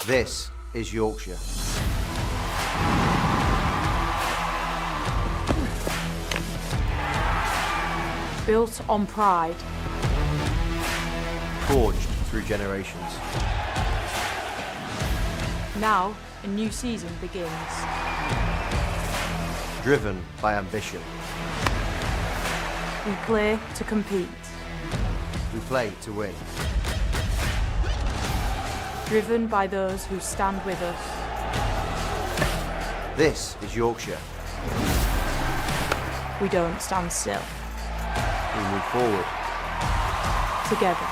This is Yorkshire. Built on pride. Forged through generations. Now, a new season begins. Driven by ambition. We play to compete. We play to win. Driven by those who stand with us. This is Yorkshire. We don't stand still. We move forward. Together.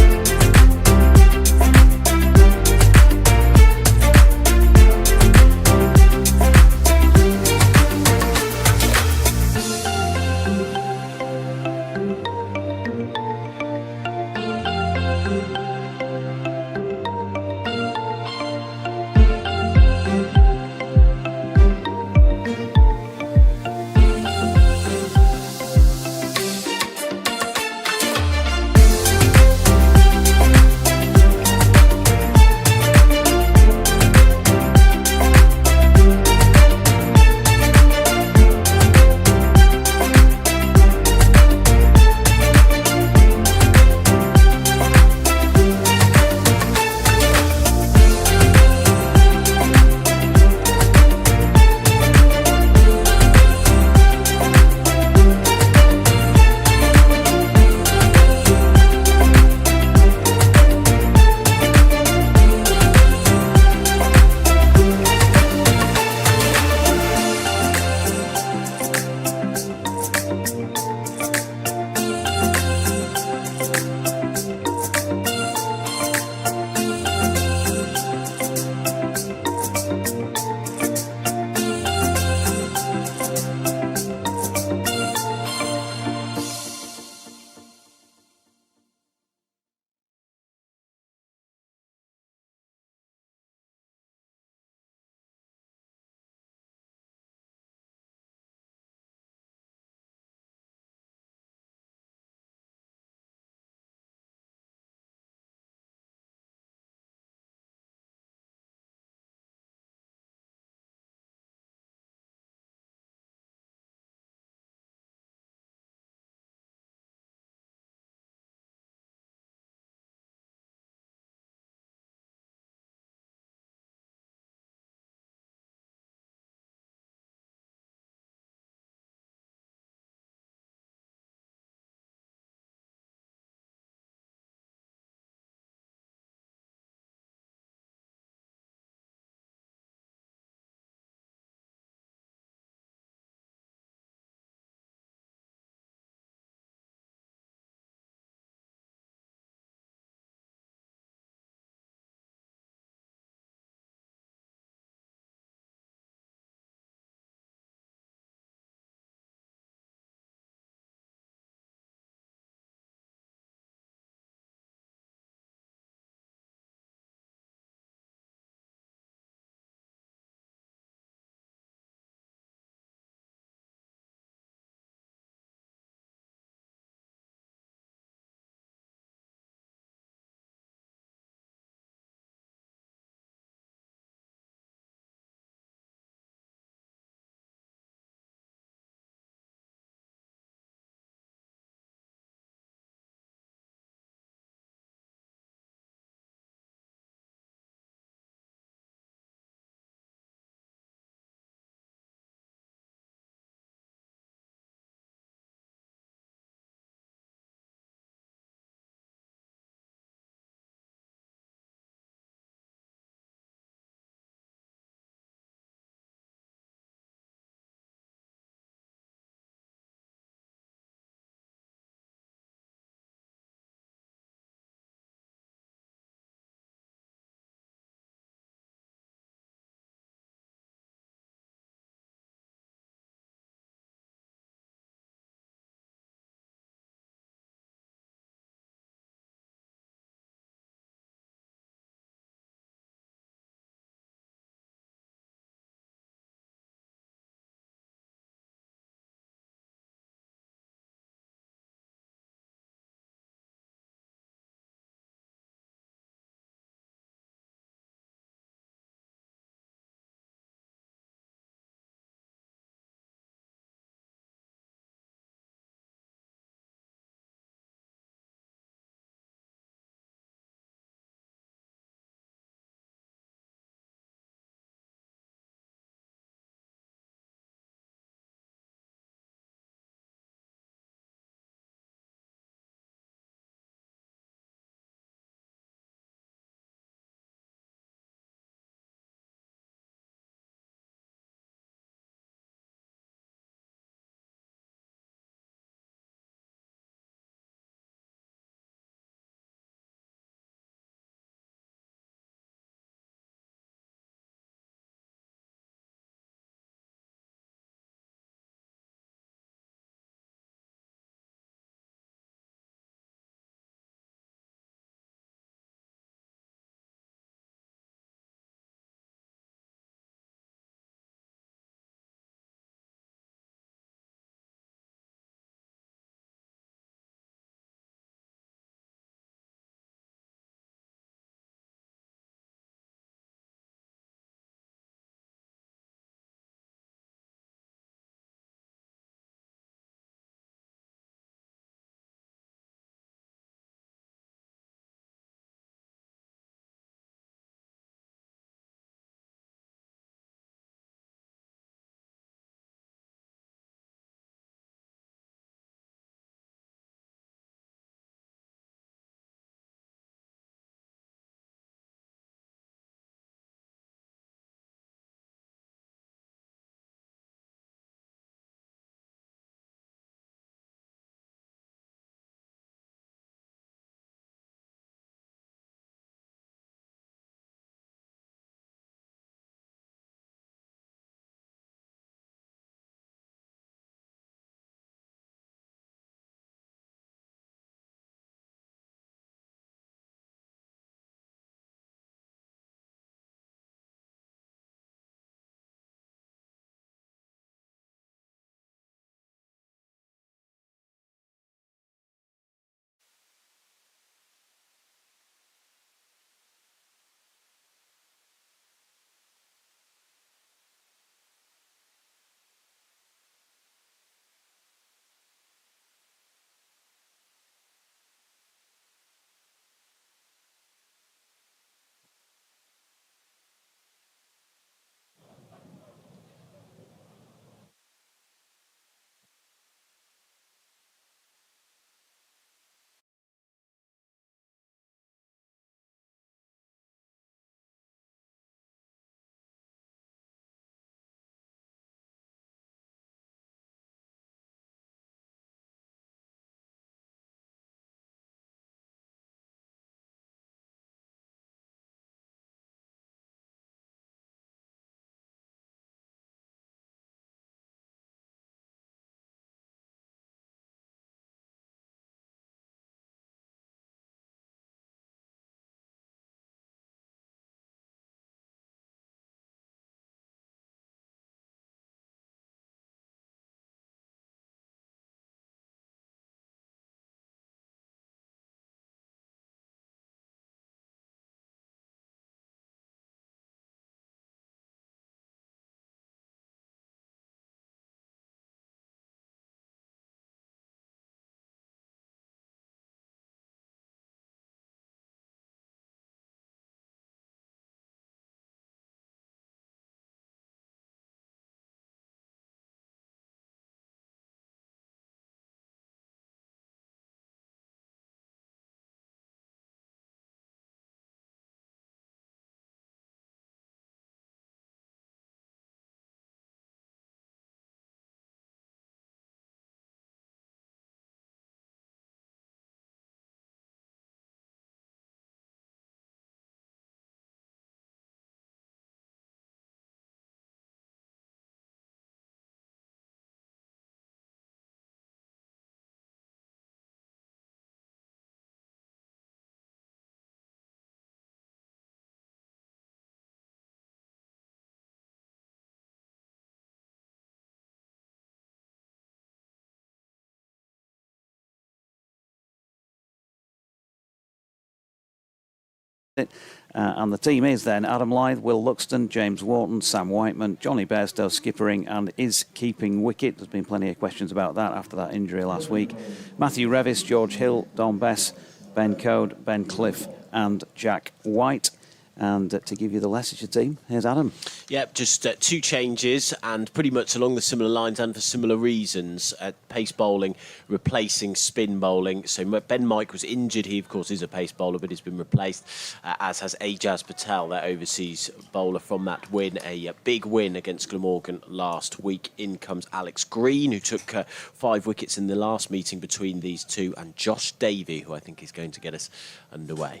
And the team is then Adam Lyth, Will Luxton, James Wharton, Sam Whiteman, Johnny Bairstow skippering and is keeping wicket. There's been plenty of questions about that after that injury last week. Matthew Revis, George Hill, Don Bess, Ben Code, Ben Cliff and Jack White. And to give you the Leicestershire team, here's Adam. Yep, just 2 changes and pretty much along the similar lines and for similar reasons. Pace bowling replacing spin bowling. So Ben Mike was injured. He, of course, is a pace bowler, but he's been replaced, as has Ajaz Patel, their overseas bowler from that win. A big win against Glamorgan last week. In comes Alex Green, who took 5 wickets in the last meeting between these two, and Josh Davey, who I think is going to get us underway.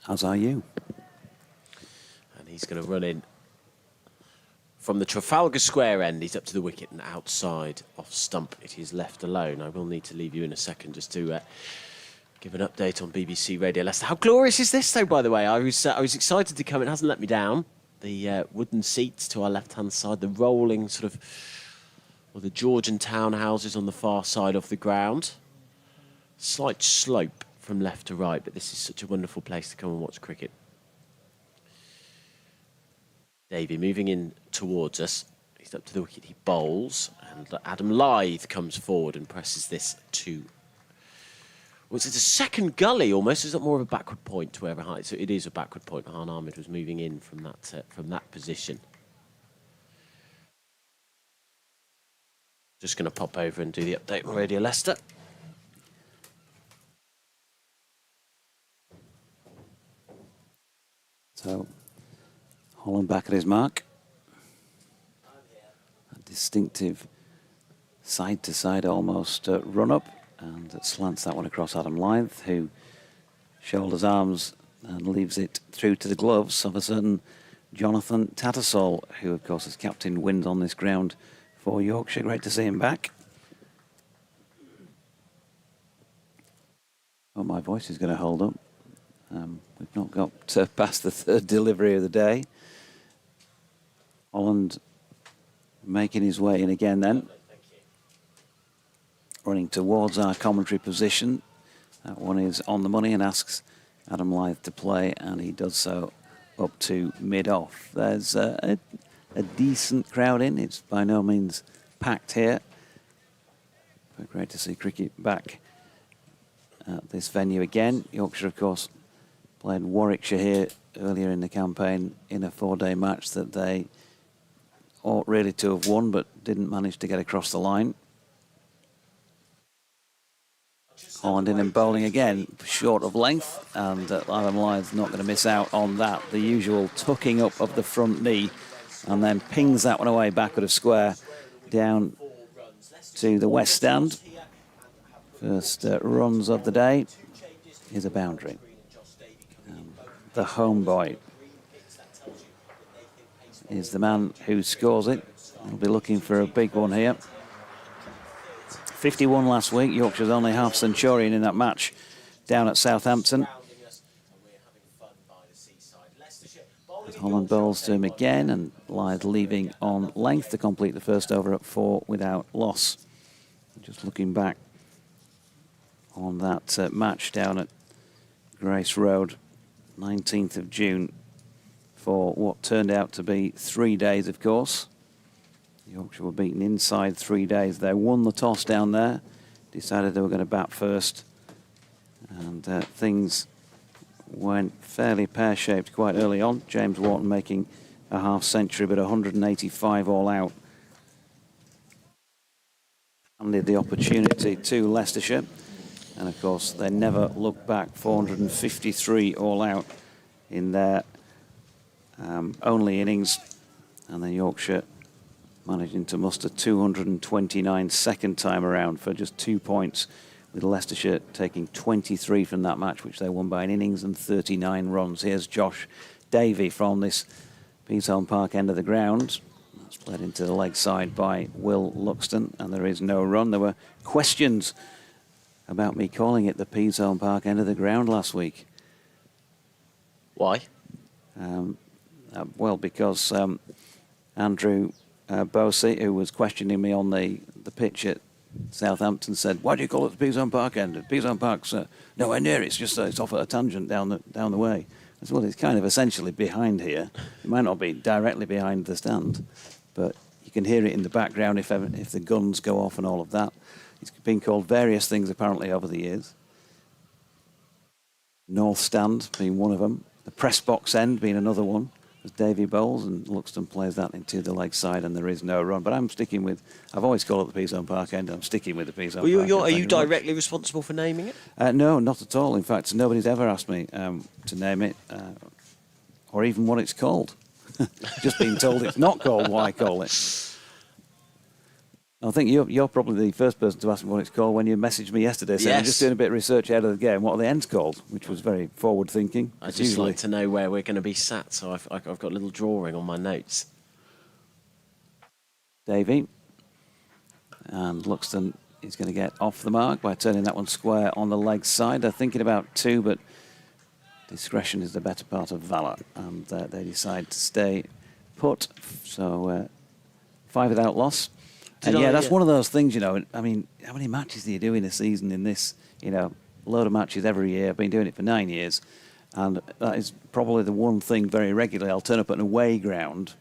As are you. And he's going to run in from the Trafalgar Square end. He's up to the wicket and outside off stump. It is left alone. I will need to leave you in a second just to give an update on BBC Radio Leicester. How glorious is this, though, by the way? I was excited to come. It hasn't let me down. The wooden seats to our left-hand side, the rolling sort of, well, the Georgian townhouses on the far side of the ground. Slight slope from left to right, but this is such a wonderful place to come and watch cricket. Davey moving in towards us. He's up to the wicket, he bowls, and Adam Lyth comes forward and presses this to... Well, it's a second gully almost. Is that more of a backward point to wherever height? So it is a backward point. Han Ahmed was moving in from that position. Just going to pop over and do the update on Radio Leicester. So, Holland back at his mark. A distinctive side-to-side almost run-up, and it slants that one across Adam Lyth, who shoulders arms and leaves it through to the gloves of a certain Jonathan Tattersall, who, of course, has captained wins on this ground for Yorkshire. Great to see him back. Oh, my voice is going to hold up. We've not got past the 3rd delivery of the day. Holland making his way in again then. Running towards our commentary position. That one is on the money and asks Adam Lyth to play, and he does so up to mid-off. There's a decent crowd in. It's by no means packed here. But great to see cricket back at this venue again. Yorkshire, of course, played Warwickshire here earlier in the campaign in a 4-day match that they ought really to have won, but didn't manage to get across the line. Holland in and bowling again, short of length, and Adam Lyth's not going to miss out on that. The usual tucking up of the front knee, and then pings that one away backward of square down to the west stand. First runs of the day is a boundary. The home boy is the man who scores it. He'll be looking for a big one here. 51 last week. Yorkshire's only half centurion in that match down at Southampton. As Holland bowls to him again, and Lyth leaving on length to complete the first over at 4 without loss. Just looking back on that match down at Grace Road, 19th of June, for what turned out to be 3 days, of course. Yorkshire were beaten inside 3 days. They won the toss down there, decided they were going to bat first, and things went fairly pear-shaped quite early on. James Wharton making a half-century, but 185 all out. Handed the opportunity to Leicestershire. And of course, they never looked back. 453 all out in their only innings. And then Yorkshire managing to muster 229 second time around for just 2 points, with Leicestershire taking 23 from that match, which they won by an innings and 39 runs. Here's Josh Davey from this Peasholm Park end of the ground. That's played into the leg side by Will Luxton, and there is no run. There were questions about me calling it the Peasholm Park end of the ground last week. Why? Well, because Andrew Bosey, who was questioning me on the pitch at Southampton said, "Why do you call it the Pizon Park end? Pizon Park's nowhere near. It's just it's off at a tangent down the way." I said, "Well, it's kind of essentially behind here. It might not be directly behind the stand, but you can hear it in the background if the guns go off and all of that." It's been called various things apparently over the years. North Stand being one of them. The press box end being another one. As Davy bowls and Luxton plays that into the leg side and there is no run. But I'm sticking with, I've always called it the Pizon Park end. I'm sticking with the Pizon Park end. Are you directly responsible for naming it? No, not at all. In fact, nobody's ever asked me to name it or even what it's called. Just being told it's not called what I call it. I think you're probably the first person to ask me what it's called when you messaged me yesterday saying, "I'm just doing a bit of research ahead of the game. What are the ends called?" Which was very forward thinking. I just like to know where we're going to be sat, so I've got a little drawing on my notes. Davy. And Luxton is going to get off the mark by turning that one square on the leg side. They're thinking about two, but discretion is the better part of valour. And they decide to stay put. So 5 without loss. And that's one of those things, I mean, how many matches do you do in a season in this, a load of matches every year. I've been doing it for 9 years. And that is probably the one thing very regularly. I'll turn up at an away ground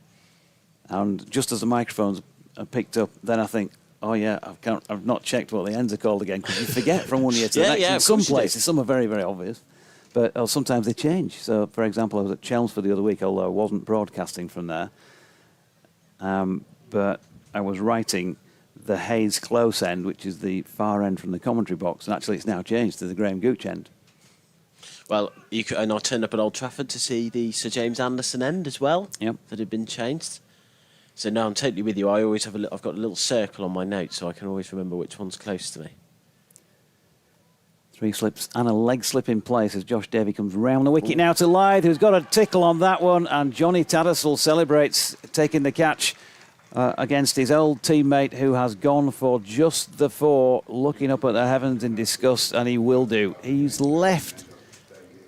and just as the microphones are picked up, then I think, oh yeah, I've not checked what the ends are called again, because you forget from one year to the next. In some places, some are very, very obvious. But sometimes they change. So, for example, I was at Chelmsford the other week, although I wasn't broadcasting from there. But I was writing the Hayes Close end, which is the far end from the commentary box, and actually it's now changed to the Graham Gooch end. Well, and I turned up at Old Trafford to see the Sir James Anderson end as well. Yep. That had been changed. So no, I'm totally with you. I always have I've got a little circle on my notes, so I can always remember which one's close to me. 3 slips and a leg slip in place as Josh Davey comes round the wicket now to Lythe, who's got a tickle on that one, and Johnny Tattersall celebrates taking the catch against his old teammate who has gone for just the 4, looking up at the heavens in disgust, and he will do. He's left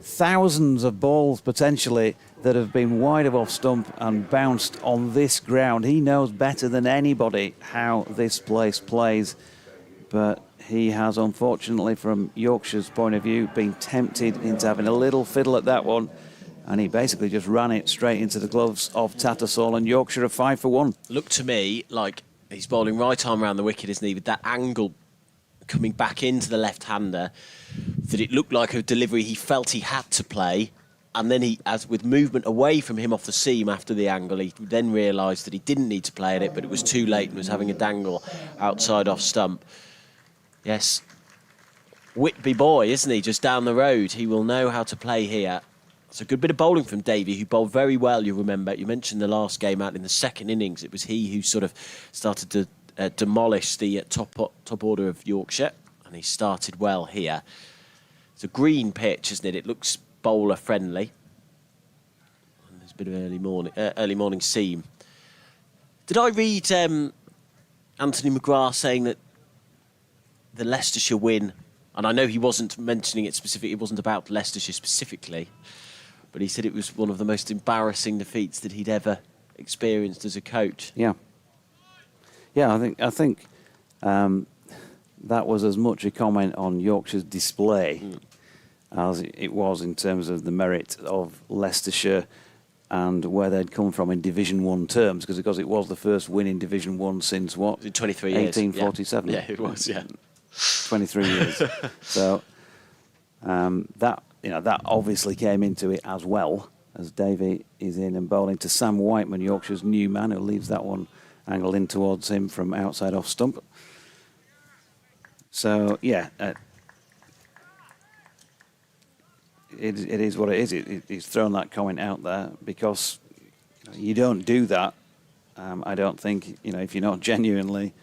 thousands of balls potentially that have been wide of off stump and bounced on this ground. He knows better than anybody how this place plays, but he has, unfortunately, from Yorkshire's point of view, been tempted into having a little fiddle at that one. And he basically just ran it straight into the gloves of Tattersall, and Yorkshire are 5 for 1. Looked to me like he's bowling right arm around the wicket, isn't he, with that angle coming back into the left-hander, that it looked like a delivery he felt he had to play. And then as with movement away from him off the seam after the angle, he then realised that he didn't need to play at it, but it was too late and was having a dangle outside off stump. Yes, Whitby boy, isn't he, just down the road. He will know how to play here. It's a good bit of bowling from Davey, who bowled very well, you remember. You mentioned the last game out in the second innings. It was he who sort of started to demolish the top order of Yorkshire, and he started well here. It's a green pitch, isn't it? It looks bowler-friendly. And there's a bit of early morning seam. Did I read Anthony McGrath saying that the Leicestershire win, and I know he wasn't mentioning it specifically, it wasn't about Leicestershire specifically, but he said it was one of the most embarrassing defeats that he'd ever experienced as a coach. Yeah. Yeah, I think that was as much a comment on Yorkshire's display as it was in terms of the merit of Leicestershire and where they'd come from in Division 1 terms, because it was the first win in Division 1 since what? 23 years. 1847. Yeah, it was, yeah. 23 years. So that obviously came into it as well, as Davey is in and bowling to Sam Whiteman, Yorkshire's new man, who leaves that one angled in towards him from outside off stump. So, yeah, it is what it is. He's thrown that comment out there because you don't do that. I don't think, if you're not genuinely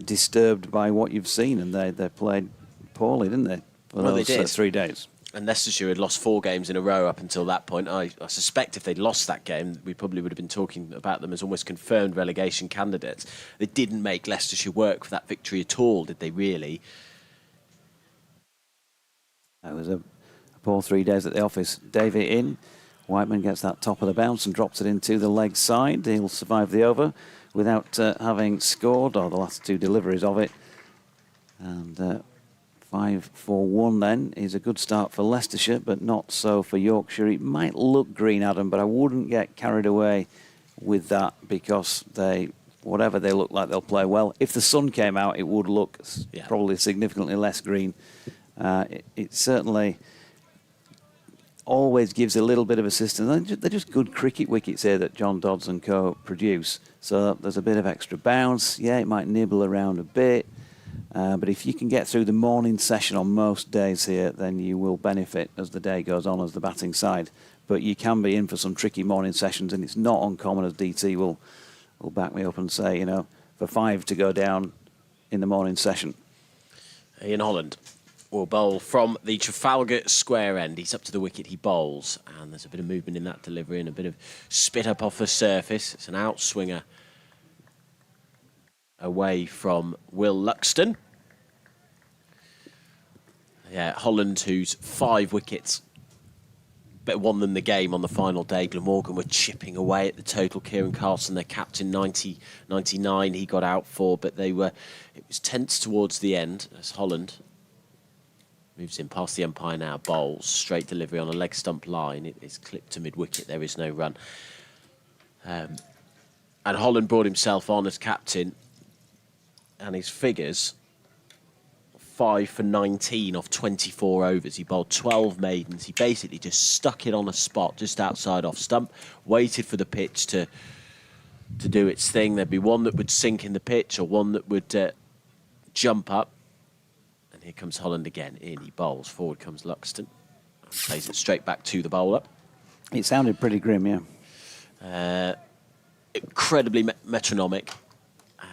disturbed by what you've seen, and they played poorly, didn't they? For those, they did. 3 days. And Leicestershire had lost 4 games in a row up until that point. I suspect if they'd lost that game, we probably would have been talking about them as almost confirmed relegation candidates. They didn't make Leicestershire work for that victory at all, did they really? It was a poor 3 days at the office. Davey in. Whiteman gets that top of the bounce and drops it into the leg side. He'll survive the over. without having scored, or the last 2 deliveries of it. And 5-4-1 then is a good start for Leicestershire, but not so for Yorkshire. It might look green, Adam, but I wouldn't get carried away with that, because whatever they look like, they'll play well. If the sun came out, it would look probably significantly less green. It certainly always gives a little bit of assistance. They're just good cricket wickets here that John Dodds and co produce. So there's a bit of extra bounce. Yeah, it might nibble around a bit. But if you can get through the morning session on most days here, then you will benefit as the day goes on as the batting side. But you can be in for some tricky morning sessions, and it's not uncommon, as DT will back me up and say, for 5 to go down in the morning session. Ian Holland will bowl from the Trafalgar Square end. He's up to the wicket, he bowls, and there's a bit of movement in that delivery and a bit of spit up off the surface. It's an outswinger away from Will Luxton. Yeah, Holland, who's 5 wickets, but won them the game on the final day. Glamorgan were chipping away at the total. Kieran Carlson, their captain, 99 he got out for, but it was tense towards the end as Holland moves in past the umpire now, bowls, straight delivery on a leg stump line. It is clipped to mid-wicket, there is no run. And Holland brought himself on as captain, and his figures, 5 for 19 off 24 overs. He bowled 12 maidens. He basically just stuck it on a spot just outside off stump, waited for the pitch to do its thing. There'd be one that would sink in the pitch or one that would jump up. And here comes Holland again. In he bowls. Forward comes Luxton. And plays it straight back to the bowler. It sounded pretty grim, yeah. Incredibly metronomic.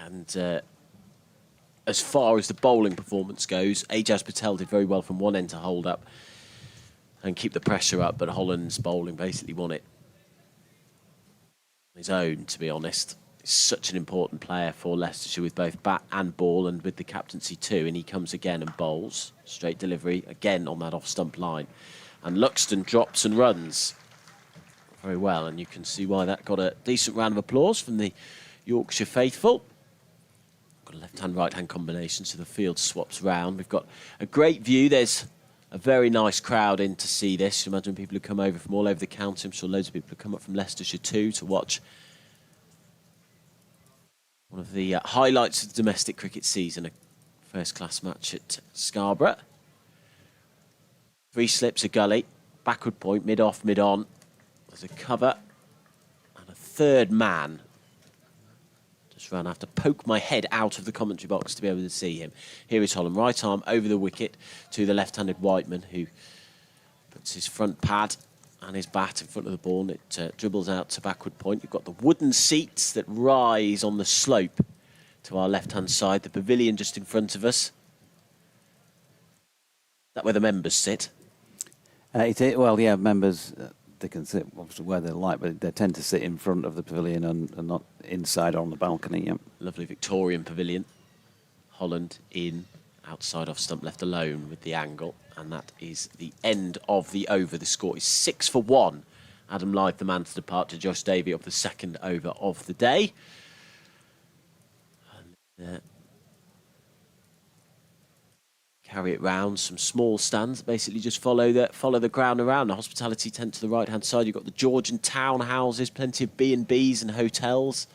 And as far as the bowling performance goes, Ajaz Patel did very well from one end to hold up and keep the pressure up, but Holland's bowling basically won it on his own, to be honest. He's such an important player for Leicestershire with both bat and ball, and with the captaincy too, and he comes again and bowls. Straight delivery, again on that off-stump line. And Luxton drops and runs very well, and you can see why that got a decent round of applause from the Yorkshire faithful. Got a left-hand, right-hand combination, so the field swaps round. We've got a great view. There's a very nice crowd in to see this. You imagine people who come over from all over the county. I'm sure loads of people have come up from Leicestershire too to watch one of the highlights of the domestic cricket season, a first-class match at Scarborough. 3 slips, a gully, backward point, mid-off, mid-on. There's a cover and a third man. Just ran. I have to poke my head out of the commentary box to be able to see him. Here is Holland, right arm over the wicket to the left-handed Whiteman, who puts his front pad and his bat in front of the ball, and it dribbles out to backward point. You've got the wooden seats that rise on the slope to our left-hand side, the pavilion just in front of us. Is that where the members sit? Well, yeah, members, they can sit obviously where they like, but they tend to sit in front of the pavilion and not inside on the balcony. Yeah. Lovely Victorian pavilion. Holland in, outside off stump, left alone with the angle. And that is the end of the over. The score is 6 for 1. Adam Lyth, the man to depart, to Josh Davey of the second over of the day. And, carry it round, some small stands, basically just follow the ground around. The hospitality tent to the right-hand side. You've got the Georgian townhouses, plenty of B&Bs and hotels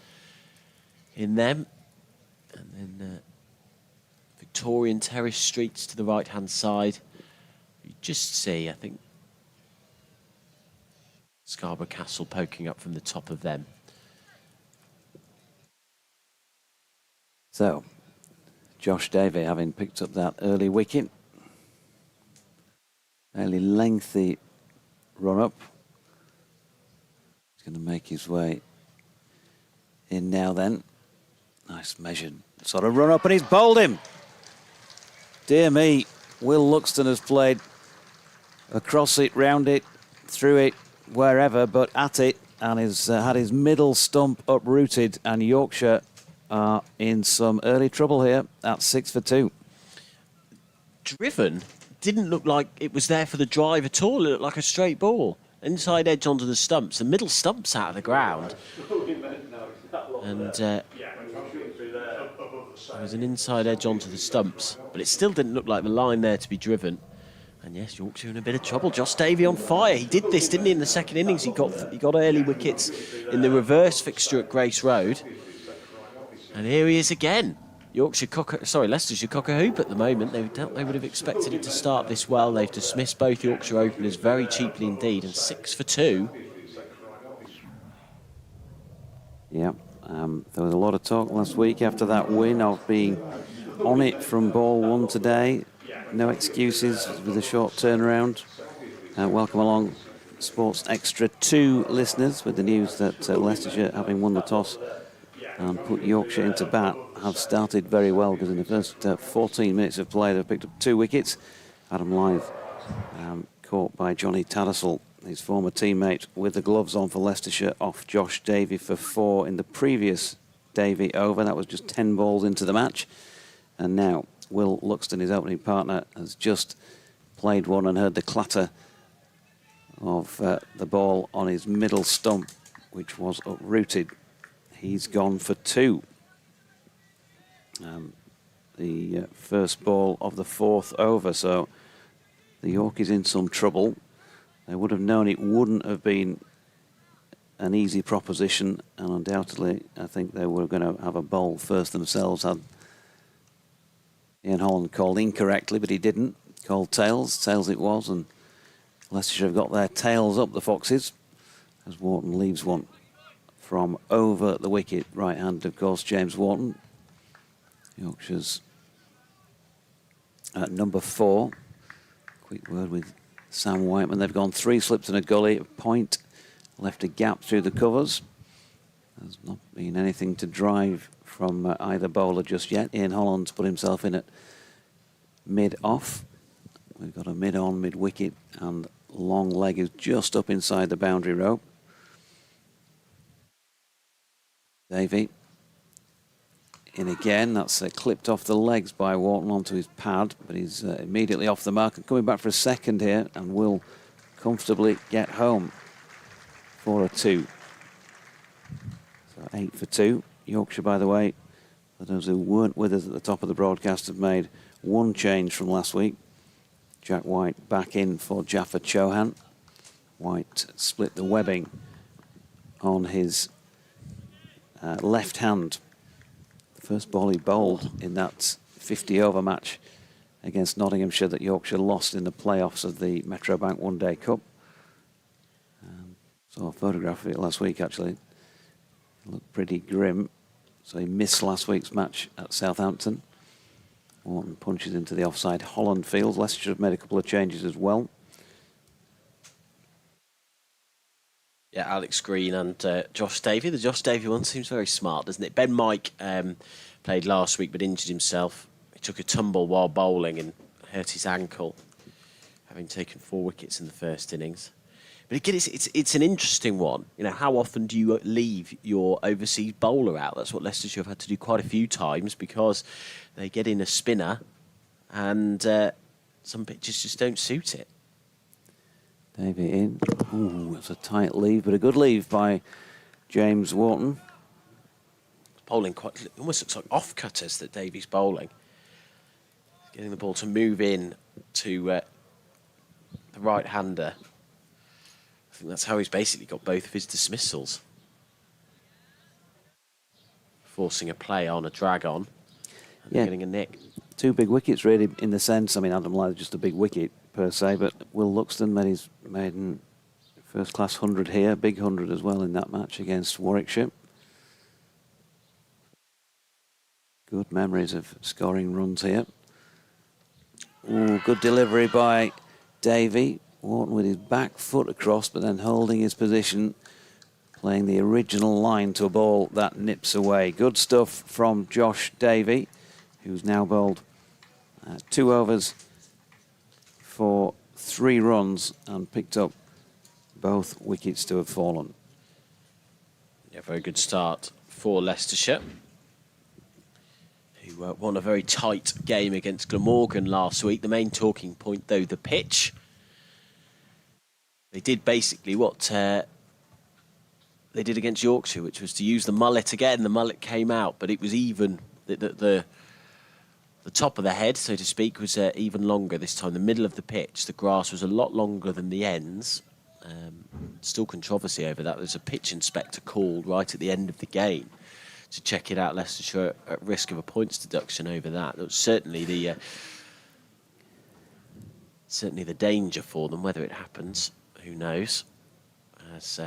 in them. And then Victorian terrace streets to the right-hand side. You just see, I think, Scarborough Castle poking up from the top of them. So, Josh Davey having picked up that early wicket. Fairly lengthy run up. He's going to make his way in now then. Nice measured sort of run up, and he's bowled him. Dear me, Will Luxton has played across it, round it, through it, wherever, but at it, and has had his middle stump uprooted, and Yorkshire are in some early trouble here at 6 for 2. Driven didn't look like it was there for the drive at all. It looked like a straight ball. Inside edge onto the stumps. The middle stumps out of the ground. And there was an inside edge onto the stumps, but it still didn't look like the line there to be driven. And yes, Yorkshire in a bit of trouble. Josh Davey on fire. He did this, didn't he, in the second innings? He got early wickets in the reverse fixture at Grace Road. And here he is again. Leicestershire cock a hoop at the moment. They would have expected it to start this well. They've dismissed both Yorkshire openers very cheaply indeed, and 6 for 2. Yeah, there was a lot of talk last week after that win of being on it from ball 1 today. No excuses with a short turnaround. Welcome along, Sports Extra 2 listeners, with the news that Leicestershire, having won the toss and put Yorkshire into bat, have started very well, because in the first 14 minutes of play they've picked up 2 wickets. Adam Lyth caught by Johnny Tattersall, his former teammate, with the gloves on for Leicestershire, off Josh Davey for 4 in the previous Davey over. That was just 10 balls into the match. And now Will Luxton, his opening partner, has just played one and heard the clatter of the ball on his middle stump, which was uprooted. He's gone for 2. The first ball of the 4th over, so the Yorkies in some trouble. They would have known it wouldn't have been an easy proposition, and undoubtedly I think they were going to have a bowl first themselves had Ian Holland called incorrectly, but he didn't. Called tails it was, and Leicestershire have got their tails up, the Foxes, as Wharton leaves one from over the wicket. Right-handed, of course, James Wharton. Yorkshire's at number 4. Quick word with Sam Whiteman. They've gone 3 slips and a gully, a point, left a gap through the covers. There's not been anything to drive from either bowler just yet. Ian Holland's put himself in at mid-off. We've got a mid-on, mid-wicket, and long leg is just up inside the boundary rope. Davey in again. That's clipped off the legs by Wharton onto his pad, but he's immediately off the mark and coming back for a second here, and will comfortably get home for a 2. So 8 for 2. Yorkshire, by the way, for those who weren't with us at the top of the broadcast, have made 1 change from last week. Jack White back in for Jaffa Chauhan. White split the webbing on his left hand. The first ball he bowled in that 50-over match against Nottinghamshire that Yorkshire lost in the playoffs of the Metrobank One Day Cup. Saw a photograph of it last week, actually. It looked pretty grim. So he missed last week's match at Southampton. Wharton punches into the offside Holland field. Leicestershire have made a couple of changes as well. Yeah, Alex Green and Josh Davey. The Josh Davey one seems very smart, doesn't it? Ben Mike played last week but injured himself. He took a tumble while bowling and hurt his ankle, having taken 4 wickets in the first innings. But again, it's an interesting one. You know, how often do you leave your overseas bowler out? That's what Leicestershire have had to do quite a few times, because they get in a spinner and some pitches just don't suit it. Davey in. Ooh, it's a tight leave, but a good leave by James Wharton. Bowling quite, it almost looks like off-cutters that Davey's bowling. Getting the ball to move in to the right-hander. I think that's how he's basically got both of his dismissals. Forcing a play on, a drag on, and getting a nick. 2 big wickets, really, in the sense. I mean, Adam Lyth just a big wicket per se, but Will Luxton made his maiden first-class 100 here, big 100 as well in that match against Warwickshire. Good memories of scoring runs here. Ooh, good delivery by Davey. Wharton with his back foot across, but then holding his position, playing the original line to a ball that nips away. Good stuff from Josh Davey, who's now bowled 2 overs for 3 runs and picked up both wickets to have fallen. Yeah, very good start for Leicestershire, who won a very tight game against Glamorgan last week. The main talking point, though, the pitch. They did basically what they did against Yorkshire, which was to use the mullet again. The mullet came out, but it was even. The top of the head, so to speak, was even longer this time. The middle of the pitch, the grass was a lot longer than the ends. Still controversy over that. There's a pitch inspector called right at the end of the game to check it out. Leicestershire at risk of a points deduction over that. That was certainly the danger for them. Whether it happens, who knows? As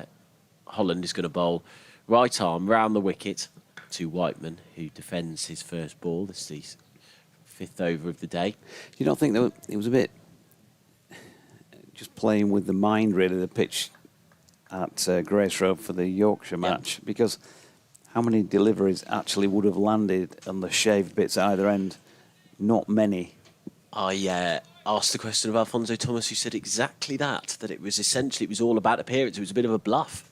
Holland is going to bowl right arm round the wicket to Whiteman, who defends his first ball. This is the 5th over of the day. You don't think that it was a bit just playing with the mind, really, the pitch at Grace Road for the Yorkshire match? Because how many deliveries actually would have landed on the shaved bits at either end? Not many. I asked the question of Alfonso Thomas, who said exactly that it was essentially, it was all about appearance. It was a bit of a bluff.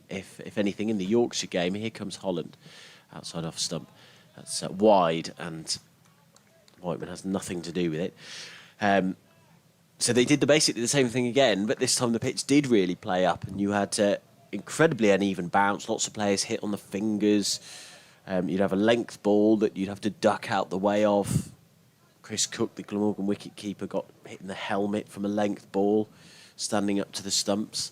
If anything, in the Yorkshire game, here comes Holland, outside off stump. That's wide, and Whiteman has nothing to do with it. So they did basically the same thing again, but this time the pitch did really play up, and you had incredibly uneven bounce. Lots of players hit on the fingers. You'd have a length ball that you'd have to duck out the way of. Chris Cook, the Glamorgan wicket-keeper, got hit in the helmet from a length ball, standing up to the stumps.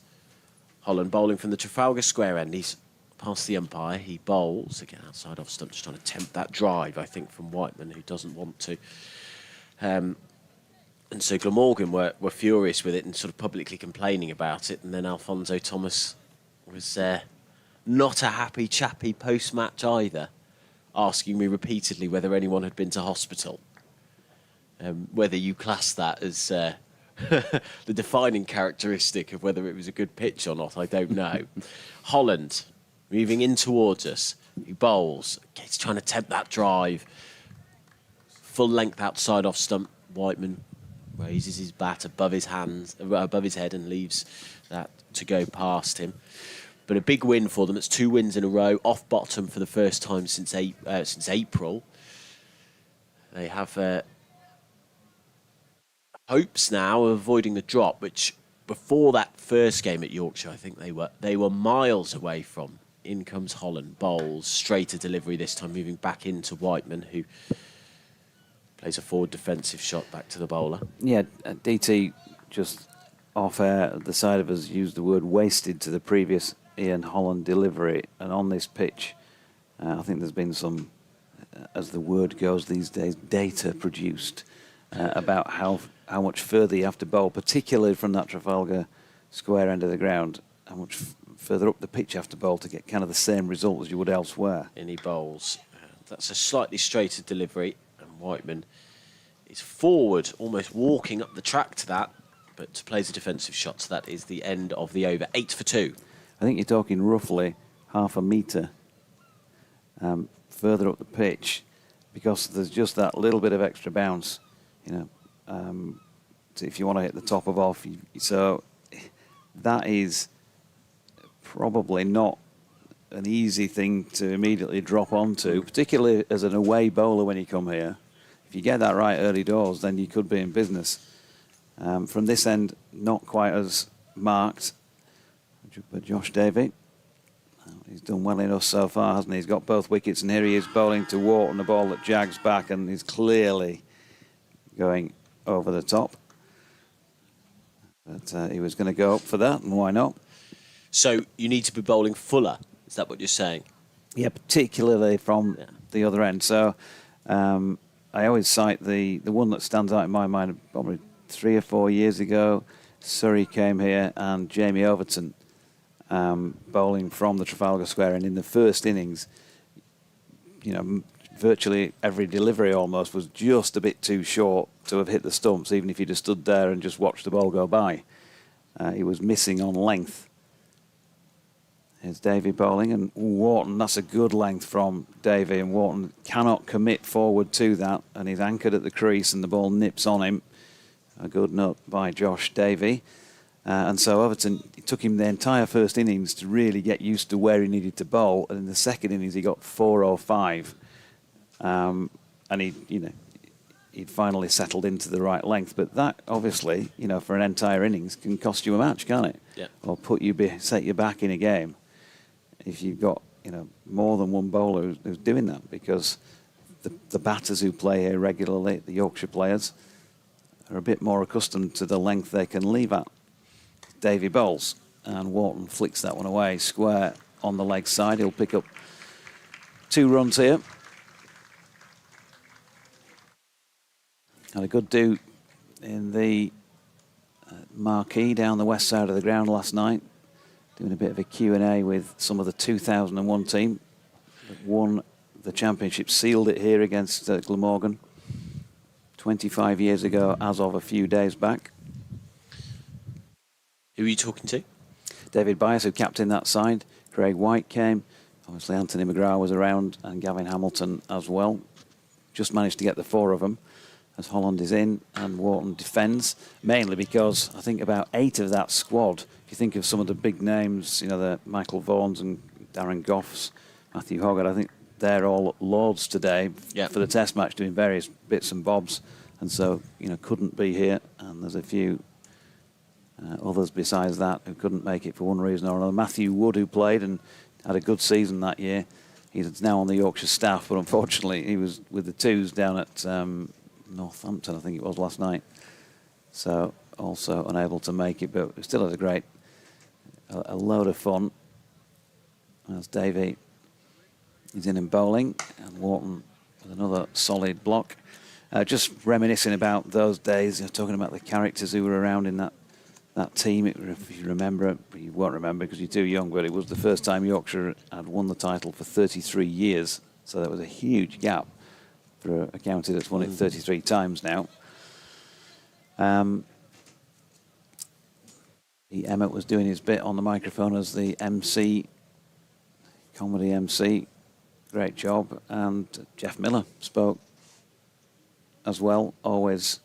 Holland bowling from the Trafalgar Square end. He's past the umpire. He bowls, again outside off stump, just trying to tempt that drive, I think, from Whiteman, who doesn't want to. And so Glamorgan were furious with it and sort of publicly complaining about it. And then Alfonso Thomas was not a happy chappy post-match either, asking me repeatedly whether anyone had been to hospital. Whether you class that as the defining characteristic of whether it was a good pitch or not, I don't know. Holland moving in towards us. He bowls. He's trying to tempt that drive. Full length outside off stump. Whiteman raises his bat above his head and leaves that to go past him. But a big win for them. It's 2 wins in a row, off bottom for the first time since April. They have hopes now of avoiding the drop, which before that first game at Yorkshire, I think they were miles away from. In comes Holland, bowls, straighter delivery this time, moving back into Whiteman, who plays a forward defensive shot back to the bowler. Yeah, DT just off air at the side of us used the word wasted to the previous Ian Holland delivery, and on this pitch, I think there's been some, as the word goes these days, data produced about how much further you have to bowl, particularly from that Trafalgar Square end of the ground, how much further up the pitch you have to bowl to get kind of the same result as you would elsewhere. And he bowls. That's a slightly straighter delivery, and Whiteman is forward, almost walking up the track to that, but plays a defensive shot, so that is the end of the over. 8 for 2. I think you're talking roughly half a metre further up the pitch, because there's just that little bit of extra bounce, you know, if you want to hit the top of off. So that is probably not an easy thing to immediately drop onto, particularly as an away bowler when you come here. If you get that right early doors, then you could be in business. From this end, not quite as marked, but Josh Davey, he's done well enough so far, hasn't he? He's got both wickets, and here he is bowling to Wharton, a ball that jags back and is clearly going over the top. But he was going to go up for that, and why not? So you need to be bowling fuller, is that what you're saying? Yeah, particularly from the other end. So I always cite the one that stands out in my mind, probably 3 or 4 years ago. Surrey came here and Jamie Overton bowling from the Trafalgar Square, and in the first innings, you know, virtually every delivery almost was just a bit too short to have hit the stumps, even if you'd have stood there and just watched the ball go by. He was missing on length. Here's Davey bowling, and Wharton, that's a good length from Davey, and Wharton cannot commit forward to that, and he's anchored at the crease and the ball nips on him. A good note by Josh Davey. And so Overton, it took him the entire first innings to really get used to where he needed to bowl, and in the second innings he got 4 or 5. And he'd finally settled into the right length. But that, obviously, you know, for an entire innings can cost you a match, can't it? Yeah. Or set you back in a game. if you've got, more than one bowler who's doing that, because the batters who play here regularly, the Yorkshire players, are a bit more accustomed to the length they can leave at. Davy bowls, and Wharton flicks that one away square on the leg side. He'll pick up 2 runs here. Had a good do in the marquee down the west side of the ground last night, doing a bit of a Q&A with some of the 2001 team that won the championship, sealed it here against Glamorgan 25 years ago as of a few days back. Who are you talking to? David Byers, who captained that side. Craig White came. Obviously Anthony McGrath was around, and Gavin Hamilton as well. Just managed to get the 4 of them as Holland is in and Wharton defends, mainly because I think about 8 of that squad, if you think of some of the big names, the Michael Vaughans and Darren Goffs, Matthew Hoggart, I think they're all at Lords today for the test match, doing various bits and bobs, and so couldn't be here. And there's a few others besides that who couldn't make it for one reason or another. Matthew Wood, who played and had a good season that year, he's now on the Yorkshire staff, but unfortunately he was with the twos down at Northampton, I think it was, last night, so also unable to make it, but still had a load of fun as Davey is in and bowling, and Wharton with another solid block. Just reminiscing about those days, talking about the characters who were around in that team. If you remember it, you won't remember because you're too young, but it was the first time Yorkshire had won the title for 33 years, so that was a huge gap for a county that's won it 33 times now. Emmett was doing his bit on the microphone as the MC, comedy MC. Great job. And Jeff Miller spoke as well. Always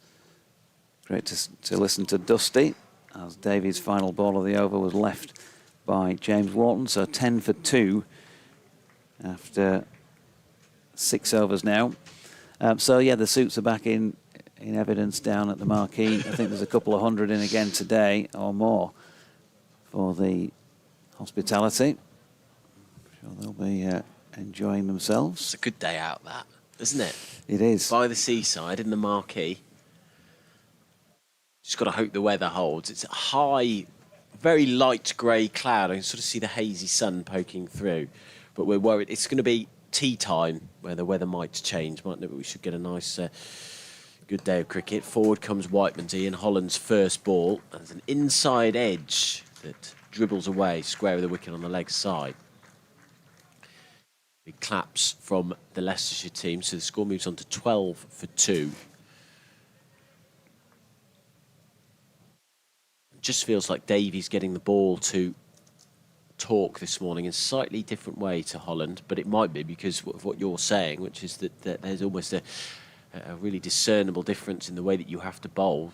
great to listen to Dusty, as Davies' final ball of the over was left by James Wharton. So 10 for 2 after 6 overs now. So yeah, the suits are back in evidence down at the marquee. I think there's a couple of hundred in again today or more for the hospitality. I'm sure they'll be enjoying themselves. It's a good day out, that, isn't it? It is. By the seaside in the marquee. Just got to hope the weather holds. It's a high, very light grey cloud. I can sort of see the hazy sun poking through, but we're worried it's going to be tea time where the weather might change, mightn't it? But we should get a nice, good day of cricket. Forward comes Whiteman's Ian Holland's first ball. And there's an inside edge that dribbles away, square of the wicket on the leg side. Big claps from the Leicestershire team, so the score moves on to 12 for 2. It just feels like Davies getting the ball to talk this morning in a slightly different way to Holland, but it might be because of what you're saying, which is that there's almost a really discernible difference in the way that you have to bowl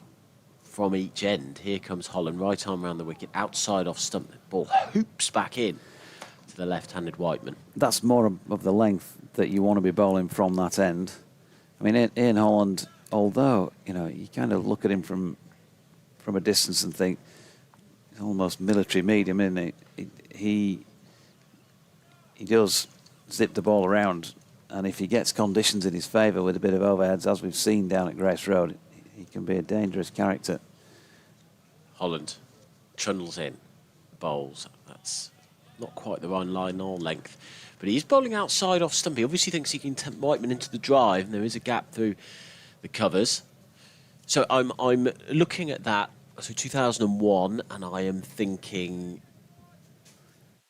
from each end. Here comes Holland, right arm around the wicket, outside off stump, the ball hoops back in to the left-handed Whiteman. That's more of the length that you want to be bowling from that end. I mean, Ian Holland, although you kind of look at him from a distance and think he's almost military medium, isn't he? He does zip the ball around, and if he gets conditions in his favour with a bit of overheads, as we've seen down at Grace Road, he can be a dangerous character. Holland trundles in, bowls. That's not quite the right line or length, but he's bowling outside off stump. He obviously thinks he can tempt Whiteman into the drive, and there is a gap through the covers. So I'm looking at that, so 2001, and I am thinking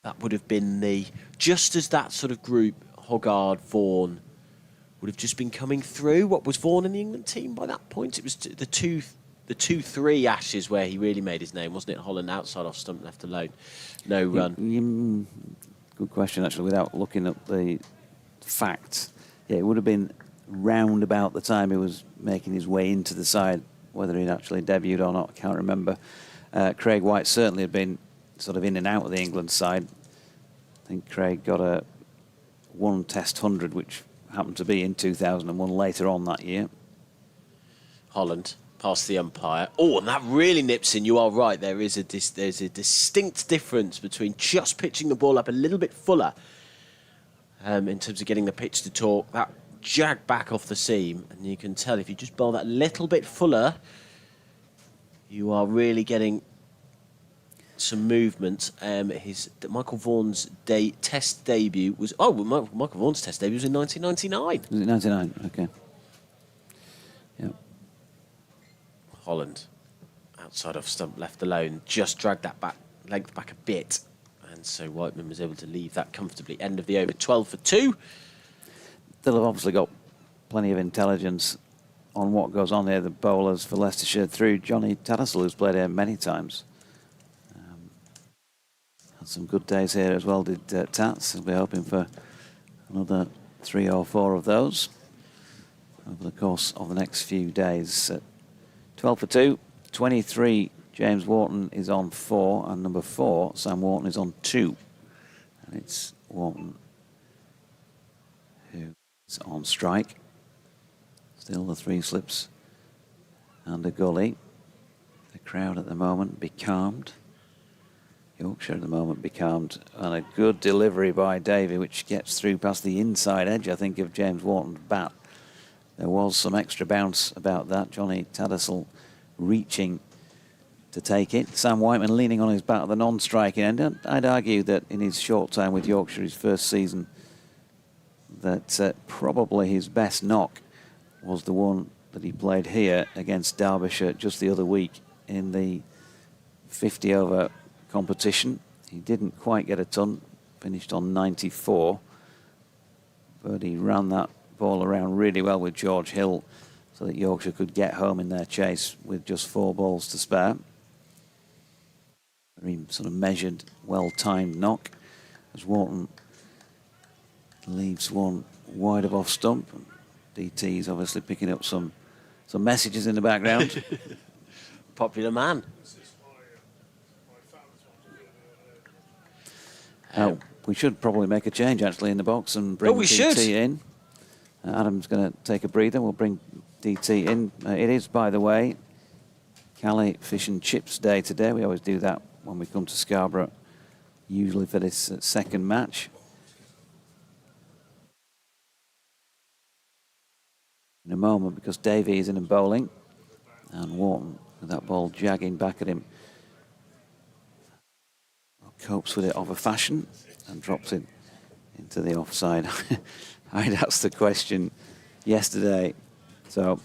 that would have been just as that sort of group, Hoggard, Vaughan, would have just been coming through. What was Vaughan in the England team by that point? It was the 2-3 Ashes where he really made his name, wasn't it? Holland outside off stump, left alone, no run. Good question, actually, without looking at the facts. Yeah, it would have been round about the time he was making his way into the side, whether he'd actually debuted or not, I can't remember. Craig White certainly had been sort of in and out of the England side. I think Craig got a 1 Test 100, which happened to be in 2001 later on that year. Holland past the umpire. Oh, and that really nips in. You are right. There's a distinct difference between just pitching the ball up a little bit fuller in terms of getting the pitch to talk. That jag back off the seam, and you can tell if you just bowl that little bit fuller, you are really getting some movement. Michael Vaughan's test debut was... Oh, Michael Vaughan's test debut was in 1999. Was it 99? Okay. Yep. Holland, outside off stump, left alone, just dragged that length back a bit. And so Whiteman was able to leave that comfortably. End of the over, 12 for 2. They'll have obviously got plenty of intelligence on what goes on there, the bowlers for Leicestershire, through Johnny Tattersall, who's played here many times. Had some good days here as well, did Tats. He'll be hoping for another 3 or 4 of those over the course of the next few days. 12 for 2, 23, James Wharton is on 4, and number 4, Sam Wharton, is on 2. And it's Wharton who is on strike. Still the 3 slips and a gully. The crowd at the moment becalmed. Yorkshire at the moment becalmed, and a good delivery by Davey, which gets through past the inside edge, I think, of James Wharton's bat. There was some extra bounce about that. Johnny Tattersall reaching to take it. Sam Whiteman leaning on his bat at the non-striking end. I'd argue that in his short time with Yorkshire, his first season, that probably his best knock was the one that he played here against Derbyshire just the other week in the 50-over competition. He didn't quite get a ton, finished on 94, but he ran that ball around really well with George Hill so that Yorkshire could get home in their chase with just 4 balls to spare. Very sort of measured, well-timed knock as Wharton leaves one wide of off stump. DT's obviously picking up some messages in the background. Popular man. We should probably make a change actually in the box and bring DT in. Adam's going to take a breather. We'll bring DT in. It is, by the way, Cali Fish and Chips Day today. We always do that when we come to Scarborough, usually for this second match. In a moment, because Davey is in and bowling, and Wharton with that ball jagging back at him, copes with it of a fashion and drops it into the offside. I'd asked the question yesterday. So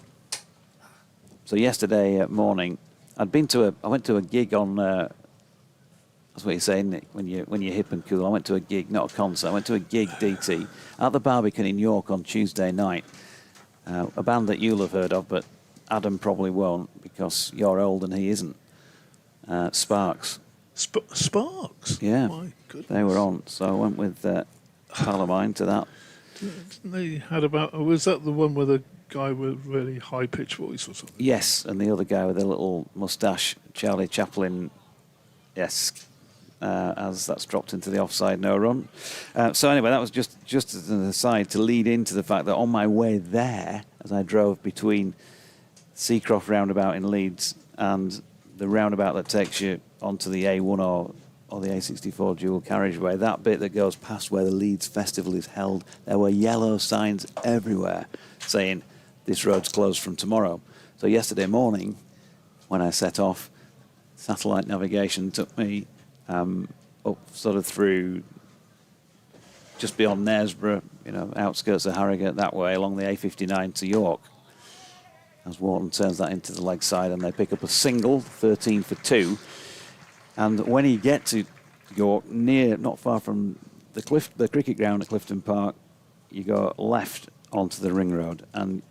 yesterday morning, I went to a gig on. That's what you're saying, Nick, when you're hip and cool. I went to a gig, not a concert. I went to a gig, DT, at the Barbican in York on Tuesday night. A band that you'll have heard of, but Adam probably won't because you're old and he isn't. Sparks. Sparks? Yeah, my goodness. They were on. So I went with pal of mine to that. Didn't they had about... Was that the one with a guy with really high-pitched voice or something? Yes, and the other guy with a little moustache, Charlie Chaplin-esque, as that's dropped into the offside, no run. So anyway, that was just as an aside to lead into the fact that on my way there, as I drove between Seacroft roundabout in Leeds and the roundabout that takes you onto the A1 or the A64 dual carriageway, that bit that goes past where the Leeds Festival is held, there were yellow signs everywhere saying this road's closed from tomorrow. So yesterday morning, when I set off, satellite navigation took me up sort of through just beyond Knaresborough, outskirts of Harrogate that way, along the A59 to York. As Wharton turns that into the leg side and they pick up a single, 13 for 2. And when you get to York, not far from the cricket ground at Clifton Park, you go left onto the ring road. And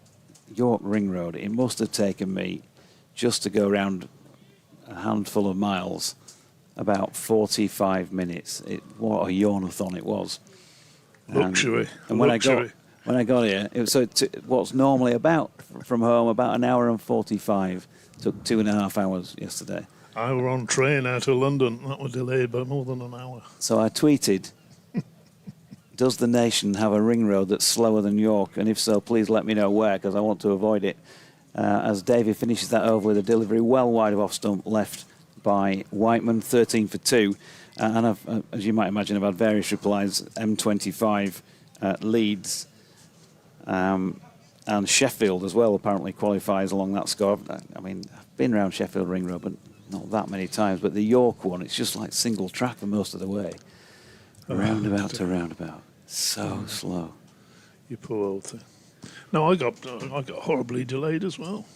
York Ring Road, it must have taken me just to go around a handful of miles, about 45 minutes. What a yawnathon it was. Luxury. And when I got here, it was what's normally about from home about an hour and 45 took 2.5 hours yesterday. I were on train out of London. That was delayed by more than an hour. So I tweeted, does the nation have a ring road that's slower than York? And if so, please let me know where, because I want to avoid it. as Davey finishes that over with a delivery well wide of off stump left by Whiteman, 13 for 2. And as you might imagine, I've had various replies. M25 Leeds and Sheffield as well apparently qualifies along that score. I mean, I've been around Sheffield Ring Road, but not that many times. But the York one, it's just like single track for most of the way. Roundabout to roundabout. So slow. You poor old thing. No, I got horribly delayed as well.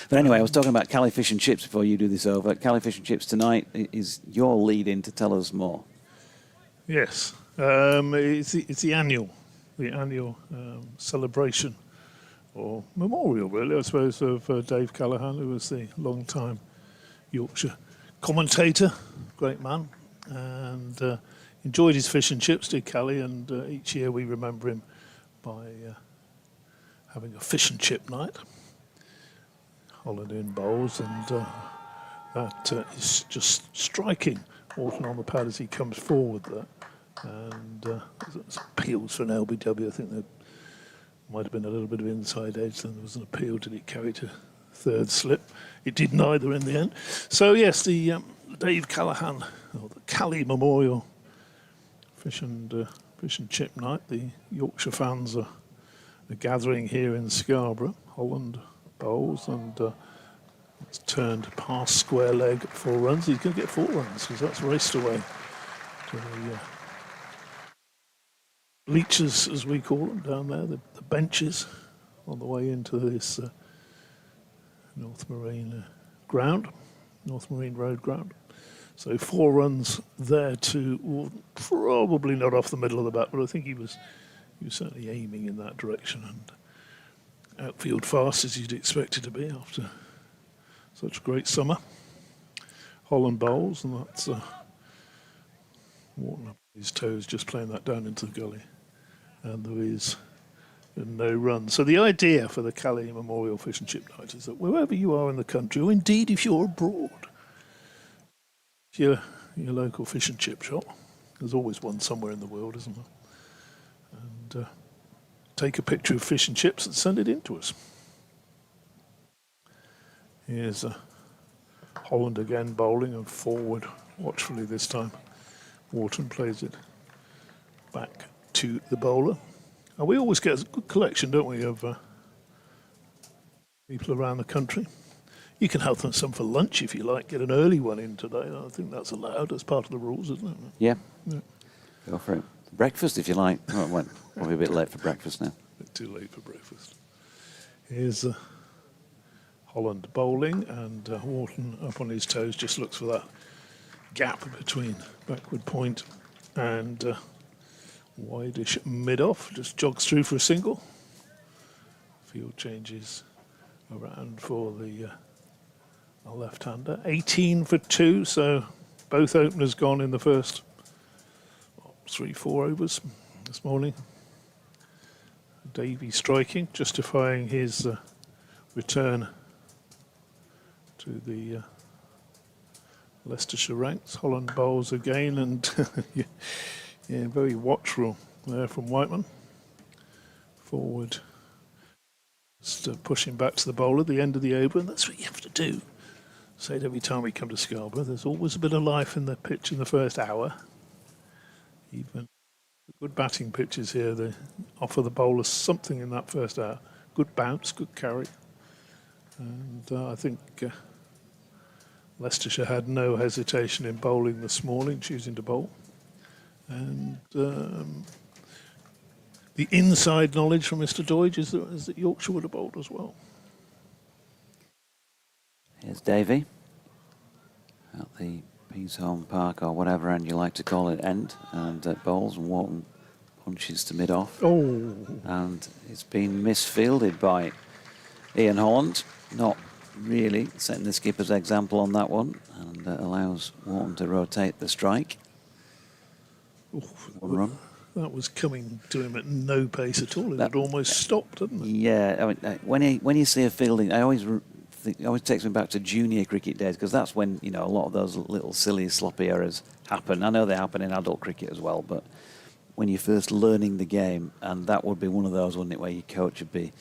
But anyway, I was talking about Cali Fish and Chips before you do this over. Cali Fish and Chips tonight is your lead in to tell us more. Yes, it's the annual celebration or memorial, really, I suppose, of Dave Callaghan, who was the long-time Yorkshire commentator, great man, and enjoyed his fish and chips, did Cali, and each year we remember him by having a fish and chip night, holiday in bowls, and that is just striking. Walking on the pad as he comes forward there, and there's appeals for an LBW. I think there might have been a little bit of inside edge, then there was an appeal. Did it carry to third slip? It did neither in the end. So yes, the Dave Callaghan, or the Cali Memorial Fish and Chip Night. The Yorkshire fans are gathering here in Scarborough, Holland Bowls, and it's turned past square leg at 4 runs. He's going to get 4 runs because that's raced away to the bleachers, as we call them, down there, the benches on the way into this North Marine North Marine Road ground. So 4 runs there to probably not off the middle of the bat, but I think he was certainly aiming in that direction and outfield fast as you'd expect it to be after such a great summer. Holland Bowls, and that's Wharton up his toes, just playing that down into the gully. And there is no run. So the idea for the Cali Memorial Fish and Chip Night is that wherever you are in the country, or indeed if you're abroad, your local fish and chip shop, there's always one somewhere in the world, isn't there? And take a picture of fish and chips and send it in to us. Here's Holland again bowling and forward watchfully this time. Wharton plays it back to the bowler. And we always get a good collection, don't we, of people around the country. You can have them some for lunch if you like. Get an early one in today. I think that's allowed as part of the rules, isn't it? Yeah. Go for it. Breakfast if you like. Oh, it went probably a bit late for breakfast now. A bit too late for breakfast. Here's Holland bowling, and Wharton up on his toes, just looks for that gap between backward point and wide-ish mid-off, just jogs through for a single. Field changes around for the left-hander. 18 for 2, so both openers gone in the first 3-4 overs this morning. Davey striking, justifying his return to the Leicestershire ranks. Holland bowls again, and yeah, very watchful there from Whiteman. Forward, just pushing back to the bowler at the end of the over, and that's what you have to do. Say it every time we come to Scarborough, there's always a bit of life in the pitch in the first hour. Even good batting pitches here, they offer the bowler something in that first hour. Good bounce, good carry. And I think Leicestershire had no hesitation in bowling this morning, choosing to bowl. And the inside knowledge from Mr. Doidge is that Yorkshire would have bowled as well. Here's Davey at the Peasholm Park, or whatever end you like to call it, end, and bowls, and Wharton punches to mid-off. Oh! And it's been misfielded by Ian Holland, not really setting the skipper's example on that one, and allows Wharton to rotate the strike. Oof, 1 run. That was coming to him at no pace at all. It had almost stopped, hadn't it? Yeah, I mean, when you see a fielding, it always takes me back to junior cricket days, because that's when, you know, a lot of those little silly sloppy errors happen. I know they happen in adult cricket as well, but when you're first learning the game, and that would be one of those, wouldn't it, where your coach would be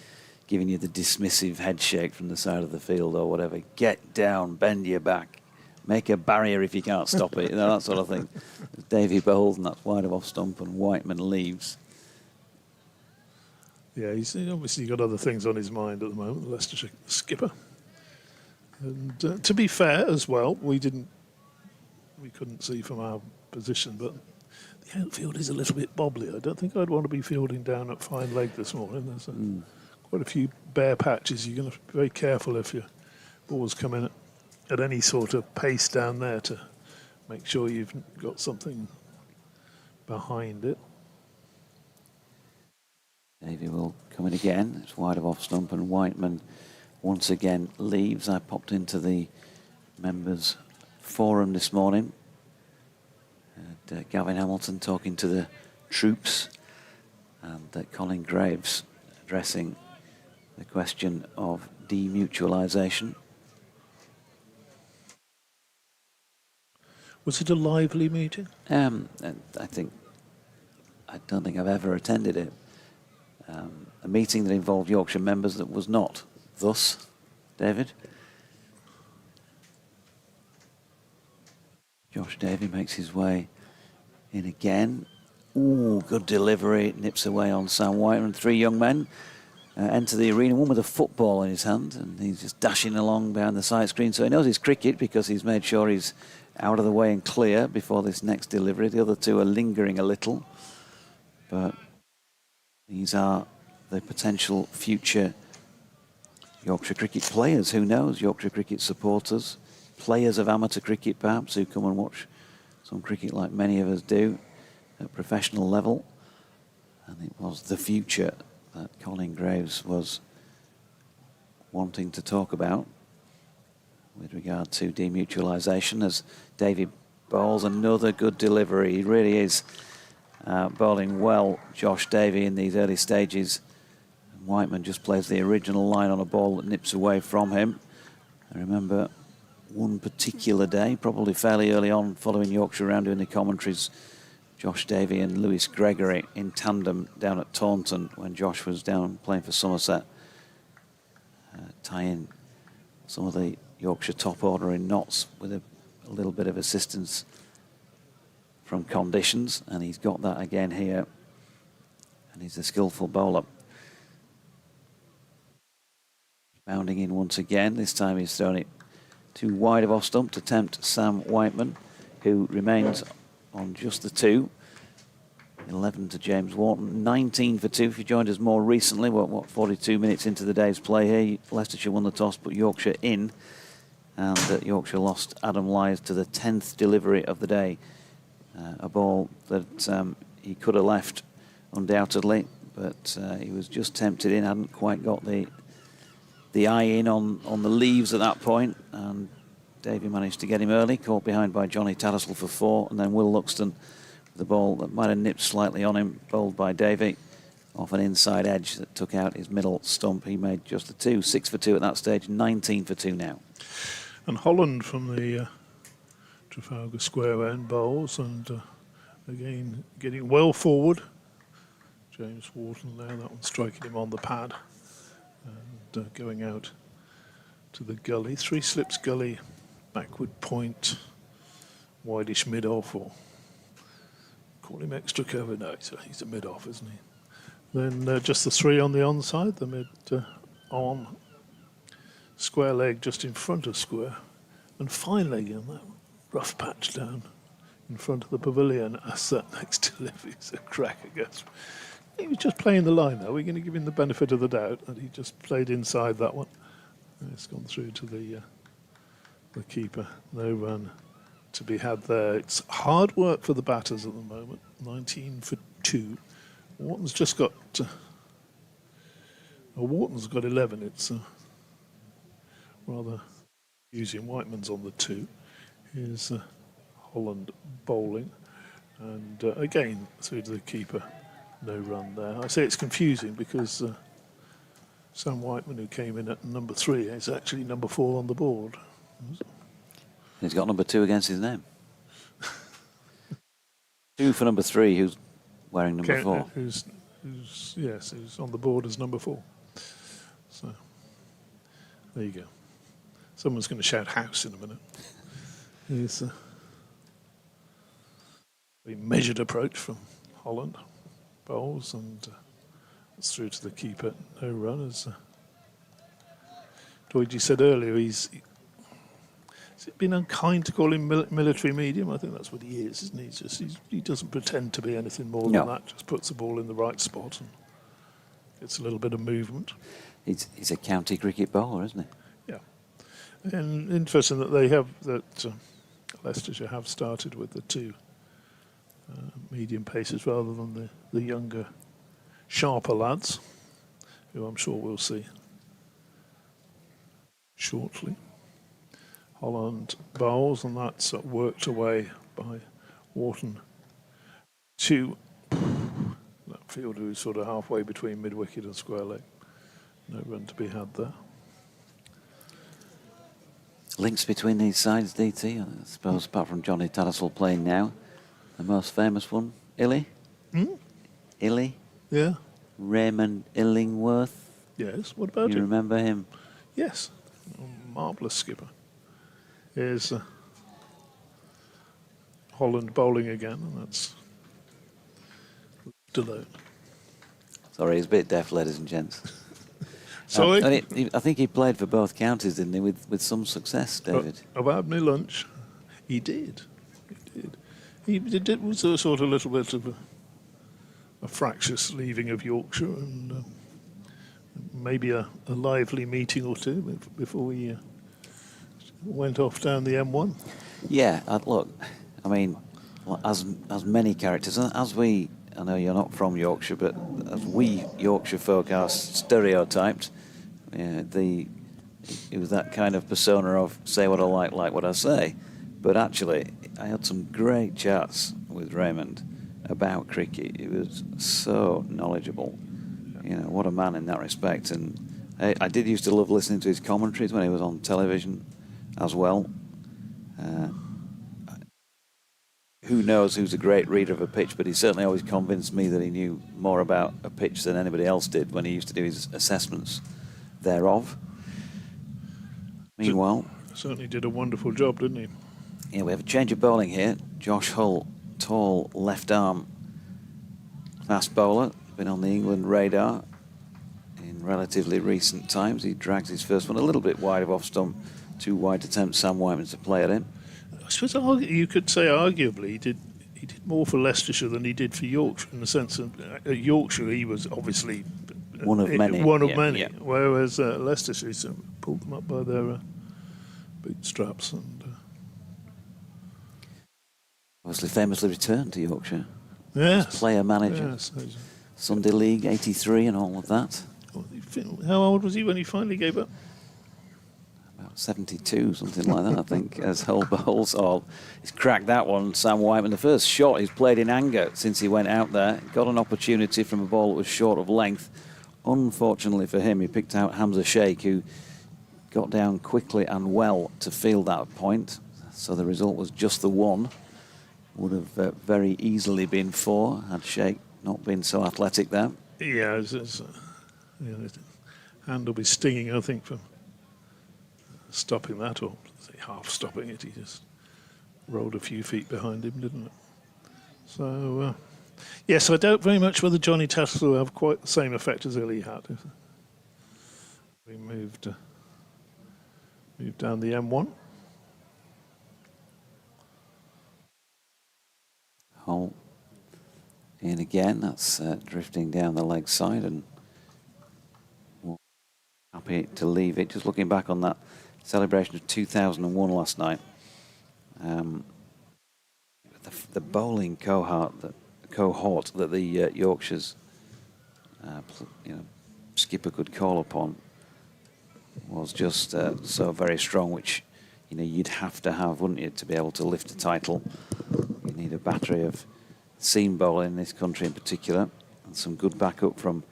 giving you the dismissive head shake from the side of the field or whatever. Get down, bend your back, make a barrier if you can't stop it, that sort of thing. Davy bowls, and that's wide of off stump, and Whiteman leaves. Yeah, he's obviously got other things on his mind at the moment, the Leicestershire skipper. And to be fair as well, we couldn't see from our position, but the outfield is a little bit bobbly. I don't think I'd want to be fielding down at fine leg this morning. There's quite a few bare patches. You're going to be very careful if your ball's coming at any sort of pace down there to make sure you've got something behind it. Davy will come in again. It's wide of off stump, and Whiteman once again leaves. I popped into the members forum this morning. Gavin Hamilton talking to the troops, and Colin Graves addressing the question of demutualisation. Was it a lively meeting? And I don't think I've ever attended it. A meeting that involved Yorkshire members that was not thus, David. Josh Davey makes his way in again. Ooh, good delivery. Nips away on Sam Whiteman. Three young men enter the arena, one with a football in his hand, and he's just dashing along behind the side screen. So he knows his cricket because he's made sure he's out of the way and clear before this next delivery. The other two are lingering a little, but these are the potential future Yorkshire cricket players. Who knows? Yorkshire cricket supporters, players of amateur cricket perhaps, who come and watch some cricket like many of us do at professional level. And it was the future that Colin Graves was wanting to talk about with regard to demutualisation, as Davy bowls another good delivery. He really is bowling well, Josh Davy, in these early stages. And Whiteman just plays the original line on a ball that nips away from him. I remember one particular day, probably fairly early on, following Yorkshire around doing the commentaries, Josh Davy and Lewis Gregory in tandem down at Taunton when Josh was down playing for Somerset, tying some of the Yorkshire top order in knots with a little bit of assistance from conditions, and he's got that again here, and he's a skillful bowler. Bounding in once again. This time he's thrown it too wide of off stump to tempt Sam Whiteman, who remains on just the two. 11 to James Wharton, 19 for 2. If you joined us more recently, what 42 minutes into the day's play here, Leicestershire won the toss, put Yorkshire in, and Yorkshire lost Adam Lyers to the 10th delivery of the day. A ball that he could have left undoubtedly, but he was just tempted in, hadn't quite got the eye in on the leaves at that point, and Davy managed to get him early, caught behind by Johnny Tattersall for 4, and then Will Luxton, the ball that might have nipped slightly on him, bowled by Davy off an inside edge that took out his middle stump. He made just the 2, 6 for 2 at that stage, 19 for 2 now. And Holland from the Trafalgar Square end bowls, and again getting well forward. James Wharton there, that one striking him on the pad and going out to the gully. 3 slips gully, backward point, wideish mid-off, or call him extra cover. No, he's a mid-off, isn't he? Then just the 3 on the onside, the mid-on square leg just in front of square, and fine leg in that rough patch down in front of the pavilion as that next delivery is a cracker, I guess. He was just playing the line, though. We're going to give him the benefit of the doubt that he just played inside that one. And it's gone through to the keeper. No run to be had there. It's hard work for the batters at the moment. 19 for 2. Wharton's just got... Wharton's got 11. It's rather using. Whiteman's on the 2. Here's Holland bowling. And again, through to the keeper. No run there. I say it's confusing because Sam Whiteman, who came in at number 3, is actually number 4 on the board. He's got number 2 against his name. 2 for number 3, who's wearing number 4. Who's on the board as number 4. There you go. Someone's going to shout house in a minute. It's a very measured approach from Holland. Bowls and it's through to the keeper. No runners. Doidge said earlier has it been unkind to call him military medium? I think that's what he is, isn't he? He doesn't pretend to be anything more than that. Just puts the ball in the right spot and gets a little bit of movement. He's a county cricket bowler, isn't he? Yeah. And interesting that Leicestershire have started with the two medium paces rather than the younger, sharper lads, who I'm sure we'll see shortly. Holland bowls, and that's worked away by Wharton to that fielder who's sort of halfway between mid-wicket and square leg. No run to be had there. Links between these sides, DT, I suppose, apart from Johnny Tattersall playing now. The most famous one, Illy? Illy? Yeah. Raymond Illingworth? Yes, what about You him? remember him? Yes. Marvellous skipper. Here's Holland bowling again, and that's left alone. Sorry, he's a bit deaf, ladies and gents. Sorry? I think he played for both counties, didn't he, with some success, David? I've had my lunch. He did. He was a sort of little bit of a fractious leaving of Yorkshire and maybe a lively meeting or two before we went off down the M1. Yeah, look, I mean, as many characters, as we, I know you're not from Yorkshire, but as we Yorkshire folk are stereotyped, it was that kind of persona of say what I like what I say. But actually, I had some great chats with Raymond about cricket. He was so knowledgeable. You know, what a man in that respect. And I did used to love listening to his commentaries when he was on television as well. Who knows who's a great reader of a pitch, but he certainly always convinced me that he knew more about a pitch than anybody else did when he used to do his assessments thereof. Meanwhile... Certainly did a wonderful job, didn't he? Yeah, we have a change of bowling here. Josh Hull, tall left arm fast bowler, been on the England radar in relatively recent times. He drags his first one a little bit wide of off stump, 2 wide attempts, Sam Whiteman's to play at him. I suppose you could say arguably he did more for Leicestershire than he did for Yorkshire, in the sense that at Yorkshire he was obviously one of many. Whereas Leicestershire pulled them up by their bootstraps and obviously famously returned to Yorkshire. Yes. Player manager. Yes. Sunday League 83 and all of that. How old was he when he finally gave up? About 72, something like that, I think, as Hull bowls. Oh, he's cracked that one, Sam Whiteman. The first shot he's played in anger since he went out there. Got an opportunity from a ball that was short of length. Unfortunately for him, he picked out Hamza Sheikh, who got down quickly and well to field that point. So the result was just the one. Would have very easily been 4 had Sheikh not been so athletic there. Yeah, his hand will be stinging, I think, from stopping that, or half stopping it. He just rolled a few feet behind him, didn't it? So, yes, I doubt very much whether Johnny Tattersall will have quite the same effect as Illy had. We moved down the M1. Hull in again, that's drifting down the leg side and happy to leave it. Just looking back on that celebration of 2001 last night, the bowling cohort that the Yorkshire's skipper could call upon was just so very strong, which you'd have to have, wouldn't you, to be able to lift a title. You need a battery of seam bowling in this country in particular, and some good backup from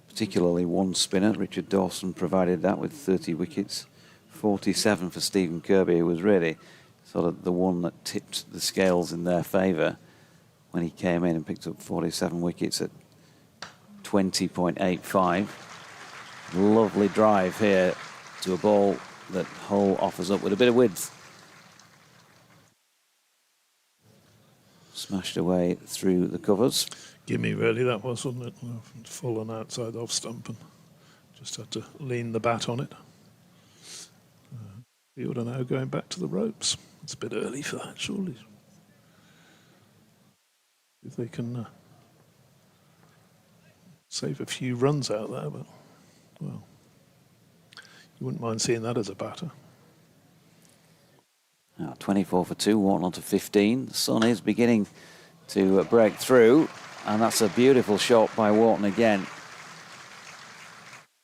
particularly one spinner. Richard Dawson provided that with 30 wickets, 47 for Stephen Kirby, who was really sort of the one that tipped the scales in their favour when he came in and picked up 47 wickets at 20.85. Lovely drive here to a ball that Hull offers up with a bit of width. Smashed away through the covers. Gimme, really, that was, wasn't it? Full and outside off stump, and just had to lean the bat on it. Fielder now going back to the ropes. It's a bit early for that, surely. If they can save a few runs out there, but, well, you wouldn't mind seeing that as a batter. 24 for 2, Wharton on to 15. The sun is beginning to break through, and that's a beautiful shot by Wharton again.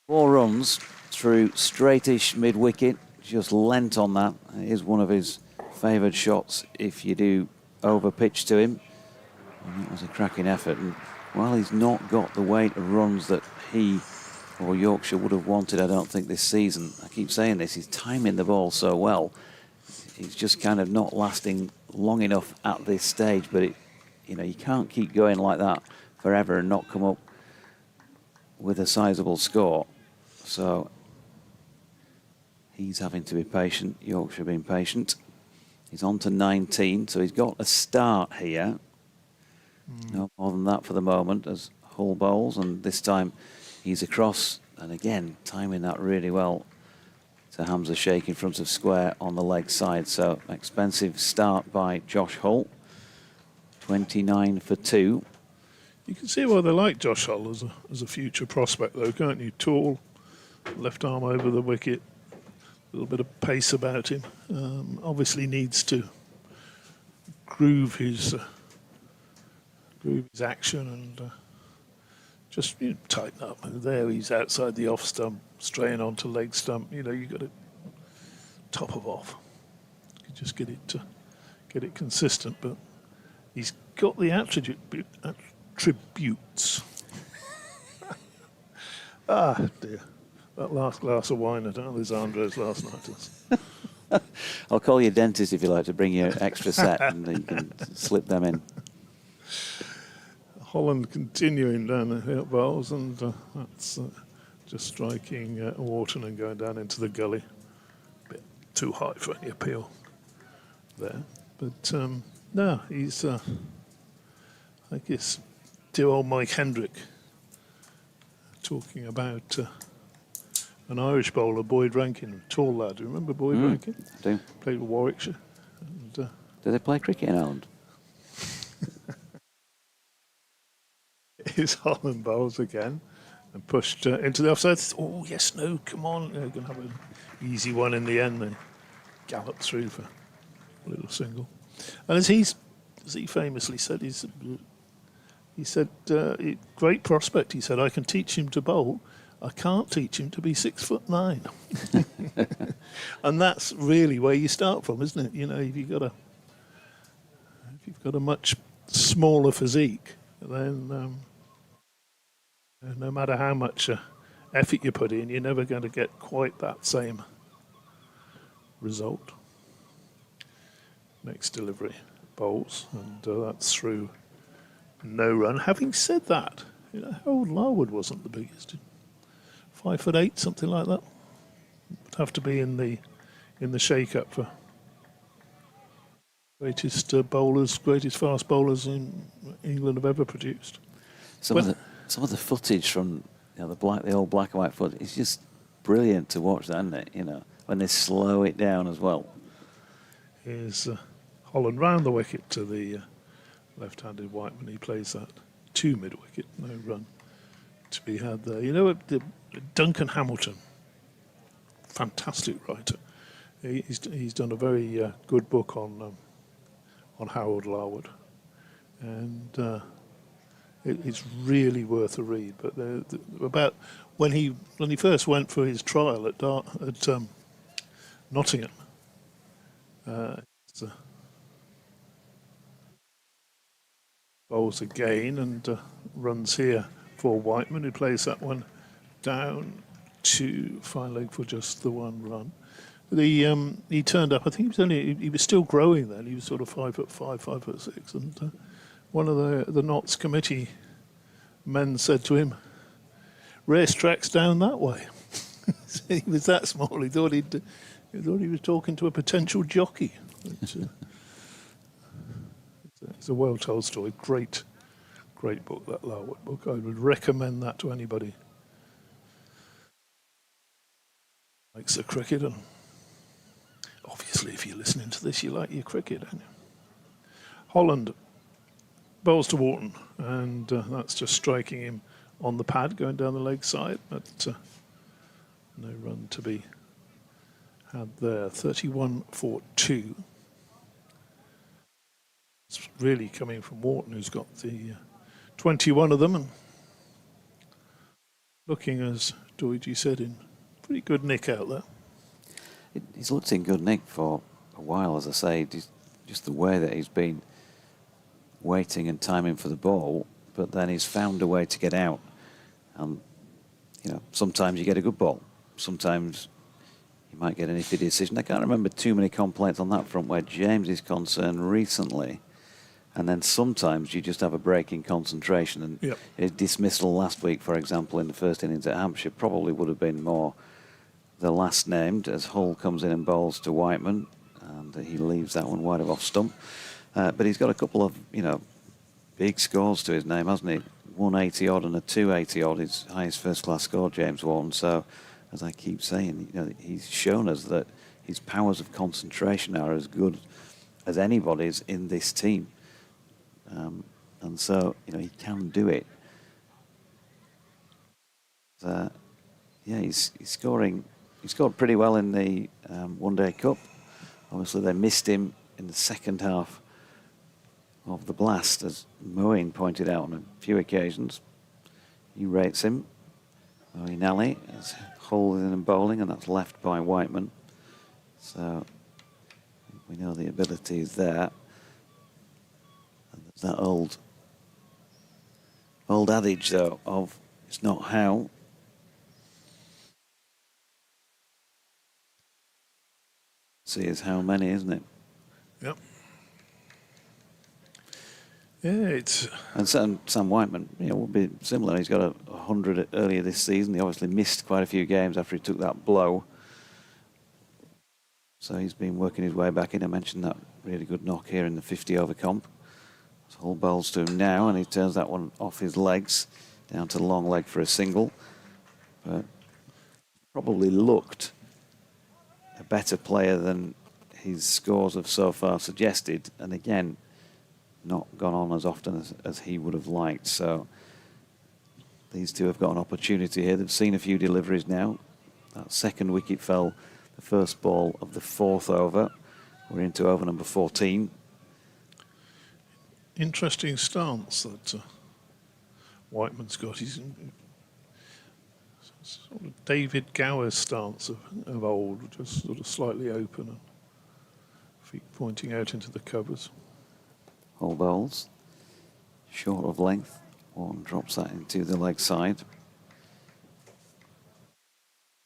4 runs through straightish mid-wicket, just lent on that. It is one of his favoured shots if you do over-pitch to him. And it was a cracking effort, and while he's not got the weight of runs that he or Yorkshire would have wanted, I don't think, this season. I keep saying this, he's timing the ball so well. He's just kind of not lasting long enough at this stage, but you can't keep going like that forever and not come up with a sizable score. So he's having to be patient. Yorkshire being patient. He's on to 19, so he's got a start here. No more than that for the moment as Hull bowls, and this time he's across, and again timing that really well to Hamza Sheikh in front of square on the leg side. So expensive start by Josh Hull. 29 for 2. You can see why they like Josh Hull as a future prospect, though, can't you? Tall, left arm over the wicket, a little bit of pace about him. Obviously needs to groove his action and just tighten up. And there he's outside the off stump, straying onto leg stump. You've got to top of off. You just get it consistent, but he's got the attributes. Ah, dear. That last glass of wine at Alessandro's last night. I'll call you dentist if you like to bring your extra set and you can slip them in. Holland continuing down the hill bowls, and that's just striking Wharton and going down into the gully. A bit too high for any appeal there. But no, he's, I guess, dear old Mike Hendrick talking about an Irish bowler, Boyd Rankin, tall lad. Do you remember Boyd Rankin? I do. Played with Warwickshire. And, do they play cricket in Ireland? His Holland bowls again and pushed into the offside. Oh, yes, no, come on. You're going to have an easy one in the end. They galloped through for a little single. And as he famously said, he said, great prospect. He said, I can teach him to bowl. I can't teach him to be 6'9". And that's really where you start from, isn't it? If you've got a much smaller physique, then no matter how much effort you put in, you're never going to get quite that same result. Next delivery, bowls, and that's through no run. Having said that, Harold Larwood wasn't the biggest. 5'8", something like that. Would have to be in the shake-up for greatest fast bowlers in England have ever produced. Some of the footage from the old black and white footage, it's just brilliant to watch, that, isn't it? When they slow it down as well. Here's Holland round the wicket to the left-handed Whiteman. He plays that to mid-wicket, no run to be had there. Duncan Hamilton, fantastic writer. He's done a very good book on Harold Larwood, and it's really worth a read. But about when he first went for his trial at Nottingham, bowls again and runs here for Whiteman, who plays that one down to fine leg for just the one run. He turned up. I think he was still growing then. He was sort of 5'5", 5'6", and one of the Notts committee men said to him, "Racetrack's down that way." He was that small. He thought he was talking to a potential jockey. But, it's a well-told story. Great book, that Larwood book. I would recommend that to anybody who likes the cricket. And obviously, if you're listening to this, you like your cricket, don't you? Holland bowls to Wharton, and that's just striking him on the pad, going down the leg side, but no run to be had there. 31 for 2. It's really coming from Wharton, who's got the 21 of them, and looking, as Doidge said, in pretty good nick out there. He's looked in good nick for a while, as I say. Just the way that he's been waiting and timing for the ball, but then he's found a way to get out. And, sometimes you get a good ball. Sometimes you might get an iffy decision. I can't remember too many complaints on that front where James is concerned recently. And then sometimes you just have a break in concentration. And his dismissal last week, for example, in the first innings at Hampshire, probably would have been more the last named, as Hull comes in and bowls to Whiteman. And he leaves that one wide of off stump. But he's got a couple of, big scores to his name, hasn't he? 180 odd and a 280 odd, his highest first-class score, James Wharton. So, as I keep saying, he's shown us that his powers of concentration are as good as anybody's in this team. And so, he can do it. He's scoring. He scored pretty well in the One Day Cup. Obviously, they missed him in the second half of the blast, as Moeen pointed out on a few occasions. He rates him. Moeen Ali is holding and bowling, and that's left by Whiteman. So we know the ability is there. And there's that old adage, though, of it's not how. See, is how many, isn't it? Yep. Yeah, it's... And Sam Whiteman, will be similar. He's got a 100 earlier this season. He obviously missed quite a few games after he took that blow. So he's been working his way back in. I mentioned that really good knock here in the 50 over comp. So Hull bowls to him now, and he turns that one off his legs, down to the long leg for a single. But probably looked a better player than his scores have so far suggested. And again, not gone on as often as he would have liked. So these two have got an opportunity here. They've seen a few deliveries now. That second wicket fell the first ball of the fourth over. We're into over number 14. Interesting stance that Whiteman's got. He's sort of David Gower stance of old, just sort of slightly open and feet pointing out into the covers. Hull bowls, short of length. One drops that into the leg side.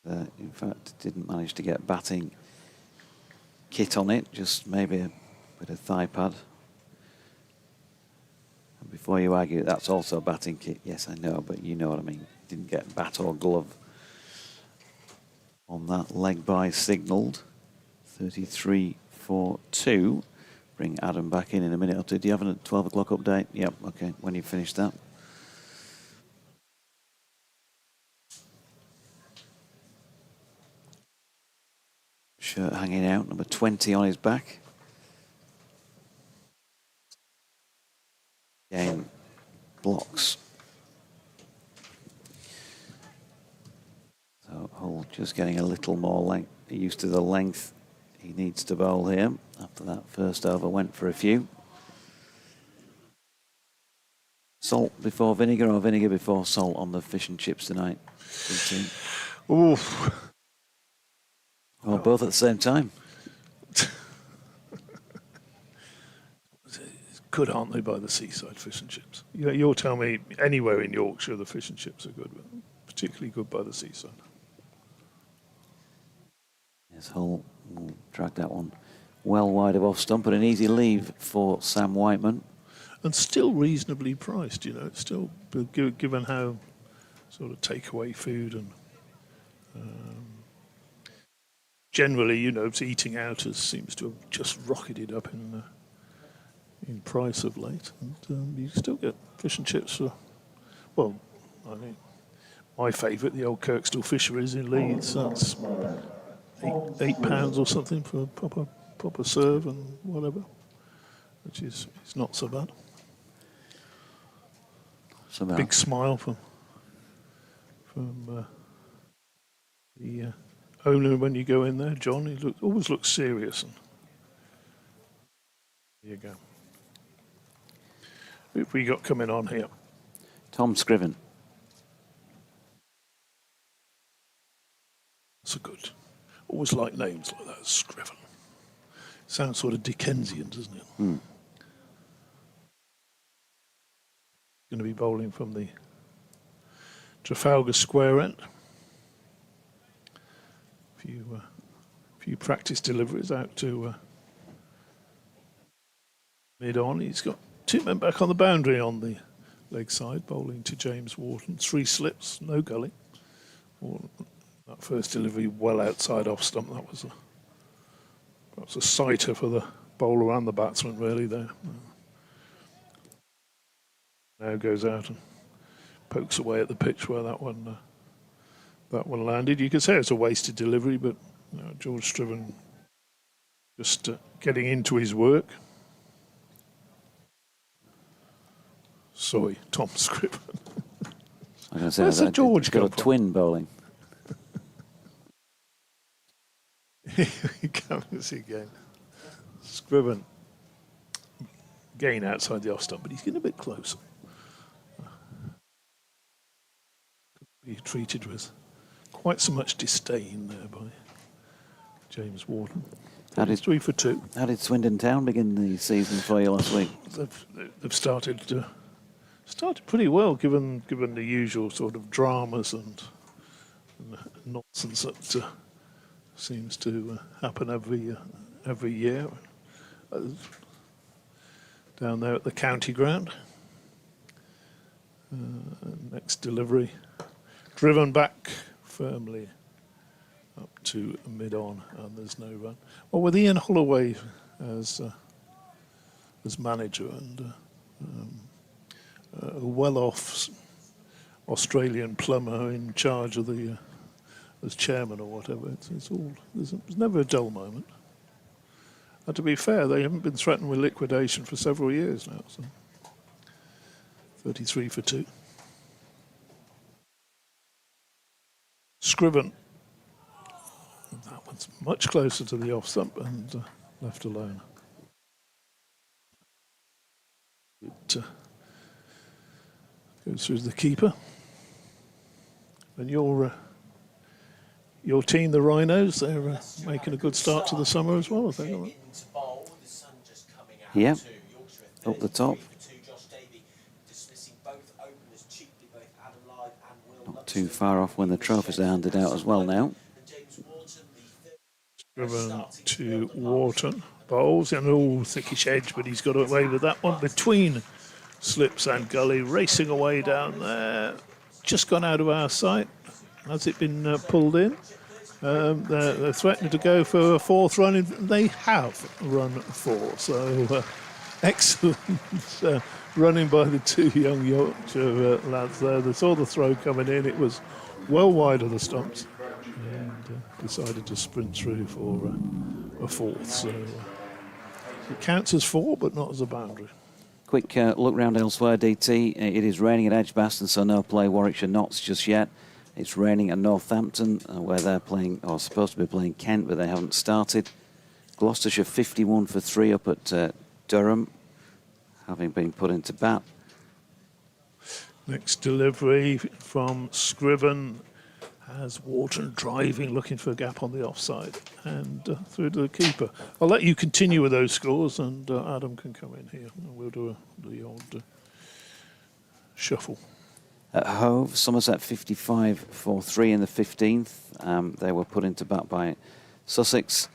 In fact, didn't manage to get batting kit on it, just maybe a bit of thigh pad. And before you argue, that's also a batting kit. Yes, I know, but you know what I mean. Didn't get bat or glove on that leg by signalled. 33 for 2. Bring Adam back in a minute or two. Do you have a 12 o'clock update? Yep, okay, when you finish that. Shirt hanging out, number 20 on his back. Again, blocks. So Hull just getting a little more length, used to the length he needs to bowl here. After that first over went for a few. Salt before vinegar or vinegar before salt on the fish and chips tonight? Oof. Or both at the same time? Good, aren't they, by the seaside fish and chips? You'll tell me anywhere in Yorkshire the fish and chips are good, but particularly good by the seaside. Yes, Hull will drag that one well wide of off stump, but an easy leave for Sam Whiteman. And still reasonably priced, still given how sort of takeaway food and Generally, you know, eating out seems to have just rocketed up in price of late, and you still get fish and chips for, well, I mean, my favourite, the old Kirkstall Fisheries in Leeds. That's £8 or something for a proper serve and whatever, which is it's not so bad. Big smile from the owner when you go in there, John. He always looks serious. And there you go. Who have we got coming on here? Tom Scriven. That's a good. Always like names like that, Scriven. Sounds sort of Dickensian, doesn't it? Mm. Going to be bowling from the Trafalgar Square end. Few practice deliveries out to mid-on. He's got 2 men back on the boundary on the leg side, bowling to James Wharton. 3 slips, no gully. That first delivery well outside off stump. That was perhaps a sighter for the bowler and the batsman, really, there. Now goes out and pokes away at the pitch where that one landed. You could say it's a wasted delivery, but you know, George Scriven just getting into his work. Sorry, Tom Scriven. I was going to say, where's the George got a come from? twin bowling. Here he comes again. Scriven. Again outside the off stump, but he's getting a bit closer. Could be treated with quite so much disdain there by James Wharton. How did 3 for 2. How did Swindon Town begin the season for you last week? They've started pretty well, given the usual sort of dramas and nonsense that seems to happen every year. Down there at the county ground. Next delivery, driven back firmly up to mid-on, and there's no run. Well, with Ian Holloway as manager and a well-off Australian plumber in charge of the as chairman or whatever, it's all there's never a dull moment. And to be fair, they haven't been threatened with liquidation for several years now. So 33 for 2. Scriven. That one's much closer to the off stump and left alone. It goes through the keeper. And your team, the Rhinos, they're making a good start to the summer as well, I think. Yeah, up the top. Not too far off when the trophies are handed out as well now. Driven to Wharton. Bowls and all thickish edge, but he's got away with that one between slips and gully, racing away down there. Just gone out of our sight. Has it been pulled in? They're threatening to go for a 4th run. They have run 4, so excellent running by the 2 young Yorkshire lads there. They saw the throw coming in. It was well wide of the stumps and decided to sprint through for a 4th. So it counts as 4, but not as a boundary. Quick look round elsewhere, DT. It is raining at Edgbaston, so no play Warwickshire Notts just yet. It's raining at Northampton, where they're playing, or supposed to be playing Kent, but they haven't started. Gloucestershire 51 for 3 up at Durham, having been put into bat. Next delivery from Scriven has Wharton driving, looking for a gap on the offside, and through to the keeper. I'll let you continue with those scores, and Adam can come in here, and we'll do the old shuffle. At Hove, Somerset 55 for 3 in the 15th. They were put into bat by Sussex.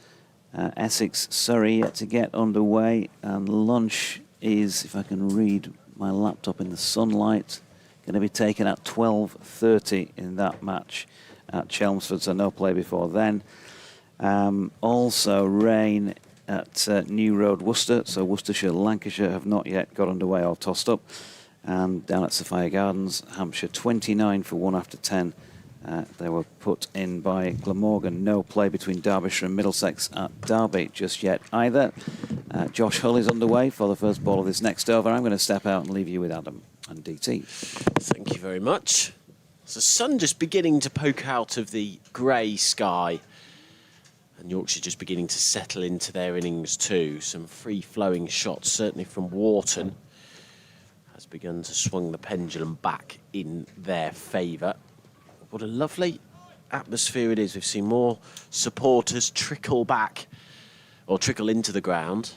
Essex, Surrey yet to get underway, and lunch is, if I can read my laptop in the sunlight, going to be taken at 12:30 in that match. at Chelmsford, so no play before then. Also rain at New Road, Worcester, so Worcestershire, Lancashire have not yet got underway or tossed up. And down at Sophia Gardens, Hampshire 29 for 1 after 10. They were put in by Glamorgan. No play between Derbyshire and Middlesex at Derby just yet either. Josh Hull is underway for the first ball of this next over. I'm going to step out and leave you with Adam and DT. Thank you very much. So the sun just beginning to poke out of the grey sky. And Yorkshire just beginning to settle into their innings too. Some free-flowing shots, certainly from Wharton. Has begun to swing the pendulum back in their favour. What a lovely atmosphere it is. We've seen more supporters trickle back or trickle into the ground.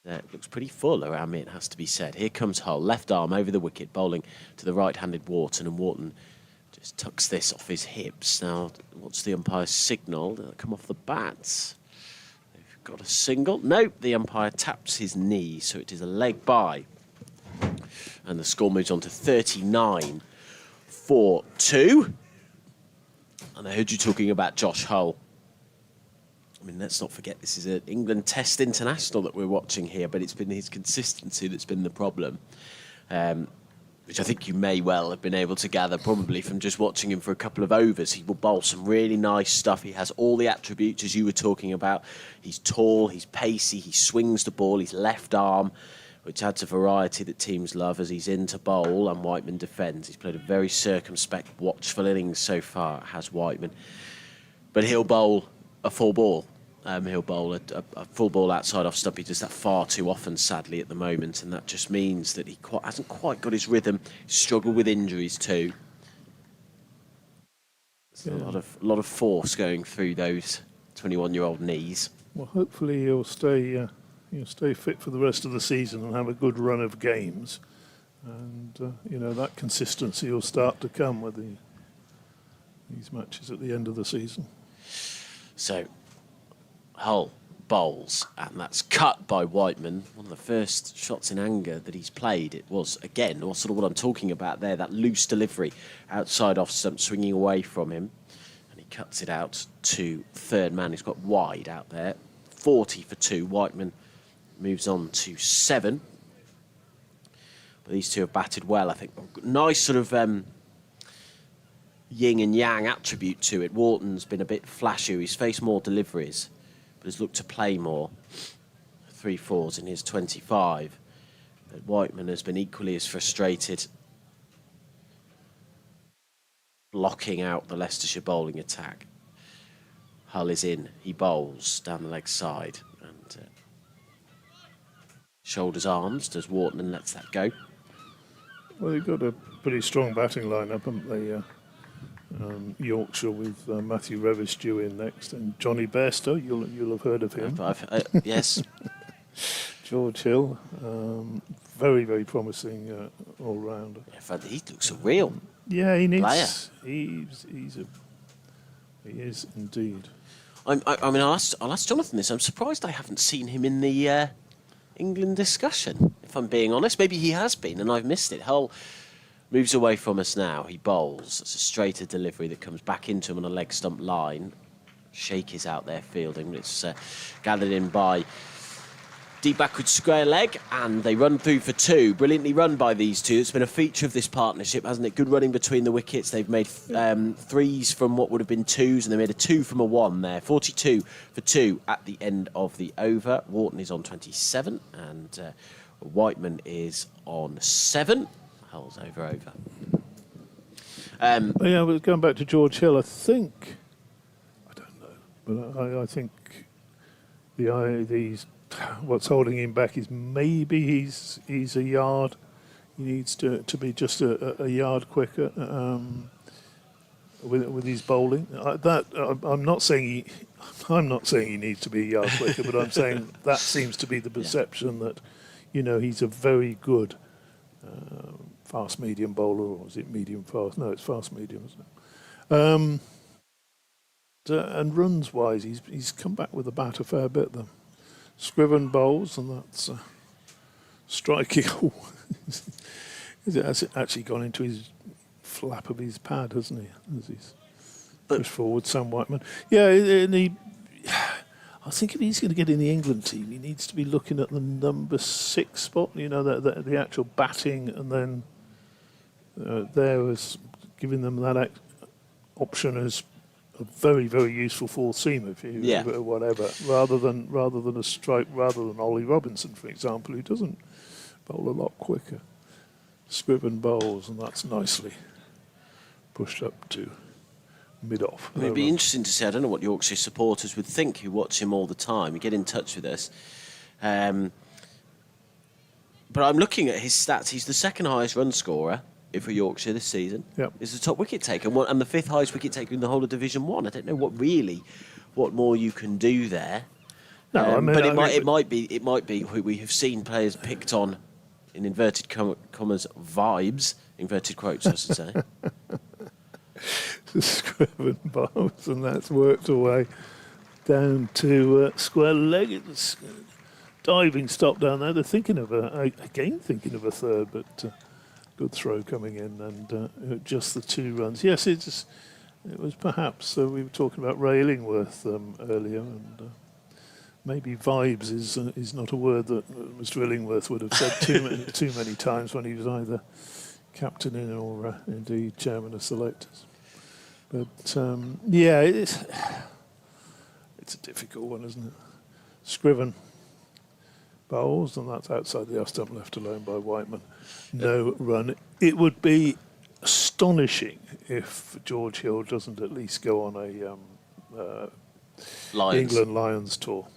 It looks pretty full around me, it has to be said. Here comes Hull, left arm over the wicket, bowling to the right-handed Wharton, and Wharton just tucks this off his hips. Now, what's the umpire's signal? They'll come off the bats. They've got a single. Nope, the umpire taps his knee, so it is a leg by. And the score moves on to 39-4-2. And I heard you talking about Josh Hull. I mean, let's not forget this is an England Test international that we're watching here, but it's been his consistency that's been the problem, which I think you may well have been able to gather probably from just watching him for a couple of overs. He will bowl some really nice stuff. He has all the attributes as you were talking about. He's tall, he's pacey, he swings the ball, he's left arm, which adds a variety that teams love as he's in to bowl and Whiteman defends. He's played a very circumspect, watchful innings so far, has Whiteman. But he'll bowl a full ball. He'll bowl a full ball outside off stump. He does that far too often, sadly, at the moment, and that just means that he hasn't quite got his rhythm. He's struggled with injuries too. There's a lot of force going through those 21-year-old knees. Well, hopefully he'll stay fit for the rest of the season and have a good run of games, and that consistency will start to come with these matches at the end of the season. So, Hull bowls, and that's cut by Whiteman. One of the first shots in anger that he's played. It was, again, sort of what I'm talking about there, that loose delivery outside off stump, swinging away from him. And he cuts it out to third man. He's got wide out there. 40 for 2. Whiteman moves on to 7. But these two have batted well, I think. Nice sort of yin and yang attribute to it. Wharton's been a bit flashier. He's faced more deliveries, but has looked to play more. 3 fours in his 25. But Whiteman has been equally as frustrated, blocking out the Leicestershire bowling attack. Hull is in. He bowls down the leg side and shoulders arms, does Wharton, and lets that go. Well, they've got a pretty strong batting lineup, haven't they? Yorkshire with Matthew Revis due in next, and Johnny Bairstow, you'll have heard of him. Yes. George Hill, very, very promising all-rounder. Yeah, he looks a real Yeah, he needs. player. He is indeed. I'll ask Jonathan this. I'm surprised I haven't seen him in the England discussion, if I'm being honest. Maybe he has been and I've missed it. Hull moves away from us now. He bowls. It's a straighter delivery that comes back into him on a leg stump line. Shake is out there fielding. It's gathered in by deep backward square leg, and they run through for 2. Brilliantly run by these two. It's been a feature of this partnership, hasn't it? Good running between the wickets. They've made 3s from what would have been 2s, and they made a 2 from a 1 there. 42 for 2 at the end of the over. Wharton is on 27, and Whiteman is on 7. Hull's over. Yeah, but going back to George Hill, I think, I don't know, but I think what's holding him back is maybe he's a yard. He needs to be just a yard quicker with his bowling. I'm not saying he needs to be a yard quicker, but I'm saying that seems to be the perception that, he's a very good fast medium bowler, or is it medium fast? No, it's fast medium, isn't it? And runs wise, he's come back with the bat a fair bit. Then Scriven bowls, and that's striking. Has it actually gone into his flap of his pad, hasn't he? As he's But- pushed forward Sam Whiteman. Yeah, and he. I think if he's going to get in the England team, he needs to be looking at the number 6 spot. You know, the actual batting, and then there was giving them that option as a very, very useful fourth seamer, if you whatever, rather than a strike, rather than Ollie Robinson, for example, who doesn't bowl a lot quicker. Scriven bowls, and that's nicely pushed up to mid-off. I mean, it'd be interesting to see. I don't know what Yorkshire supporters would think who watch him all the time. You get in touch with us. But I'm looking at his stats. He's the second highest run scorer for Yorkshire this season. Yep. He's the top wicket taker and the 5th highest wicket taker in the whole of Division 1. I don't know what more you can do there. No, I mean, but it might be we have seen players picked on in inverted commas vibes, inverted quotes, I should say. Scriven bowls, and that's worked away down to square leg. It's diving stop down there. They're thinking of a third, but good throw coming in, and just the 2 runs. Yes, it was perhaps we were talking about Railingworth earlier, and maybe vibes is not a word that Mr. Illingworth would have said too many times when he was either captaining or indeed chairman of selectors. But yeah, it's a difficult one, isn't it? Scriven bowls, and that's outside the off stump, left alone by Whiteman. No run. It would be astonishing if George Hill doesn't at least go on a England Lions tour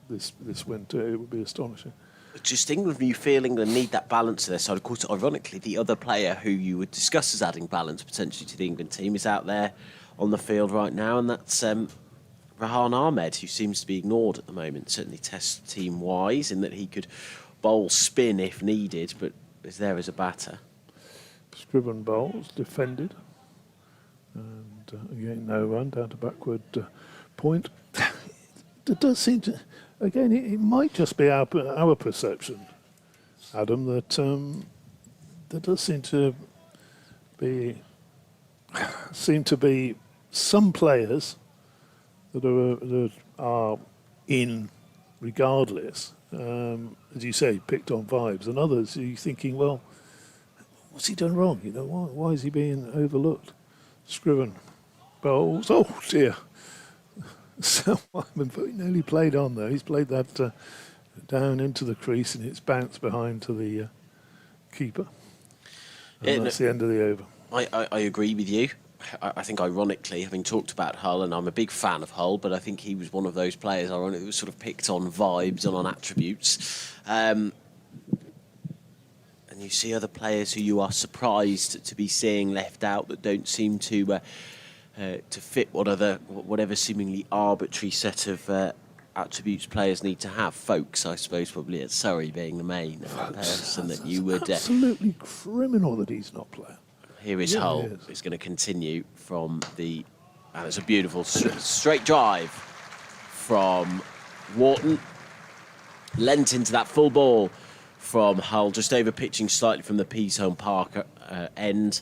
this winter. It would be astonishing. Just England, you feel England need that balance to their side. Of course, ironically, the other player who you would discuss as adding balance potentially to the England team is out there on the field right now, and that's Rahan Ahmed, who seems to be ignored at the moment, certainly test team-wise, in that he could bowl spin if needed, but is there as a batter. Scriven bowls, defended, and again, no run, down to backward point. It does seem to... Again, it might just be our perception, Adam, that there does seem to be some players that are in regardless, as you say, picked on vibes, and others you're thinking, well, what's he done wrong? You know, why is he being overlooked? Scriven bowls. Oh dear. So Wyman very nearly played on there. He's played that down into the crease, and it's bounced behind to the keeper. And that's the end of the over. I agree with you. I think, ironically, having talked about Hull, and I'm a big fan of Hull, but I think he was one of those players, ironically, who was sort of picked on vibes and on attributes. And you see other players who you are surprised to be seeing left out that don't seem to fit whatever seemingly arbitrary set of attributes players need to have. Folks, I suppose, probably at Surrey being the main person that you would... absolutely criminal that he's not playing. Here is Hull. It's going to continue from the... And it's a beautiful straight drive from Wharton. Lent into that full ball from Hull, just over pitching slightly from the Peasholm Park end.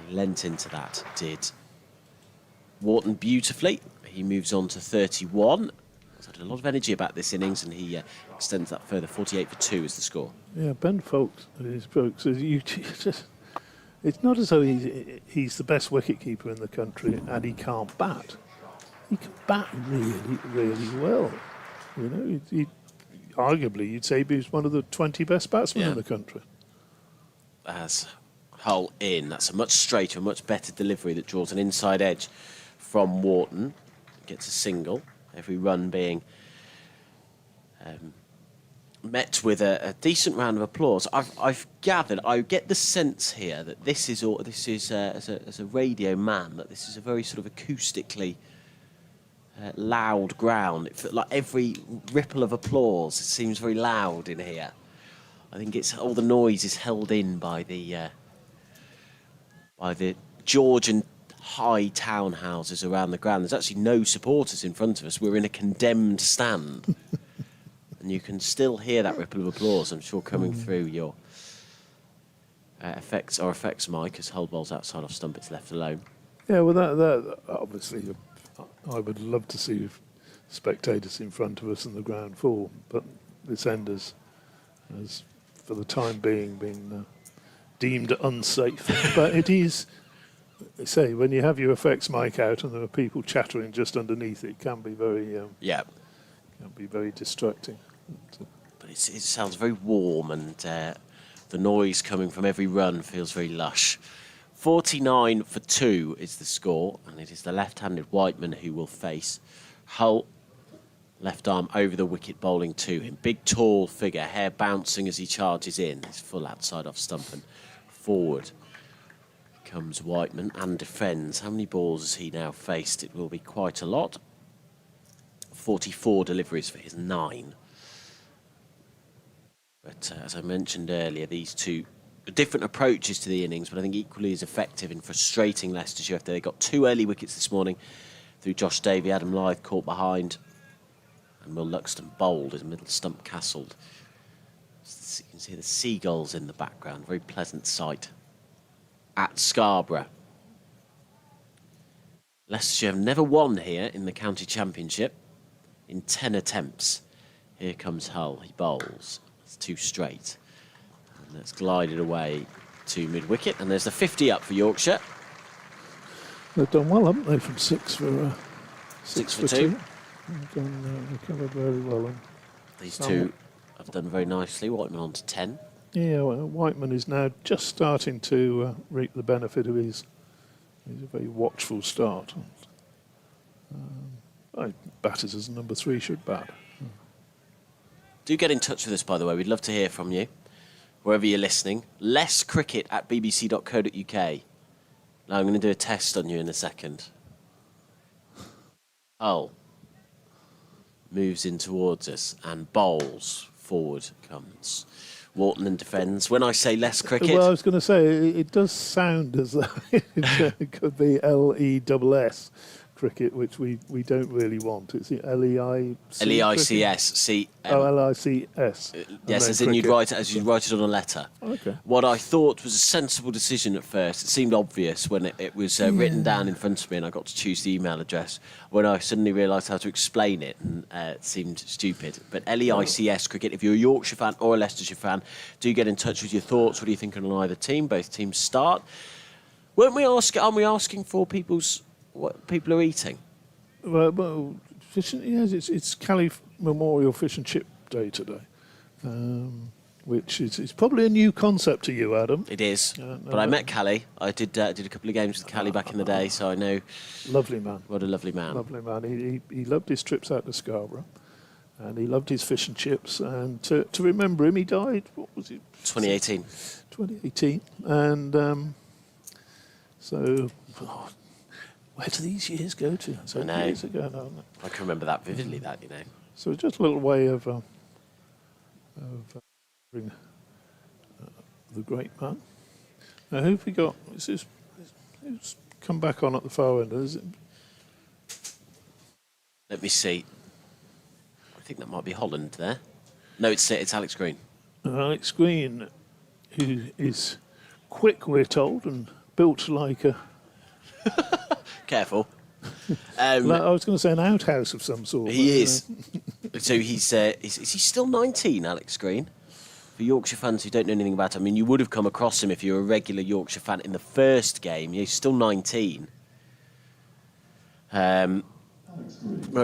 Lent into that, did Wharton beautifully. He moves on to 31. He's had a lot of energy about this innings, and he extends that further. 48 for 2 is the score. Yeah, Ben Folks, it's not as though he's the best wicketkeeper in the country and he can't bat. He can bat really, really well. You know, arguably you'd say he's one of the 20 best batsmen in the country. As Hull in, that's a much straighter, much better delivery that draws an inside edge from Wharton. Gets a single, every run being met with a decent round of applause. I've gathered, I get the sense here that this is as a radio man, that this is a very sort of acoustically loud ground. It feels like every ripple of applause seems very loud in here. I think it's all the noise is held in by the Georgian high townhouses around the ground. There's actually no supporters in front of us. We're in a condemned stand. And you can still hear that ripple of applause, I'm sure, coming through your affects Mike as Hull bowls outside off stump. It's left alone. Yeah, well, that obviously, I would love to see spectators in front of us in the ground full, but this end has for the time being, been deemed unsafe. But it is, they say, when you have your effects mic out and there are people chattering just underneath, it can be very can be very distracting. But it sounds very warm, and the noise coming from every run feels very lush. 49 for 2 is the score, and it is the left-handed Whiteman who will face Hull. Left arm over the wicket, bowling to him. Big, tall figure, hair bouncing as he charges in. He's full outside off stump and forward comes Whiteman and defends. How many balls has he now faced? It will be quite a lot. 44 deliveries for his 9. But as I mentioned earlier, these two different approaches to the innings, but I think equally as effective in frustrating Leicestershire. They got 2 early wickets this morning through Josh Davey. Adam Lyth caught behind, and Will Luxton bowled, his middle stump castled. You can see the seagulls in the background, very pleasant sight at Scarborough. Leicestershire have never won here in the county championship in 10 attempts. Here comes Hull, he bowls. It's 2 straight. And that's glided away to mid-wicket, and there's the 50 up for Yorkshire. They've done well, haven't they, from 6 for 6 for 2. They've done recovered very well. And These two have done very nicely. Whiteman on to 10. yeah, well, Whiteman is now just starting to reap the benefit of his very watchful start. Batters as number 3 should bat. Do get in touch with us, by the way. We'd love to hear from you, wherever you're listening. lesscricket@bbc.co.uk. Now I'm going to do a test on you in a second. Hull moves in towards us and bowls. Forward comes Wharton and defends. When I say less cricket... Well, I was going to say, it does sound as though it could be LESS cricket, which we don't really want. It's the LEIC. LEICS. LICS. Yes, as in you'd write it on a letter. Okay. What I thought was a sensible decision at first. It seemed obvious when it was written down in front of me and I got to choose the email address. When I suddenly realised how to explain it, and it seemed stupid. But LEICS cricket, if you're a Yorkshire fan or a Leicestershire fan, do get in touch with your thoughts. What are you thinking on either team? Both teams start. Aren't we asking for what people are eating? Well, yes, it's Cali Memorial Fish and Chip Day today, which is probably a new concept to you, Adam. It is, but I met Callie. I did a couple of games with Callie back in the day, so I know. Lovely man. What a lovely man. Lovely man. He loved his trips out to Scarborough, and he loved his fish and chips. And to remember him, he died, what was it? 2018. 2018. And so... where do these years go to? So I know. years ago now, isn't it? I can remember that vividly, So it's just a little way of bring the great man. Now, who've we got? Who's come back on at the far end? Is it? Let me see. I think that might be Holland there. No, it's Alex Green. Alex Green, who is quick, we're told, and built like a... Careful. I was going to say an outhouse of some sort. He is. So is he still 19, Alex Green? For Yorkshire fans who don't know anything about him, I mean, you would have come across him if you're a regular Yorkshire fan in the first game. He's still 19. Where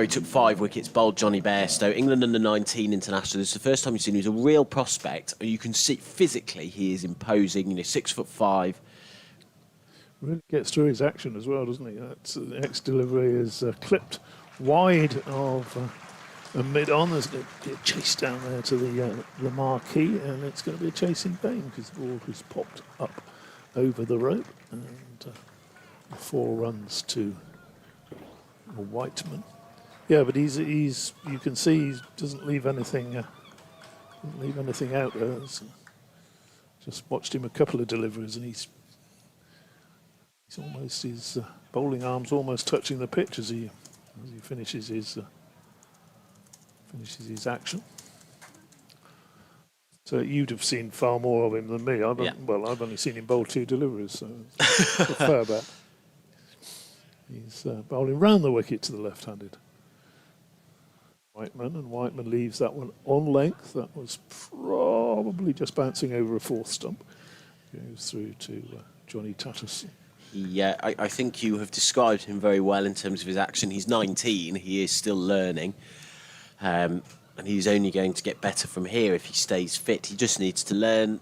he took 5 wickets, bowled Johnny Bairstow, England under-19 international. This is the first time you've seen him. He's a real prospect. You can see physically he is imposing. 6'5". Really gets through his action as well, doesn't he? The next delivery is clipped wide of a mid-on. There's going to be a chase down there to the marquee, and it's going to be a chase in vain because the ball has popped up over the rope, and 4 runs to Whiteman. Yeah, but he's you can see he doesn't leave anything out there. Just watched him a couple of deliveries, and he's almost, his bowling arm's almost touching the pitch as he finishes his action. So you'd have seen far more of him than me. Yeah. Well, I've only seen him bowl 2 deliveries, so it's a fair bet. He's bowling round the wicket to the left-handed. Whiteman, and Whiteman leaves that one on length. That was probably just bouncing over a 4th stump. Goes through to Johnny Tatterson. Yeah, I think you have described him very well in terms of his action. He's 19, he is still learning. And he's only going to get better from here if he stays fit. He just needs to learn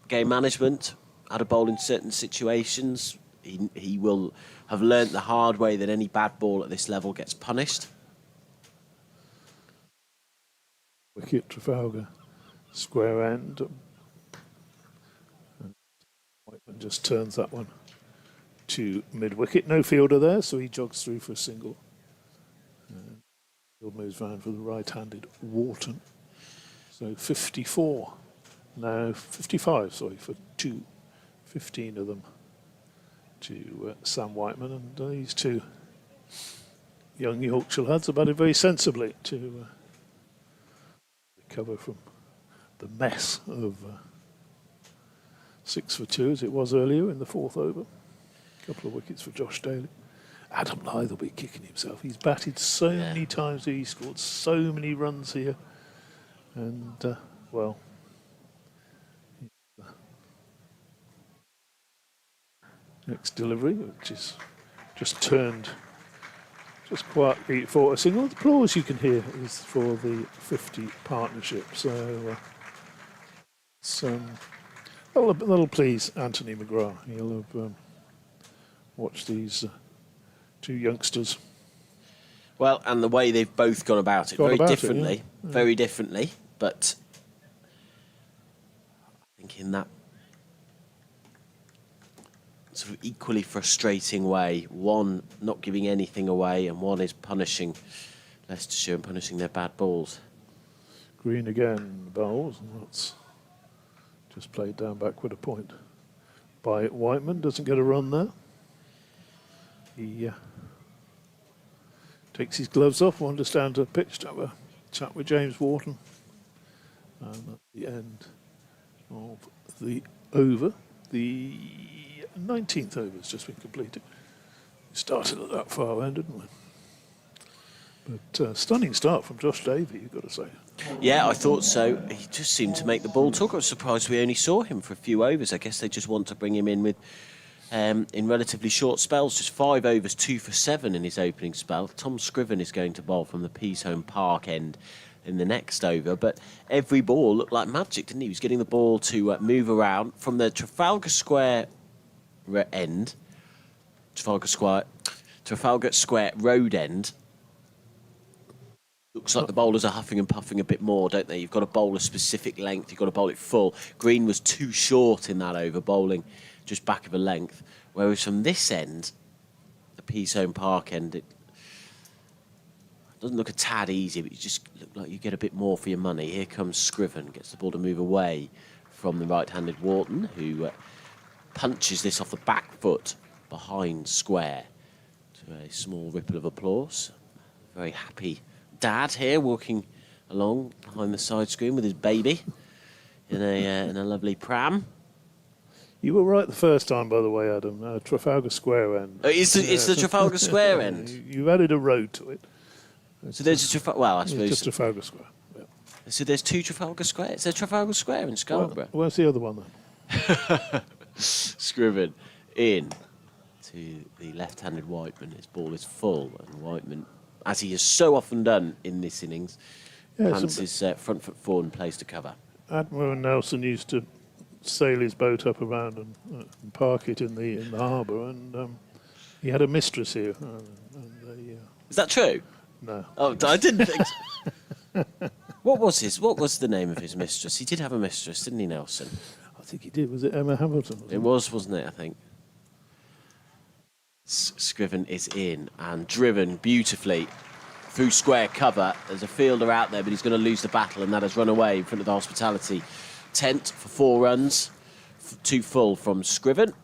game management, how to bowl in certain situations. He will have learnt the hard way that any bad ball at this level gets punished. Wicket, Trafalgar, square end. And Whiteman just turns that one to mid-wicket. No fielder there, so he jogs through for a single. Field moves round for the right-handed Wharton. So 54. No, 55, sorry, for 2. 15 of them to Sam Whiteman. And these 2 young Yorkshire lads are batting very sensibly to recover from the mess of 6 for 2 as it was earlier in the 4th over. A couple of wickets for Josh Daly. Adam Lyth will be kicking himself. He's batted so many times here. He scored so many runs here. And, well, next delivery, which is just turned just quietly for a single. The applause you can hear is for the 50 partnership. So that'll please Anthony McGrath. He'll have watched these 2 youngsters. Well, and the way they've both gone about it very differently, but I think in that sort of equally frustrating way, one not giving anything away and one is punishing Leicestershire and punishing their bad balls. Green again bowls, and that's just played down backward a point by Whiteman. Doesn't get a run there. He takes his gloves off, wanders down to the pitch to have a chat with James Wharton. And at the end of the over, the 19th over has just been completed. We started at that far end, didn't we? But stunning start from Josh Davey, you've got to say. Yeah, I thought so. He just seemed to make the ball talk. I was surprised we only saw him for a few overs. I guess they just want to bring him in with in relatively short spells, just 5 overs, 2 for 7 in his opening spell. Tom Scriven is going to bowl from the Peasholm Park end in the next over, but every ball looked like magic, didn't he? He was getting the ball to move around from the Trafalgar Square end, Trafalgar Square road end. Looks like the bowlers are huffing and puffing a bit more, don't they? You've got to bowl a specific length, you've got to bowl it full. Green was too short in that over, bowling just back of a length. Whereas from this end, the Peasholm Park end, it doesn't look a tad easy, but you just look like you get a bit more for your money. Here comes Scriven, gets the ball to move away from the right-handed Wharton, who punches this off the back foot behind square to a small ripple of applause. Very happy dad here walking along behind the side screen with his baby in a lovely pram. You were right the first time, by the way, Adam. Trafalgar Square end. Oh, it's the Trafalgar Square end. You've added a road to it. So there's a Trafalgar. Well, I suppose just Trafalgar Square. Yeah. So there's 2 Trafalgar Squares. There's Trafalgar Square in Scarborough. Where's the other one then? Scriven in to the left-handed Whiteman. His ball is full, and Whiteman, as he has so often done in this innings, plants his front foot forward and plays to cover. Admiral Nelson used to sail his boat up around and park it in the harbour, and he had a mistress here. Is that true? No. Oh, I didn't think so. What was the name of his mistress? He did have a mistress, didn't he, Nelson? I think he did. Was it Emma Hamilton? It was, wasn't it, I think? Scriven is in and driven beautifully through square cover. There's a fielder out there, but he's going to lose the battle, and that has run away in front of the Hospitality tent for 4 runs. 2 full from Scriven.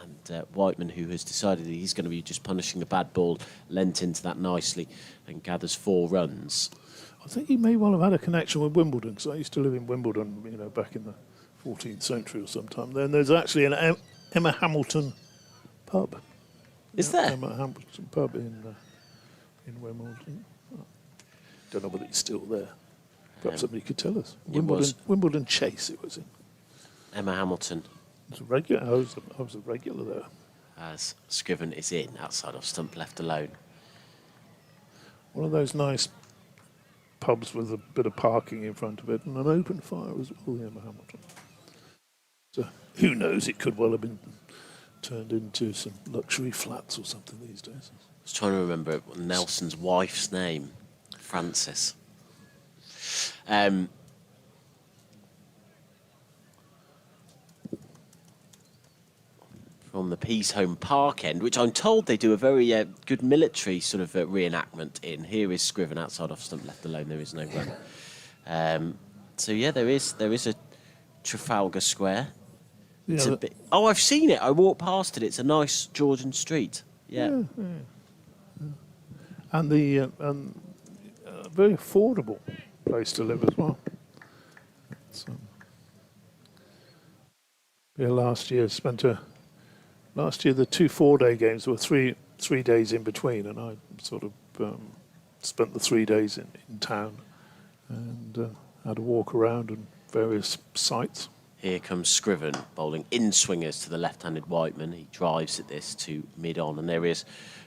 And Whiteman, who has decided that he's going to be just punishing the bad ball, lent into that nicely and gathers 4 runs. I think he may well have had a connection with Wimbledon, because I used to live in Wimbledon, you know, back in the 14th century or sometime. Then there's actually an Emma Hamilton pub. Is there? Emma Hamilton pub in Wimbledon. Don't know whether it's still there. Perhaps somebody could tell us. Wimbledon Chase it was in. Emma Hamilton. It was a regular. I was a regular there. As Scriven is in, outside of stump left alone. One of those nice pubs with a bit of parking in front of it and an open fire as well, Emma Hamilton. So who knows, it could well have been turned into some luxury flats or something these days. I was trying to remember Nelson's wife's name, Frances. From the Peasholm Park end, which I'm told they do a very good military sort of reenactment in. Here is Scriven outside off stump left alone. There is no run. So yeah, there is a Trafalgar Square. Yeah, It's a bit. Oh, I've seen it. I walked past it. It's a nice Georgian street. Yeah. And the very affordable place to live as well. Last year the 2 4-day games were three days in between, and I sort of spent the 3 days in town and had a walk around and various sites. Here comes Scriven bowling in swingers to the left-handed Whiteman. He drives at this to mid-on, and there is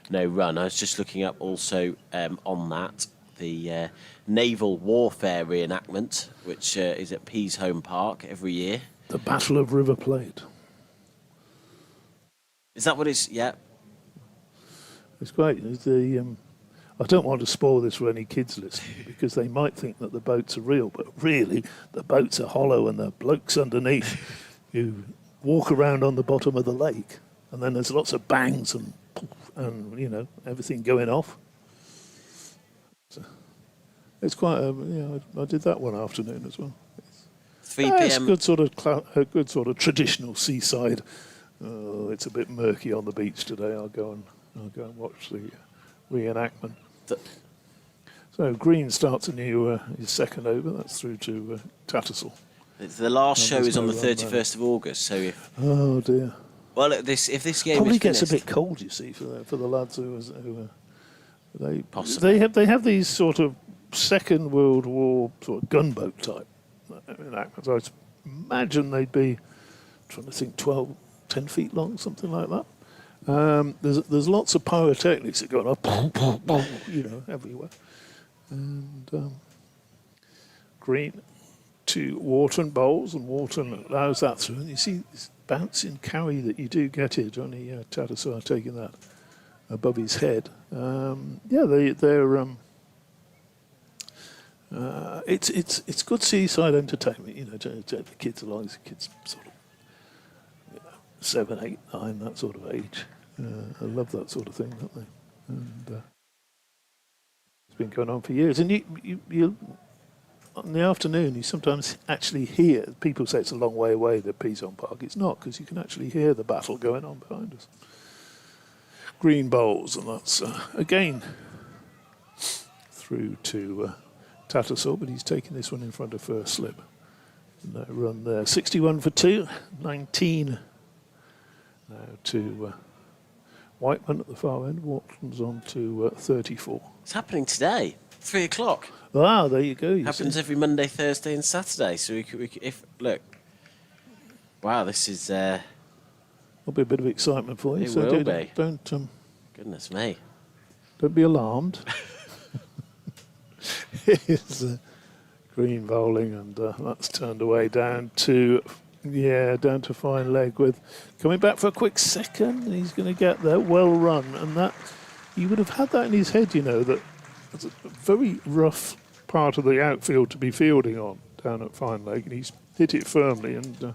no run. I was just looking up also on that the naval warfare reenactment, which is at Peasholm Park every year. The Battle of River Plate. Is that what it's? Yeah. It's great. It's I don't want to spoil this for any kids listening, because they might think that the boats are real, but really the boats are hollow and the blokes underneath who walk around on the bottom of the lake, and then there's lots of bangs and you know, everything going off. So it's quite I did that one afternoon as well. 3 p.m. It's a good sort of traditional seaside. Oh, it's a bit murky on the beach today. I'll go and watch the reenactment. So Green starts his second over. That's through to Tattersall. The last show is on the no run 31st of August. So if oh dear, if this game probably is gets finished, a bit cold, you see, for the lads who Possibly. they have these sort of Second World War sort of gunboat type reenactments. I imagine they'd be, trying to think, 10 feet long, something like that. There's lots of pyrotechnics that go on, you know, everywhere. And Green to Wharton bowls, and Wharton allows that through. And you see this bouncing carry that you do get it. Johnny Tattersall taking that above his head. It's good seaside entertainment, you know, to the kids along. The kids sort of 7, 8, 9, that sort of age. I love that sort of thing, don't they? And it's been going on for years. And you in the afternoon, you sometimes actually hear, people say it's a long way away, the Peasholm Park. It's not, because you can actually hear the battle going on behind us. Green bowls, and that's, again, through to Tattersall, but he's taking this one in front of first slip. No run there. 61 for 2, 19 now to Whiteman at the far end. Wharton's on to 34. it's happening today, 3 o'clock. Ah, there you go. Happens every Monday, Thursday, and Saturday. So we could look. Wow, this is. There'll be a bit of excitement for you. It So will be. Don't Goodness me. be alarmed. Here's Green bowling, and that's turned away down to fine leg with coming back for a quick second. He's going to get there, well run, and that he would have had that in his head, you know, that it's a very rough part of the outfield to be fielding on down at fine leg, and he's hit it firmly, and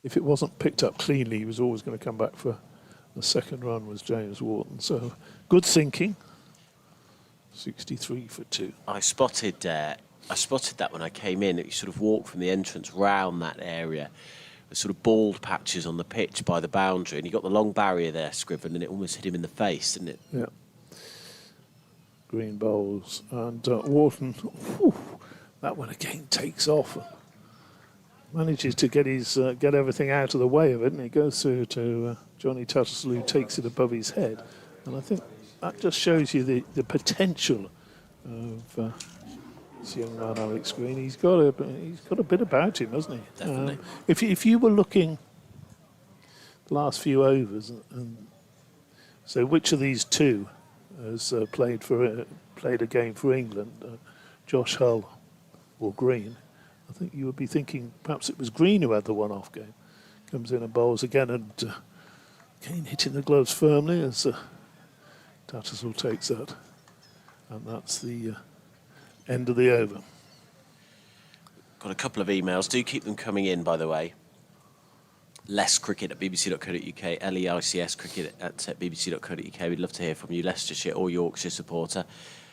if it wasn't picked up cleanly, he was always going to come back for the second run, was James Wharton. So good thinking. 63 for 2. I spotted that when I came in. You sort of walked from the entrance round that area. There's sort of bald patches on the pitch by the boundary, and you got the long barrier there, Scriven, and it almost hit him in the face, didn't it? Yeah. Green bowls. And Wharton, that one again takes off. Manages to get everything out of the way of it, and it goes through to Johnny Tattersall, who takes it above his head. And I think that just shows you the potential of this young man, Alex Green. He's got a bit about him, hasn't he? Definitely. If you were looking the last few overs, and so which of these two has played a game for England, Josh Hull or Green? I think you would be thinking perhaps it was Green who had the one-off game. Comes in and bowls again, and again hitting the gloves firmly as Tattersall takes that. And that's the end of the over. Got a couple of emails. Do keep them coming in, by the way. Less cricket at bbc.co.uk, LEICS cricket at bbc.co.uk. We'd love to hear from you, Leicestershire or Yorkshire supporter.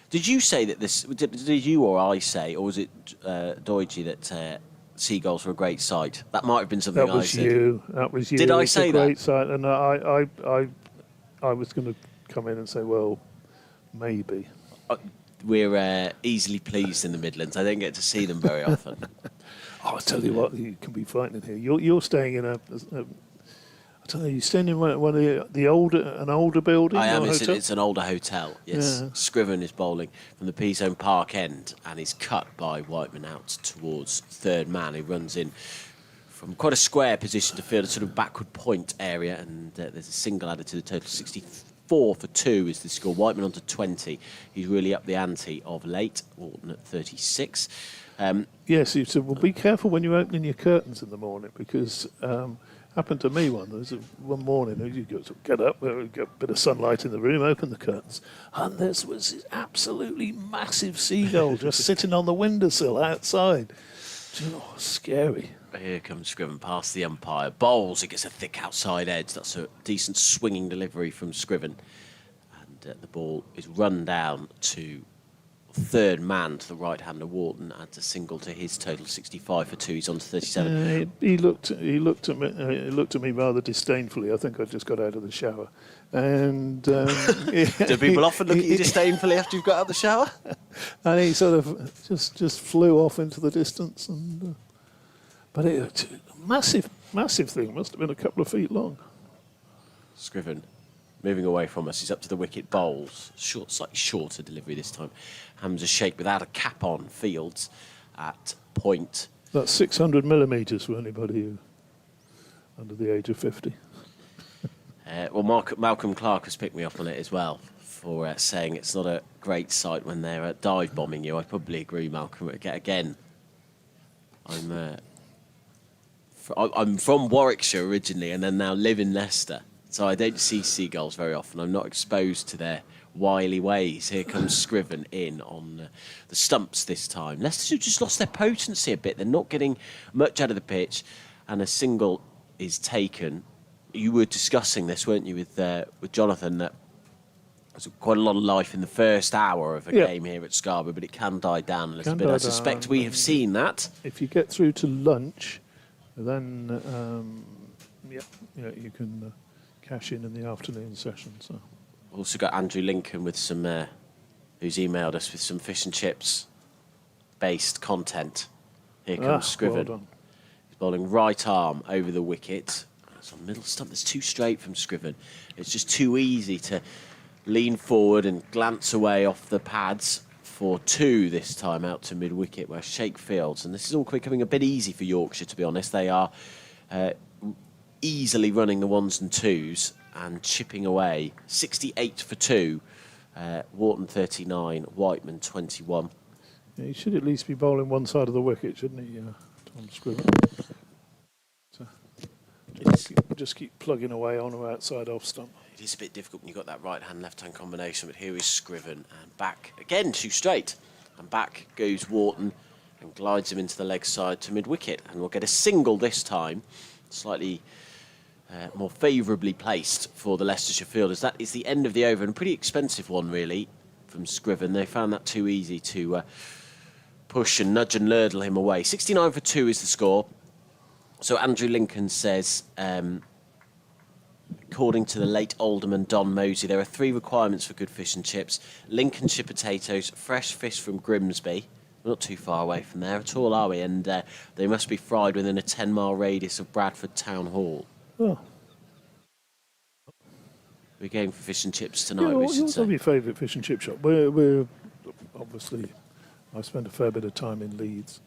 Did you say that this, did you or I say, or was it Doidgy that seagulls were a great sight? That might have been something I said. That was you. Did I It's say a that? great sight, and I was going to come in and say, well, maybe. We're easily pleased in the Midlands. I don't get to see them very often. I'll tell you what, you can be frightening here. You're staying in I don't know, you're staying in one of an older building? I am. Hotel? It's an older hotel, yes. Yeah. Scriven is bowling from the P-Zone Park end, and he's cut by Whiteman out towards third man, who runs in from quite a square position to field a sort of backward point area, and there's a single added to the total. 64 for 2 is the score. Whiteman on to 20. He's really up the ante of late. Wharton at 36. Yes, you said, well, be careful when you're opening your curtains in the morning, because happened to me one morning. You get up, get a bit of sunlight in the room, open the curtains, and there was this absolutely massive seagull just sitting on the windowsill outside. Scary. Here comes Scriven past the umpire. Bowls, it gets a thick outside edge. That's a decent swinging delivery from Scriven. And the ball is run down to third man to the right hand of Wharton, adds a single to his total. 65 for 2. He's on to 37. He looked at me rather disdainfully. I think I just got out of the shower, and Do people often look at you disdainfully after you've got out of the shower? And he sort of just flew off into the distance, and but it massive thing. Must have been a couple of feet long. Scriven moving away from us. He's up to the wicket. Bowls. Slightly shorter delivery this time. Hamza Sheikh without a cap on. Fields at point. That's 600 millimetres for anybody who under the age of 50. Well, Malcolm Clark has picked me up on it as well for saying it's not a great sight when they're dive bombing you. I probably agree, Malcolm. Again, I'm from Warwickshire originally, and then now live in Leicester. So I don't see seagulls very often. I'm not exposed to their wily ways. Here comes Scriven in on the stumps this time. Leicester just lost their potency a bit. They're not getting much out of the pitch, and a single is taken. You were discussing this, weren't you, with Jonathan, that there's quite a lot of life in the first hour of a game here at Scarborough, but it can die down a little bit. I suspect we have seen that. If you get through to lunch, then you can cash in the afternoon session. So. Also got Andrew Lincoln with some, who's emailed us with some fish and chips based content. Here comes Scriven. Well done. He's bowling right arm over the wicket. It's on middle stump. That's too straight from Scriven. It's just too easy to lean forward and glance away off the pads for 2 this time out to mid wicket where Sheikh fields. And this is all becoming a bit easy for Yorkshire, to be honest. They are easily running the 1s and 2s and chipping away. 68 for 2. Wharton 39, Whiteman 21. Yeah, he should at least be bowling one side of the wicket, shouldn't he, Tom Scriven? So just keep plugging away on or outside off stump. It is a bit difficult when you've got that right-hand, left-hand combination, but here is Scriven, and back again, too straight. And back goes Wharton and glides him into the leg side to mid-wicket. And we'll get a single this time, slightly more favourably placed for the Leicestershire fielders. That is the end of the over, and a pretty expensive one, really, from Scriven. They found that too easy to push and nudge and lardle him away. 69 for 2 is the score. So Andrew Lincoln says, According to the late alderman Don Mosey, there are 3 requirements for good fish and chips. Lincolnshire potatoes, fresh fish from Grimsby. We're not too far away from there at all, are we? And they must be fried within a 10-mile radius of Bradford Town Hall. Oh. We're going for fish and chips tonight, Yeah, we should what's say. your favourite fish and chip shop? We're obviously, I spent a fair bit of time in Leeds.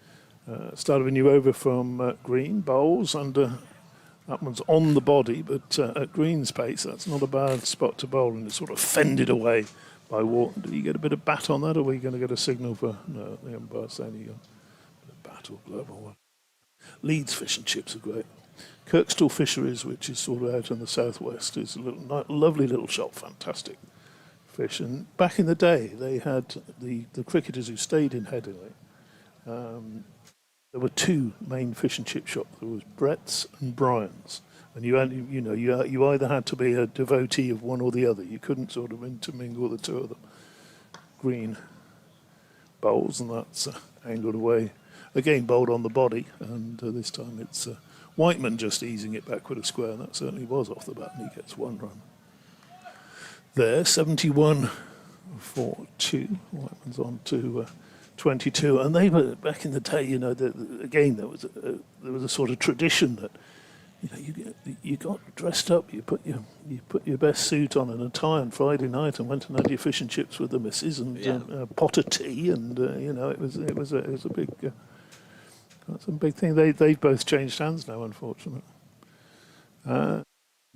Started when you were over from Green Bowls, and that one's on the body, but at Green's pace, that's not a bad spot to bowl, and it's sort of fended away by Wharton. Did you get a bit of bat on that, or were you going to get a signal for... No, the umpire's saying you got a bit of bat or glove or what. Leeds fish and chips are great. Kirkstall Fisheries, which is sort of out in the southwest, is a lovely little shop, fantastic fish. And back in the day, they had the cricketers who stayed in Headingley. There were 2 main fish and chip shops. There was Brett's and Brian's, and you either had to be a devotee of one or the other. You couldn't sort of intermingle the 2 of them. Green bowls, and that's angled away. Again, bowled on the body, and this time it's Whiteman just easing it back with a square, and that certainly was off the bat, and he gets 1 run. There, 71 for 2. Whiteman's on to 22, and they were back in the day. Again, there was a sort of tradition that you got dressed up, you put your best suit on and a tie on Friday night, and went and had your fish and chips with the missus and a pot of tea, and it was a big. That's a big thing. They've both changed hands now, unfortunately.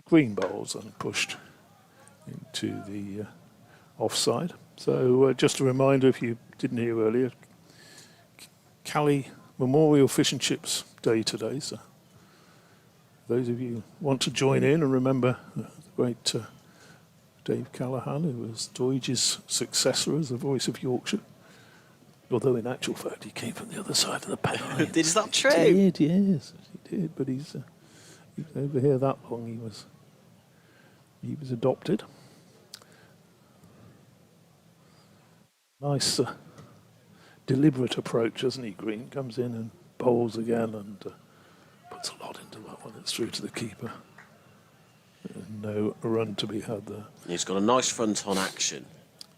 Green bowls and pushed into the offside. So just a reminder, if you didn't hear earlier, Cali Memorial Fish and Chips Day today. So those of you who want to join in and remember the great Dave Callaghan, who was Doidge's successor as the voice of Yorkshire. Although in actual fact he came from the other side of the pond. Is that true? He did, yes, he did. But he's over here that long. He was adopted. Nice, deliberate approach, doesn't he? Green comes in and bowls again and puts a lot into that one. It's through to the keeper. No run to be had there. He's got a nice front on action.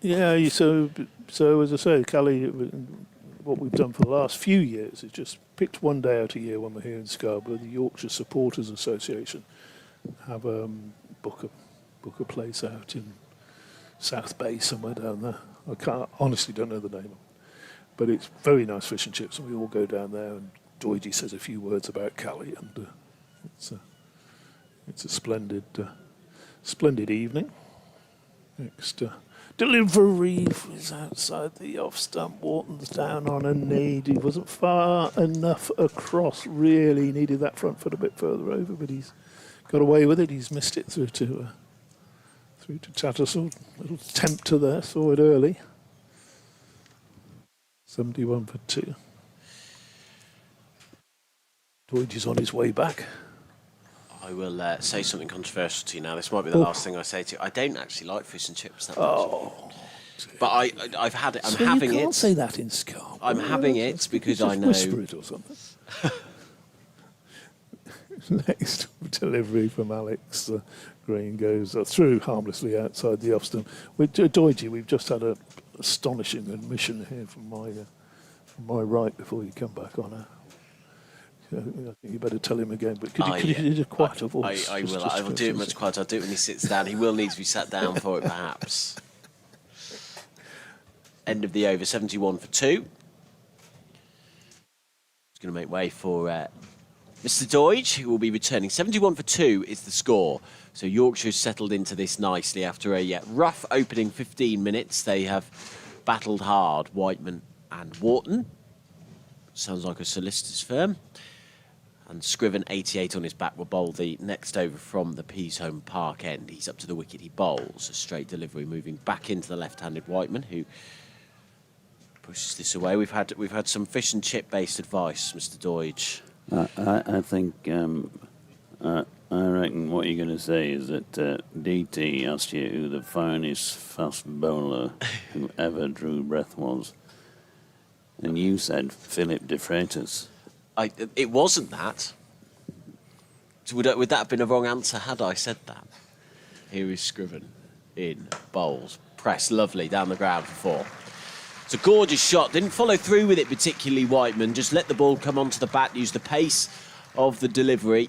Yeah, so as I say, Callie, what we've done for the last few years is just picked one day out a year when we're here in Scarborough. The Yorkshire Supporters Association have book a place out in South Bay somewhere down there. I honestly don't know the name of it, but it's very nice fish and chips, and we all go down there. And Doidge says a few words about Callie, and it's a splendid evening. Next. Delivery is outside the off stump. Wharton's down on a knee. He wasn't far enough across, really. He needed that front foot a bit further over, but he's got away with it. He's missed it through to Tattersall. Little tempter there, saw it early. 71 for 2. Doidge is on his way back. I will say something controversial to you now. This might be the last thing I say to you. I don't actually like fish and chips that much. Oh, but I've had it. I'm so having you can't it. say that in Scarborough. I'm having it because just I know. Whisper it or something. Next delivery from Alex Green goes through harmlessly outside the off stump. With Doidge, we've just had an astonishing admission here from my right before you come back on. I think you better tell him again. But could you do a quieter voice? I will. I will do it much quieter. I'll do it when he sits down. He will need to be sat down for it, perhaps. End of the over, 71 for 2. He's going to make way for Mr. Doidge, who will be returning. 71 for 2 is the score. So Yorkshire's settled into this nicely after a rough opening 15 minutes. They have battled hard, Whiteman and Wharton. Sounds like a solicitor's firm. And Scriven, 88 on his back, will bowl the next over from the Peasholm Park end. He's up to the wicket. He bowls a straight delivery, moving back into the left-handed Whiteman, who pushes this away. We've had some fish and chip based advice, Mr. Doidge. I think I reckon what you're going to say is that DT asked you who the finest fast bowler who ever drew breath was, and you said Philip de Freitas. It wasn't that. So would that have been a wrong answer had I said that? Here is Scriven in bowls. Press lovely down the ground for 4. It's a gorgeous shot. Didn't follow through with it particularly, Whiteman. Just let the ball come onto the bat, used the pace of the delivery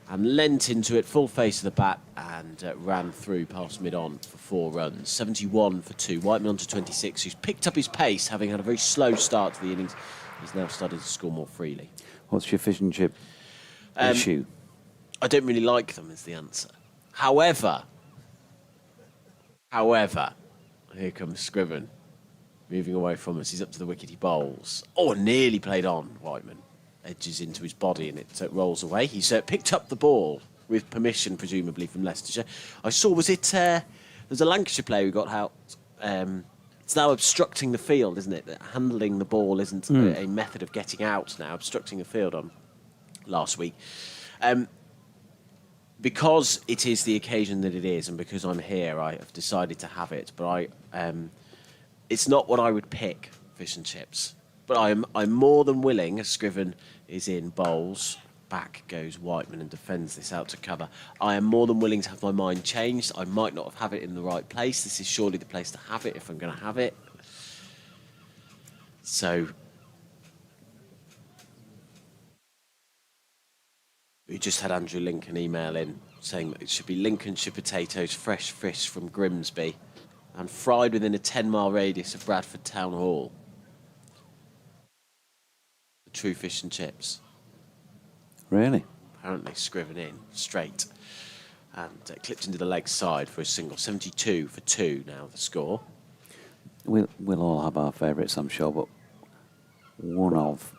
and leant into it, full face of the bat, and ran through past mid-on for 4 runs. 71 for 2. Whiteman on to 26, who's picked up his pace, having had a very slow start to the innings. He's now started to score more freely. What's your fish and chip issue? I don't really like them, is the answer. However, here comes Scriven, moving away from us. He's up to the wicket, he bowls. Oh, nearly played on, Whiteman. Edges into his body and it rolls away. He's picked up the ball with permission, presumably, from Leicestershire. I saw, was it, there's a Lancashire player who got out. It's now obstructing the field, isn't it? That handling the ball isn't a method of getting out now, obstructing the field on last week. Because it is the occasion that it is, and because I'm here, I have decided to have it. But it's not what I would pick, fish and chips. But I'm more than willing, as Scriven is in bowls, back goes Whiteman and defends this out to cover. I am more than willing to have my mind changed. I might not have it in the right place. This is surely the place to have it if I'm going to have it. So we just had Andrew Lincoln email in saying that it should be Lincolnshire potatoes, fresh fish from Grimsby, and fried within a 10-mile radius of Bradford Town Hall. The true fish and chips. Really? Apparently Scriven in, straight. And clipped into the leg side for a single. 72 for 2 now, the score. We'll all have our favourites, I'm sure, but one of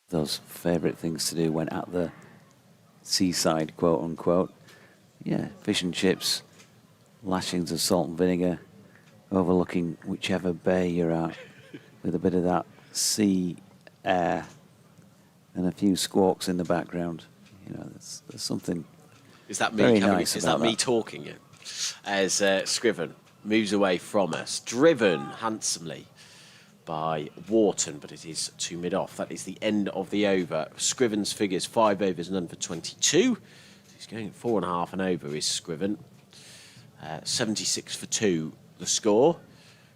those favourite things to do when at the seaside, quote unquote, yeah, fish and chips, lashings of salt and vinegar, overlooking whichever bay you're at, with a bit of that sea air and a few squawks in the background. You know, there's something. Is that me very coming? nice Is about that me talking? As Scriven moves away from us, driven handsomely by Wharton, but it is to mid-off. That is the end of the over. Scriven's figures: 5 overs, none for 22. He's going at 4.5 and over. Is Scriven 76 for 2? The score.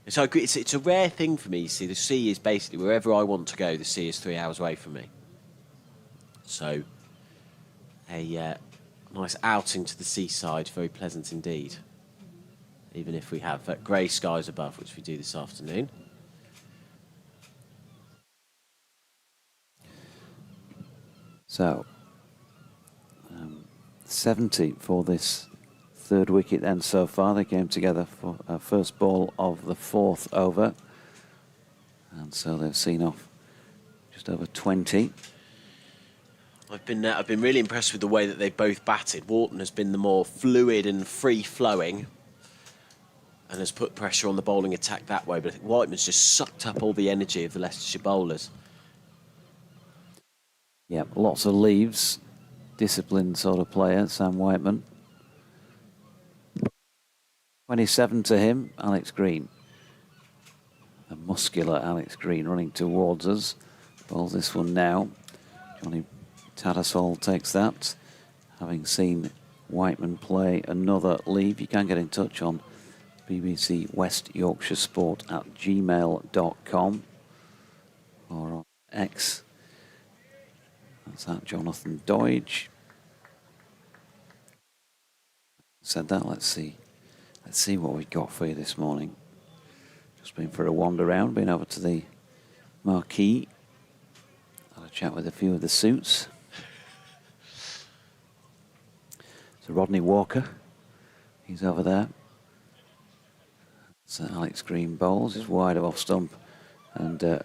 So it's a rare thing for me. You see, the sea is basically wherever I want to go. The sea is 3 hours away from me. So a nice outing to the seaside, very pleasant indeed. Even if we have grey skies above, which we do this afternoon. So, 70 for this third wicket then so far. They came together for a first ball of the 4th over. And so they've seen off just over 20. I've been really impressed with the way that they've both batted. Wharton has been the more fluid and free-flowing and has put pressure on the bowling attack that way. But I think Whiteman's just sucked up all the energy of the Leicestershire bowlers. Yeah, lots of leaves. Disciplined sort of player, Sam Whiteman. 27 to him, Alex Green. A muscular Alex Green running towards us. Bowls this one now. Johnny Tattersall takes that. Having seen Whiteman play another leave, you can get in touch on BBC West Yorkshire Sport at gmail.com or on X. That's that Jonathan Doidge. Said that, let's see what we've got for you this morning. Just been for a wander around, been over to the marquee. Had a chat with a few of the suits. So Rodney Walker, he's over there. So Alex Green bowls, is wide of off stump, and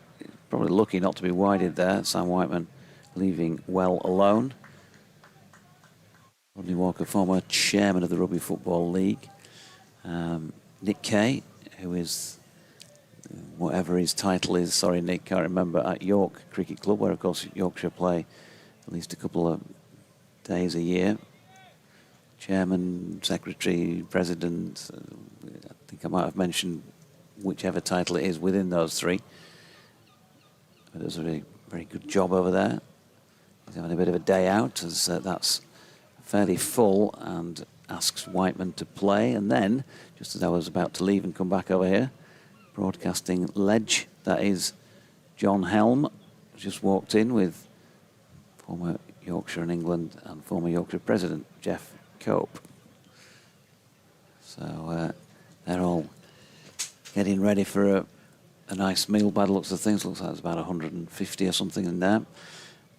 probably lucky not to be wided there. Sam Whiteman leaving well alone. Rodney Walker, former chairman of the Rugby Football League. Nick Kay, who is whatever his title is, sorry Nick, can't remember, at York Cricket Club, where of course Yorkshire play at least a couple of days a year. Chairman, secretary, president, I think I might have mentioned whichever title it is within those three. But it was a very, very good job over there. He's having a bit of a day out, as that's fairly full, and asks Whiteman to play, and then, just as I was about to leave and come back over here, broadcasting ledge, that is John Helm, just walked in with former Yorkshire and England and former Yorkshire President Jeff Cope. So they're all getting ready for a nice meal by the looks of things. Looks like there's about 150 or something in there.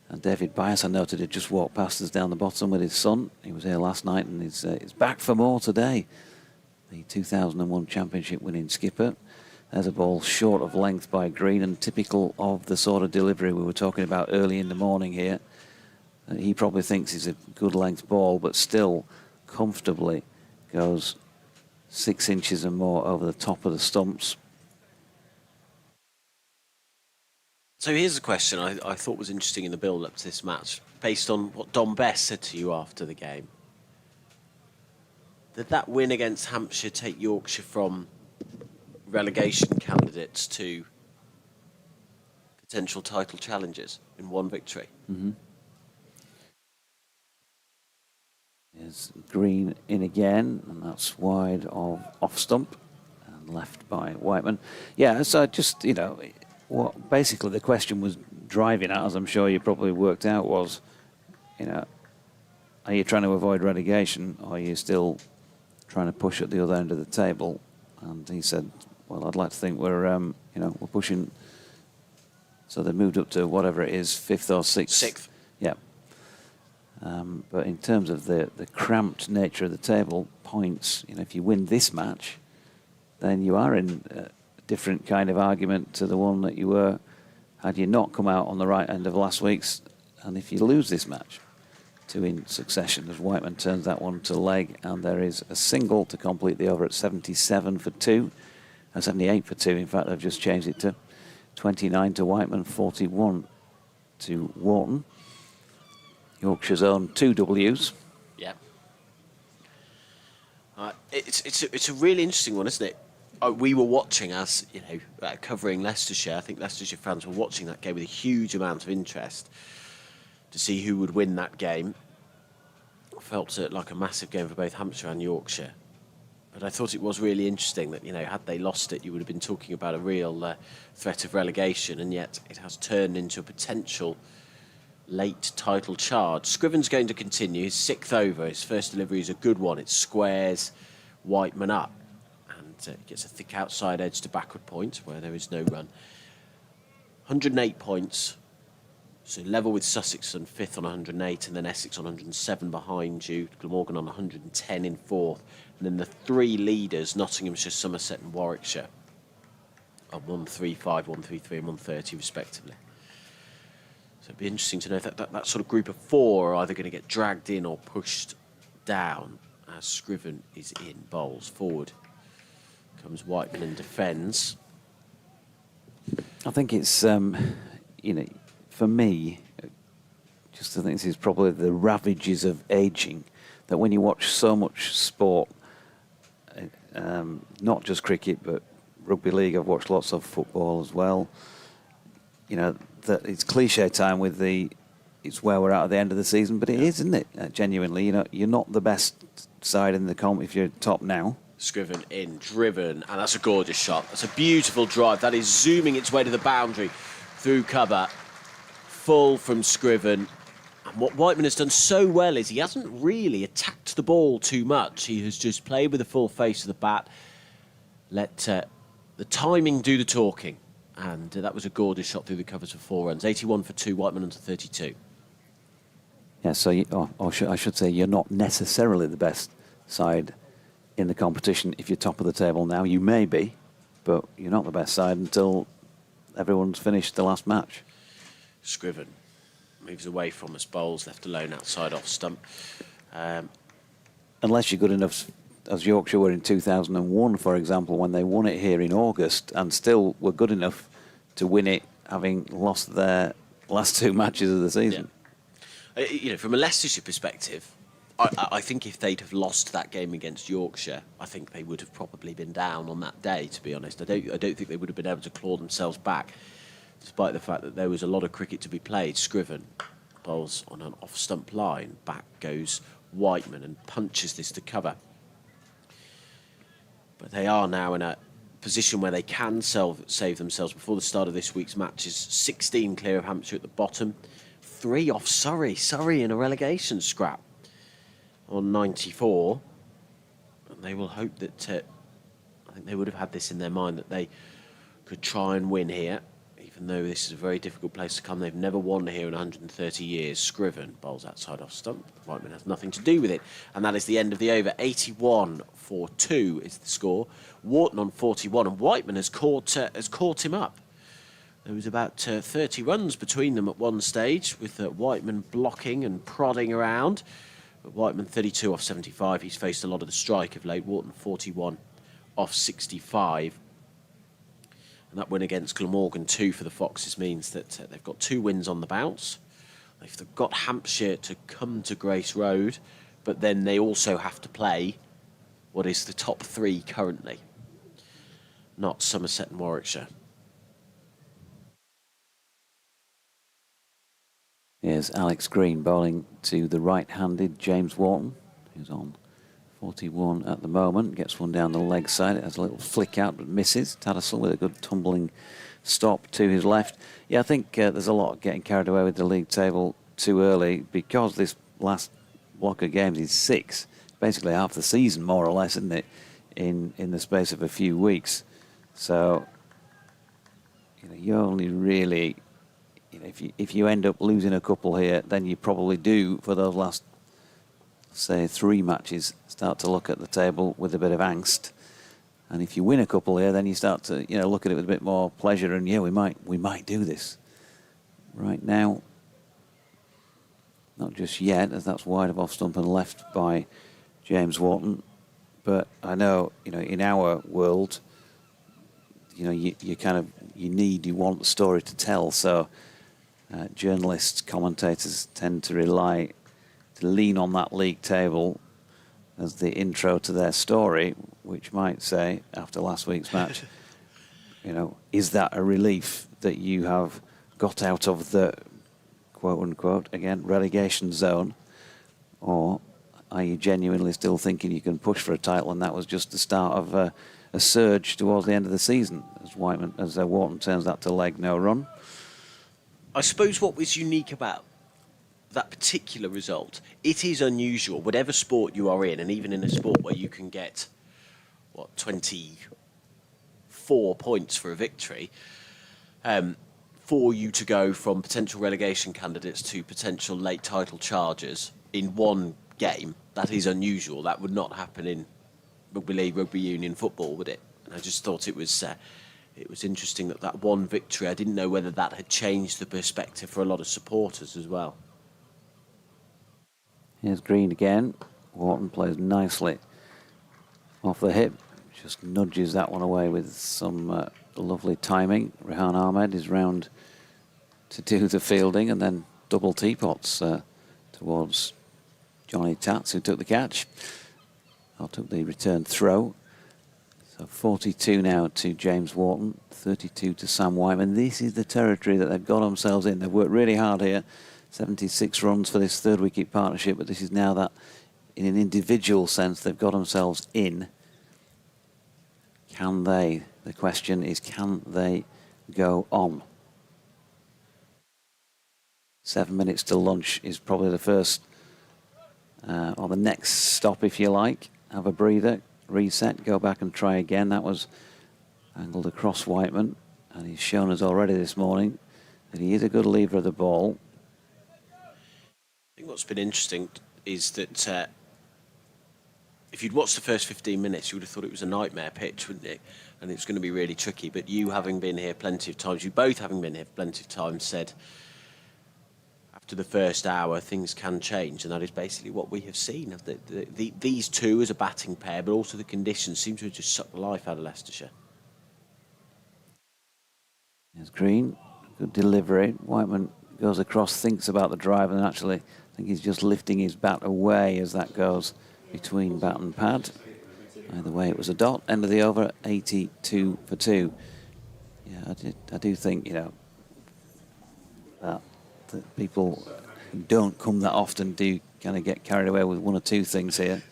And David Bias, I noted, had just walked past us down the bottom with his son. He was here last night and he's back for more today. The 2001 championship winning skipper. There's a ball short of length by Green and typical of the sort of delivery we were talking about early in the morning here. He probably thinks it's a good length ball, but still comfortably goes 6 inches and more over the top of the stumps. So here's a question I thought was interesting in the build-up to this match, based on what Don Best said to you after the game. Did that win against Hampshire take Yorkshire from relegation candidates to potential title challengers in one victory? Mm-hmm. There's Green in again, and that's wide of off stump and left by Whiteman. Yeah, so just, you know, what basically the question was driving at, as I'm sure you probably worked out, was, you know, are you trying to avoid relegation, or are you still trying to push at the other end of the table? And he said, well, I'd like to think we're, you know, we're pushing. So they moved up to whatever it is, 5th or 6th. 6th. Yeah. But in terms of the cramped nature of the table, points, you know, if you win this match, then you are in a different kind of argument to the one that you were had you not come out on the right end of last week's. And if you lose this match, 2 in succession, as Whiteman turns that one to leg, and there is a single to complete the over at 77 for 2, 78 for 2. In fact, I've just changed it to 29 to Whiteman, 41 to Wharton. Yorkshire's own 2 Ws. Yeah. It's a really interesting one, isn't it? We were watching, as you know, covering Leicestershire. I think Leicestershire fans were watching that game with a huge amount of interest to see who would win that game. Felt like a massive game for both Hampshire and Yorkshire. But I thought it was really interesting that, you know, had they lost it, you would have been talking about a real threat of relegation, and yet it has turned into a potential late title charge. Scriven's going to continue his 6th over. His first delivery is a good one. It squares Whiteman up and gets a thick outside edge to backward point where there is no run. 108 points. So level with Sussex on 5th on 108, and then Essex on 107 behind you. Glamorgan on 110 in 4th. And then the 3 leaders, Nottinghamshire, Somerset and Warwickshire, on 135, 133 and 130 respectively. So it'd be interesting to know if that sort of group of 4 are either going to get dragged in or pushed down as Scriven is in. Bowls forward. Comes Whiteman and defends. I think it's, you know, for me, just I think this is probably the ravages of ageing, that when you watch so much sport, not just cricket, but rugby league, I've watched lots of football as well, you know, that it's cliche time with it's where we're at the end of the season, but it is, isn't it? Genuinely, you know, you're not the best side in the comp if you're top now. Scriven in, driven, and that's a gorgeous shot. That's a beautiful drive. That is zooming its way to the boundary through cover. Full from Scriven. And what Whiteman has done so well is he hasn't really attacked the ball too much. He has just played with the full face of the bat, let the timing do the talking. And that was a gorgeous shot through the covers for 4 runs. 81 for 2, Whiteman onto 32. Yeah, so I should say you're not necessarily the best side in the competition if you're top of the table now. You may be, but you're not the best side until everyone's finished the last match. Scriven moves away from us. Bowles left alone outside off stump. Unless you're good enough, as Yorkshire were in 2001, for example, when they won it here in August, and still were good enough to win it, having lost their last 2 matches of the season. Yeah. You know, from a Leicestershire perspective, I think if they'd have lost that game against Yorkshire, I think they would have probably been down on that day, to be honest. I don't think they would have been able to claw themselves back, despite the fact that there was a lot of cricket to be played. Scriven bowls on an off-stump line. Back goes Whiteman and punches this to cover. But they are now in a position where they can save themselves before the start of this week's matches. 16 clear of Hampshire at the bottom, 3 off Surrey. Surrey in a relegation scrap on 94. And they will hope that, I think they would have had this in their mind, that they could try and win here, even though this is a very difficult place to come. They've never won here in 130 years. Scriven bowls outside off stump. Whiteman has nothing to do with it. And that is the end of the over. 81-4-2 is the score. Wharton on 41, and Whiteman has caught him up. There was about 30 runs between them at one stage, with Whiteman blocking and prodding around. But Whiteman 32 off 75. He's faced a lot of the strike of late. Wharton 41 off 65. And that win against Glamorgan 2 for the Foxes means that they've got 2 wins on the bounce. They've got Hampshire to come to Grace Road, but then they also have to play what is the top 3 currently, not Somerset and Warwickshire. Here's Alex Green bowling to the right-handed James Wharton, who's on 41 at the moment. Gets one down the leg side. It has a little flick out, but misses. Tattersall with a good tumbling stop to his left. Yeah, I think there's a lot of getting carried away with the league table too early, because this last block of games is 6. Basically half the season, more or less, isn't it, in the space of a few weeks. So, you only really, if you end up losing a couple here, then you probably do, for those last, say, 3 matches, start to look at the table with a bit of angst. And if you win a couple here, then you start to look at it with a bit more pleasure, and we might do this. Right now, not just yet, as that's wide of off stump and left by James Wharton. But I know, in our world, you want the story to tell. So journalists, commentators tend to lean on that league table as the intro to their story, which might say, after last week's match, is that a relief that you have got out of the quote-unquote, again, relegation zone, or are you genuinely still thinking you can push for a title, and that was just the start of a surge towards the end of the season, as Wharton turns that to leg no run? I suppose what was unique about that particular result, it is unusual, whatever sport you are in, and even in a sport where you can get, 24 points for a victory, for you to go from potential relegation candidates to potential late title chargers in one game, that is unusual. That would not happen in rugby league, rugby union football, would it? And I just thought it was interesting that one victory, I didn't know whether that had changed the perspective for a lot of supporters as well. Here's Green again. Wharton plays nicely off the hip, just nudges that one away with some lovely timing. Rehan Ahmed is round to do the fielding, and then double teapots towards Johnny Tats, who took the catch, or took the return throw. So 42 now to James Wharton, 32 to Sam Whiteman. This is the territory that they've got themselves in. They've worked really hard here. 76 runs for this third wicket partnership, but this is now that, in an individual sense, they've got themselves in. Can they? The question is, can they go on? 7 minutes to lunch is probably the first, or the next stop, if you like. Have a breather, reset, go back and try again. That was angled across Whiteman, and he's shown us already this morning that he is a good lever of the ball. I think what's been interesting is that if you'd watched the first 15 minutes, you would have thought it was a nightmare pitch, wouldn't you? And it's going to be really tricky. But you, having been here plenty of times, you both having been here plenty of times, said after the first hour things can change, and that is basically what we have seen. These two as a batting pair, but also the conditions, seem to have just sucked the life out of Leicestershire. There's Green, good delivery. Whiteman goes across, thinks about the drive, and actually I think he's just lifting his bat away as that goes between bat and pad. Either way, it was a dot. End of the over, 82 for 2. Yeah, I do think, that people who don't come that often do kind of get carried away with one or two things here.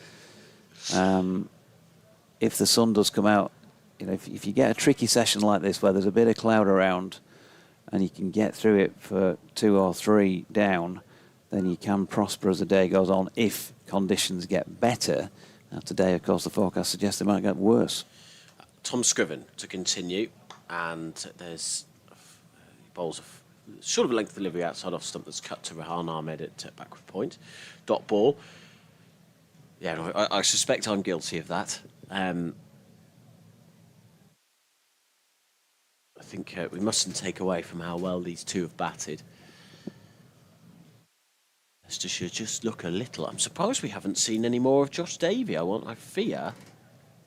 If the sun does come out, you know, if you get a tricky session like this where there's a bit of cloud around and you can get through it for 2 or 3 down, then you can prosper as the day goes on if conditions get better. Now today, of course, the forecast suggests they might get worse. Tom Scriven to continue, and there's bowls of short of a length delivery outside off stump that's cut to Rehan Ahmed at backward point. Dot ball. Yeah, no, I suspect I'm guilty of that. I think we mustn't take away from how well these two have batted. Leicestershire just look a little. I'm surprised we haven't seen any more of Josh Davey. I fear,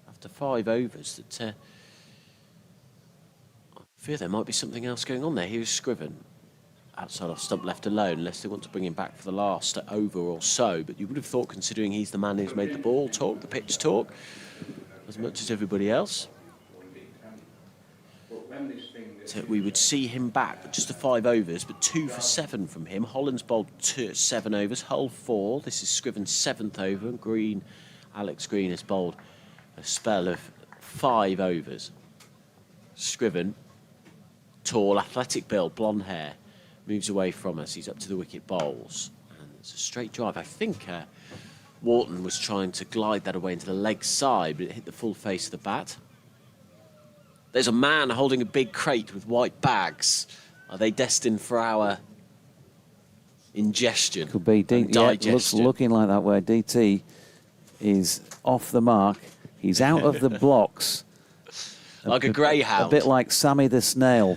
after 5 overs, that I fear there might be something else going on there. Here's Scriven outside off stump left alone, unless they want to bring him back for the last over or so. But you would have thought, considering he's the man who's made the ball talk, the pitch talk, as much as everybody else, so we would see him back. Just the 5 overs, but 2 for 7 from him. Holland's bowled 7 overs, Hull 4. This is Scriven's 7th over, and Alex Green has bowled a spell of 5 overs. Scriven, tall, athletic build, blonde hair, moves away from us. He's up to the wicket, bowls, and it's a straight drive. I think Wharton was trying to glide that away into the leg side, but it hit the full face of the bat. There's a man holding a big crate with white bags. Are they destined for our ingestion? Could be. Looks looking like that way. DT is off the mark. He's out of the blocks. Like a greyhound. A bit like Sammy the Snail.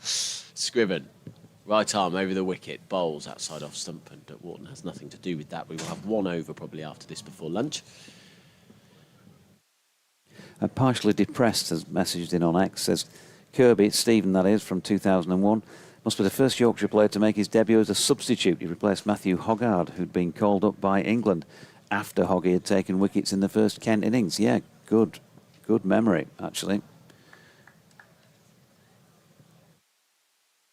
Scriven, right arm over the wicket, bowls outside off stump, and Wharton has nothing to do with that. We will have 1 over probably after this before lunch. Partially depressed has messaged in on X, says Kirby, Stephen that is, from 2001, must be the first Yorkshire player to make his debut as a substitute. He replaced Matthew Hoggard, who'd been called up by England after Hoggy had taken wickets in the first Kent innings. Yeah, good memory, actually.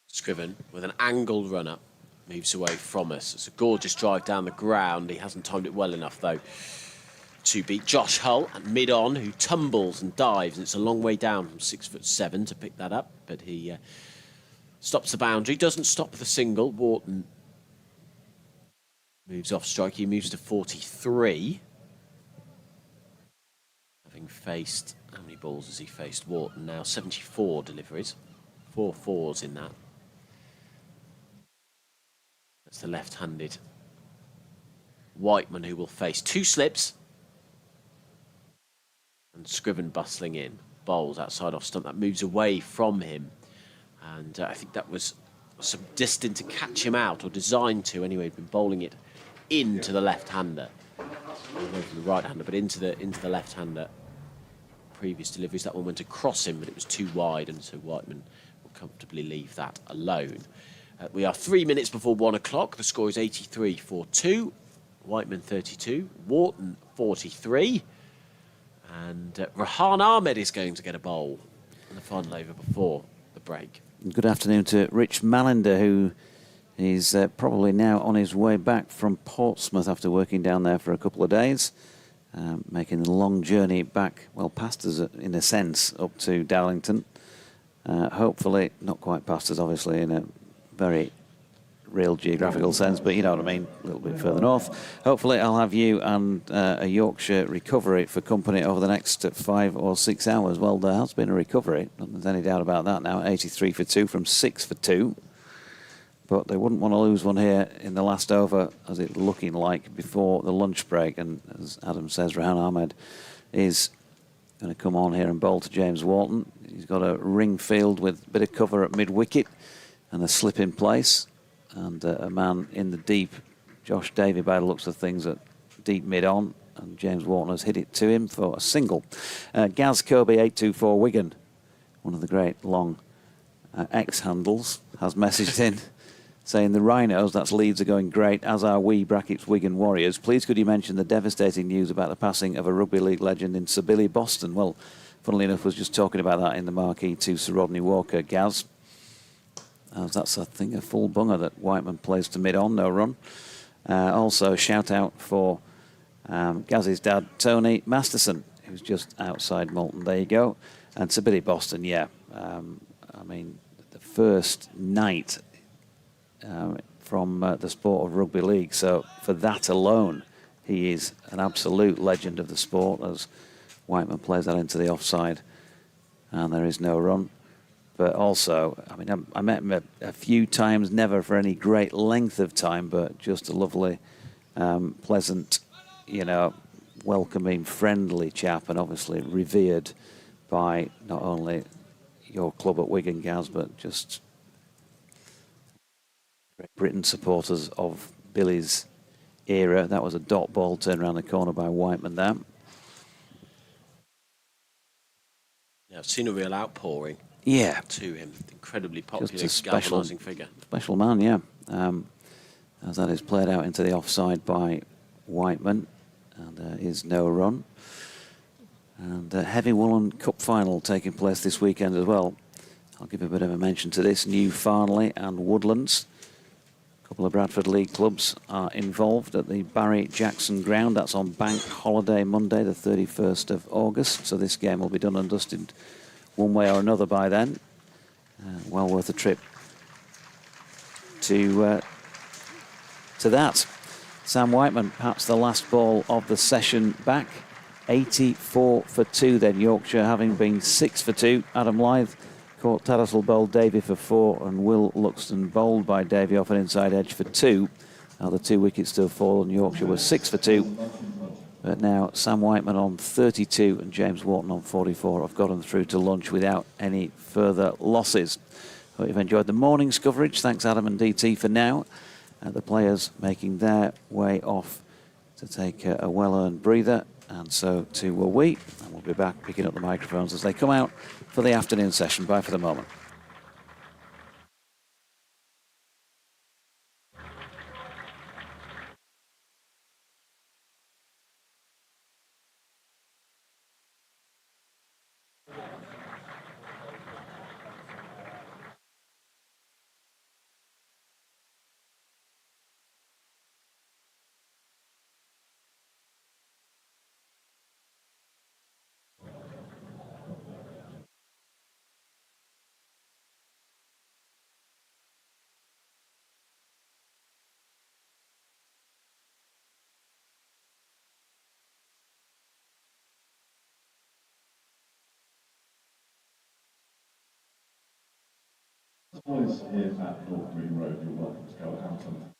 Scriven, with an angled run-up, moves away from us. It's a gorgeous drive down the ground. He hasn't timed it well enough, though, to beat Josh Hull at mid-on, who tumbles and dives. And it's a long way down from 6'7" to pick that up. But he stops the boundary, doesn't stop the single. Wharton moves off strike. He moves to 43. Having faced, how many balls has he faced? Wharton now 74 deliveries. 4 fours in that. That's the left-handed Whiteman, who will face 2 slips. And Scriven bustling in. Bowls outside off stump. That moves away from him. And I think that was some destined to catch him out, or designed to anyway. He'd been bowling it into the left-hander. Away from the right-hander, but into the left-hander. Previous deliveries, that one went across him, but it was too wide, and so Whiteman will comfortably leave that alone. We are 3 minutes before 1 o'clock. The score is 83-2. Whiteman 32, Wharton 43. And Rehan Ahmed is going to get a bowl in the final over before the break. Good afternoon to Rich Mallender, who is probably now on his way back from Portsmouth after working down there for a couple of days, making the long journey back, well, past us in a sense, up to Darlington. Hopefully, not quite past us, obviously, in a very real geographical sense, but you know what I mean, a little bit further north. Hopefully I'll have you and a Yorkshire recovery for company over the next 5 or 6 hours. Well, there has been a recovery, there's any doubt about that now. 83-2 from 6-2, but they wouldn't want to lose one here in the last over, as it's looking like, before the lunch break. And as Adam says, Rehan Ahmed is going to come on here and bowl to James Wharton. He's got a ring field with a bit of cover at mid-wicket and a slip in place. And a man in the deep, Josh Davey, by the looks of things, at deep mid-on. And James Wharton has hit it to him for a single. Gaz Kirby, 824 Wigan, one of the great long X handles, has messaged in saying the Rhinos, that's Leeds, are going great, as are we, brackets Wigan Warriors. Please could you mention the devastating news about the passing of a rugby league legend in Sir Billy Boston? Well, funnily enough, was just talking about that in the marquee to Sir Rodney Walker, Gaz. That's, I think, a full bunger that Whiteman plays to mid-on, no run. Also, shout out for Gaz's dad, Tony Masterson, who's just outside Malton. There you go. And to Billy Boston, yeah. I mean, the first night from the sport of rugby league. So for that alone, he is an absolute legend of the sport, as Whiteman plays that into the offside and there is no run. But also, I mean, I met him a few times, never for any great length of time, but just a lovely, pleasant, you know, welcoming, friendly chap, and obviously revered by not only your club at Wigan, Gaz, but just Great Britain supporters of Billy's era. That was a dot ball turned around the corner by Whiteman there. Yeah, I've seen a real outpouring. Yeah, to him. Incredibly popular, just a galvanising figure. Special man, yeah. As that is played out into the offside by Whiteman, and there is no run. And Heavy Woolen Cup final taking place this weekend as well. I'll give a bit of a mention to this. New Farnley and Woodlands. A couple of Bradford League clubs are involved at the Barry Jackson ground. That's on Bank Holiday Monday, the 31st of August. So this game will be done and dusted one way or another by then. Well worth a trip to that. Sam Whiteman, perhaps the last ball of the session back. 84 for 2 then, Yorkshire, having been 6 for 2. Adam Lyth caught Tattersall bowled Davy for 4, and Will Luxton bowled by Davy off an inside edge for 2. Now the 2 wickets still fall, and Yorkshire was 6 for 2. But now Sam Whiteman on 32 and James Wharton on 44 have gotten through to lunch without any further losses. Hope you've enjoyed the morning's coverage. Thanks, Adam and DT, for now. The players making their way off to take a well-earned breather, and so too will we. And we'll be back picking up the microphones as they come out for the afternoon session. Bye for the moment. Boys here at North Green Road, you're welcome to go out on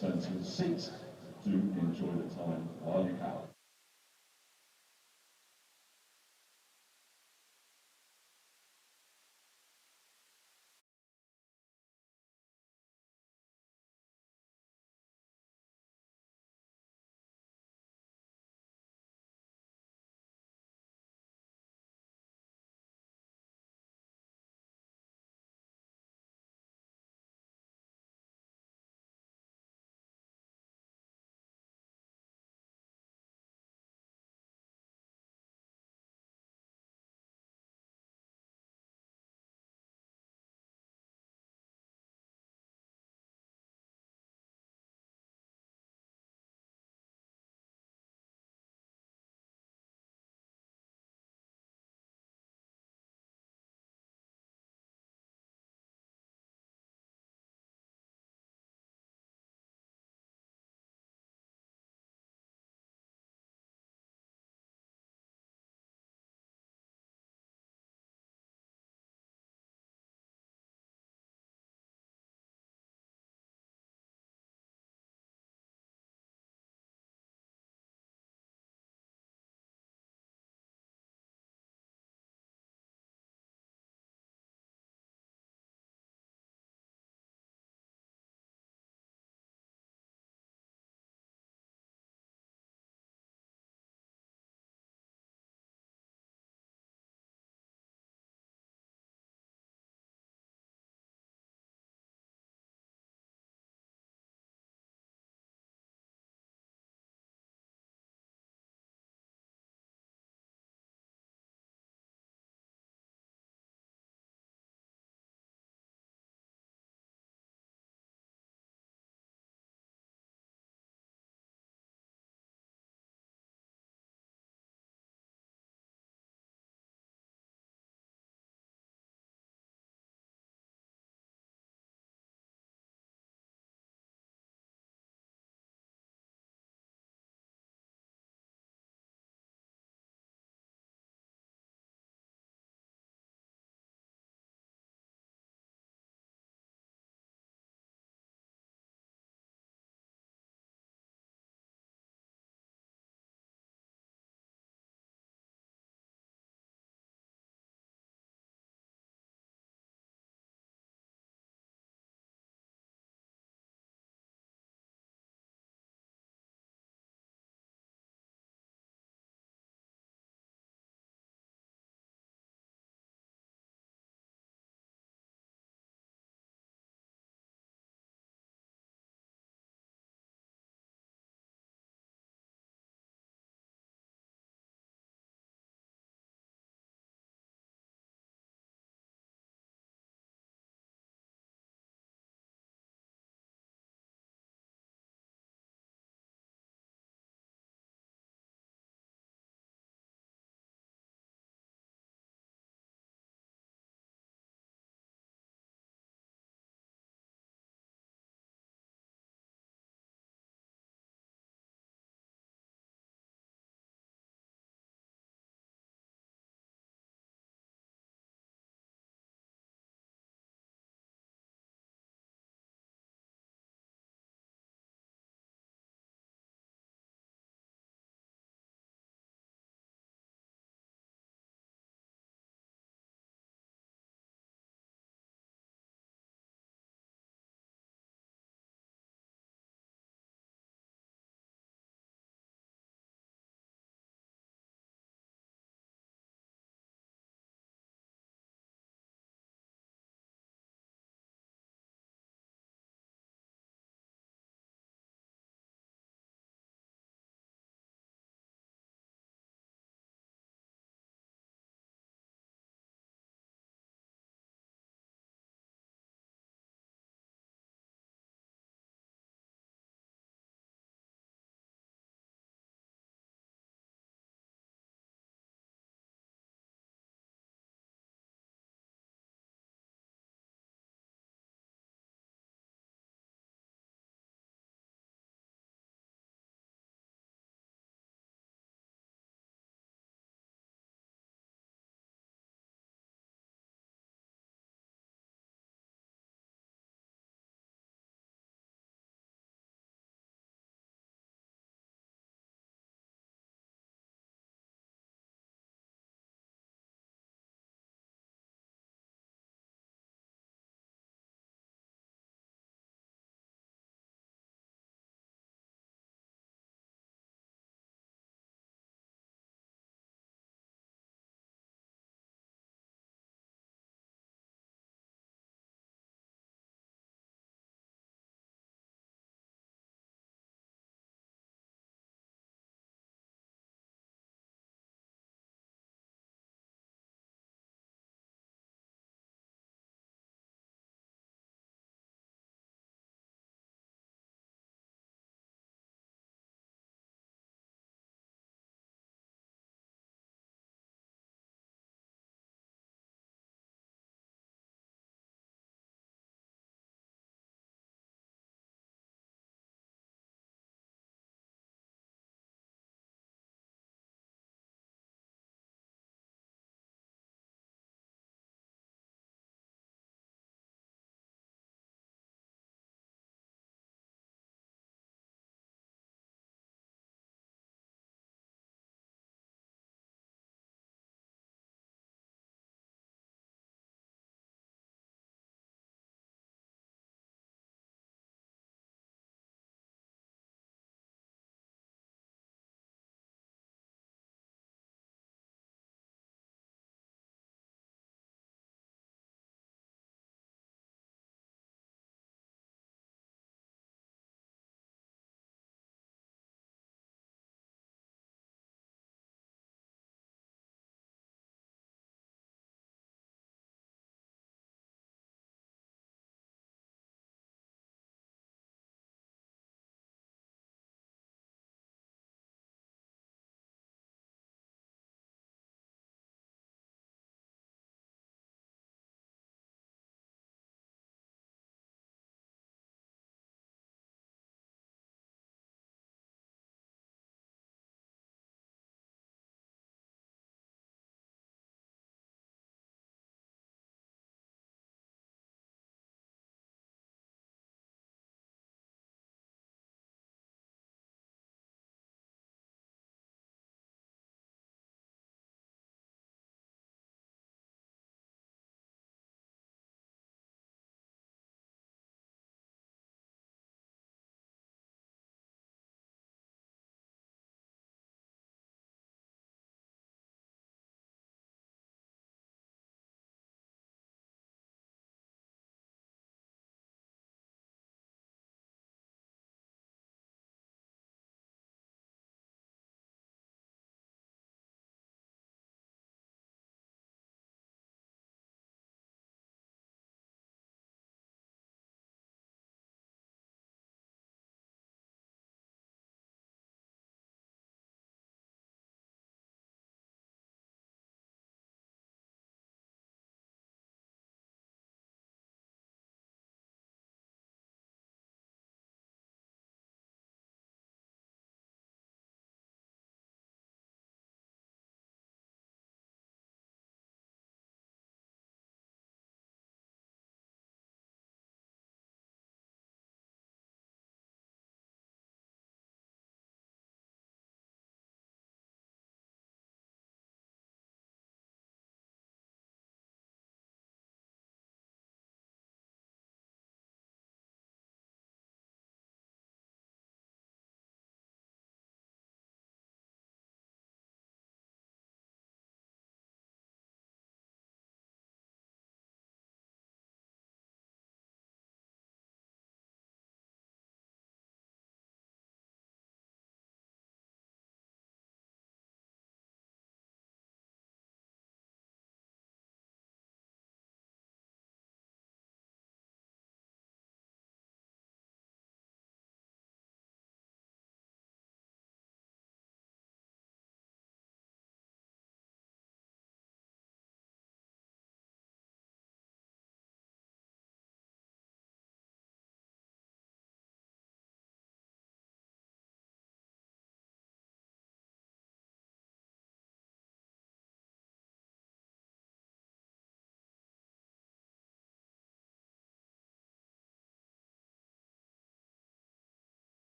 turn to your seats. Do enjoy the time while you have.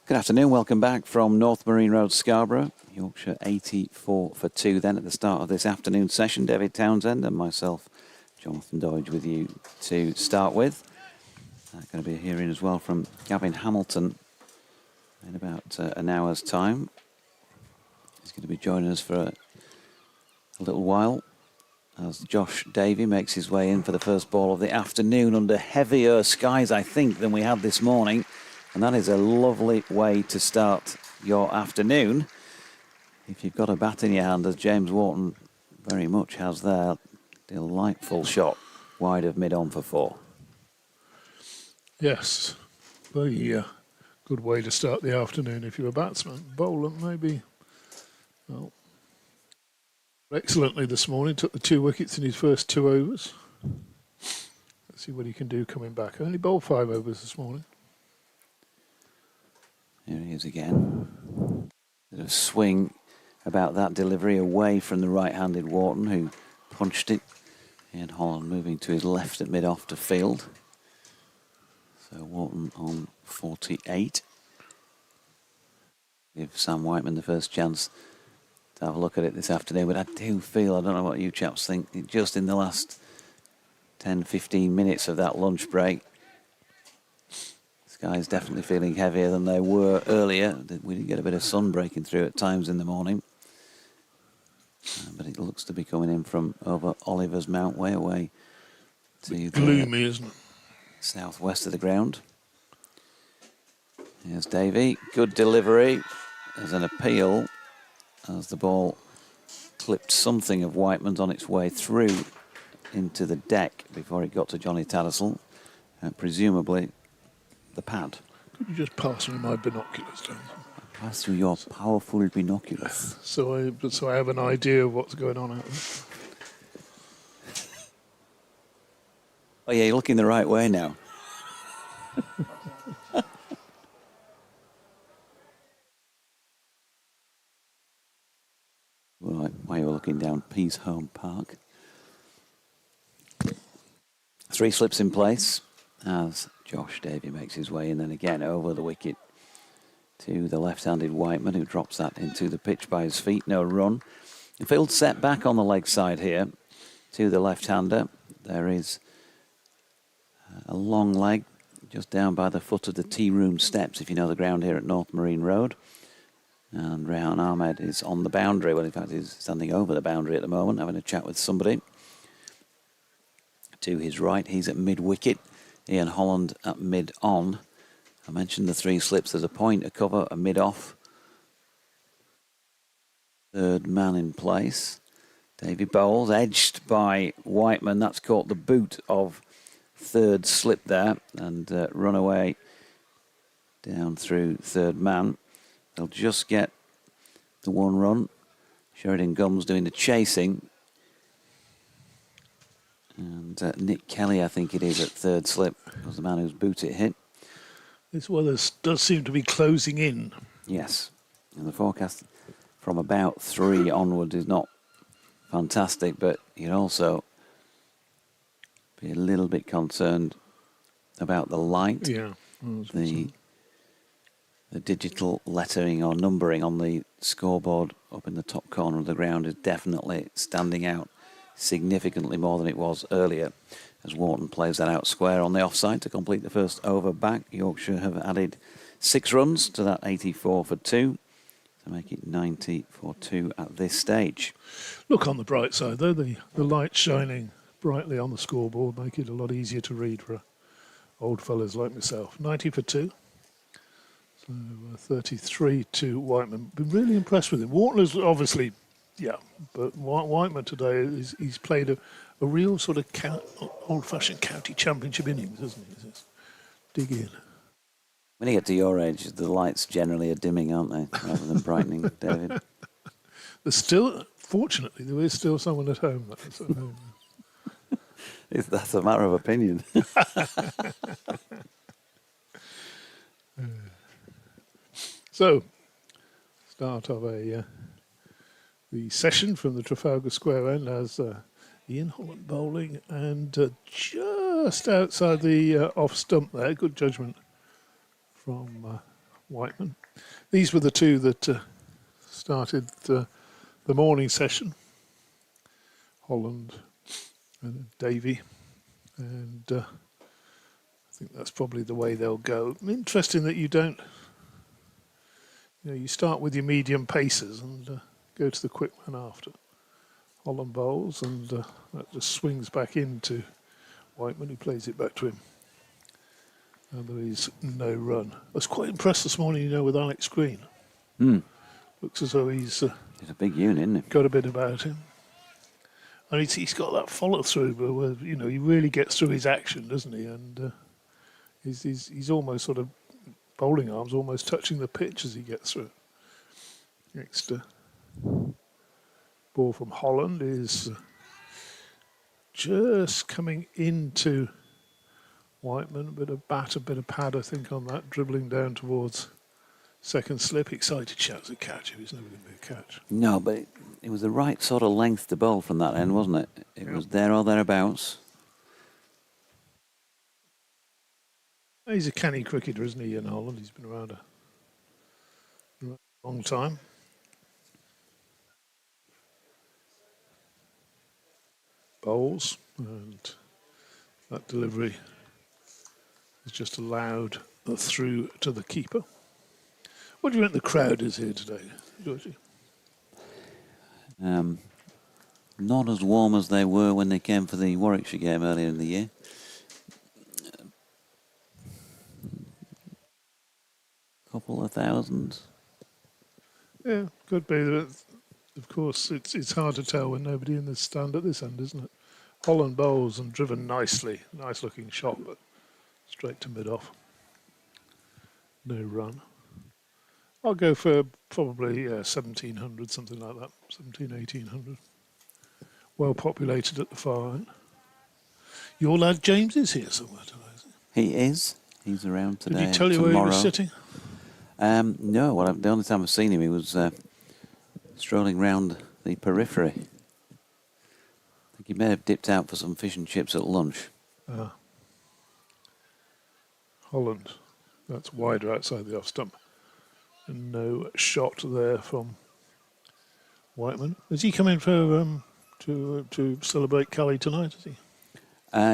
Good afternoon, welcome back from North Marine Road, Scarborough. Yorkshire 84 for 2 then at the start of this afternoon session. David Townsend and myself, Jonathan Dodge, with you to start with. Going to be hearing as well from Gavin Hamilton in about an hour's time. He's going to be joining us for a little while as Josh Davey makes his way in for the first ball of the afternoon under heavier skies, I think, than we had this morning. And that is a lovely way to start your afternoon. If you've got a bat in your hand, as James Wharton very much has there, delightful shot wide of mid-on for 4. Yes, very good way to start the afternoon if you're a batsman. Bowler, maybe, well, excellently this morning, took the 2 wickets in his first 2 overs. Let's see what he can do coming back. Only bowled 5 overs this morning. Here he is again. Bit of swing about that delivery away from the right-handed Wharton, who punched it. Ian Holland moving to his left at mid-off to field. So Wharton on 48. Give Sam Whiteman the first chance to have a look at it this afternoon. But I do feel, I don't know what you chaps think, just in the last 10-15 minutes of that lunch break, skies definitely feeling heavier than they were earlier. We did get a bit of sun breaking through at times in the morning. But it looks to be coming in from over Oliver's Mount, way away to the gloomy, isn't it? Southwest of the ground. Here's Davey. Good delivery. There's an appeal as the ball clipped something of Whiteman's on its way through into the deck before it got to Johnny Tattersall. Presumably the pad. Could you just pass me my binoculars, Jonathan? Pass through your powerful binoculars. So I have an idea of what's going on out there. Oh yeah, you're looking the right way now. Right, while you're looking down Pease Home Park. 3 slips in place as Josh Davey makes his way in, then again over the wicket to the left-handed Whiteman, who drops that into the pitch by his feet. No run. The field set back on the leg side here to the left-hander. There is a long leg just down by the foot of the tea room steps, if you know the ground here at North Marine Road. And Rehan Ahmed is on the boundary. Well, in fact, he's standing over the boundary at the moment, having a chat with somebody. To his right, he's at mid-wicket. Ian Holland at mid-on. I mentioned the 3 slips. There's a point, a cover, a mid-off. Third man in place. Davy bowls, edged by Whiteman. That's caught the boot of third slip there and run away down through third man. They'll just get the 1 run. Sheridan Gums doing the chasing. And Nick Kelly, I think it is, at third slip, was the man whose boot it hit. This weather does seem to be closing in. Yes. And the forecast from about 3 onwards is not fantastic, but you'd also be a little bit concerned about the light. Yeah. The digital lettering or numbering on the scoreboard up in the top corner of the ground is definitely standing out significantly more than it was earlier, as Wharton plays that out square on the offside to complete the first over back. Yorkshire have added 6 runs to that 84 for 2 to make it 90 for 2 at this stage. Look on the bright side, though, the light shining brightly on the scoreboard make it a lot easier to read for old fellas like myself. 90 for 2. So 33 to Whiteman. Been really impressed with him. Wharton is obviously, yeah, but Whiteman today, he's played a real sort of old-fashioned county championship innings, hasn't he? Just dig in. When you get to your age, the lights generally are dimming, aren't they, rather than brightening, David? There's still, fortunately, there is still someone at home. That's a matter of opinion. So, start of the session from the Trafalgar Square end as Ian Holland bowling, and just outside the off stump there, good judgment from Whiteman. These were the two that started the morning session. Holland and Davy. And I think that's probably the way they'll go. Interesting that you don't, you start with your medium pacers and go to the quick man after. Holland bowls, and that just swings back into Whiteman, who plays it back to him. And there is no run. I was quite impressed this morning, with Alex Green. Looks as though he's a big unit, isn't he? got a bit about him. And he's got that follow through, but where, he really gets through his action, doesn't he? And he's almost sort of bowling arms, almost touching the pitch as he gets through. Next ball from Holland is just coming into Whiteman. A bit of bat, a bit of pad, I think, on that, dribbling down towards second slip. Excited shouts at catch. It was never going to be a catch. No, but it was the right sort of length to bowl from that end, wasn't it? It was there or thereabouts. He's a canny cricketer, isn't he, in Holland? He's been around a long time. Bowls, and that delivery is just allowed through to the keeper. What do you think the crowd is here today, Georgie? Not as warm as they were when they came for the Warwickshire game earlier in the year. Couple of thousand. Yeah, could be. Of course, it's hard to tell when nobody in the stand at this end, isn't it? Holland bowls and driven nicely. Nice looking shot, but straight to mid-off. No run. I'll go for probably 1,700, something like that. 1,1800. Well populated at the far end. Your lad James is here somewhere today, isn't he? He is. He's around today. Did he tell you tomorrow. where he was sitting? No, the only time I've seen him, he was strolling round the periphery. I think he may have dipped out for some fish and chips at lunch. Holland. That's wider outside the off stump. And no shot there from Whiteman. Has he come in for to celebrate Cali tonight, is he?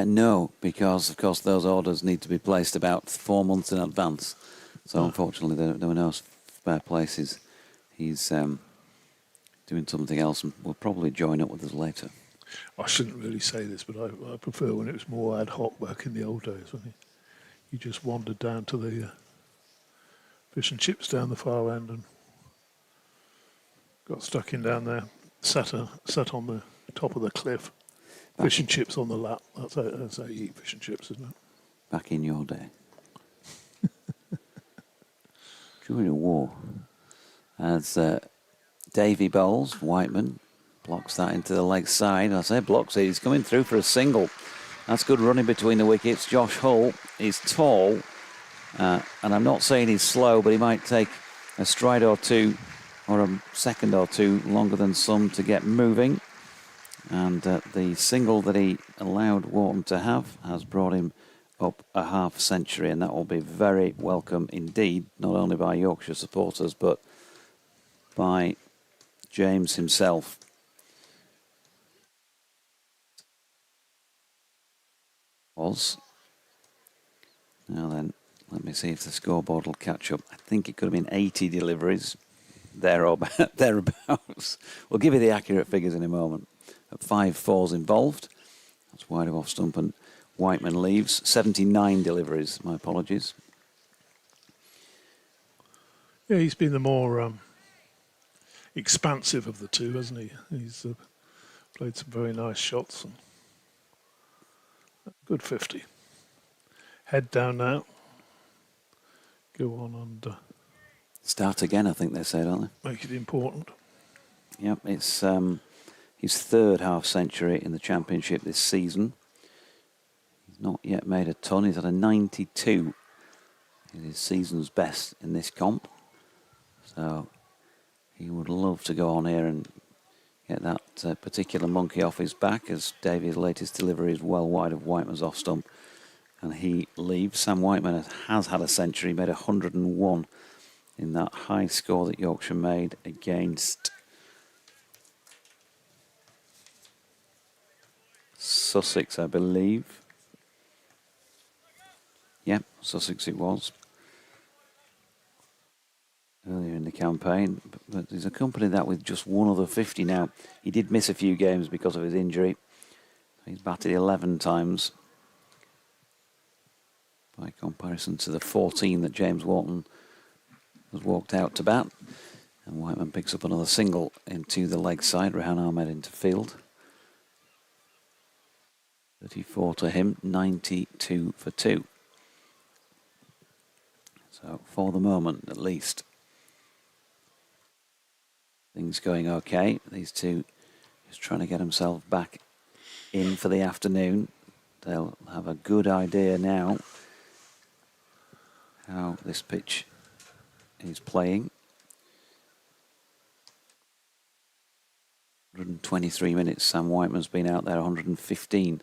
No, because of course those orders need to be placed about 4 months in advance. So unfortunately there were no spare places. He's doing something else and will probably join up with us later. I shouldn't really say this, but I prefer when it was more ad hoc back in the old days, when you just wandered down to the fish and chips down the far end and got stuck in down there, sat on the top of the cliff, fish and chips on the lap. That's how you eat fish and chips, isn't it? Back in your day. During the war. As Davy bowls, Whiteman blocks that into the leg side. I say blocks it, he's coming through for a single. That's good running between the wickets. Josh Hull is tall, and I'm not saying he's slow, but he might take a stride or two or a second or two longer than some to get moving. And the single that he allowed Wharton to have has brought him up a half century, and that will be very welcome indeed, not only by Yorkshire supporters, but by James himself. Now then, let me see if the scoreboard will catch up. I think it could have been 80 deliveries, thereabouts. We'll give you the accurate figures in a moment. 5 fours involved. That's wide of off stump, and Whiteman leaves. 79 deliveries, my apologies. Yeah, he's been the more expansive of the two, hasn't he? He's played some very nice shots. And good 50. Head down now. Go on and Start again, I think they say, don't they? make it important. Yep, it's his third half century in the Championship this season. He's not yet made a ton. He's had a 92 in his season's best in this comp. So he would love to go on here and get that particular monkey off his back, as Davy's latest delivery is well wide of Whiteman's off stump. And he leaves. Sam Whiteman has had a century, made 101 in that high score that Yorkshire made against Sussex, I believe. Yeah, Sussex it was. Earlier in the campaign, but he's accompanied that with just one other 50 now. He did miss a few games because of his injury. He's batted 11 times by comparison to the 14 that James Wharton has walked out to bat. And Whiteman picks up another single into the leg side. Rehan Ahmed into field. 34 to him, 92 for 2. So for the moment, at least, things going okay. These two just trying to get themselves back in for the afternoon. They'll have a good idea now how this pitch is playing. 123 minutes Sam Whiteman's been out there, 115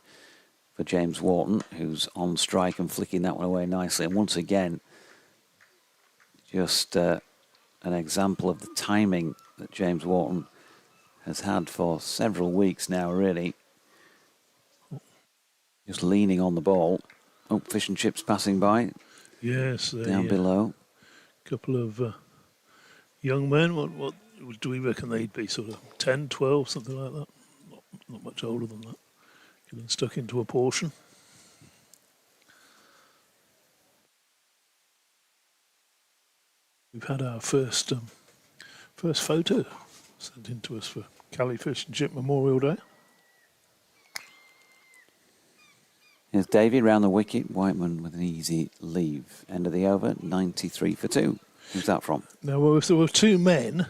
for James Wharton, who's on strike and flicking that one away nicely. And once again, just an example of the timing that James Wharton has had for several weeks now, really. Just leaning on the ball. Oh, Fish and Chips passing by. Yes. Down below. Couple of young men. What do we reckon they'd be? Sort of 10, 12, something like that? Not much older than that. Getting stuck into a portion. We've had our first photo sent in to us for Cali Fish and Chip Memorial Day. Here's Davey round the wicket. Whiteman with an easy leave. End of the over, 93 for 2. Who's that from? Now, well, if there were two men,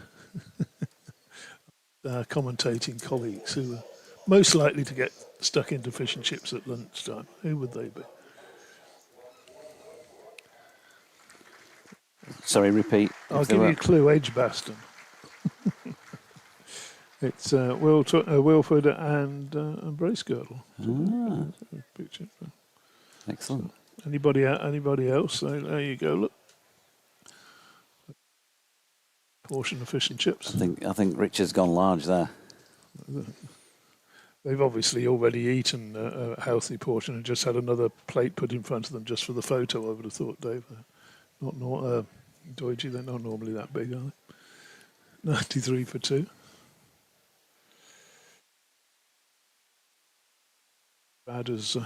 our commentating colleagues, who were most likely to get stuck into fish and chips at lunchtime, who would they be? Sorry, repeat. I'll give you a clue, Edgbaston. It's Wilford and Bracegirdle. Picture. Excellent. Anybody else? There you go. Look, portion of fish and chips. I think Richard's gone large there. They've obviously already eaten a healthy portion and just had another plate put in front of them just for the photo. I would have thought, Dave. Not Deutsche, they're not normally that big, are they? 93 for 2. Brad has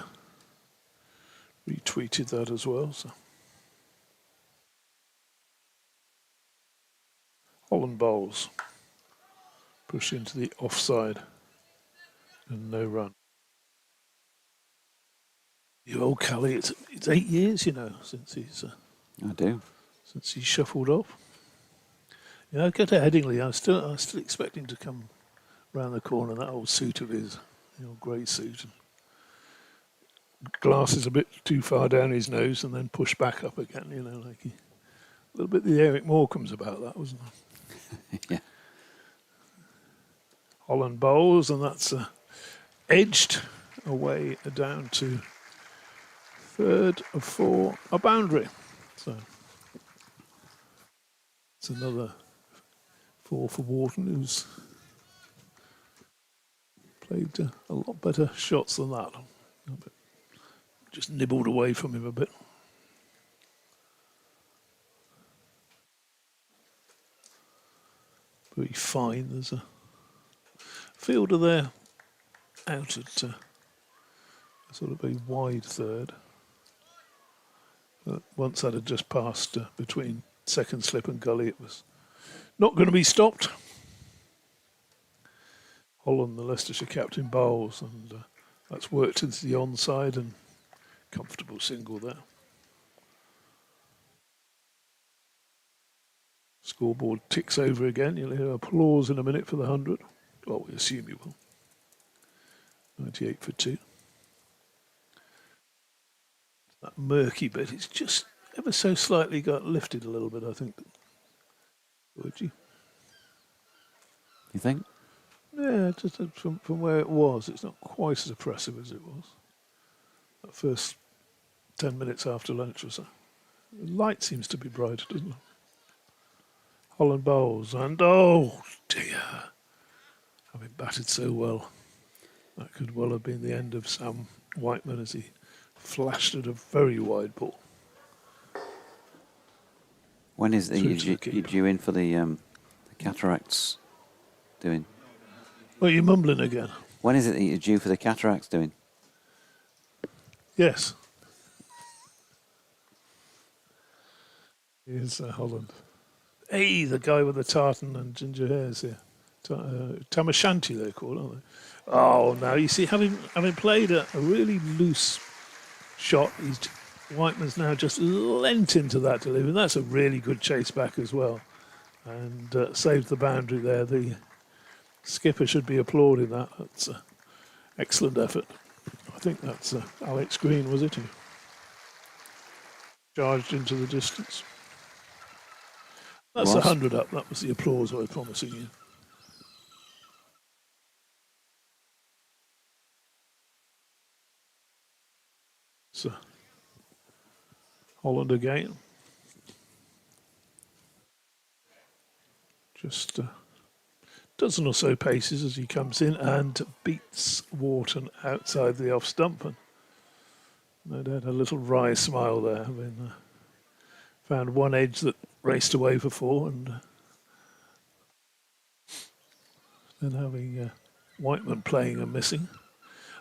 retweeted that as well. So. Holland bowls. Push into the offside. And no run. You old Cali, it's 8 years, since he's... I do. Since he shuffled off. I get to Headingley. I still expect him to come round the corner, that old suit of his, the old grey suit. And glasses a bit too far down his nose and then push back up again, like a little bit the Eric Morecambe's about that, wasn't it? Yeah. Holland bowls, and that's edged away down to third of 4, a boundary. So it's another 4 for Wharton, who's played a lot better shots than that. Just nibbled away from him a bit. Very fine. There's a fielder there out at a sort of a wide third. But once that had just passed between second slip and gully, it was not going to be stopped. Holland, the Leicestershire captain, bowls, and that's worked into the onside and comfortable single there. Scoreboard ticks over again. You'll hear applause in a minute for the 100. Well, we assume you will. 98 for 2. That murky bit, it's just ever so slightly got lifted a little bit, I think. Would you? You think? Yeah, just from where it was, it's not quite as oppressive as it was. That first 10 minutes after lunch or so. The light seems to be brighter, doesn't it? Holland bowls, and oh dear, having batted so well, that could well have been the end of Sam Whiteman as he flashed at a very wide ball. When is Through to the you keeper. due in for the cataracts doing? Well, you're mumbling again. When is it that you're due for the cataracts doing? Yes. Here's Holland. Hey, the guy with the tartan and ginger hairs here. Tamashanti, they're called, aren't they? Oh, now you see, having played a really loose shot, Whiteman's now just lent into that delivery. That's a really good chase back as well, and saved the boundary there. The skipper should be applauding that. That's an excellent effort. I think that's Alex Green, was it? Who charged into the distance. That's 100 up. That was the applause I was promising you. So, Holland again. Just a dozen or so paces as he comes in and beats Wharton outside the off stump. And no doubt a little wry smile there, having found one edge that raced away for 4, and then having Whiteman playing and missing.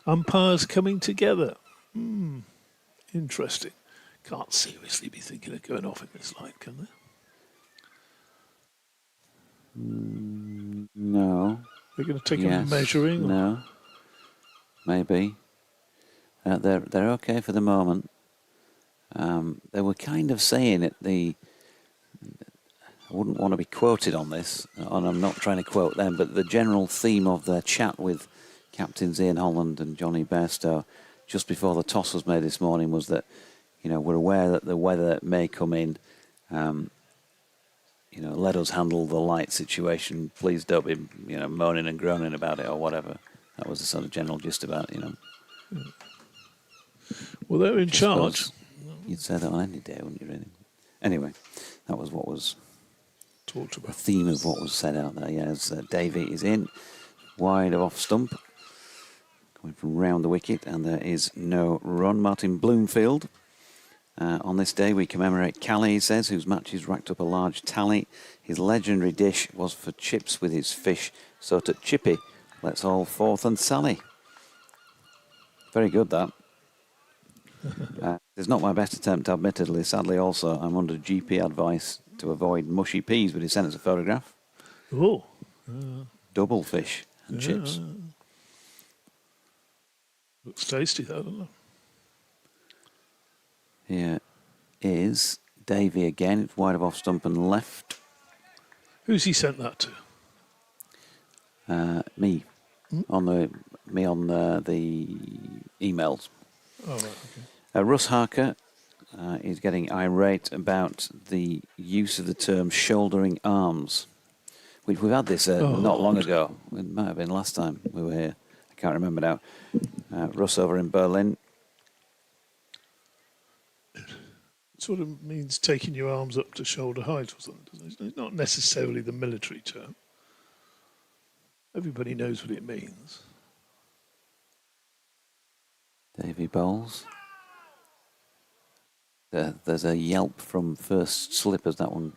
Umpires coming together. Interesting. Can't seriously be thinking of going off in this line, can they? No. They're going to take a measuring? No. Maybe. They're okay for the moment. They were kind of saying it. I wouldn't want to be quoted on this, and I'm not trying to quote them, but the general theme of their chat with captains Ian Holland and Johnny Bairstow just before the toss was made this morning was that, we're aware that the weather may come in. Let us handle the light situation. Please don't be, moaning and groaning about it or whatever. That was the sort of general gist about it, Well, they're in charge. You'd say that on any day, wouldn't you, really? Anyway, that was what was talked the about. theme of what was said out there. Yes, Davey is in, wide of off stump, coming from round the wicket, and there is no run. Martin Bloomfield. On this day, we commemorate Callie, he says, whose matches racked up a large tally. His legendary dish was for chips with his fish. So to Chippy, let's all forth and sally. Very good, that. It's not my best attempt, admittedly. Sadly, also, I'm under GP advice to avoid mushy peas, but he sent us a photograph. Oh. Double fish and chips. Looks tasty, though, doesn't it? Here is Davey again. It's wide of off stump and left. Who's he sent that to? Me. On the emails. Oh, right, okay. Russ Harker is getting irate about the use of the term shouldering arms. We've had this not long ago. It might have been last time we were here. I can't remember now. Russ over in Berlin. Sort of means taking your arms up to shoulder height or something, doesn't it? It's not necessarily the military term. Everybody knows what it means. Davy bowls. There's a yelp from first slip as that one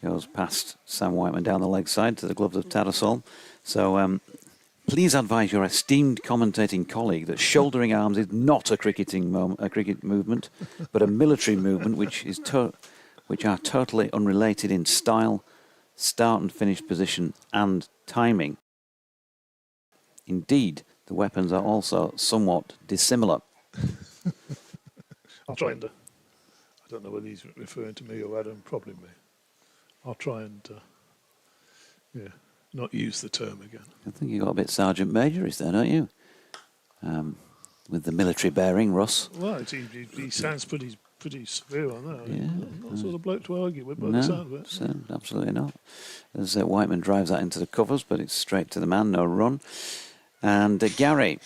goes past Sam Whiteman down the leg side to the gloves of Tattersall. So please advise your esteemed commentating colleague that shouldering arms is not a cricket movement, but a military movement which are totally unrelated in style, start and finish position, and timing. Indeed, the weapons are also somewhat dissimilar. I'll try and... I don't know whether he's referring to me or Adam, probably me. I'll try and, not use the term again. I think you got a bit Sergeant Major-ish there, don't you? With the military bearing, Russ. Well, he sounds pretty severe on that. Yeah. Not sort of bloke to argue with by the sound of it. Absolutely not. As Whiteman drives that into the covers, but it's straight to the man, no run. And Gary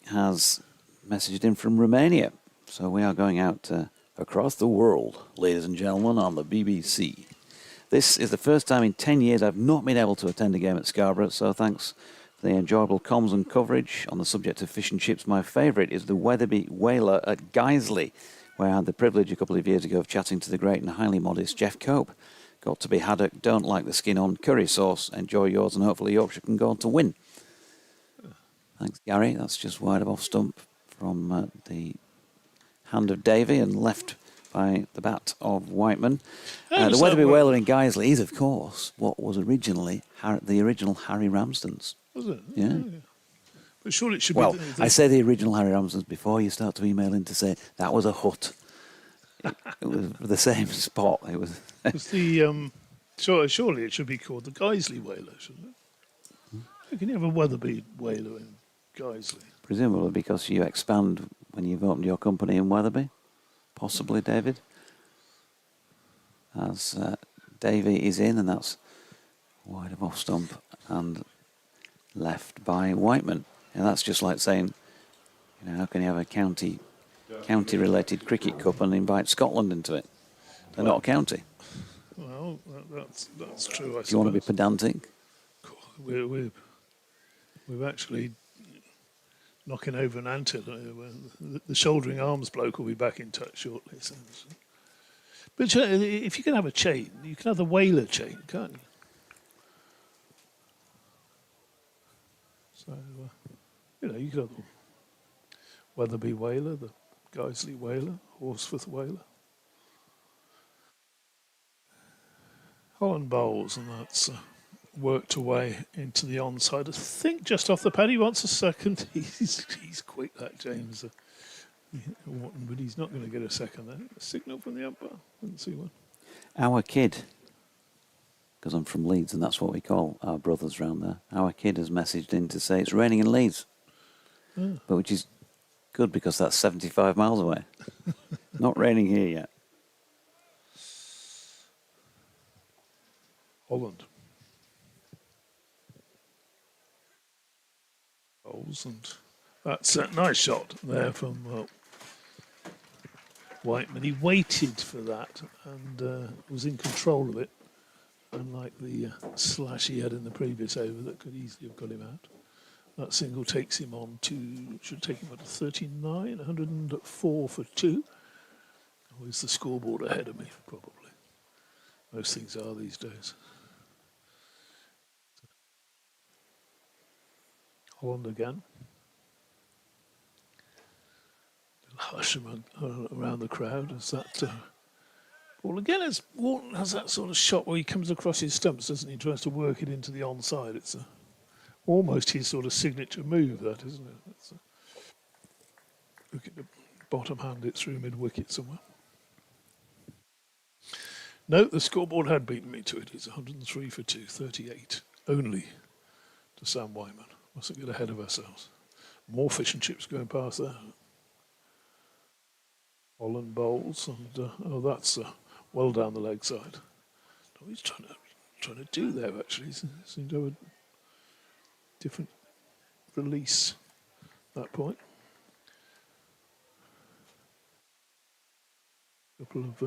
has messaged in from Romania. So we are going out across the world, ladies and gentlemen, on the BBC. This is the first time in 10 years I've not been able to attend a game at Scarborough, so thanks for the enjoyable comms and coverage. On the subject of fish and chips, my favourite is the Weatherby Whaler at Guiseley, where I had the privilege a couple of years ago of chatting to the great and highly modest Jeff Cope. Got to be haddock, don't like the skin on, curry sauce, enjoy yours, and hopefully Yorkshire can go on to win. Thanks, Gary. That's just wide of off stump from the hand of Davy and left by the bat of Whiteman. The Weatherby Whaler in Guiseley is, of course, what was originally the original Harry Ramsden's. Was it? Yeah. But surely it should Well, be... I say the original Harry Ramsden's before you start to email in to say that was a hut. It was the same spot. It was... It's the... surely it should be called the Guiseley Whaler, shouldn't it? How can you have a Weatherby Whaler in Guiseley? Presumably because you expand when you've opened your company in Weatherby. Possibly, David. As Davy is in, and that's wide of off stump and left by Whiteman. And that's just like saying, you know, how can you have a county-related cricket cup and invite Scotland into it? They're not a county. Well, that's true, I suppose. Do you want to be pedantic? We've actually knocking over an ant. The shouldering arms bloke will be back in touch shortly. So. But if you can have a chain, you can have the Whaler chain, can't you? So, you know, you could have the Weatherby Whaler, the Guiseley Whaler, Horsforth Whaler. Holland bowls, and that's worked away into the onside. I think just off the pad. He wants a second. He's quick, that James. But he's not going to get a second there. A signal from the umpire. Didn't see one. Our kid, because I'm from Leeds and that's what we call our brothers round there. Our kid has messaged in to say it's raining in Leeds. Oh. But which is good because that's 75 miles away. Not raining here yet. Holland. And that's a nice shot there from Whiteman. He waited for that and was in control of it, unlike the slash he had in the previous over that could easily have got him out. That single takes him on to, should take him on to 39, 104 for 2. Or is the scoreboard ahead of me? Probably. Most things are these days. Holland again. Hush around the crowd as that ball again. As Wharton has that sort of shot where he comes across his stumps, doesn't he? Tries to work it into the onside. It's almost his sort of signature move, that, isn't it? Look at the bottom hand it through mid wicket somewhere. No, the scoreboard had beaten me to it. It's 103 for 2, 38 only to Sam Wyman. Mustn't get ahead of ourselves. More fish and chips going past there. Holland bowls, and that's well down the leg side. What he's trying to do there, actually, he seemed to have a different release at that point. A couple of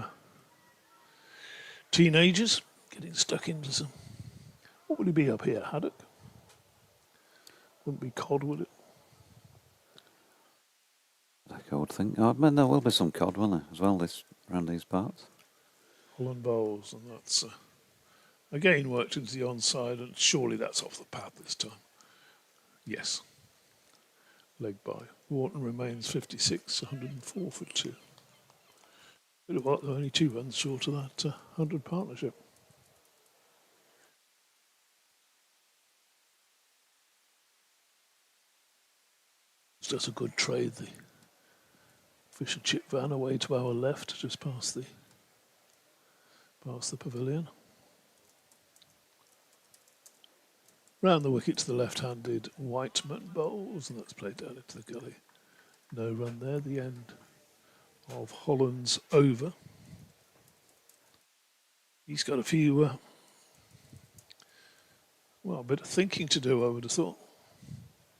teenagers getting stuck into some. What would he be up here? Haddock? Wouldn't be cod, would it? I would think. Oh, man, there will be some cod, won't there, as well, around these parts. Holland bowls, and that's again worked into the onside, and surely that's off the pad this time. Yes. Leg by. Wharton remains 56, 104 for 2. Bit of what, they're only 2 runs short of that 100 partnership. It's just a good trade, the fish and chip van away to our left, just past the pavilion. Round the wicket to the left-handed Whiteman bowls, and that's played down into the gully. No run there, the end of Holland's over. He's got a few, a bit of thinking to do, I would have thought.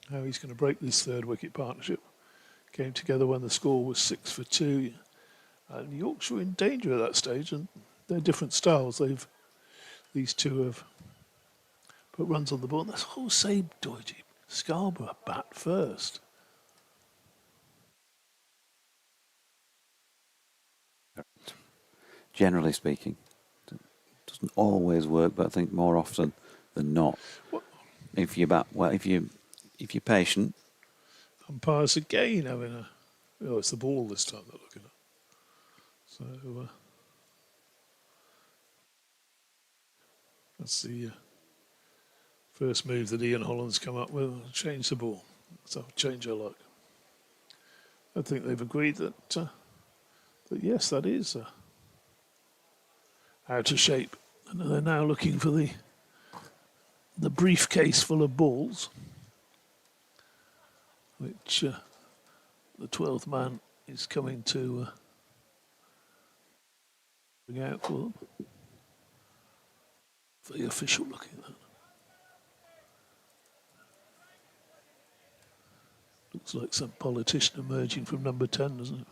How he's going to break this third wicket partnership. Came together when the score was 6 for 2. And Yorkshire in danger at that stage, and they're different styles. They've these two have put runs on the board. That's Rothesay County Scarborough bat first. Generally speaking, it doesn't always work, but I think more often than not, if you're patient. Umpires again having a... Oh, it's the ball this time they're looking at. So that's the first move that Ian Holland's come up with. Change the ball. So change our luck. I think they've agreed that yes, that is out of shape, and they're now looking for the briefcase full of balls, which the 12th man is coming to bring out for them. Very official looking at that. Looks like some politician emerging from number 10, doesn't it?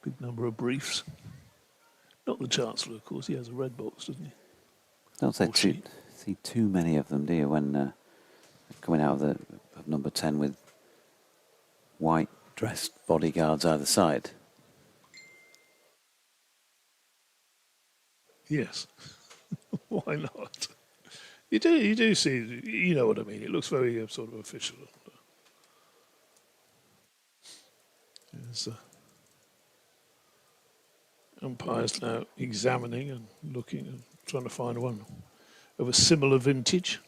Big number of briefs. Not the Chancellor, of course. He has a red box, doesn't he? Don't see too many of them, do you, when coming out of number 10 with white dressed bodyguards either side? Yes. Why not? You do see, you know what I mean. It looks very sort of official. There's umpires now examining and looking and trying to find one of a similar vintage.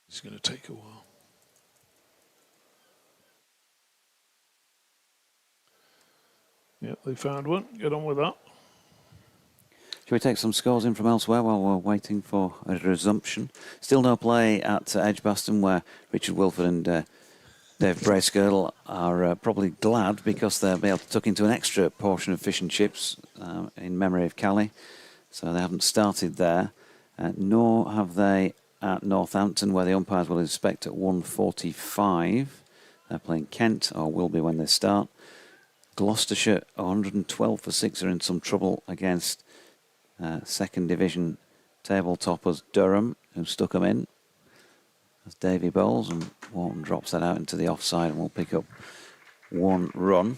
It's going to take a while. Yep, they found one. Get on with that. Shall we take some scores in from elsewhere while we're waiting for a resumption? Still no play at Edgbaston, where Richard Wilford and Dave Bracegirdle are probably glad because they'll be able to tuck into an extra portion of fish and chips in memory of Callie. So they haven't started there, nor have they at Northampton, where the umpires will inspect at 1:45. They're playing Kent, or will be when they start. Gloucestershire, 112 for 6, are in some trouble against second division table toppers Durham, who stuck them in. As Davy bowls, and Wharton drops that out into the offside and will pick up 1 run.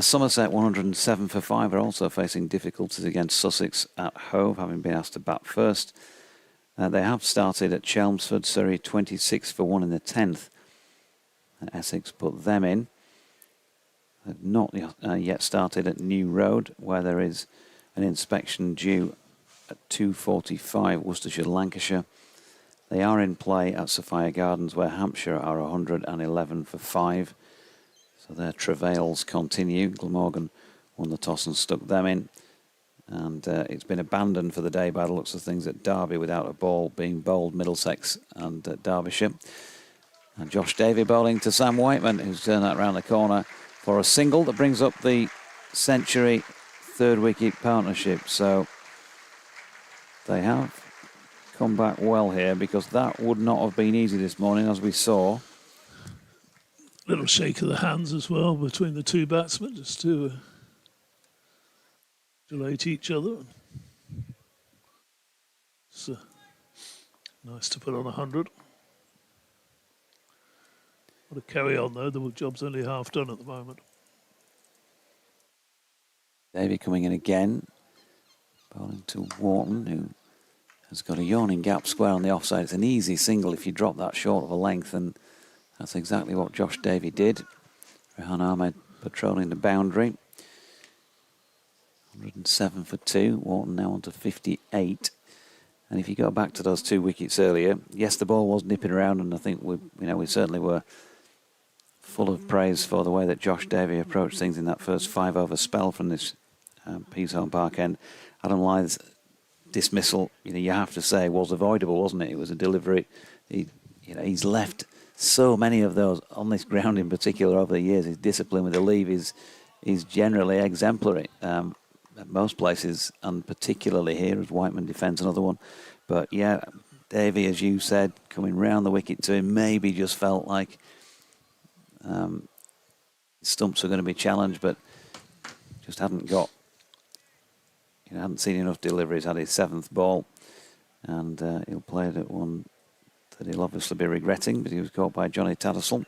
Somerset, 107 for 5, are also facing difficulties against Sussex at Hove, having been asked to bat first. They have started at Chelmsford. Surrey, 26 for 1 in the 10th. Essex put them in. They've not yet started at New Road, where there is an inspection due at 2:45, Worcestershire, Lancashire. They are in play at Sophia Gardens, where Hampshire are 111 for 5. So their travails continue. Glamorgan won the toss and stuck them in. And it's been abandoned for the day by the looks of things at Derby, without a ball being bowled, Middlesex and Derbyshire. And Josh Davey bowling to Sam Whiteman, who's turned that round the corner for a single that brings up the century third wicket partnership. So they have come back well here, because that would not have been easy this morning, as we saw. Little shake of the hands as well between the two batsmen, just to relate each other. It's nice to put on 100. What a carry on though, the job's only half done at the moment. Davey coming in again, bowling to Wharton, who has got a yawning gap square on the offside. It's an easy single if you drop that short of a length, and that's exactly what Josh Davey did. Rehan Ahmed patrolling the boundary. 107 for 2. Wharton now on to 58. And if you go back to those 2 wickets earlier, yes, the ball was nipping around, and I think we certainly were full of praise for the way that Josh Davey approached things in that first 5-over spell from this Peasholm Park end. Adam Lythe's dismissal, you have to say, was avoidable, wasn't it? It was a delivery. He's left so many of those on this ground in particular over the years. His discipline with the leave is generally exemplary. At most places, and particularly here, as Whiteman defends another one. But yeah, Davey, as you said, coming round the wicket to him, maybe just felt like stumps were going to be challenged, but just hadn't got, hadn't seen enough deliveries, had his 7th ball, and he'll play it at one that he'll obviously be regretting, but he was caught by Johnny Tattersall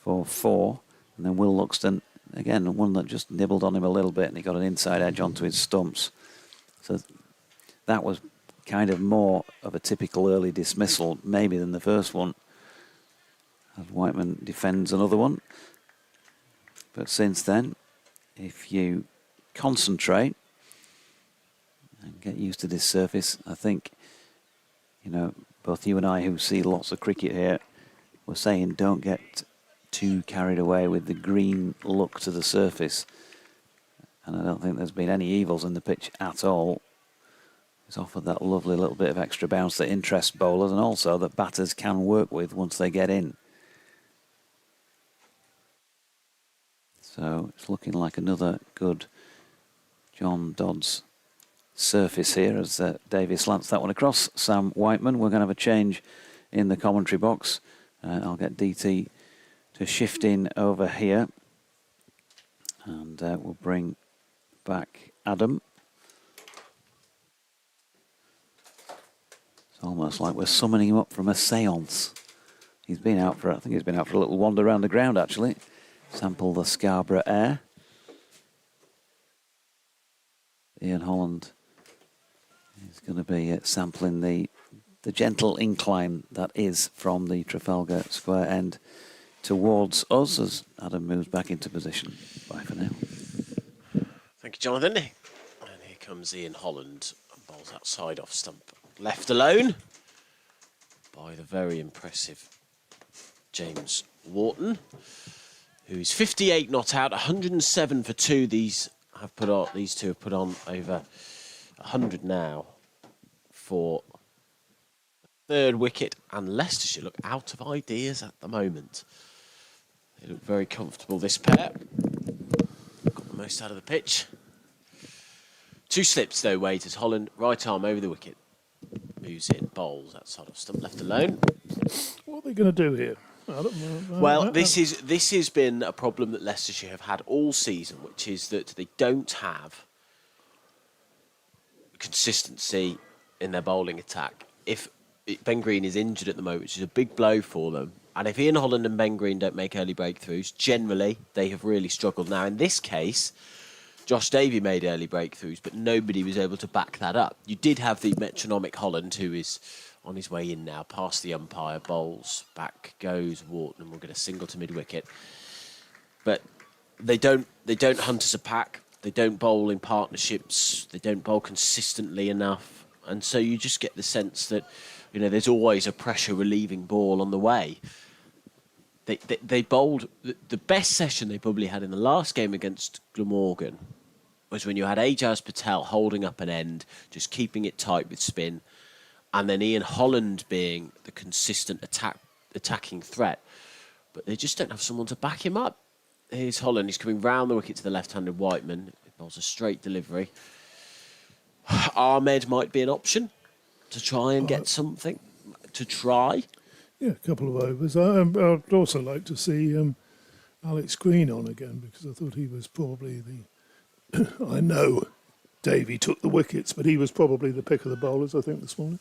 for 4, and then Will Luxton, again, one that just nibbled on him a little bit, and he got an inside edge onto his stumps. So that was kind of more of a typical early dismissal, maybe, than the first one, as Whiteman defends another one. But since then, if you concentrate and get used to this surface, I think, both you and I, who see lots of cricket here, were saying don't get too carried away with the green look to the surface. And I don't think there's been any evils in the pitch at all. It's offered that lovely little bit of extra bounce that interests bowlers, and also that batters can work with once they get in. So it's looking like another good John Dodds surface here as Davey slants that one across. Sam Whiteman, we're going to have a change in the commentary box. I'll get DT to shift in over here, and we'll bring back Adam. It's almost like we're summoning him up from a séance. He's been out for, I think he's been out for a little wander around the ground, actually. Sample the Scarborough air. Ian Holland is going to be sampling the gentle incline that is from the Trafalgar Square end towards us as Adam moves back into position. Bye for now. Thank you, Jonathan. And here comes Ian Holland. Bowls outside off stump. Left alone by the very impressive James Wharton, who's 58 not out, 107 for 2. These two have put on over 100 now for the 3rd wicket, and Leicestershire look out of ideas at the moment. They look very comfortable, this pair. Got the most out of the pitch. 2 slips though, Wade, as Holland, right arm over the wicket. Moves in, bowls outside of stump, left alone. What are they going to do here? Well, this has been a problem that Leicestershire have had all season, which is that they don't have consistency in their bowling attack. If Ben Green is injured at the moment, which is a big blow for them, and if Ian Holland and Ben Green don't make early breakthroughs, generally they have really struggled. Now, in this case, Josh Davey made early breakthroughs, but nobody was able to back that up. You did have the metronomic Holland, who is on his way in now, past the umpire, bowls, back goes Wharton, and we'll get a single to mid-wicket. But they don't hunt as a pack. They don't bowl in partnerships. They don't bowl consistently enough. And so you just get the sense that, there's always a pressure relieving ball on the way. They bowled the best session they probably had in the last game against Glamorgan was when you had Ajaz Patel holding up an end, just keeping it tight with spin, and then Ian Holland being the consistent attacking threat. But they just don't have someone to back him up. Here's Holland. He's coming round the wicket to the left-handed Whiteman. He bowls a straight delivery. Ahmed might be an option to try and get something. To try. Yeah, a couple of overs. I'd also like to see Alex Green on again, because I thought he was probably the... I know Davey took the wickets, but he was probably the pick of the bowlers, I think, this morning.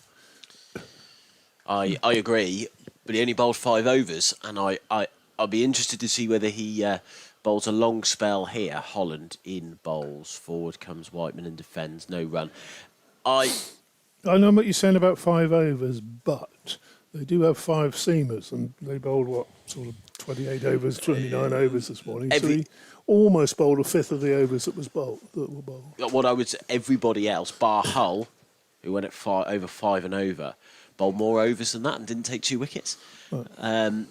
I agree, but he only bowled 5 overs, and I'll be interested to see whether he bowls a long spell here. Holland in bowls, forward comes Whiteman and defends, no run. I know what you're saying about 5 overs, but they do have 5 seamers, and they bowled, sort of 28 overs, 29 overs this morning. So he almost bowled a fifth of the overs that were bowled. What I would say, everybody else, bar Hull, who went at over 5 and over, bowled more overs than that and didn't take 2 wickets. Right.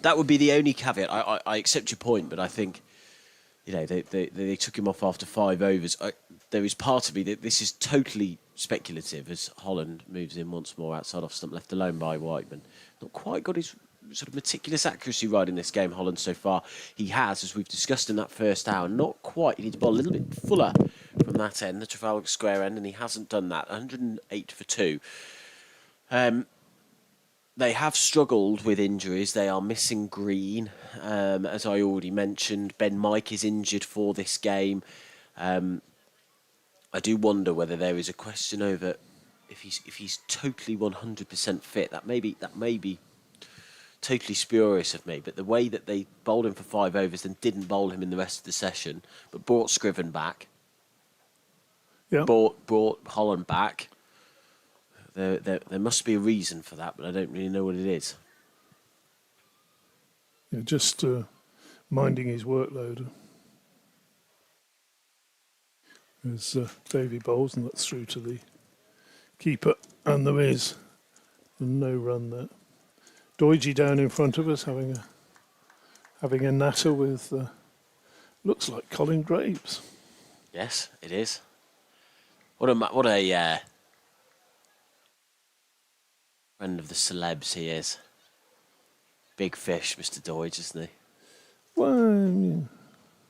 That would be the only caveat. I accept your point, but I think, they took him off after 5 overs. There is part of me that this is totally speculative as Holland moves in once more outside off stump, left alone by Whiteman. Not quite got his sort of meticulous accuracy right in this game, Holland, so far. He has, as we've discussed in that first hour, not quite. He needs to bowl a little bit fuller from that end, the Trafalgar Square end, and he hasn't done that. 108 for 2. They have struggled with injuries. They are missing Green, as I already mentioned. Ben Mike is injured for this game. I do wonder whether there is a question over if he's totally 100% fit. That may be totally spurious of me, but the way that they bowled him for 5 overs and didn't bowl him in the rest of the session, but brought Scriven back, brought Holland back. There must be a reason for that, but I don't really know what it is. Yeah, just minding his workload. There's Davy bowls, and that's through to the keeper, and there is no run there. Doidgy down in front of us, having a natter with looks like Colin Graves. Yes, it is. What a friend of the celebs he is. Big fish, Mr. Doidge, isn't he? Well,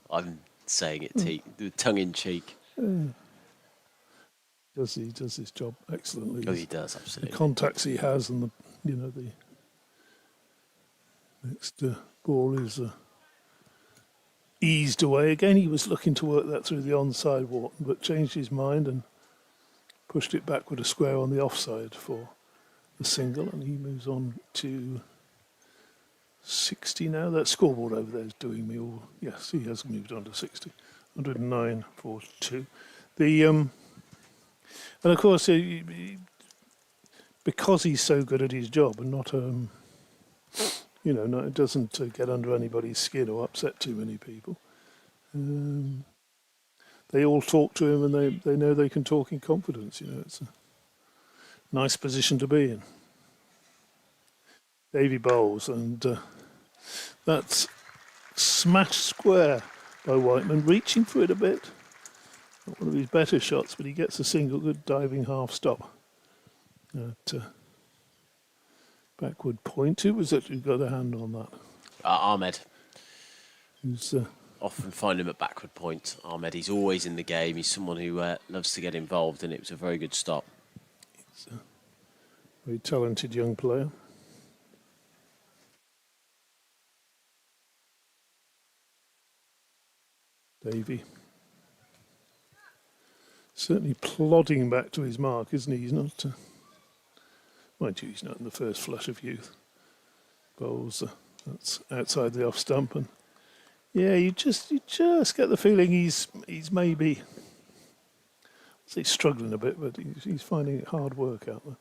I'm saying it tongue in cheek. he does his job excellently. Oh, he does, absolutely. The contacts he has, and the next ball is eased away. Again, he was looking to work that through the onside, Wharton, but changed his mind and pushed it back with a square on the offside for the single, and he moves on to 60 now. That scoreboard over there is doing me all. Yes, he has moved on to 60. 109 for 2. And of course, because he's so good at his job and not, it doesn't get under anybody's skin or upset too many people. They all talk to him, and they know they can talk in confidence. It's a nice position to be in. Davy bowls, and that's smashed square by Whiteman, reaching for it a bit. Not one of his better shots, but he gets a single, good diving half stop at backward point. Who was it who got a hand on that? Ahmed. Who's often find him at backward point. Ahmed, he's always in the game. He's someone who loves to get involved, and it was a very good stop. He's a very talented young player. Davy. Certainly plodding back to his mark, isn't he? He's not, mind you, he's not in the first flush of youth. Bowls, that's outside the off stump, and yeah, you just get the feeling he's maybe, he's struggling a bit, but he's finding it hard work out there.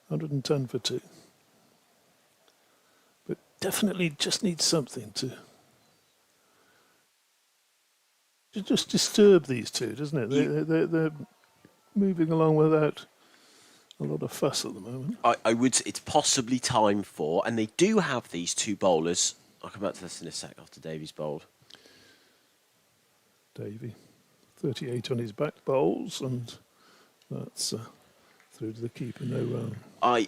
110 for 2, but definitely just needs something to just disturb these two, doesn't it? They're moving along without a lot of fuss at the moment. I would say it's possibly time for, and they do have these two bowlers. I'll come back to this in a sec after Davy's bowled. Davy, 38 on his back bowls, and that's through to the keeper, no run.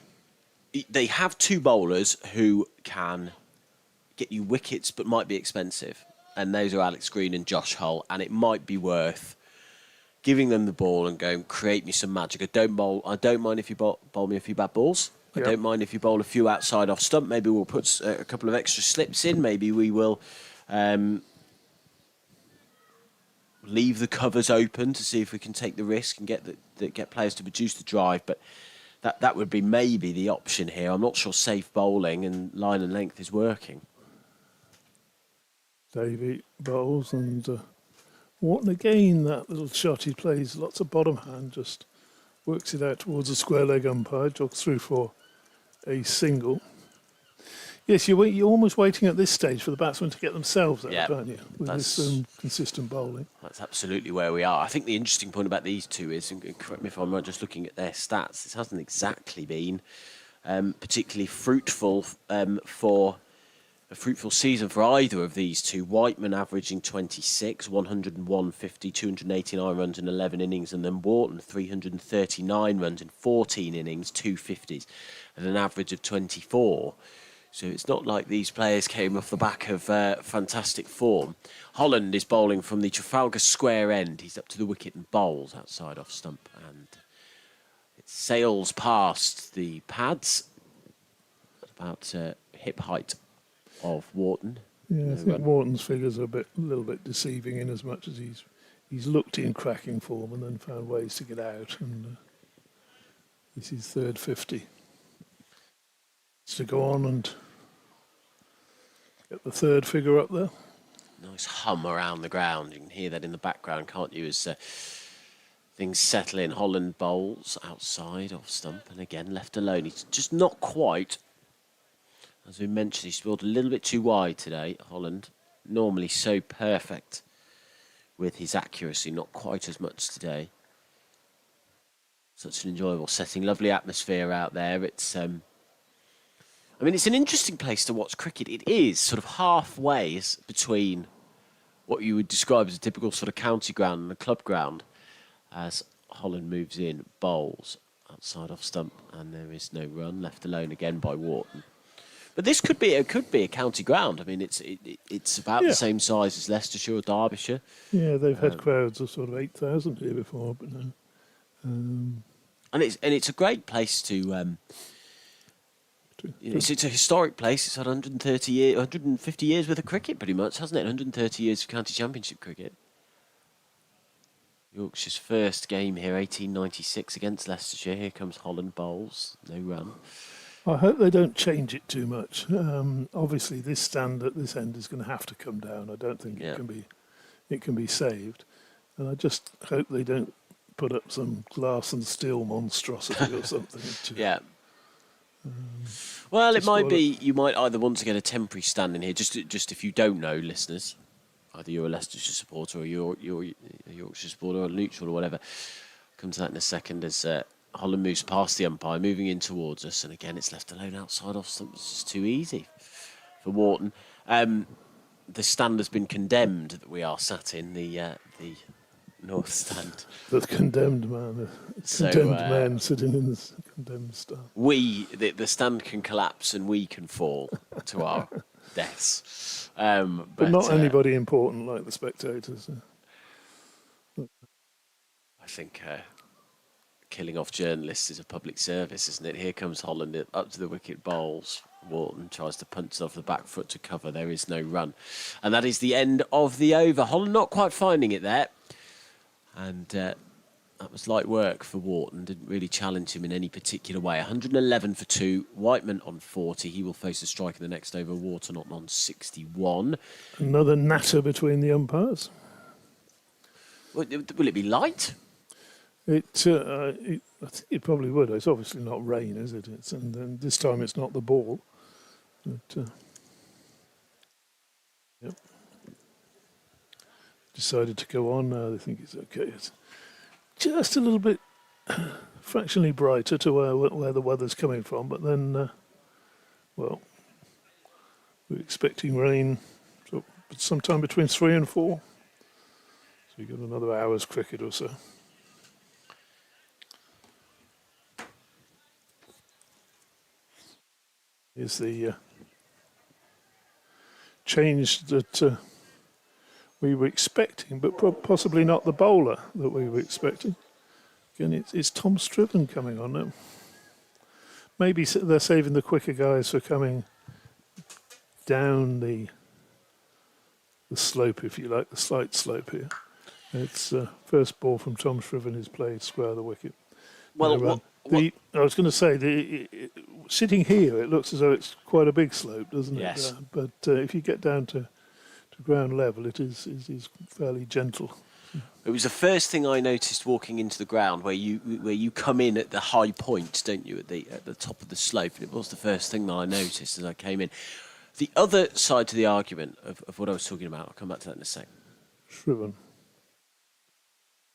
They have two bowlers who can get you wickets but might be expensive. And those are Alex Green and Josh Hull, and it might be worth giving them the ball and going, create me some magic. I don't mind if you bowl me a few bad balls. Yep. I don't mind if you bowl a few outside off stump. Maybe we'll put a couple of extra slips in. Maybe we will leave the covers open to see if we can take the risk and get players to produce the drive. But that would be maybe the option here. I'm not sure safe bowling and line and length is working. Davy bowls, and Wharton again, that little shot he plays, lots of bottom hand, just works it out towards a square leg umpire, jogs through for a single. Yes, you're almost waiting at this stage for the batsmen to get themselves out, aren't you? With this consistent bowling. That's absolutely where we are. I think the interesting point about these two is, and correct me if I'm right, just looking at their stats, this hasn't exactly been particularly fruitful for a fruitful season for either of these two. Whiteman averaging 26, 101, 50, 289 runs in 11 innings, and then Wharton 339 runs in 14 innings, 250s, at an average of 24. So it's not like these players came off the back of fantastic form. Holland is bowling from the Trafalgar Square end. He's up to the wicket and bowls outside off stump, and it sails past the pads at about hip height of Wharton. Yeah, I think Wharton's figures are a little bit deceiving, in as much as he's he's looked in cracking form and then found ways to get out. And this is third 50. It's to go on and get the third figure up there. Nice hum around the ground. You can hear that in the background, can't you? As things settle in. Holland bowls outside off stump, and again left alone. He's just not quite. As we mentioned, he's spilled a little bit too wide today. Holland, normally so perfect with his accuracy, not quite as much today. Such an enjoyable setting, lovely atmosphere out there. It's I mean, it's an interesting place to watch cricket. It is sort of halfway between what you would describe as a typical sort of county ground and a club ground, as Holland moves in, bowls outside off stump, and there is no run, left alone again by Wharton. But this could be a county ground. I mean, it's about the same size as Leicestershire or Derbyshire. Yeah, they've had crowds of sort of 8,000 here before, but no. And it's a great place to. It's a historic place. It's had 150 years worth of cricket, pretty much, hasn't it? 130 years of county championship cricket. Yorkshire's first game here, 1896 against Leicestershire. Here comes Holland bowls, no run. I hope they don't change it too much. Obviously, this stand at this end is going to have to come down. I don't think it can be saved, and I just hope they don't put up some glass and steel monstrosity or something. Yeah. Well, it might be you might either want to get a temporary stand in here, just if you don't know, listeners, either you're a Leicestershire supporter or you're a Yorkshire supporter or neutral or whatever. Come to that in a second as Holland moves past the umpire, moving in towards us, and again it's left alone outside off stump. It's just too easy for Wharton. The stand has been condemned that we are sat in, the North Stand. The condemned man, condemned man sitting in the condemned stand. The stand can collapse and we can fall to our deaths. But not anybody important like the spectators. I think killing off journalists is a public service, isn't it? Here comes Holland up to the wicket, bowls. Wharton tries to punch it off the back foot to cover. There is no run. And that is the end of the over. Holland not quite finding it there. And that was light work for Wharton. Didn't really challenge him in any particular way. 111 for 2. Whiteman on 40. He will face a strike in the next over. Wharton on 61. Another natter between the umpires. Will it be light? I think it probably would. It's obviously not rain, is it? And then this time it's not the ball. But, yep. Decided to go on now. They think it's okay. It's just a little bit fractionally brighter to where the weather's coming from, but then, we're expecting rain sometime between 3 and 4. So we've got another hour's cricket or so. Is the change that we were expecting, but possibly not the bowler that we were expecting. Again, it's Tom Striven coming on now. Maybe they're saving the quicker guys for coming down the slope, if you like, the slight slope here. It's first ball from Tom Striven is played square the wicket. Well, I was going to say, sitting here, it looks as though it's quite a big slope, doesn't it? Yes. But if you get down to ground level, it is fairly gentle. It was the first thing I noticed walking into the ground, where you come in at the high point, don't you, at the top of the slope, and it was the first thing that I noticed as I came in. The other side to the argument of what I was talking about, I'll come back to that in a sec. Shriven.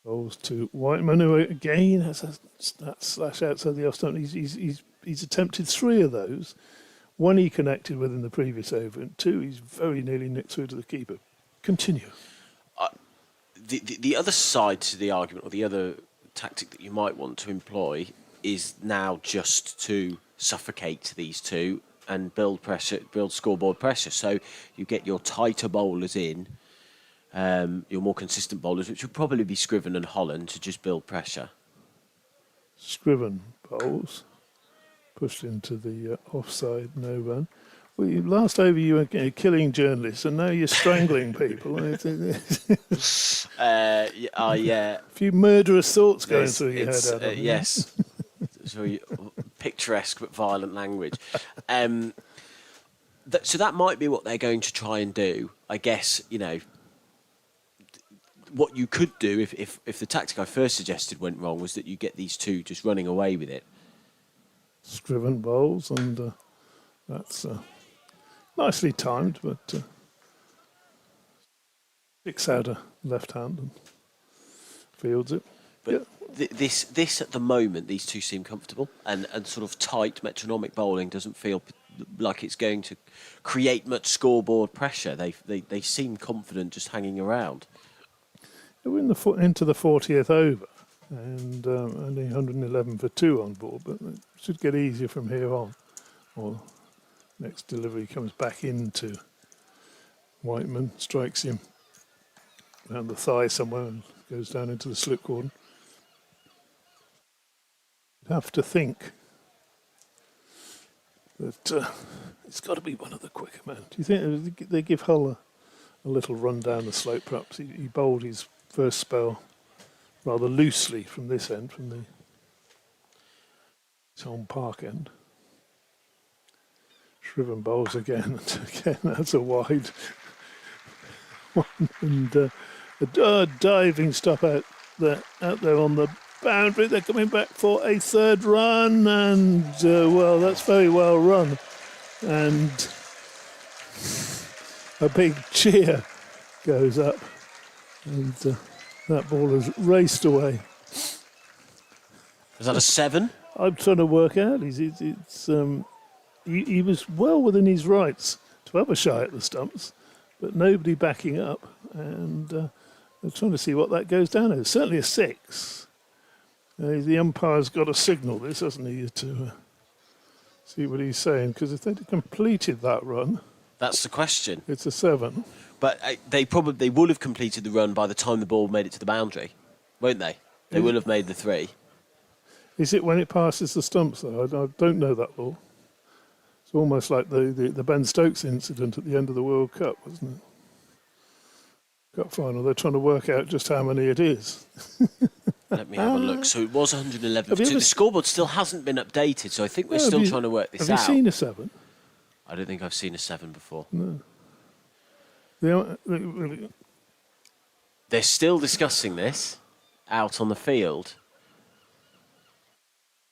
Bowls to Whiteman, who again has that slash outside the off stump. He's attempted 3 of those. 1 he connected with in the previous over, and 2 he's very nearly nicked through to the keeper. Continue. The other side to the argument, or the other tactic that you might want to employ, is now just to suffocate these two and build pressure, build scoreboard pressure. So you get your tighter bowlers in, your more consistent bowlers, which would probably be Scriven and Holland, to just build pressure. Scriven bowls. Pushed into the offside, no run. Well, last over you were killing journalists, and now you're strangling people. A few murderous thoughts going through your head, Adam. Yes. It's very picturesque but violent language. So that might be what they're going to try and do. I guess, what you could do if the tactic I first suggested went wrong was that you get these two just running away with it. Scriven bowls, and that's nicely timed, but sticks out a left hand and fields it. But this at the moment, these two seem comfortable, and sort of tight metronomic bowling doesn't feel like it's going to create much scoreboard pressure. They seem confident just hanging around. We're into the 40th over, and only 111 for 2 on board, but it should get easier from here on. Or next delivery comes back into Whiteman, strikes him around the thigh somewhere and goes down into the slip cordon. You'd have to think that it's got to be one of the quicker men. Do you think they give Hull a little run down the slope? Perhaps he bowled his first spell rather loosely from this end, from the home park end. Shriven bowls again, and again that's a wide one, and a diving stop out there on the boundary. They're coming back for a third run, and well, that's very well run, and a big cheer goes up, and that ball has raced away. Was that a 7? I'm trying to work out. He was well within his rights to have a shy at the stumps, but nobody backing up, and they're trying to see what that goes down to. Certainly a 6. The umpire's got to signal this, hasn't he, to see what he's saying, because if they'd completed that run... That's the question. It's a 7. But they would have completed the run by the time the ball made it to the boundary, won't they? They will have made the 3. Is it when it passes the stumps, though? I don't know that law. It's almost like the Ben Stokes incident at the end of the World Cup, wasn't it? Cup final. They're trying to work out just how many it is. Let me have a look. So it was 111 for 2. The scoreboard still hasn't been updated, so I think we're still trying to work this out. Have you seen a 7? I don't think I've seen a 7 before. No. They're still discussing this out on the field.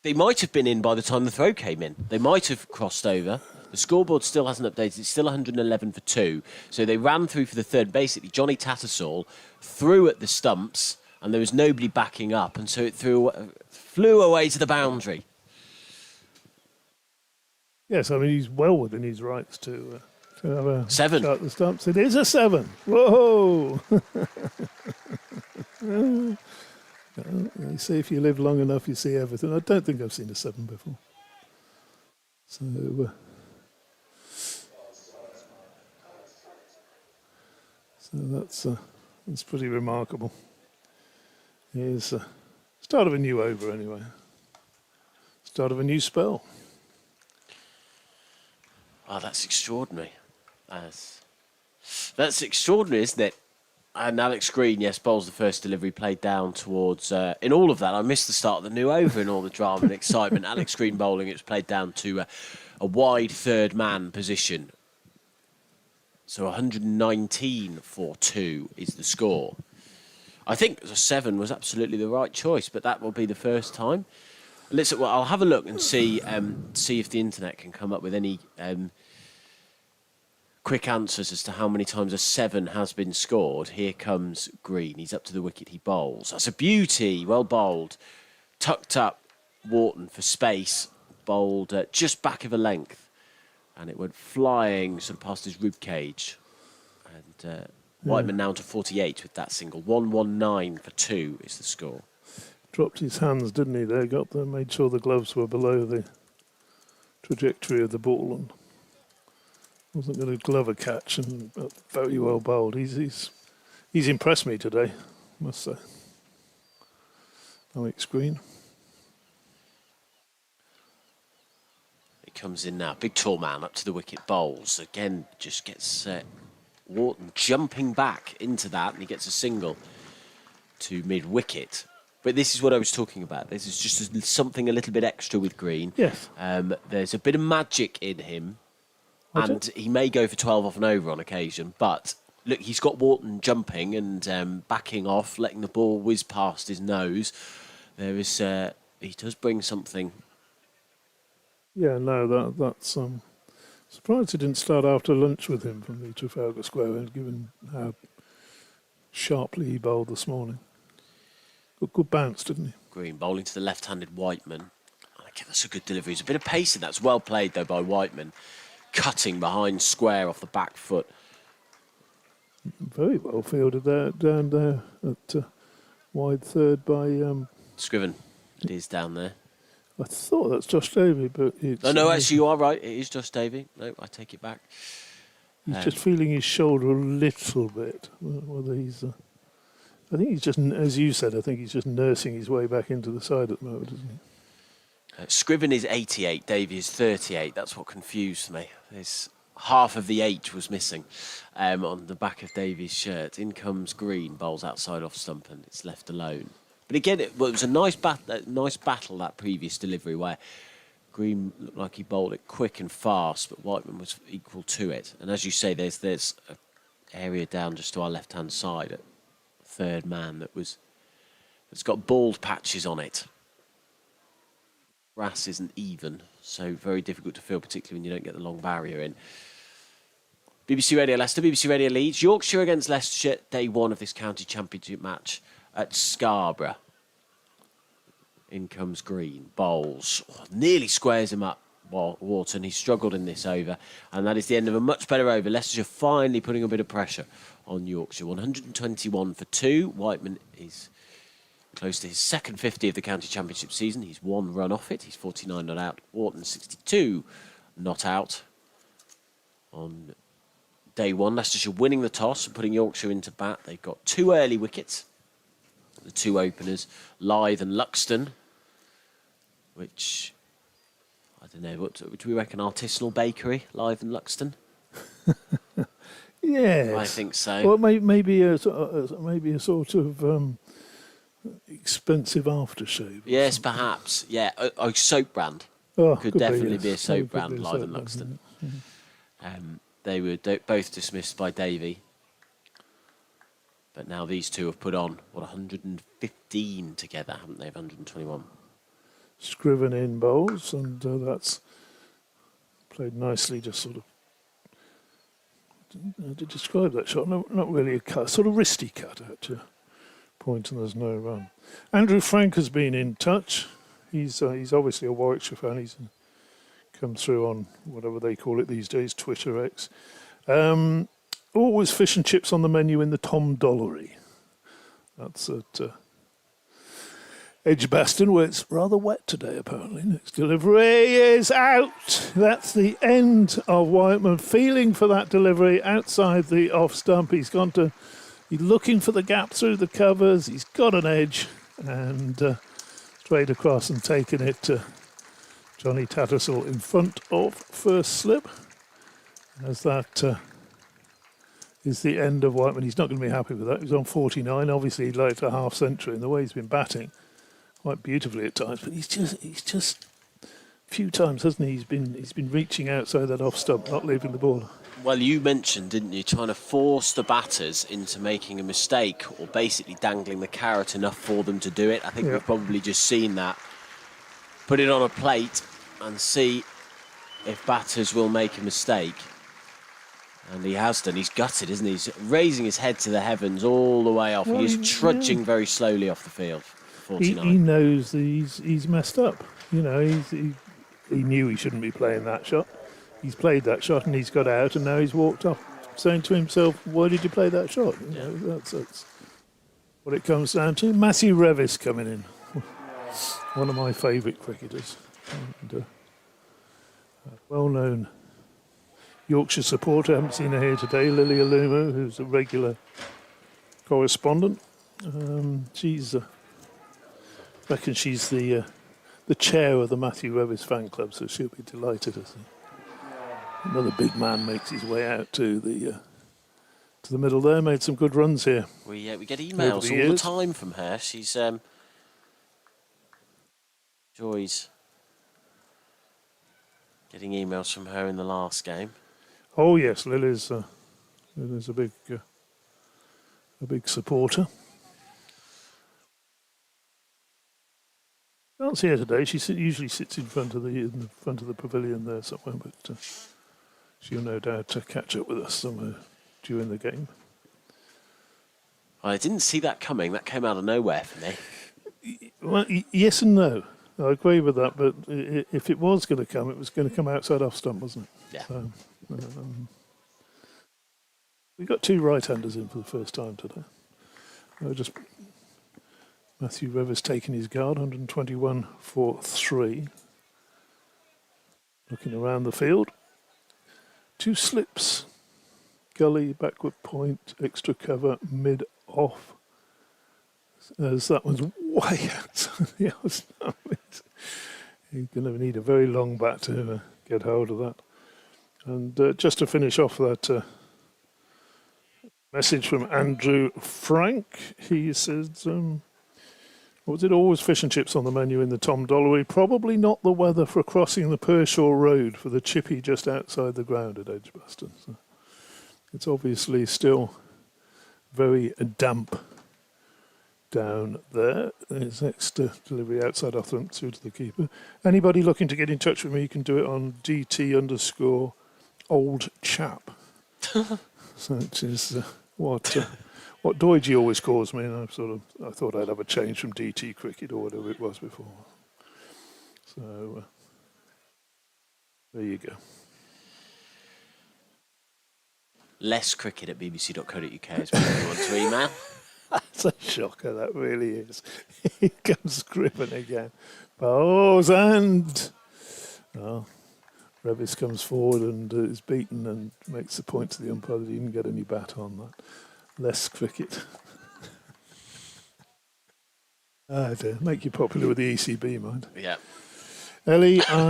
They might have been in by the time the throw came in. They might have crossed over. The scoreboard still hasn't updated. It's still 111 for 2. So they ran through for the third. Basically, Johnny Tattersall threw at the stumps, and there was nobody backing up, and so it flew away to the boundary. Yes, I mean, he's well within his rights to have a 7 shot at the stumps. It is a 7. Whoa! They say if you live long enough, you see everything. I don't think I've seen a 7 before. So that's pretty remarkable. Here's the start of a new over, anyway. Start of a new spell. Oh, that's extraordinary. That's extraordinary, isn't it? And Alex Green, yes, bowls the first delivery, played down towards... in all of that, I missed the start of the new over in all the drama and excitement. Alex Green bowling, it was played down to a wide third-man position. So 119 for 2 is the score. I think a 7 was absolutely the right choice, but that will be the first time. Listen, well, I'll have a look and see if the internet can come up with any quick answers as to how many times a 7 has been scored. Here comes Green. He's up to the wicket. He bowls. That's a beauty. Well bowled. Tucked up Wharton for space. Bowled just back of a length. And it went flying sort of past his rib cage. And Whiteman now to 48 with that single. 119 for 2 is the score. Dropped his hands, didn't he? There, got them, made sure the gloves were below the trajectory of the ball, and wasn't going to glove a catch, and very well bowled. He's impressed me today, I must say. Alex Green. He comes in now. Big tall man up to the wicket, bowls. Again, just gets Wharton jumping back into that, and he gets a single. to mid-wicket. But this is what I was talking about. This is just something a little bit extra with Green. Yes. There's a bit of magic in him, and he may go for 12 off and over on occasion. But look, he's got Wharton jumping and backing off, letting the ball whiz past his nose. There is, he does bring something. Yeah, no, that's surprised he didn't start after lunch with him from the Trafalgar Square end, given how sharply he bowled this morning. Got good bounce, didn't he? Green bowling to the left-handed Whiteman. Okay, that's a good delivery. There's a bit of pace in that. It's well played, though, by Whiteman. Cutting behind square off the back foot. Very well fielded there, down there at wide third by... Scriven. It is down there. I thought that's Josh Davey, but it's... No, actually, you are right. It is Josh Davey. No, I take it back. He's just feeling his shoulder a little bit. Whether he's... I think he's just, as you said, I think he's just nursing his way back into the side at the moment, isn't he? Scriven is 88, Davey is 38. That's what confused me. There's half of the 8 was missing on the back of Davey's shirt. In comes Green, bowls outside off stump, and it's left alone. But again, it was a nice battle, that previous delivery, where Green looked like he bowled it quick and fast, but Whiteman was equal to it. And as you say, there's an area down just to our left-hand side at third man that's got bald patches on it. Grass isn't even, so very difficult to feel, particularly when you don't get the long barrier in. BBC Radio Leicester, BBC Radio Leeds. Yorkshire against Leicestershire, day 1 of this county championship match at Scarborough. In comes Green, bowls, nearly squares him up. Wharton, he struggled in this over, and that is the end of a much better over. Leicestershire finally putting a bit of pressure on Yorkshire. 121 for 2. Whiteman is close to his second 50 of the county championship season. He's 1 run off it. He's 49 not out. Wharton 62 not out. On day 1, Leicestershire winning the toss and putting Yorkshire into bat. They've got 2 early wickets. The 2 openers, Lyth and Luxton, which, I don't know, what do we reckon, artisanal bakery, Lyth and Luxton? Yes. I think so. Well, maybe a sort of expensive aftershave. Yes, perhaps. Yeah, a soap brand. Oh, could be, definitely yes. be a soap Could brand, be a Lyth soap and brand, Luxton. yeah. They were both dismissed by Davey. But now these two have put on, 115 together, haven't they? 121. Scriven in bowls, and that's played nicely, just sort of... to describe that shot, not really a cut, sort of wristy cut at your point, and there's no run. Andrew Frank has been in touch. He's obviously a Warwickshire fan. He's come through on whatever they call it these days, Twitter X. Always fish and chips on the menu in the Tom Dollery. That's at Edgbaston, where it's rather wet today, apparently. Next delivery is out. That's the end of Whiteman. Feeling for that delivery outside the off stump. He's looking for the gap through the covers. He's got an edge and straight across and taken it to Johnny Tattersall in front of first slip. As that is the end of Whiteman. He's not going to be happy with that. He was on 49. Obviously, he'd like a half century, and the way he's been batting quite beautifully at times. But he's just a few times, hasn't he? He's been reaching outside that off stump, not leaving the ball. Well, you mentioned, didn't you, trying to force the batters into making a mistake, or basically dangling the carrot enough for them to do it. I think we've probably just seen that. Put it on a plate and see if batters will make a mistake. And he has done. He's gutted, isn't he? He's raising his head to the heavens all the way off. Well, he's trudging very slowly off the field. 49. He knows that he's messed up. You know, he knew he shouldn't be playing that shot. He's played that shot and he's got out, and now he's walked off saying to himself, why did you play that shot? You know, that's what it comes down to. Matthew Revis coming in. One of my favourite cricketers. And, well-known Yorkshire supporter. I haven't seen her here today. Lily Alumu, who's a regular correspondent. She's reckon she's the chair of the Matthew Revis fan club, so she'll be delighted as another big man makes his way out to the to the middle there, made some good runs here. We get Over emails the all years. the time from her. She's enjoys getting emails from her in the last game. Oh yes, Lily's a big supporter. Can't see her today. She usually sits in front of the pavilion there somewhere, but she'll no doubt catch up with us somewhere during the game. I didn't see that coming. That came out of nowhere for me. Well, yes and no. I agree with that, but if it was going to come, it was going to come outside off stump, wasn't it? Yeah. So, we got 2 right-handers in for the first time today. Just Matthew Revers taking his guard, 121 for 3. Looking around the field. 2 slips. Gully, backward point, extra cover, mid-off. As that one's way outside the off stump. You're going to need a very long bat to get hold of that. And just to finish off that message from Andrew Frank, he says, what was it, always fish and chips on the menu in the Tom Dolloway? Probably not the weather for crossing the Pershaw Road for the chippy just outside the ground at Edgbaston. So it's obviously still very damp down there. There's next delivery outside off them through to the keeper. Anybody looking to get in touch with me, you can do it on DT_old chap. So it is what Doidgy always calls me, and I thought I'd have a change from DT cricket or whatever it was before. So there you go. Less cricket at bbc.co.uk is what you want to email. That's a shocker, that really is. Here comes Scriven again. Bowls and... Oh, Revis comes forward and is beaten and makes the point to the umpire that he didn't get any bat on that. Less cricket. Dear. Make you popular with the ECB, mind. Yeah. LEICS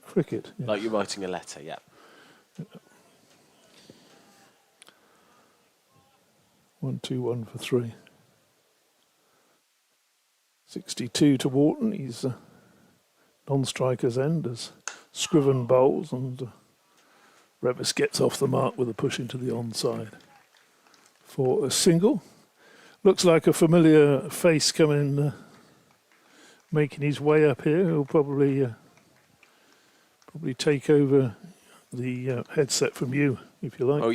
cricket. Yeah. Like you're writing a letter, yeah. 1-2-1 for 3. 62 to Wharton. He's non-striker's end as Scriven bowls, and Revis gets off the mark with a push into the onside for a single. Looks like a familiar face coming, making his way up here. He'll probably take over the headset from you, if you like. Oh,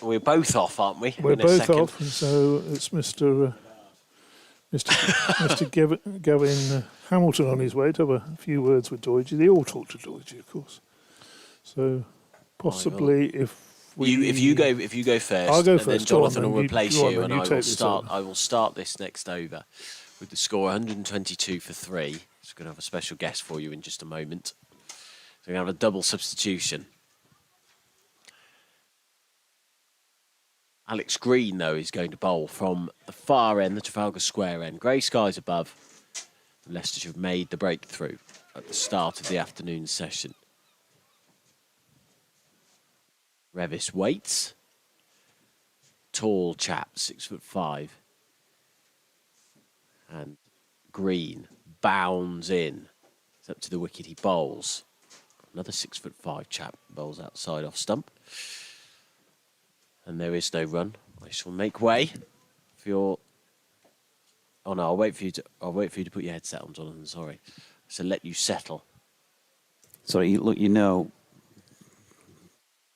we're both off, aren't we? We're in a both second. off, and so it's Mr. Gavin Hamilton on his way to have a few words with Doidgy. They all talk to Doidgy, of course. So possibly if you go first, I'll go and first. then Jonathan will replace go on, you, then. and You take this over. I will start this next over with the score 122 for 3. So we're going to have a special guest for you in just a moment. So we're going to have a double substitution. Alex Green, though, is going to bowl from the far end, the Trafalgar Square end. Grey skies above. Leicestershire have made the breakthrough at the start of the afternoon session. Revis waits. Tall chap, 6'5". And Green bounds in. It's up to the wicket, he bowls. Another 6'5" chap bowls outside off stump. And there is no run. I shall make way for your... Oh no, I'll wait for you to put your headset on, Jonathan, sorry. So let you settle. Sorry, look,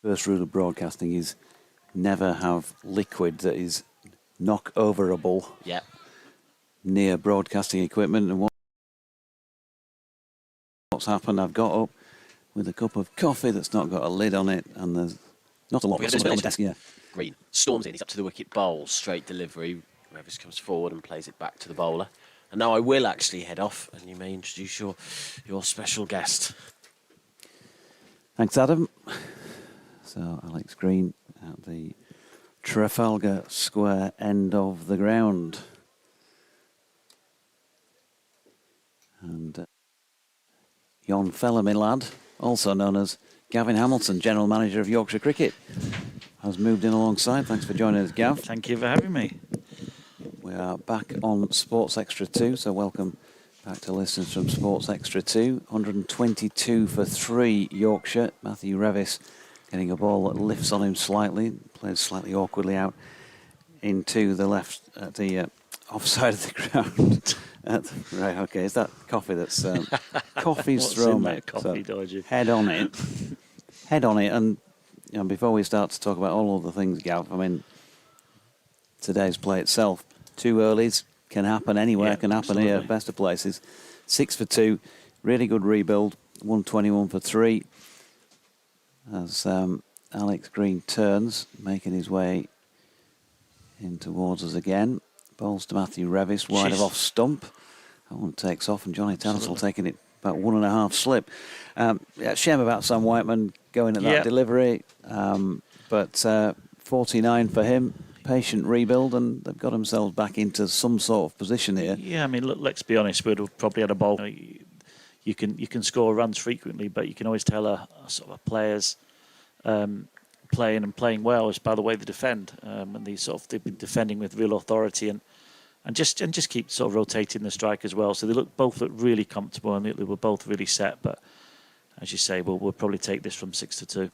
first rule of broadcasting is never have liquid that is knock-overable near broadcasting equipment. And what's happened, I've got up with a cup of coffee that's not got a lid on it, and there's not a lot of on the desk. Yeah. Green storms in, he's up to the wicket, bowls, straight delivery. Revis comes forward and plays it back to the bowler. And now I will actually head off, and you may introduce your special guest. Thanks, Adam. So Alex Green at the Trafalgar Square end of the ground. And yon fella, my lad, also known as Gavin Hamilton, General Manager of Yorkshire Cricket, has moved in alongside. Thanks for joining us, Gav. Thank you for having me. We are back on Sports Extra 2, so welcome back to listeners from Sports Extra 2. 122 for 3 Yorkshire. Matthew Revis getting a ball that lifts on him slightly, plays slightly awkwardly out into the left at the offside of the ground. Right, okay, is that coffee that's coffee's What's thrown in me? that coffee, Dodgy? Head on it. Head on it. And you know, before we start to talk about all of the things, Gav, I mean, today's play itself, 2 earlies can happen anywhere, can happen here, best of places. 6 for 2, really good rebuild, 121 for 3. As Alex Green turns, making his way in towards us again. Bowls to Matthew Revis, wide of off stump. That one takes off, and Johnny Tansel taking it about 1.5 slip. Yeah, shame about Sam Whiteman going at that delivery, but 49 for him. Patient rebuild, and they've got themselves back into some sort of position here. Yeah, I mean, look, let's be honest, we'd have probably had a ball. You can score runs frequently, but you can always tell a sort of a player's playing well is by the way they defend, and they've been defending with real authority and just keep sort of rotating the strike as well. So they both look really comfortable, and they were both really set. But as you say, we'll probably take this from 6 to 2.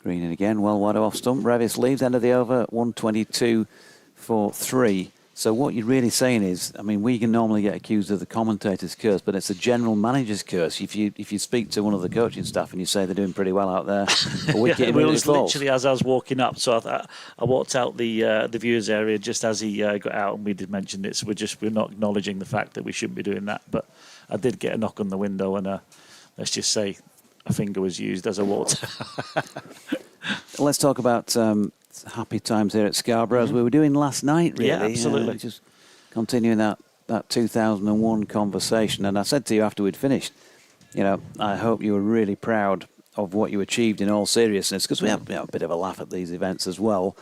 Green in again, well wide off stump. Revis leaves, end of the over, 122 for 3. So what you're really saying is, I mean, we can normally get accused of the commentator's curse, but it's a general manager's curse. If you speak to one of the coaching staff and you say they're doing pretty well out there, a wicket it was falls. literally as I was walking up. So I walked out the viewers area just as he got out, and we did mention it. So we're not acknowledging the fact that we shouldn't be doing that. But I did get a knock on the window, and let's just say a finger was used as I walked. Let's talk about happy times here at Scarborough, as we were doing last night, really. Yeah, absolutely. Just continuing that 2001 conversation. And I said to you after we'd finished, you know, I hope you were really proud of what you achieved in all seriousness, because we have a bit of a laugh at these events as well,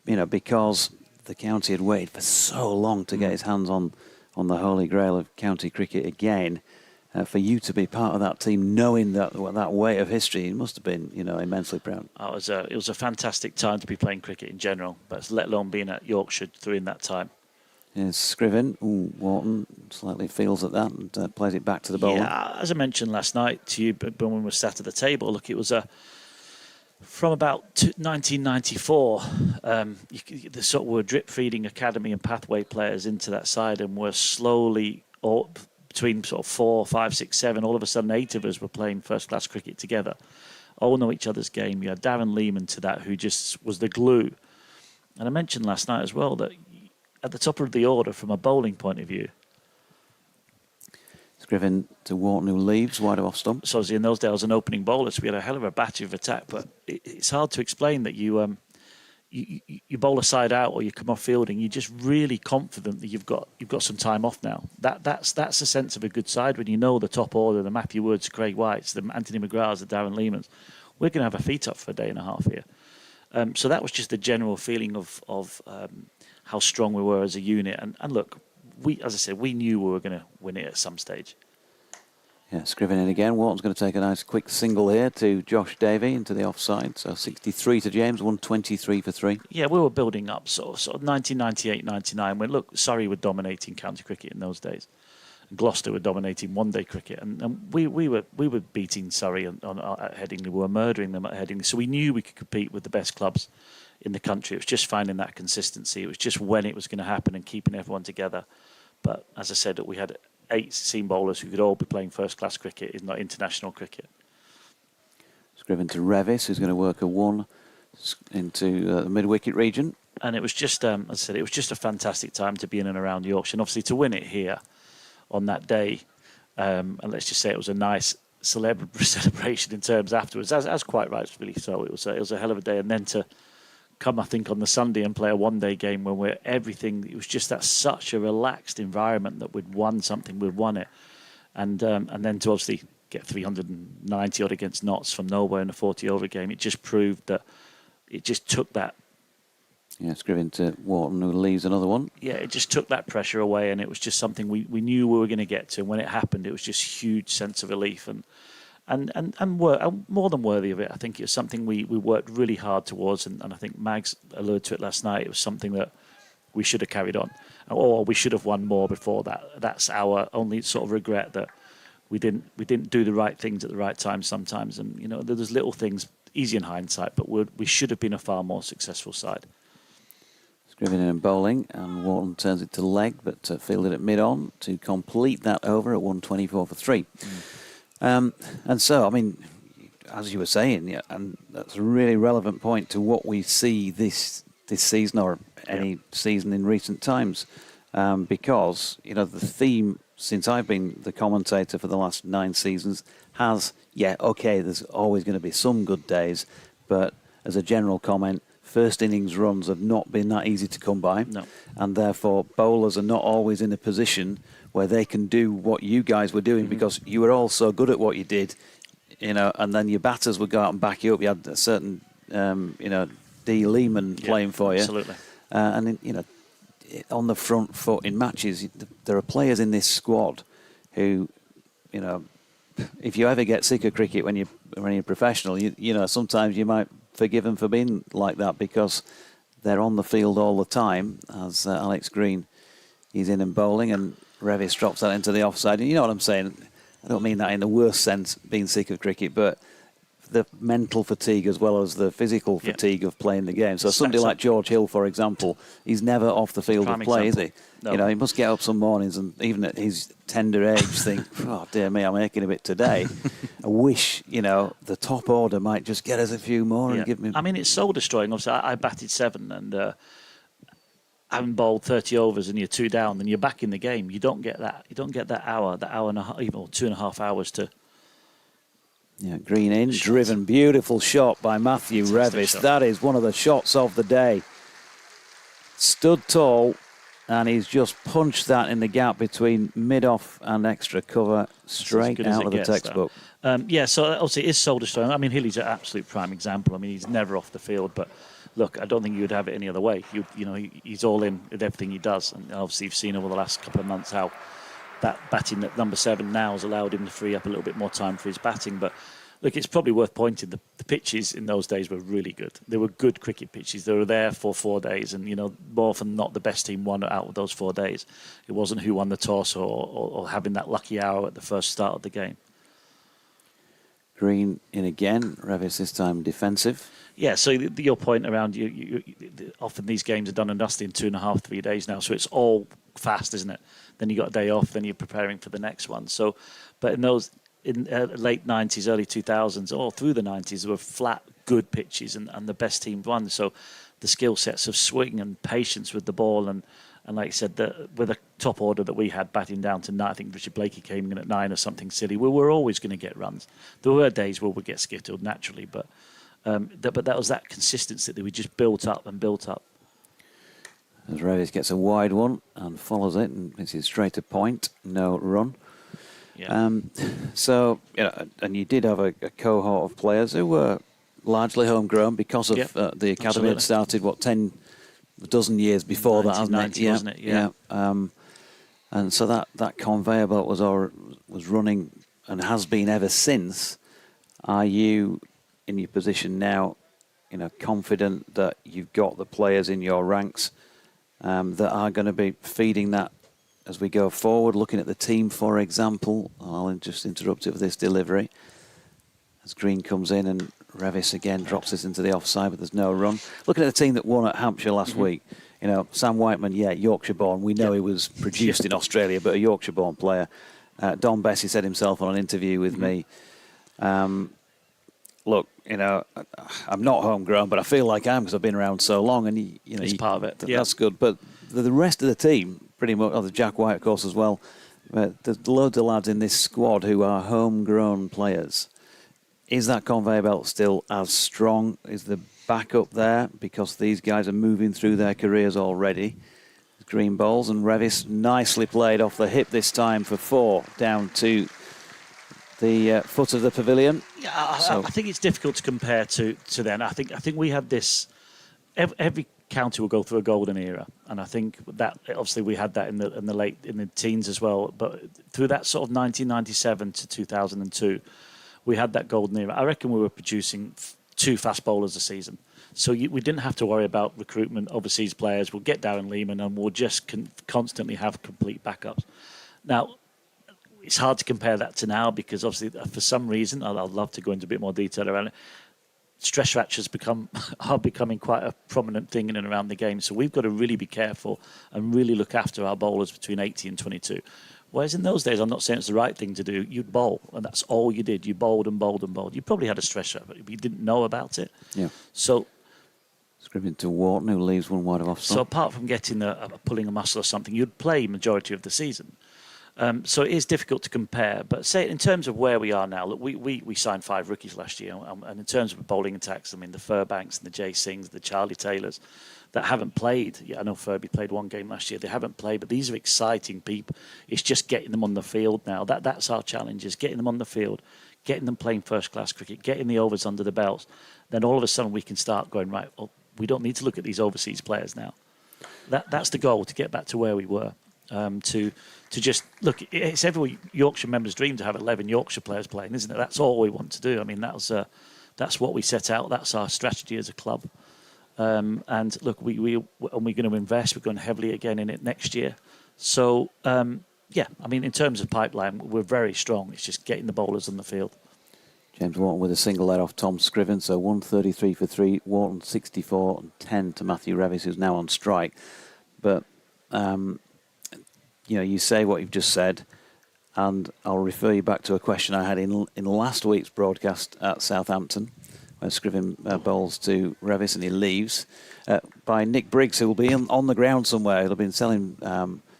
you know, because the county had waited for so long to get its hands on the holy grail of county cricket again. For you to be part of that team, knowing that weight of history, you must have been, you know, immensely proud. It was a fantastic time to be playing cricket in general, but let alone being at Yorkshire during that time. Yes, Scriven, Wharton slightly feels at that and plays it back to the bowler. Yeah, as I mentioned last night to you when we were sat at the table, look, it was from about 1994, the sort of were drip feeding academy and pathway players into that side, and were slowly between sort of 4, 5, 6, 7, all of a sudden 8 of us were playing first-class cricket together. All know each other's game. You had Darren Lehman to that, who just was the glue. And I mentioned last night as well that at the top of the order, from a bowling point of view, Scriven to Wharton, who leaves wide of off stump. so in those days I was an opening bowler, so we had a hell of a battery of attack. But it's hard to explain that you bowl a side out or you come off fielding, you're just really confident that you've got some time off now. That's a sense of a good side when you know the top order, the Matthew Woods, Craig Whites, the Anthony McGraths, the Darren Lehmans. We're going to have our feet up for a day and a half here. So that was just the general feeling of how strong we were as a unit. And look, as I said, we knew we were going to win it at some stage. Yeah, Scriven in again. Wharton's going to take a nice quick single here to Josh Davey into the offside. So 63 to James, 123 for 3. Yeah, we were building up sort of 1998, 99, when, look, Surrey were dominating county cricket in those days. And Gloucester were dominating one-day cricket. And we were beating Surrey at Headingley. We were murdering them at Headingley. So we knew we could compete with the best clubs in the country. It was just finding that consistency. It was just when it was going to happen and keeping everyone together. But as I said, we had 8 seam bowlers who could all be playing first-class cricket, is not international cricket. Scriven to Revis, who's going to work a 1 into the mid-wicket region. And it was just, as I said, it was just a fantastic time to be in and around Yorkshire. And obviously to win it here on that day, and let's just say it was a nice celebration in terms afterwards, as quite rightfully so. It was a hell of a day. And then to come, I think, on the Sunday and play a one-day game when it was just such a relaxed environment that we'd won something, we'd won it. And then to obviously get 390 odd against Notts from nowhere in a 40-over game, it just proved that it just took that. Yeah, Scriven to Wharton, who leaves another one. Yeah, it just took that pressure away, and it was just something we knew we were going to get to. And when it happened, it was just huge sense of relief. And and more than worthy of it. I think it was something we worked really hard towards, and I think Mags alluded to it last night. It was something that we should have carried on, or we should have won more before that. That's our only sort of regret, that we didn't do the right things at the right time sometimes. And there's little things, easy in hindsight, but we should have been a far more successful side. Scriven in bowling, and Wharton turns it to leg, but fielded at mid-on to complete that over at 124 for 3. And so, I mean, as you were saying, yeah, and that's a really relevant point to what we see this season, or any season in recent times, because the theme since I've been the commentator for the last 9 seasons has, there's always going to be some good days, but as a general comment, first innings runs have not been that easy to come by, and therefore bowlers are not always in a position where they can do what you guys were doing, because you were all so good at what you did, and then your batters would go out and back you up. You had a certain, D. Lehman playing for you. Absolutely. And on the front foot in matches, there are players in this squad who, if you ever get sick of cricket when you're professional, sometimes you might forgive them for being like that, because they're on the field all the time. As Alex Green, he's in and bowling, and Revis drops that into the offside. And you know what I'm saying? I don't mean that in the worst sense, being sick of cricket, but the mental fatigue as well as the physical fatigue of playing the game. So somebody like George Hill, for example, he's never off the field of play, is he? No. He must get up some mornings and even at his tender age think, oh, dear me, I'm aching a bit today. I wish, the top order might just get us a few more and give me... I mean, it's soul destroying. Obviously, I batted 7 and having bowled 30 overs and you're 2 down, then you're back in the game. You don't get that. You don't get that hour and a half, even 2.5 hours to... Yeah, Green in, driven, beautiful shot by Matthew Revis. That is one of the shots of the day. Stood tall, and he's just punched that in the gap between mid-off and extra cover, straight out of the textbook. So obviously it is soul destroying. I mean, Hilly's an absolute prime example. I mean, he's never off the field, but look, I don't think you would have it any other way. He's all in with everything he does, and obviously you've seen over the last couple of months how that batting at number 7 now has allowed him to free up a little bit more time for his batting. But look, it's probably worth pointing, the pitches in those days were really good. They were good cricket pitches. They were there for 4 days, and more often than not, the best team won out of those 4 days. It wasn't who won the toss or having that lucky hour at the first start of the game. Green in again, Revis this time defensive. Yeah, so your point around you often these games are done and dusted in 2.5, 3 days now, so it's all fast, isn't it? Then you got a day off, then you're preparing for the next one. So, but in those late 90s, early 2000s, all through the 90s, there were flat, good pitches, and the best team won. So the skill sets of swing and patience with the ball, and like I said, with the top order that we had batting down to 9, I think Richard Blakey came in at 9 or something silly. We were always going to get runs. There were days where we'd get skittled naturally, but that was that consistency that we just built up and built up. As Revis gets a wide one and follows it, and it's his straight to point, no run. Yeah. So, and you did have a cohort of players who were largely homegrown because of the academy had started, 10 dozen years before that, hasn't it? Wasn't it? Yeah. And so that conveyor belt was running and has been ever since. Are you in your position now, confident that you've got the players in your ranks that are going to be feeding that as we go forward? Looking at the team, for example, I'll just interrupt it with this delivery. As Green comes in and Revis again drops this into the offside, but there's no run. Looking at the team that won at Hampshire last week, Sam Whiteman, Yorkshire-born. We know he was produced in Australia, but a Yorkshire-born player. Don Bessie said himself on an interview with me, look, I'm not homegrown, but I feel like I am because I've been around so long, and he's part of it. That's good. But the rest of the team, pretty much, the Jack White, of course, as well. There's loads of lads in this squad who are homegrown players. Is that conveyor belt still as strong? Is the backup there because these guys are moving through their careers already? Green balls, and Revis nicely played off the hip this time for 4 down to the foot of the pavilion. Yeah, I think it's difficult to compare to then. I think we had this. Every county will go through a golden era, and I think that obviously we had that in the teens as well. But through that sort of 1997 to 2002, we had that golden era. I reckon we were producing 2 fast bowlers a season. So we didn't have to worry about recruitment, overseas players. We'll get Darren Lehman and we'll just constantly have complete backups. Now, it's hard to compare that to now because obviously for some reason, I'd love to go into a bit more detail around it, stress fractures are becoming quite a prominent thing in and around the game. So we've got to really be careful and really look after our bowlers between 80 and 22. Whereas in those days, I'm not saying it's the right thing to do. You'd bowl, and that's all you did. You bowled and bowled and bowled. You probably had a stress fracture, but you didn't know about it. Yeah. So Scribbing to Wharton, who leaves one wide of off stump. So apart from getting pulling a muscle or something, you'd play majority of the season. So it is difficult to compare. But say in terms of where we are now, look, we signed 5 rookies last year, and in terms of bowling attacks, I mean the Furbanks and the Jay Singhs, the Charlie Taylors, that haven't played. Yeah, I know Furby played 1 game last year. They haven't played, but these are exciting people. It's just getting them on the field now. That's our challenge: is getting them on the field, getting them playing first class cricket, getting the overs under the belts. Then all of a sudden we can start going right. Well, we don't need to look at these overseas players now. That's the goal, to get back to where we were. To just look, it's every Yorkshire member's dream to have 11 Yorkshire players playing, isn't it? That's all we want to do. I mean, that's what we set out. That's our strategy as a club. And look, we're going to invest. We're going heavily again in it next year. So yeah, I mean, in terms of pipeline, we're very strong. It's just getting the bowlers on the field. James Wharton with a single let off Tom Scriven, so 133 for 3. Wharton 64 and 10 to Matthew Revis, who's now on strike. But you know, you say what you've just said, and I'll refer you back to a question I had in last week's broadcast at Southampton, where Scriven bowls to Revis and he leaves, by Nick Briggs, who will be on the ground somewhere. He'll have been selling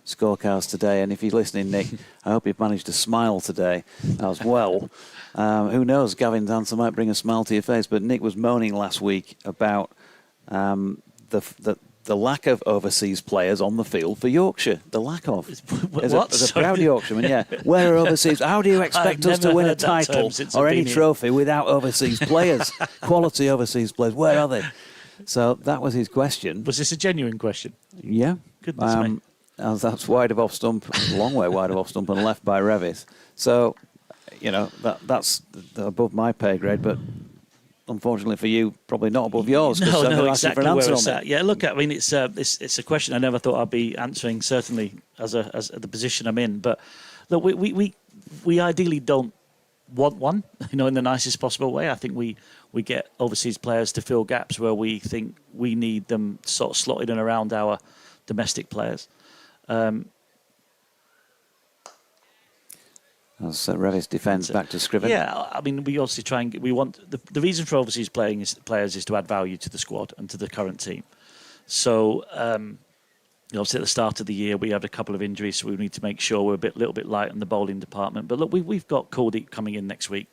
scorecards today, and if you're listening, Nick, I hope you've managed to smile today as well. Who knows, Gavin's answer might bring a smile to your face, but Nick was moaning last week about the lack of overseas players on the field for Yorkshire. The lack of. As a proud Yorkshireman, yeah. Where are overseas? How do you expect us to win a title or any trophy without overseas players? Quality overseas players, where are they? So that was his question. Was this a genuine question? Yeah. Goodness me. As that's wide of off stump, a long way wide of off stump and left by Revis. So, you know, that's above my pay grade, but unfortunately for you, probably not above yours. No, exactly where it's at. Yeah, look, I mean, it's a question I never thought I'd be answering, certainly as the position I'm in. But look, we ideally don't want one, you know, in the nicest possible way. I think we get overseas players to fill gaps where we think we need them sort of slotted in around our domestic players. As Revis defends back to Scriven. Yeah, I mean, we obviously try and we want the reason for overseas players is to add value to the squad and to the current team. So, obviously at the start of the year we had a couple of injuries, so we need to make sure we're a little bit light in the bowling department. But look, we've got Kuldeep coming in next week.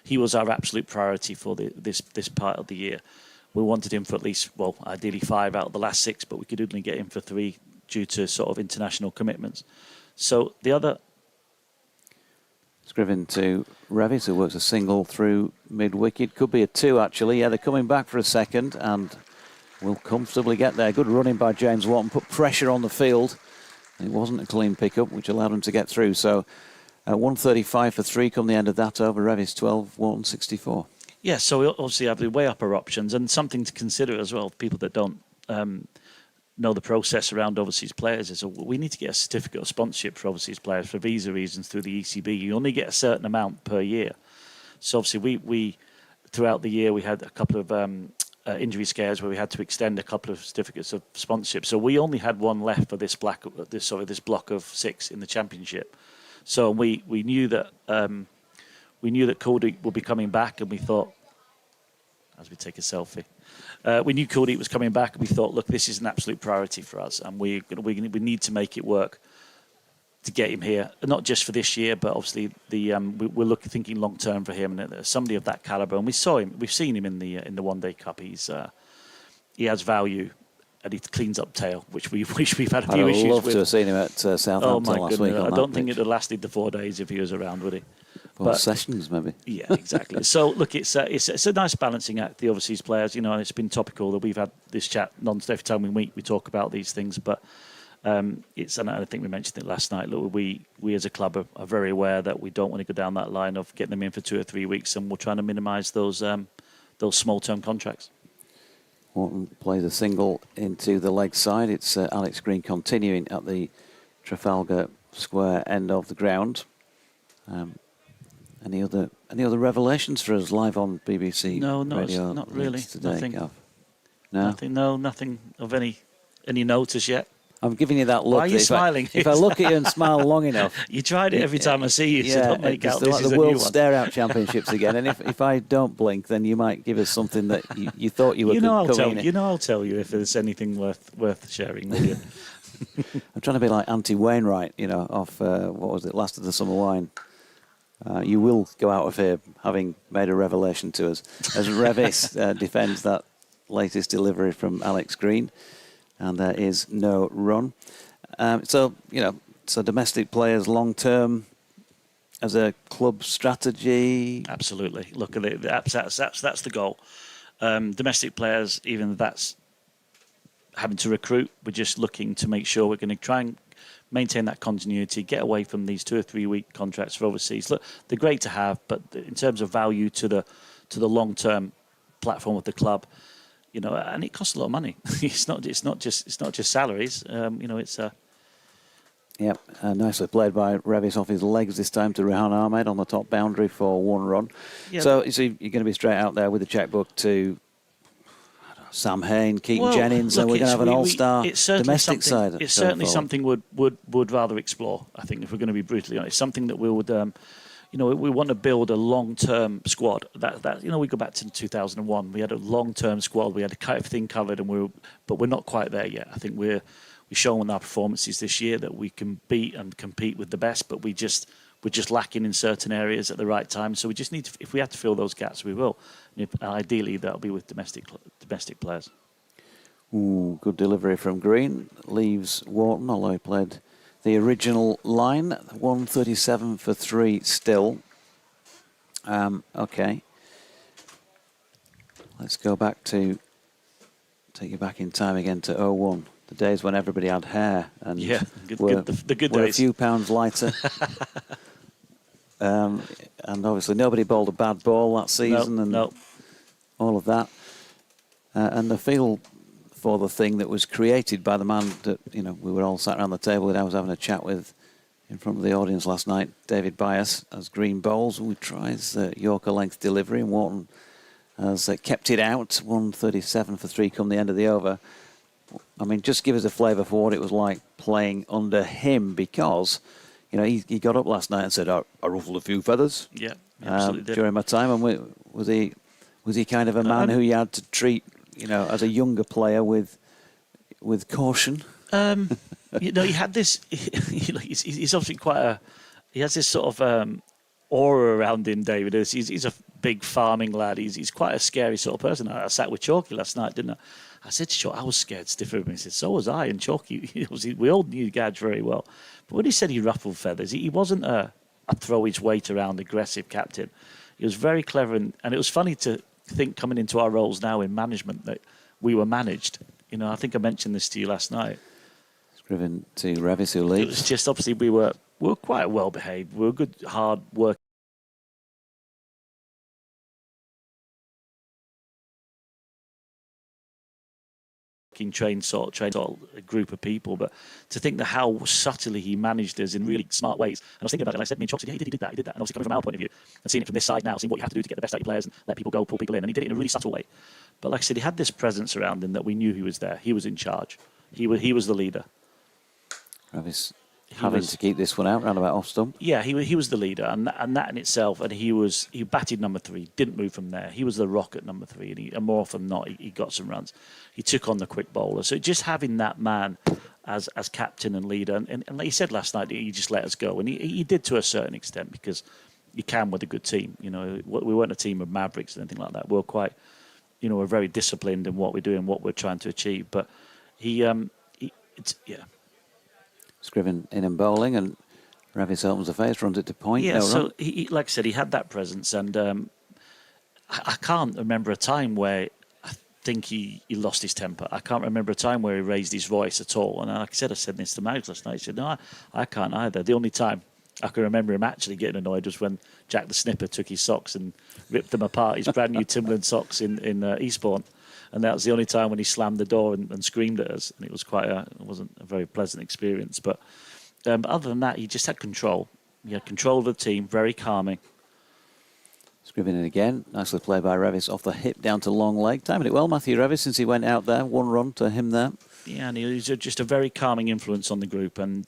He was our absolute priority for this part of the year. We wanted him for at least, well, ideally 5 out of the last 6, but we could only get him for 3 due to sort of international commitments. So the other. Scriven to Revis, who works a single through mid-wicket. Could be a 2, actually. Yeah, they're coming back for a second and will comfortably get there. Good running by James Wharton. Put pressure on the field. It wasn't a clean pickup, which allowed him to get through. So 135 for 3 come the end of that over. Revis 12, Wharton 64. Yeah, so we obviously have the way upper options and something to consider as well. People that don't know the process around overseas players is we need to get a certificate of sponsorship for overseas players for visa reasons through the ECB. You only get a certain amount per year. So obviously we throughout the year we had a couple of injury scares where we had to extend a couple of certificates of sponsorship. So we only had one left for this block of 6 in the championship. So we knew that Kuldeep would be coming back, and we thought, as we take a selfie. We knew Kuldeep was coming back, and we thought, look, this is an absolute priority for us, and we need to make it work to get him here, not just for this year, but obviously we're thinking long term for him, and somebody of that caliber. And we've seen him in the One Day Cup. He has value, and he cleans up tail, which we've had a few issues with. I'd love to have seen him at Southampton last week. I don't think it'd have lasted the 4 days if he was around, would he? 4 sessions, maybe. Yeah, exactly. So, look, it's a nice balancing act, the overseas players. You know, and it's been topical that we've had this chat non-stop every time we talk about these things. But It's, and I think we mentioned it last night. Look, we as a club are very aware that we don't want to go down that line of getting them in for 2 or 3 weeks, and we're trying to minimise those small-term contracts. Wharton plays a single into the leg side. It's Alex Green continuing at the Trafalgar Square end of the ground. Any other revelations for us live on BBC Radio? Not really. Today, Nothing. Gav? Nothing of any note as yet. I'm giving you that look. Why are you smiling? If I look at you and smile long enough, you tried it every time I see you. So don't make out this like is the a new World one. Stare-Out Championships again. And if I don't blink, then you might give us something that you thought you were coming in. I'll tell you if there's anything worth sharing with you. I'm trying to be like Auntie Wainwright, off what was it, Last of the Summer Wine. You will go out of here having made a revelation to us, as Revis defends that latest delivery from Alex Green, and there is no run. So domestic players long term as a club strategy. Absolutely. Look at it. That's the goal. Domestic players, even that's having to recruit. We're just looking to make sure we're going to try and maintain that continuity, get away from these 2 or 3 week contracts for overseas. Look, they're great to have, but in terms of value to the long term platform of the club, and it costs a lot of money. It's not just salaries. It's Yep, nicely played by Revis off his legs this time to Rehan Ahmed on the top boundary for 1 run. Yeah. So you're going to be straight out there with the checkbook to Sam Hain, Keaton Jennings, and we're going to have an all-star domestic side. It's certainly something would rather explore, I think, if we're going to be brutally honest. Something that we would, we want to build a long-term squad. That we go back to 2001. We had a long-term squad. We had everything covered, but we're not quite there yet. I think we've shown with our performances this year that we can beat and compete with the best, but we're just lacking in certain areas at the right time. So we just need to, if we have to fill those gaps, we will. And ideally, that'll be with domestic players. Ooh, good delivery from Green. Leaves Wharton, although he played the original line. 137 for 3 still. Okay. Let's go back take you back in time again to 01. The days when everybody had hair and the good were days. A few pounds lighter. And obviously nobody bowled a bad ball that season all of that. And the feel for the thing that was created by the man that, we were all sat around the table that I was having a chat with in front of the audience last night, David Byas, as Green bowls, who tries Yorker length delivery, and Wharton has kept it out, 137 for 3 come the end of the over. I mean, just give us a flavour for what it was like playing under him, because, he got up last night and said, I ruffled a few feathers. Yeah, absolutely did. During my time, and was he kind of a man who you had to treat, as a younger player with caution? He had this. He's obviously he has this sort of aura around him, David. He's a big farming lad. He's quite a scary sort of person. I sat with Chalky last night, didn't I? I said to Chalky, I was scared stiff of him. He said, so was I. And Chalky, we all knew Gadge very well. But when he said he ruffled feathers, he wasn't a throw his weight around aggressive captain. He was very clever, and it was funny to think coming into our roles now in management that we were managed. I think I mentioned this to you last night. Scriven to Revis, who leaves. It was just obviously we were quite well behaved. We were good, hard work. Trained sort of a group of people, but to think that how subtly he managed us in really smart ways. And I was thinking about it, and I said, me and Chalk said, yeah, he did that. And obviously coming from our point of view, and seeing it from this side now, seeing what you have to do to get the best out of your players and let people go, pull people in, and he did it in a really subtle way. But like I said, he had this presence around him that we knew he was there. He was in charge. He was the leader. Revis having to keep this one out round about off stump. Yeah, he was the leader, and that in itself, and he batted number 3, didn't move from there. He was the rock at number 3, and more often than not, he got some runs. He took on the quick bowler. So just having that man as captain and leader, and like he said last night, he just let us go, and he did to a certain extent, because you can with a good team. We weren't a team of mavericks or anything like that. We're quite, we're very disciplined in what we're doing, what we're trying to achieve. But Scriven in and bowling, and Revis opens the face, runs it to point. Yeah, so he, like I said, he had that presence, and I can't remember a time where think he lost his temper. I can't remember a time where he raised his voice at all. And like I said this to Mags last night. He said, no, I can't either. The only time I can remember him actually getting annoyed was when Jack the Snipper took his socks and ripped them apart, his brand new Timberland socks in Eastbourne. And that was the only time when he slammed the door and screamed at us. And it wasn't a very pleasant experience. But other than that, he just had control. He had control of the team, very calming. Scribbing in again. Nicely played by Revis off the hip down to long leg. Timing it well, Matthew Revis, since he went out there. 1 run to him there. Yeah, and he was just a very calming influence on the group. And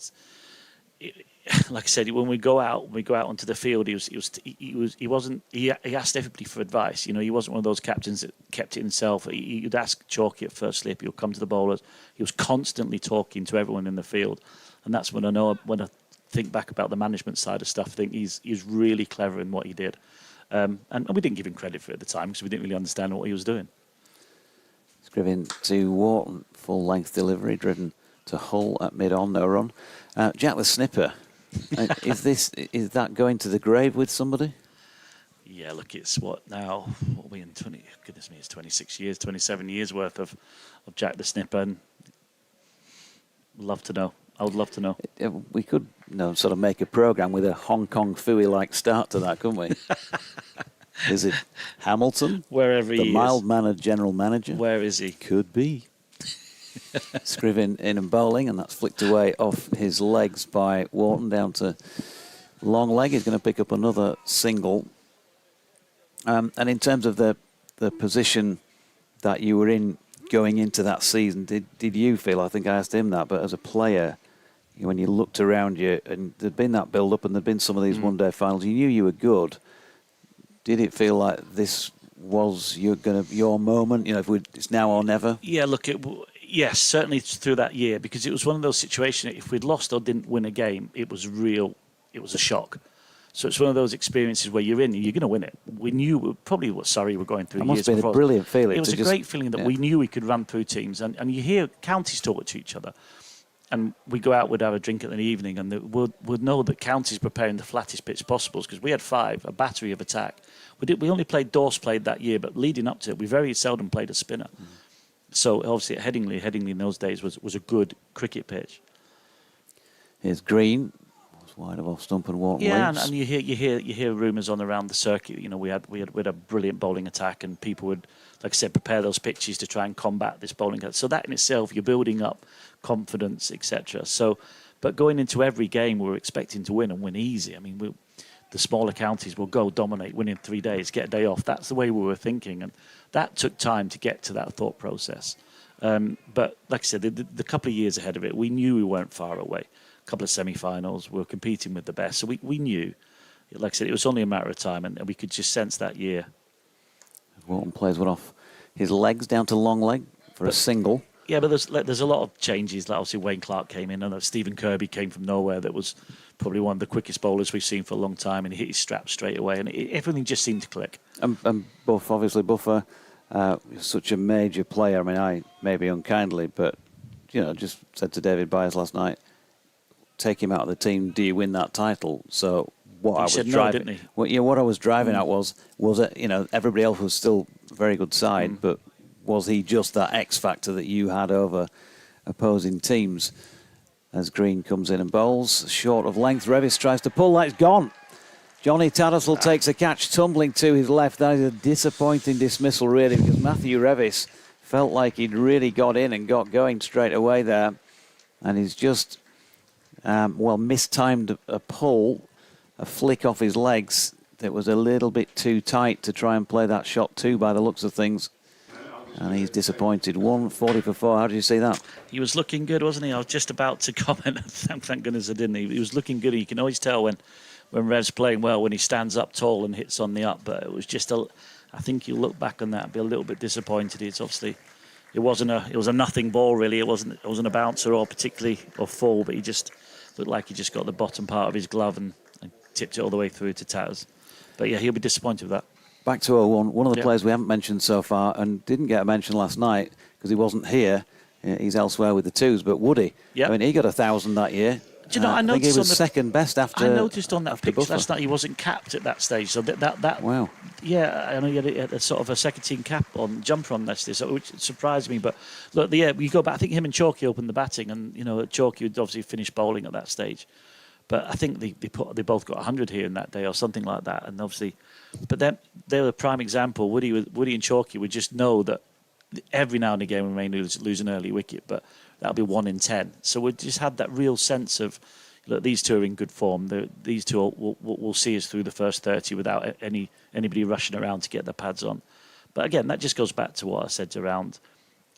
like I said, when we go out onto the field, he asked everybody for advice. You know, he wasn't one of those captains that kept it himself. He'd ask Chalky at first slip. He'll come to the bowlers. He was constantly talking to everyone in the field, and that's when I think back about the management side of stuff. I think he's really clever in what he did. And we didn't give him credit for it at the time because we didn't really understand what he was doing. Scribbing to Wharton, full length delivery, driven to Hull at mid-on, no run. Jack the Snipper, is that going to the grave with somebody? Yeah, look, it's what now? What are we in? Goodness me, it's 26 years, 27 years worth of Jack the Snipper. And love to know. I would love to know. We could, sort of make a programme with a Hong Kong Phooey-like start to that, couldn't we? Is it Hamilton? Wherever he is. The mild-mannered general manager? Where is he? Could be. Scriven in and bowling, and that's flicked away off his legs by Wharton down to long leg. He's going to pick up another single. And in terms of the position that you were in going into that season, did you feel, I think I asked him that, but as a player, when you looked around you and there'd been that build-up and there'd been some of these one-day finals, you knew you were good. Did it feel like this was your moment? If it's now or never? Yeah, look, yes, certainly through that year, because it was one of those situations. If we'd lost or didn't win a game, it was a shock. So it's one of those experiences where you're going to win it. We knew we're going through. It must have been a brilliant feeling. It was a great feeling that we knew we could run through teams, and you hear counties talk to each other. And we go out, we'd have a drink in the evening, and we'd know that counties preparing the flattest pitch possible because we had 5, a battery of attack. We only played Dorse played that year, but leading up to it, we very seldom played a spinner. So obviously, at Headingley in those days was a good cricket pitch. Here's Green, was wide of off stump and Wharton leaves. And you hear rumours on around the circuit. We had a brilliant bowling attack, and people would, like I said, prepare those pitches to try and combat this bowling attack. So that in itself, you're building up confidence, etc. So, but going into every game, we were expecting to win and win easy. I mean, the smaller counties will go dominate, win in 3 days, get a day off. That's the way we were thinking, and that took time to get to that thought process. But like I said, the couple of years ahead of it, we knew we weren't far away. A couple of semi-finals, we were competing with the best, so we knew. Like I said, it was only a matter of time, and we could just sense that year. Wharton plays one off his legs down to long leg for a single. Yeah, but there's a lot of changes. Like obviously Wayne Clark came in, and Stephen Kirby came from nowhere. That was probably one of the quickest bowlers we've seen for a long time, and he hit his straps straight away, and everything just seemed to click. And Buff, obviously, Buffer, such a major player. I mean, I maybe unkindly, but just said to David Byers last night, take him out of the team. Do you win that title? So what I was driving, didn't he? What I was driving at was that everybody else was still a very good side, but was he just that X factor that you had over opposing teams? As Green comes in and bowls, short of length, Revis tries to pull, that's gone. Johnny Tattersall takes a catch, tumbling to his left. That is a disappointing dismissal, really, because Matthew Revis felt like he'd really got in and got going straight away there. And he's just, mistimed a pull, a flick off his legs that was a little bit too tight to try and play that shot too, by the looks of things. And he's disappointed. 140 for 4. How did you see that? He was looking good, wasn't he? I was just about to comment. Thank goodness I didn't. He was looking good. You can always tell when Rev's playing well, when he stands up tall and hits on the up. But it was just I think you look back on that and be a little bit disappointed. It's obviously it was a nothing ball really. It wasn't a bouncer or full, but he just looked like he just got the bottom part of his glove and tipped it all the way through to Tatters. But yeah, he'll be disappointed with that. Back to 0-1, one of the players we haven't mentioned so far and didn't get a mention last night because he wasn't here. He's elsewhere with the twos, but Woody, I mean, he got 1,000 that year. Do you know, I think he noticed was second best after. I noticed on that after pitch Buffer. last night he wasn't capped at that stage. So that Wow. yeah, I know he had a sort of a second team cap on jumper on Leicester, so which surprised me. But look, yeah, we go back. I think him and Chalky opened the batting, and Chalky would obviously finish bowling at that stage. But I think they both got 100 here in that day or something like that, and obviously, but then they're a prime example. Woody and Chalky would just know that every now and again we may lose an early wicket, but that'll be 1 in 10. So we just had that real sense of, look, these two are in good form. These two will see us through the first 30 without anybody rushing around to get their pads on. But again, that just goes back to what I said around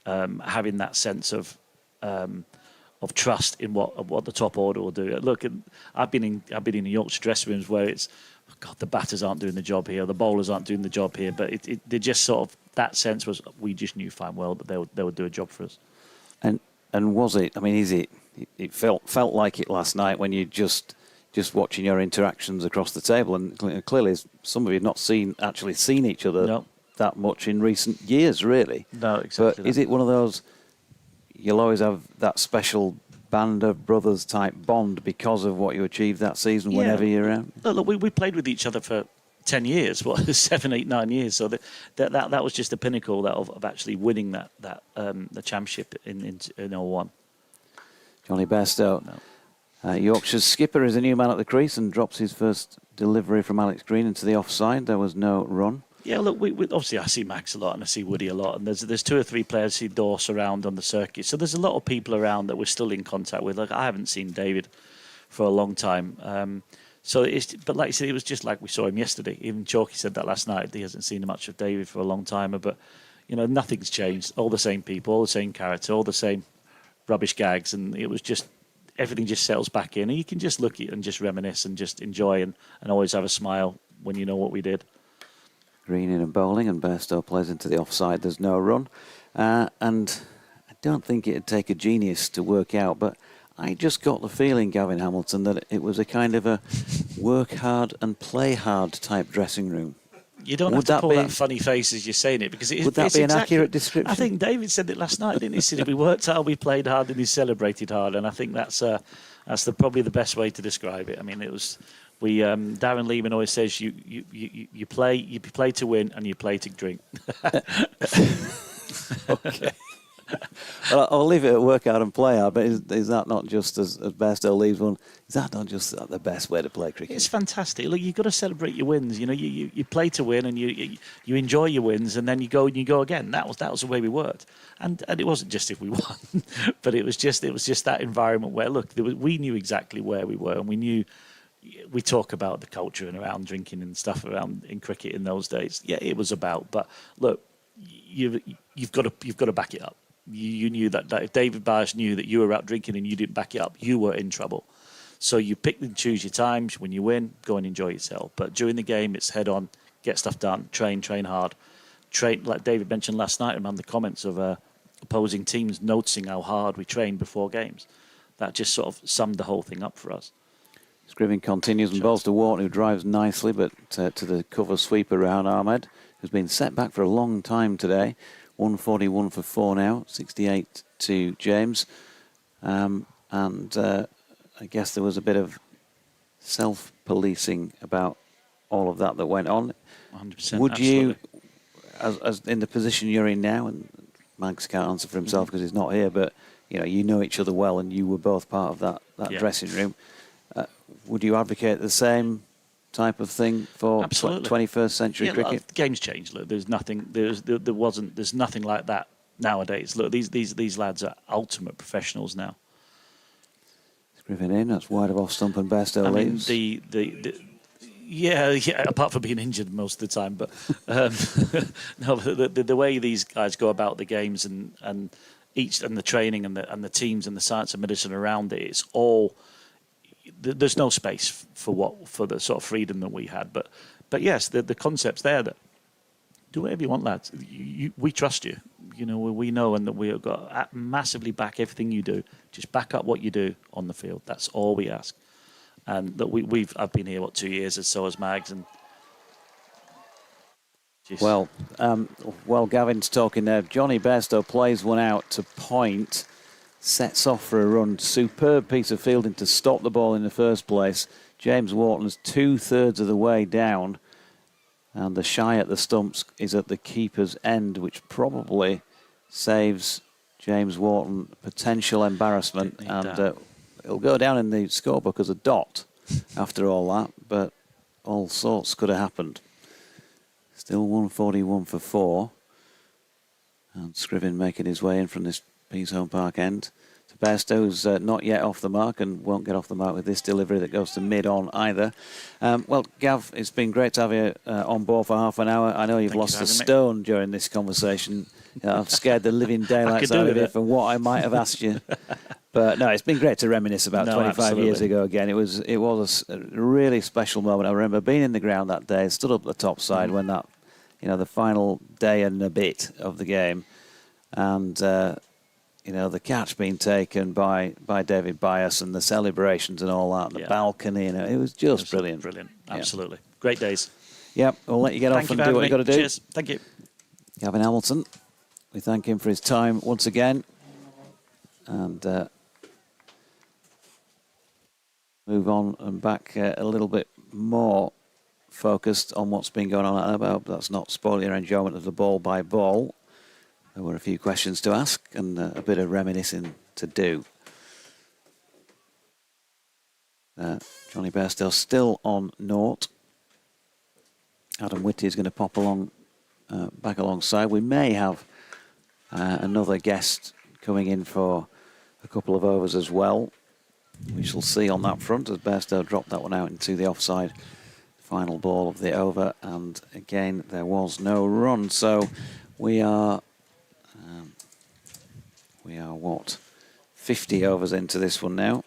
having that sense of trust in what the top order will do. Look, I've been in the Yorkshire dressing rooms where it's, oh God, the batters aren't doing the job here, the bowlers aren't doing the job here. But they just sort of, that sense was, we just knew fine well that they would do a job for us. And was it? I mean, is it? It felt like it last night when you just watching your interactions across the table, and clearly some of you have not actually seen each other that much in recent years, really. No, exactly. But is it one of those? You'll always have that special band of brothers type bond because of what you achieved that season. Yeah. Whenever you're out. Look, we played with each other for 10 years, 7, 8, 9 years. So that was just the pinnacle of actually winning the championship in 01. Johnny Bairstow, Yorkshire's skipper, is a new man at the crease and drops his first delivery from Alex Green into the offside. There was no run. Yeah, look, we obviously I see Max a lot and I see Woody a lot, and there's 2 or 3 players I see Dorse around on the circuit. So there's a lot of people around that we're still in contact with. Like, I haven't seen David for a long time. But like you said, it was just like we saw him yesterday. Even Chalky said that last night. He hasn't seen much of David for a long time. But nothing's changed. All the same people, all the same character, all the same rubbish gags, and it was just everything just settles back in, and you can just look at it and just reminisce and just enjoy and always have a smile when you know what we did. Green in and bowling, and Bairstow plays into the offside. There's no run, and I don't think it'd take a genius to work out, but I just got the feeling, Gavin Hamilton, that it was a kind of a work hard and play hard type dressing room. You don't have to pull that funny face as you're saying it, because would that be an accurate description? I think David said it last night, didn't he? He said we worked hard, we played hard, and he celebrated hard, and I think that's probably the best way to describe it. I mean, it was Darren Lehman always says you play to win and you play to drink. Okay. Well, I'll leave it at work hard and play hard, but is that not just, as Bairstow leaves one, is that not just the best way to play cricket? It's fantastic. Look, you've got to celebrate your wins. You play to win, and you enjoy your wins, and then you go again. That was the way we worked, and it wasn't just if we won, but it was just that environment where, look, we knew exactly where we were, and we knew. We talk about the culture and around drinking and stuff around in cricket in those days. Yeah, it was about, but look, you've got to back it up. You knew that if David Byers knew that you were out drinking and you didn't back it up, you were in trouble. So you pick and choose your times. When you win, go and enjoy yourself. But during the game, it's head on, get stuff done, train hard. Train, like David mentioned last night around the comments of opposing teams noticing how hard we trained before games. That just sort of summed the whole thing up for us. Scriven continues and bowls to Wharton, who drives nicely, but to the cover sweeper Rehan Ahmed, who's been set back for a long time today. 141 for 4 now, 68 to James. And I guess there was a bit of self-policing about all of that went on. 100%. Would absolutely. you, as in the position you're in now, and Mags can't answer for himself because he's not here, but you know each other well, and you were both part of that dressing room. Would you advocate the same type of thing for 21st century cricket? Look, the game's changed. Look, there's nothing like that nowadays. Look, these lads are ultimate professionals now. Scriven in, that's wide of off stump and Bairstow leaves. Yeah, apart from being injured most of the time, but no, the way these guys go about the games and the training and the teams and the science and medicine around it, it's all. There's no space for the sort of freedom that we had, but yes, the concept's there that do whatever you want, lads. We trust you. We know, and that we've got massively back everything you do. Just back up what you do on the field. That's all we ask. And that I've been here 2 years, and so has Mags. And while Gavin's talking there, Johnny Bairstow plays one out to point. sets off for a run. Superb piece of fielding to stop the ball in the first place. James Wharton's 2/3 of the way down, and the shy at the stumps is at the keeper's end, which probably saves James Wharton potential embarrassment, and it'll go down in the scorebook as a dot after all that, but all sorts could have happened. Still 141 for 4, and Scriven making his way in from this Pease Home Park end. To Bairstow's not yet off the mark and won't get off the mark with this delivery that goes to mid-on either. Well, Gav, it's been great to have you on board for half an hour. I know you've lost a stone during this conversation. I've scared the living daylights out of you from what I might have asked you. But no, it's been great to reminisce about 25 years ago again. It was a really special moment. I remember being in the ground that day, stood up the top side when that, the final day and a bit of the game, and the catch being taken by David Bias and the celebrations and all that, the balcony, it was just brilliant. Brilliant, absolutely. Great days. Yep, we'll let you get off and do what you've got to do. Cheers, thank you. Gavin Hamilton, we thank him for his time once again. And move on and back a little bit more focused on what's been going on. I hope that's not spoiling your enjoyment of the ball by ball. There were a few questions to ask and a bit of reminiscing to do. Johnny Bairstow still on naught. Adam Whitty is going to pop along, back alongside. We may have another guest coming in for a couple of overs as well. We shall see on that front as Bairstow dropped that one out into the offside final ball of the over, and again there was no run. So we are 50 overs into this one now.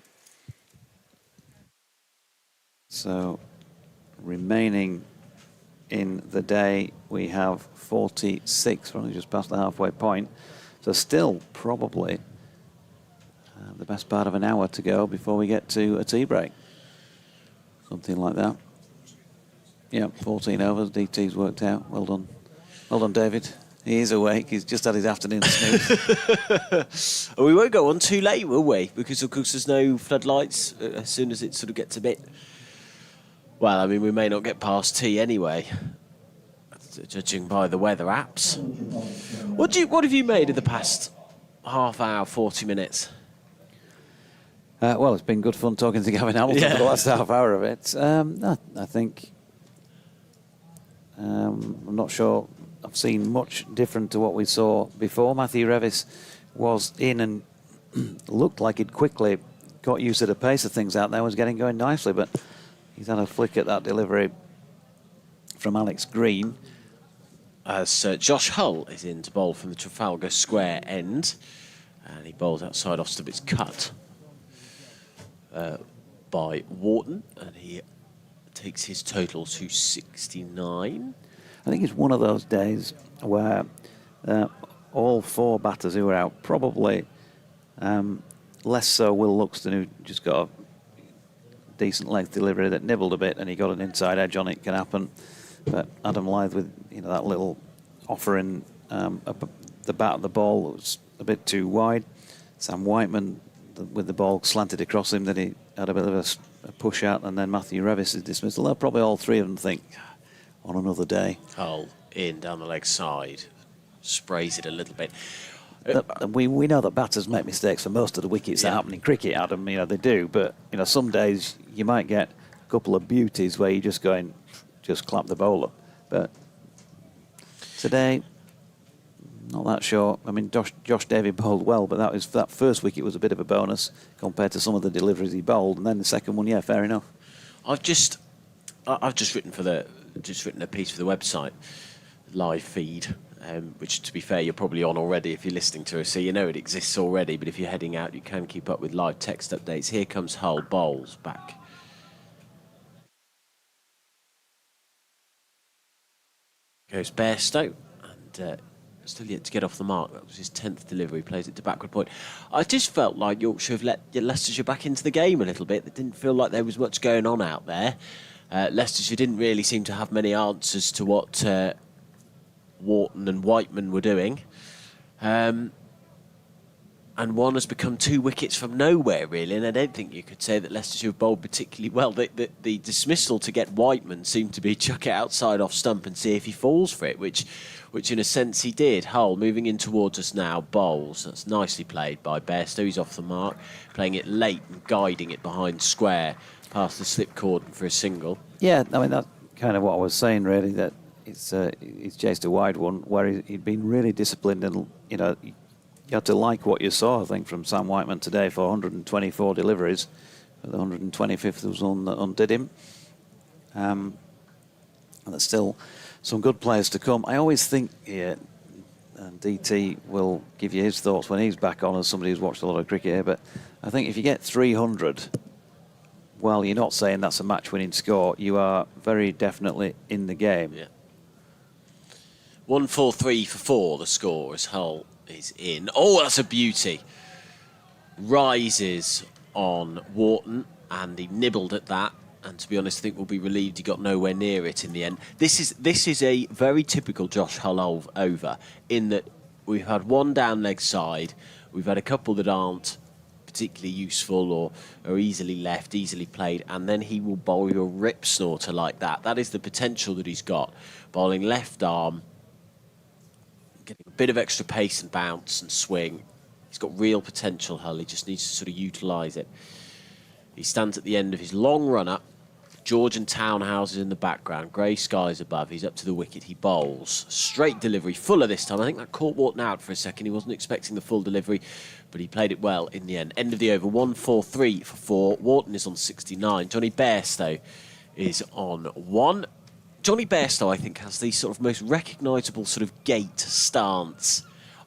So remaining in the day we have 46. We're only just past the halfway point, so still probably the best part of an hour to go before we get to a tea break. Something like that. Yeah, 14 overs. DT's worked out. Well done. Well done, David. He is awake. He's just had his afternoon snooze. We won't go on too late, will we? Because, of course, there's no floodlights as soon as it sort of gets a bit... Well, I mean, we may not get past tea anyway, judging by the weather apps. What have you made of the past half hour, 40 minutes? Well, it's been good fun talking to Gavin Hamilton for the last half hour of it. I think... I'm not sure I've seen much different to what we saw before. Matthew Revis was in and looked like he'd quickly got used to the pace of things out there, was getting going nicely, but he's had a flick at that delivery from Alex Green. As Josh Hull is in to bowl from the Trafalgar Square end, and he bowls outside off stump. It's cut by Wharton, and he takes his total to 69. I think it's one of those days where all four batters who were out, probably less so Will Luxton, who just got a decent length delivery that nibbled a bit and he got an inside edge on it, can happen. But Adam Lyth with that little offering the bat of the ball was a bit too wide. Sam Whiteman with the ball slanted across him, that he had a bit of a push out, and then Matthew Revis is dismissed. Although probably all three of them think, on another day. Hull in down the leg side, sprays it a little bit. We know that batters make mistakes for most of the wickets that happen in cricket, Adam. They do, but some days you might get a couple of beauties where you just clap the bowler. But today, not that sure. I mean, Josh Davey bowled well, but that first wicket was a bit of a bonus compared to some of the deliveries he bowled, and then the second one, fair enough. I've just written a piece for the website live feed, which, to be fair, you're probably on already if you're listening to us, so you know it exists already. But if you're heading out, you can keep up with live text updates. Here comes Hull, bowls back. Goes Bairstow, and still yet to get off the mark. That was his 10th delivery, plays it to backward point. I just felt like Yorkshire have let Leicestershire back into the game a little bit. It didn't feel like there was much going on out there. Leicestershire didn't really seem to have many answers to what Wharton and Whiteman were doing. and one has become 2 wickets from nowhere, really. And I don't think you could say that Leicestershire have bowled particularly well. The dismissal to get Whiteman seemed to be chuck it outside off stump and see if he falls for it, which in a sense he did. Hull moving in towards us now, bowls. That's nicely played by Bairstow. He's off the mark, playing it late and guiding it behind square past the slip cordon for a single. Yeah, I mean, that's kind of what I was saying, really, that he's chased a wide one where he'd been really disciplined, and, you know, you had to like what you saw, I think, from Sam Whiteman today for 124 deliveries. The 125th was one that undid him. And there's still some good players to come. I always think here, and DT will give you his thoughts when he's back on as somebody who's watched a lot of cricket here, but I think if you get 300, well, you're not saying that's a match-winning score. You are very definitely in the game. Yeah. 1-4-3 for 4, the score, as Hull is in. Oh, that's a beauty. Rises on Wharton, and he nibbled at that. And to be honest, I think we'll be relieved he got nowhere near it in the end. This is a very typical Josh Hull over, in that we've had one down leg side, we've had a couple that aren't particularly useful or are easily left, easily played, and then he will bowl you a rip snorter like that. That is the potential that he's got. Bowling left arm, getting a bit of extra pace and bounce and swing. He's got real potential, Hull. He just needs to sort of utilise it. He stands at the end of his long run-up. Georgian townhouses in the background, grey skies above. He's up to the wicket. He bowls. Straight delivery. Fuller this time. I think that caught Wharton out for a second. He wasn't expecting the full delivery, but he played it well in the end. End of the over. 1-4-3 for 4. Wharton is on 69. Johnny Bairstow is on 1. Johnny Bairstow, I think, has the sort of most recognisable sort of gait, stance.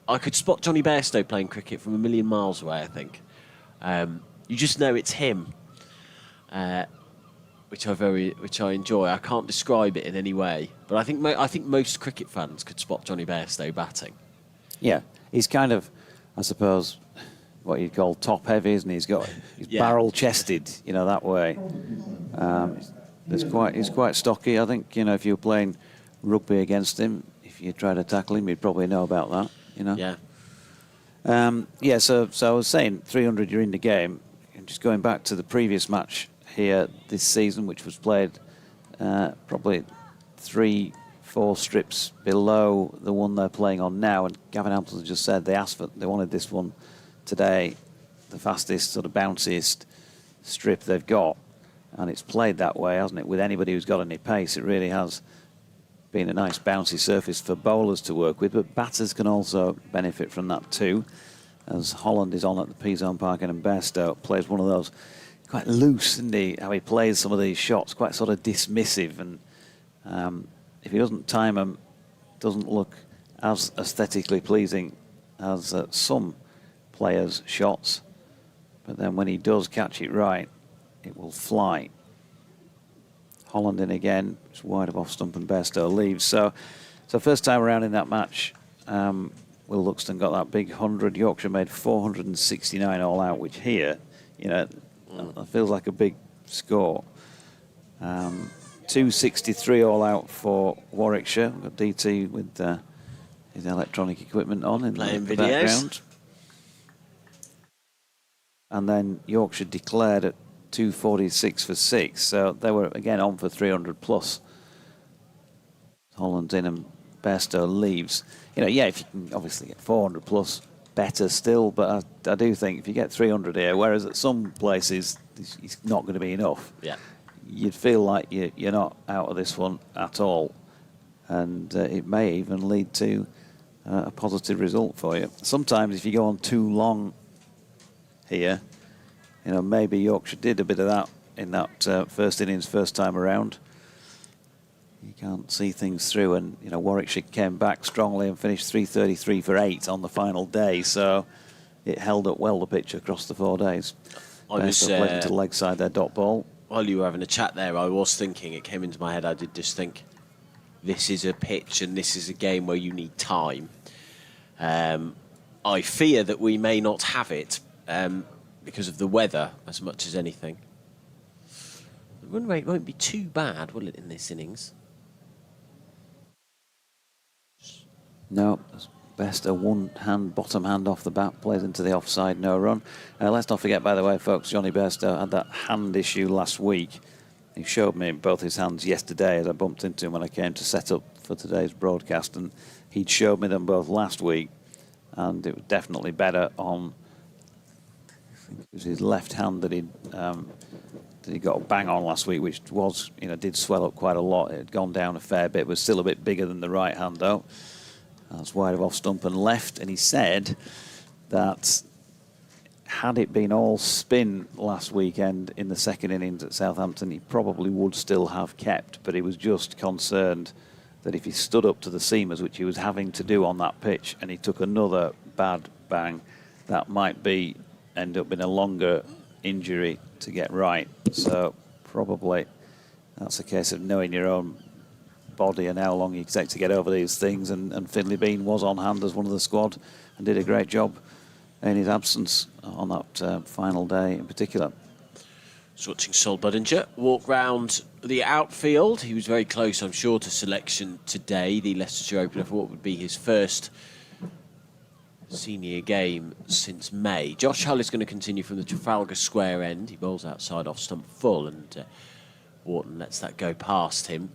I could spot Johnny Bairstow playing cricket from a million miles away, I think. You just know it's him, which I enjoy. I can't describe it in any way, but I think most cricket fans could spot Johnny Bairstow batting. Yeah, he's kind of, I suppose, what you'd call top-heavy, isn't he? He's barrel-chested, you know, that way. He's quite stocky. I think, you know, if you were playing rugby against him, if you tried to tackle him, you'd probably know about that, you know. Yeah. So I was saying, 300, you're in the game. And just going back to the previous match here this season, which was played probably 3-4 strips below the one they're playing on now. And Gavin Hamilton just said they wanted this one today, the fastest, sort of bounciest strip they've got. And it's played that way, hasn't it? With anybody who's got any pace, it really has been a nice bouncy surface for bowlers to work with. But batters can also benefit from that too, as Holland is on at the Peasarn Park, and Bairstow plays one of those quite loose, isn't he? How he plays some of these shots, quite sort of dismissive, and if he doesn't time them, doesn't look as aesthetically pleasing as some players' shots. But then when he does catch it right, it will fly. Holland in again, it's wide of off stump, and Bairstow leaves. So first time around in that match, Will Luxton got that big 100. Yorkshire made 469 all out, which here, you know, that feels like a big score. 263 all out for Warwickshire. We've got DT with his electronic equipment on in the background. And then Yorkshire declared at 246 for 6. So they were again on for 300 plus. Holland's in and Bairstow leaves. You know, yeah, if you can obviously get 400 plus, better still. But I do think if you get 300 here, whereas at some places it's not going to be enough. Yeah, you'd feel like you're not out of this one at all, and it may even lead to a positive result for you. Sometimes if you go on too long here, you know, maybe Yorkshire did a bit of that in that first innings, first time around. You can't see things through, and you know Warwickshire came back strongly and finished 333 for 8 on the final day, so it held up well the pitch across the 4 days. I was played into the leg side their dot ball. While you were having a chat there, I was thinking, it came into my head, I did just think, this is a pitch and this is a game where you need time. I fear that we may not have it because of the weather as much as anything. The run rate won't be too bad, will it, in this innings? No, Best a one-hand, bottom hand off the bat, plays into the offside, no run. Let's not forget, by the way, folks, Johnny Bairstow had that hand issue last week. He showed me both his hands yesterday as I bumped into him when I came to set up for today's broadcast, and he'd showed me them both last week, and it was definitely better on, I think it was his left hand that he got a bang on last week, which was, did swell up quite a lot. It had gone down a fair bit, was still a bit bigger than the right hand though. That's wide of off stump and left, and he said that had it been all spin last weekend in the second innings at Southampton, he probably would still have kept, but he was just concerned that if he stood up to the seamers, which he was having to do on that pitch, and he took another bad bang, that might end up in a longer injury to get right. So probably that's a case of knowing your own body and how long you take to get over these things, and Finlay Bean was on hand as one of the squad and did a great job in his absence on that final day in particular. So watching Sol Budinger walk round the outfield. He was very close, I'm sure, to selection today, the Leicestershire opener for what would be his first senior game since May. Josh Hull is going to continue from the Trafalgar Square end. He bowls outside off stump full, and Wharton lets that go past him.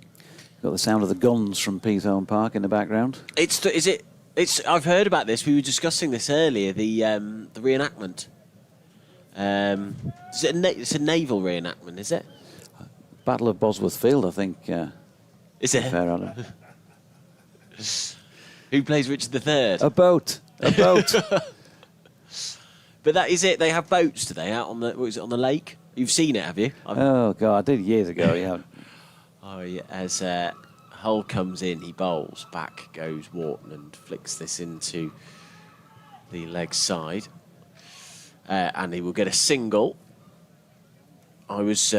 Got the sound of the guns from Peathorne Park in the background. I've heard about this. We were discussing this earlier. The reenactment. It's a naval reenactment, is it? Battle of Bosworth Field, I think. Is it? Fair honor. Who plays Richard III? A boat. But that is it. They have boats today out on on the lake. You've seen it, have you? Oh God, I did years ago. Yeah. Oh, yeah. As Hull comes in, he bowls. Back goes Wharton and flicks this into the leg side. And he will get a single. I was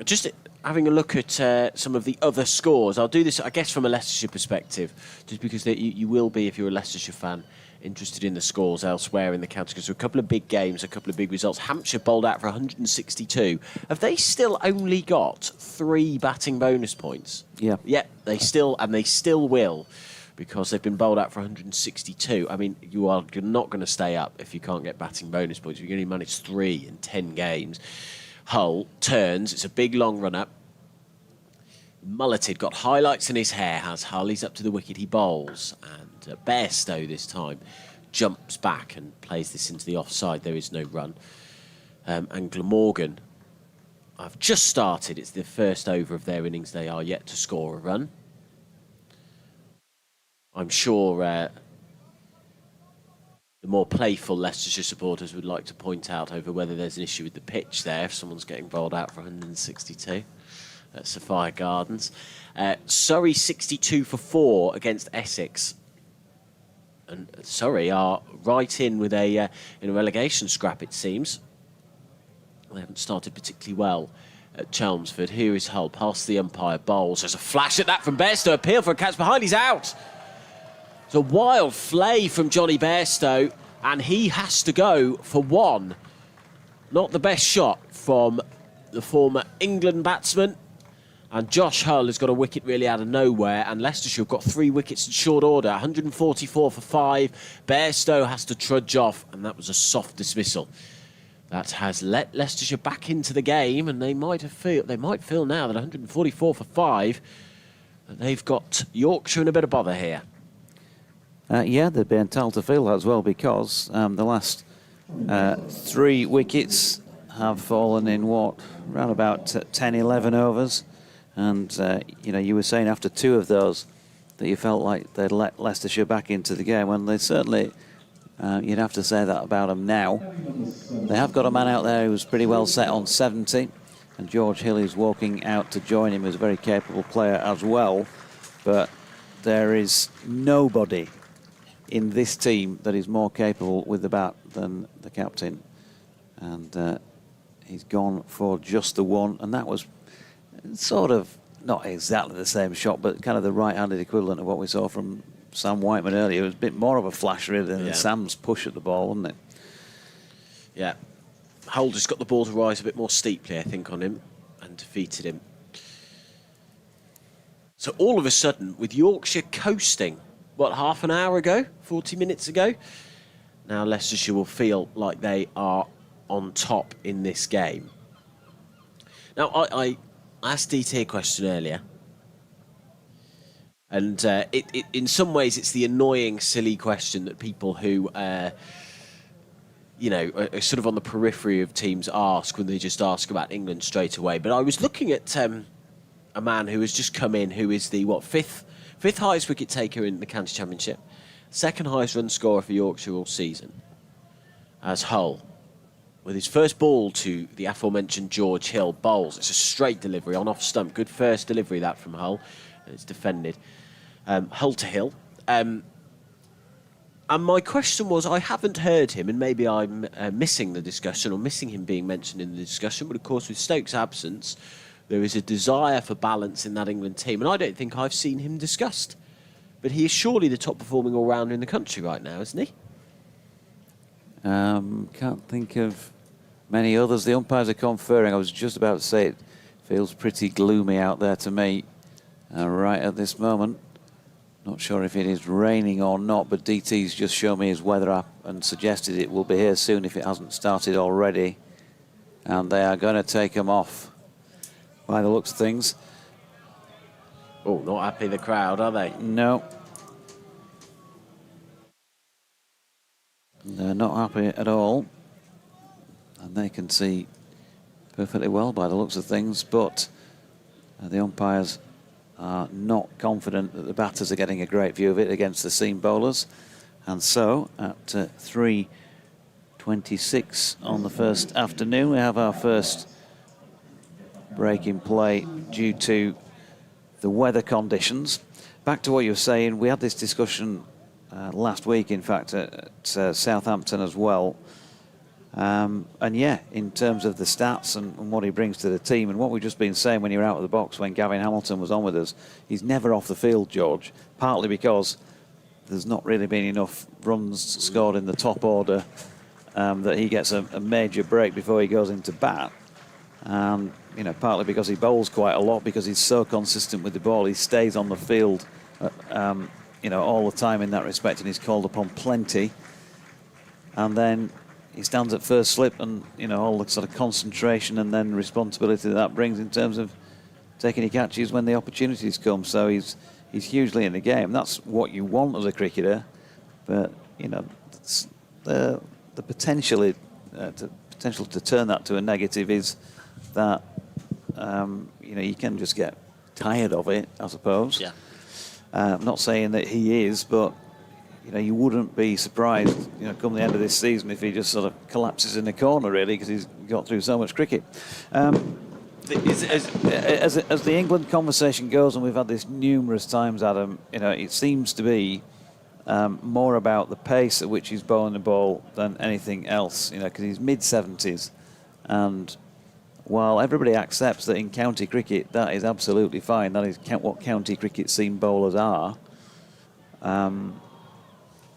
just having a look at some of the other scores. I'll do this, I guess, from a Leicestershire perspective, just because you will be, if you're a Leicestershire fan, interested in the scores elsewhere in the county. Because there are a couple of big games, a couple of big results. Hampshire bowled out for 162. Have they still only got 3 batting bonus points? Yeah. Yeah, they still will, because they've been bowled out for 162. I mean, you're not going to stay up if you can't get batting bonus points. You're going to manage 3 in 10 games. Hull turns. It's a big long run up. Mulleted got highlights in his hair, has Hull. He's up to the wicket. He bowls. And Bairstow this time jumps back and plays this into the offside. There is no run. And Glamorgan have just started. It's the first over of their innings. They are yet to score a run. I'm sure the more playful Leicestershire supporters would like to point out over whether there's an issue with the pitch there if someone's getting bowled out for 162 at Sophia Gardens. Surrey 62 for 4 against Essex. And Surrey are right in with in a relegation scrap, it seems. They haven't started particularly well at Chelmsford. Here is Hull past the umpire, bowls. There's a flash at that from Bairstow. Appeal for a catch behind. He's out. It's a wild flay from Johnny Bairstow, and he has to go for 1. Not the best shot from the former England batsman. And Josh Hull has got a wicket really out of nowhere, and Leicestershire have got 3 wickets in short order, 144 for 5. Bairstow has to trudge off, and that was a soft dismissal. That has let Leicestershire back into the game, and they might feel now that 144 for 5, that they've got Yorkshire in a bit of bother here. Yeah, they'd be entitled to feel that as well, because the last 3 wickets have fallen in around about 10, 11 overs. And, you were saying after 2 of those that you felt like they'd let Leicestershire back into the game. When they certainly, you'd have to say that about them now. They have got a man out there who's pretty well set on 70. And George Hill is walking out to join him as a very capable player as well. But there is nobody in this team that is more capable with the bat than the captain. And he's gone for just the 1. And that was sort of not exactly the same shot, but kind of the right-handed equivalent of what we saw from Sam Whiteman earlier. It was a bit more of a flash really than Sam's push at the ball, wasn't it? Yeah. Hull just got the ball to rise a bit more steeply, I think, on him, and defeated him. So all of a sudden, with Yorkshire coasting half an hour ago, 40 minutes ago. Now Leicestershire will feel like they are on top in this game. Now, I asked DT a question earlier. And in some ways, it's the annoying, silly question that people who, are sort of on the periphery of teams ask when they just ask about England straight away. But I was looking at a man who has just come in, who is the, fifth highest wicket taker in the county championship, second highest run scorer for Yorkshire all season, as Hull. With his first ball to the aforementioned George Hill, bowls. It's a straight delivery on off stump. Good first delivery, that from Hull. And it's defended. Hull to Hill. And my question was, I haven't heard him, and maybe I'm missing the discussion or missing him being mentioned in the discussion, but of course with Stokes' absence, there is a desire for balance in that England team, and I don't think I've seen him discussed. But he is surely the top performing all-rounder in the country right now, isn't he? Can't think of many others. The umpires are conferring. I was just about to say it feels pretty gloomy out there to me right at this moment. Not sure if it is raining or not, but DT's just shown me his weather app and suggested it will be here soon if it hasn't started already. And they are going to take him off by the looks of things. Oh, not happy, the crowd, are they? No. They're not happy at all. And they can see perfectly well by the looks of things, but the umpires are not confident that the batters are getting a great view of it against the seam bowlers. And so at 3:26 on the first afternoon, we have our first break in play due to the weather conditions. Back to what you were saying, we had this discussion last week, in fact, at Southampton as well. And yeah, in terms of the stats and what he brings to the team, and what we've just been saying when you're out of the box, when Gavin Hamilton was on with us, he's never off the field, George, partly because there's not really been enough runs scored in the top order that he gets a major break before he goes into bat. Partly because he bowls quite a lot, because he's so consistent with the ball. He stays on the field, all the time in that respect, and he's called upon plenty. And then he stands at first slip, and all the sort of concentration and then responsibility that brings in terms of taking your catches when the opportunities come. So he's hugely in the game. That's what you want as a cricketer, but the potential to turn that to a negative is that you can just get tired of it, I suppose. Yeah. I'm not saying that he is, but you wouldn't be surprised, come the end of this season, if he just sort of collapses in the corner, really, because he's got through so much cricket. As the England conversation goes, and we've had this numerous times, Adam, it seems to be more about the pace at which he's bowling the ball than anything else, because he's mid-70s, and while everybody accepts that in county cricket that is absolutely fine, that is what county cricket seam bowlers are,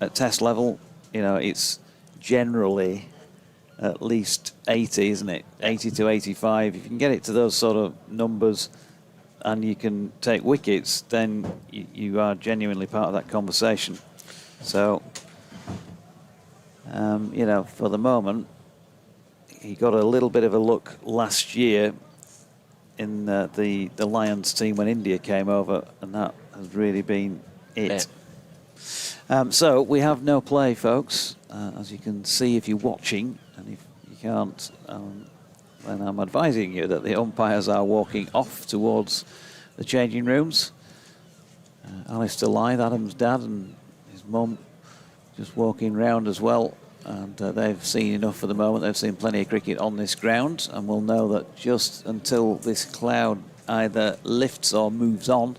at test level, it's generally at least 80, isn't it? 80 to 85. If you can get it to those sort of numbers and you can take wickets, then you are genuinely part of that conversation. So, for the moment, he got a little bit of a look last year in the Lions team when India came over, and that has really been it. Yeah. So we have no play, folks, as you can see if you're watching, and if you can't, then I'm advising you that the umpires are walking off towards the changing rooms. Alistair Lythe, Adam's dad, and his mum just walking round as well, and they've seen enough for the moment. They've seen plenty of cricket on this ground, and we'll know that just until this cloud either lifts or moves on,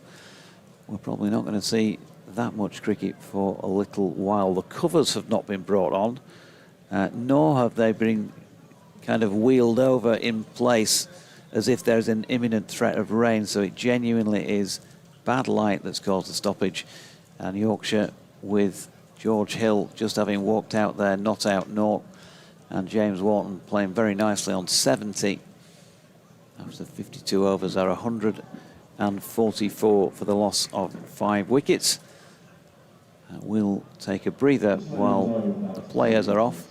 we're probably not going to see that much cricket for a little while. The covers have not been brought on, nor have they been kind of wheeled over in place as if there's an imminent threat of rain. So it genuinely is bad light that's caused the stoppage. And Yorkshire, with George Hill just having walked out there, not out naught, and James Wharton playing very nicely on 70. After 52 overs are 144 for the loss of 5 wickets. We'll take a breather while the players are off.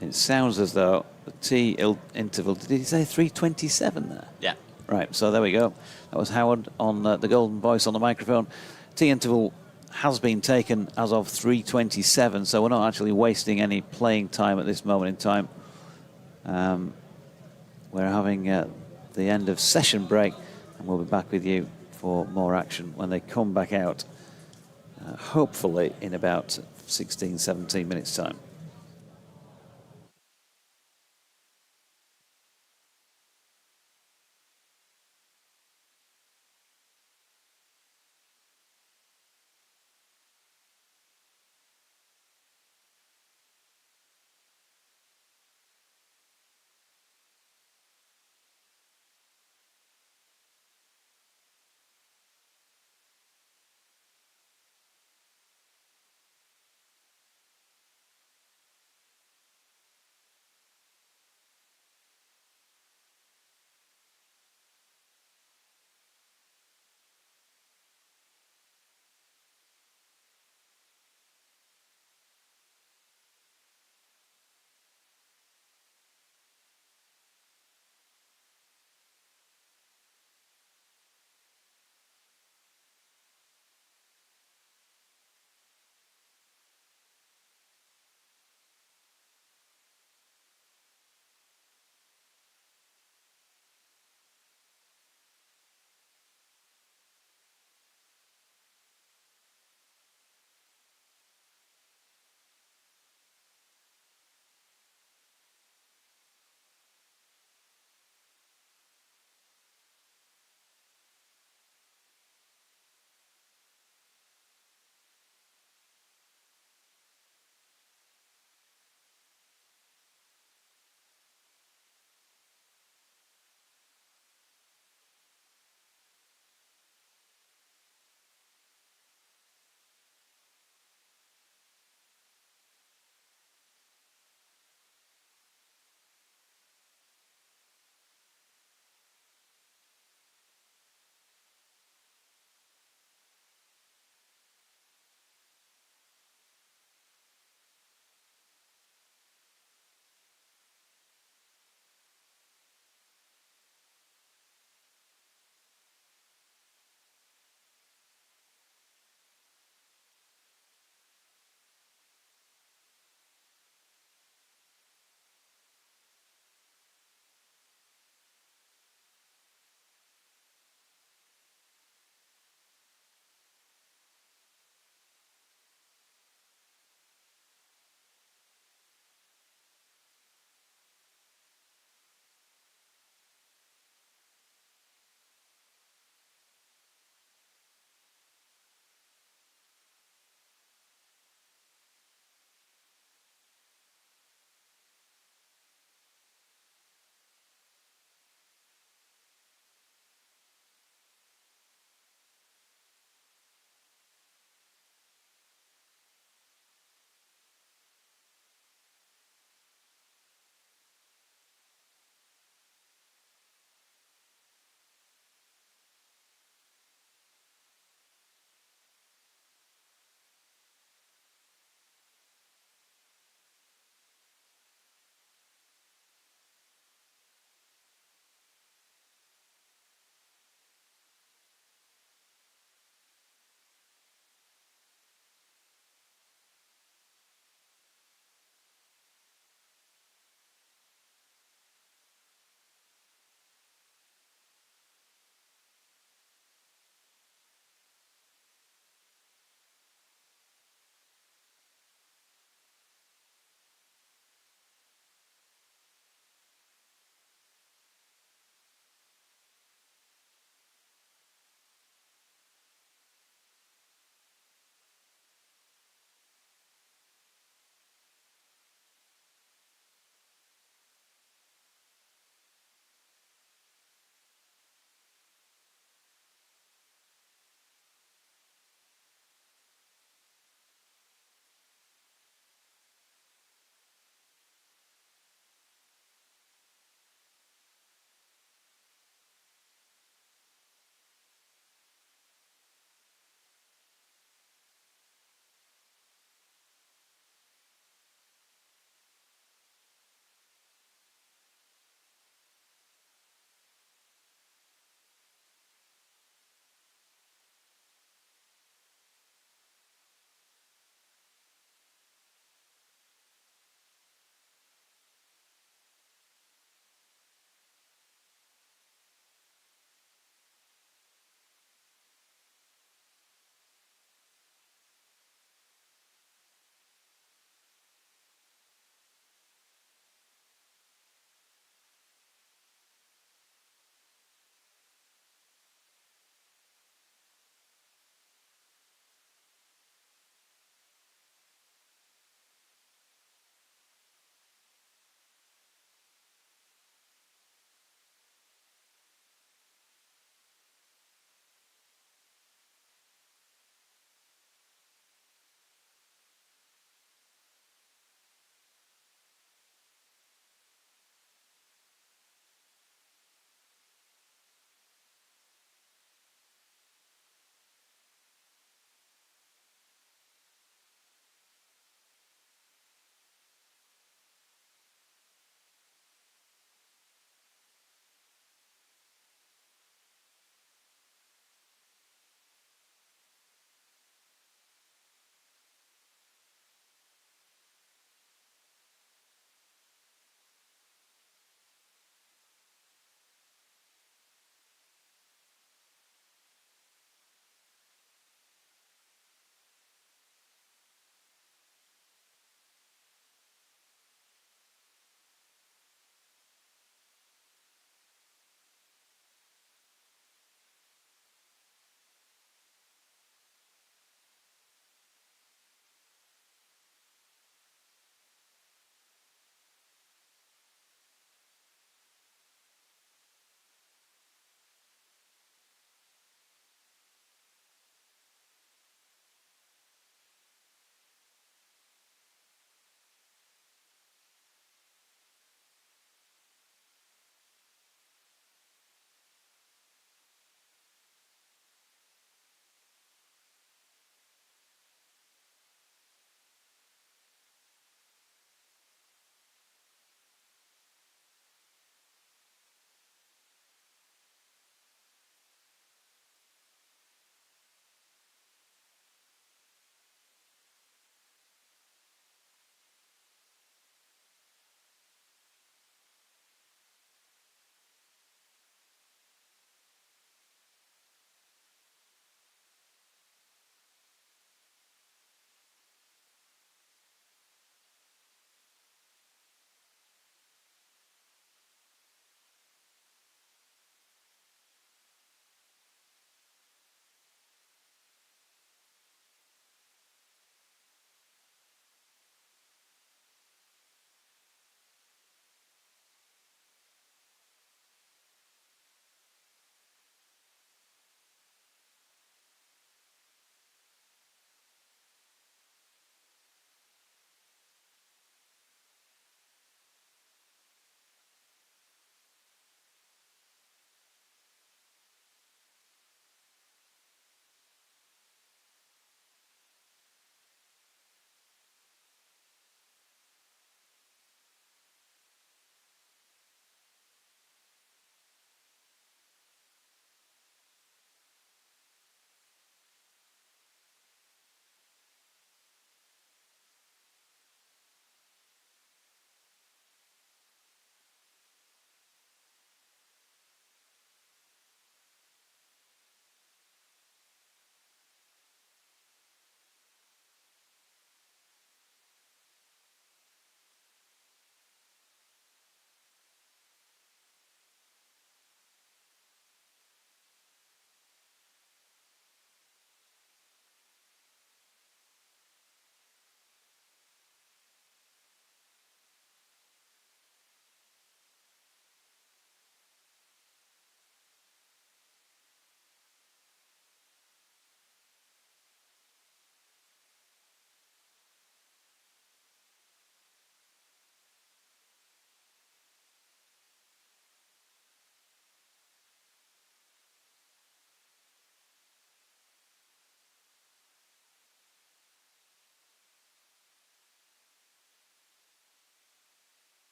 It sounds as though the tea interval, did he say 3:27 there? Yeah. Right, so there we go. That was Howard on the Golden Voice on the microphone. Tea interval has been taken as of 3:27, so we're not actually wasting any playing time at this moment in time. We're having the end of session break, and we'll be back with you for more action when they come back out, hopefully in about 16, 17 minutes' time.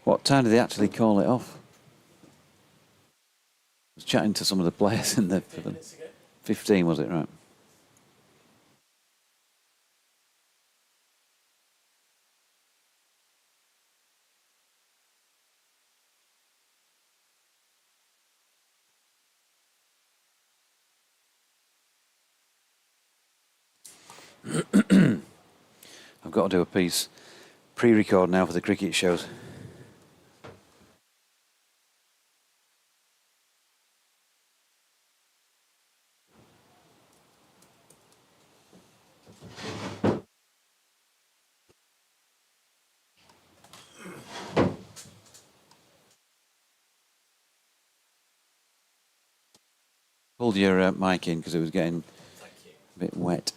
What time did they actually call it off? I was chatting to some of the players in the 15, was it, right? I've got to do a piece pre-record now for the cricket shows. Pulled your mic in because it was getting a bit wet.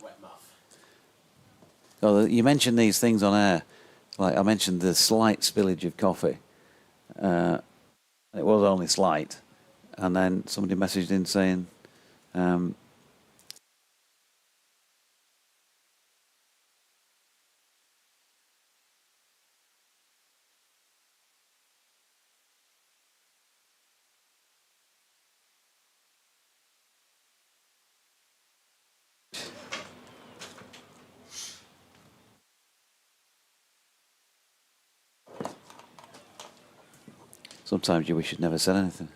Wet muff. Oh, you mentioned these things on air. Like I mentioned the slight spillage of coffee. It was only slight. And then somebody messaged in saying, sometimes you wish you'd never said anything.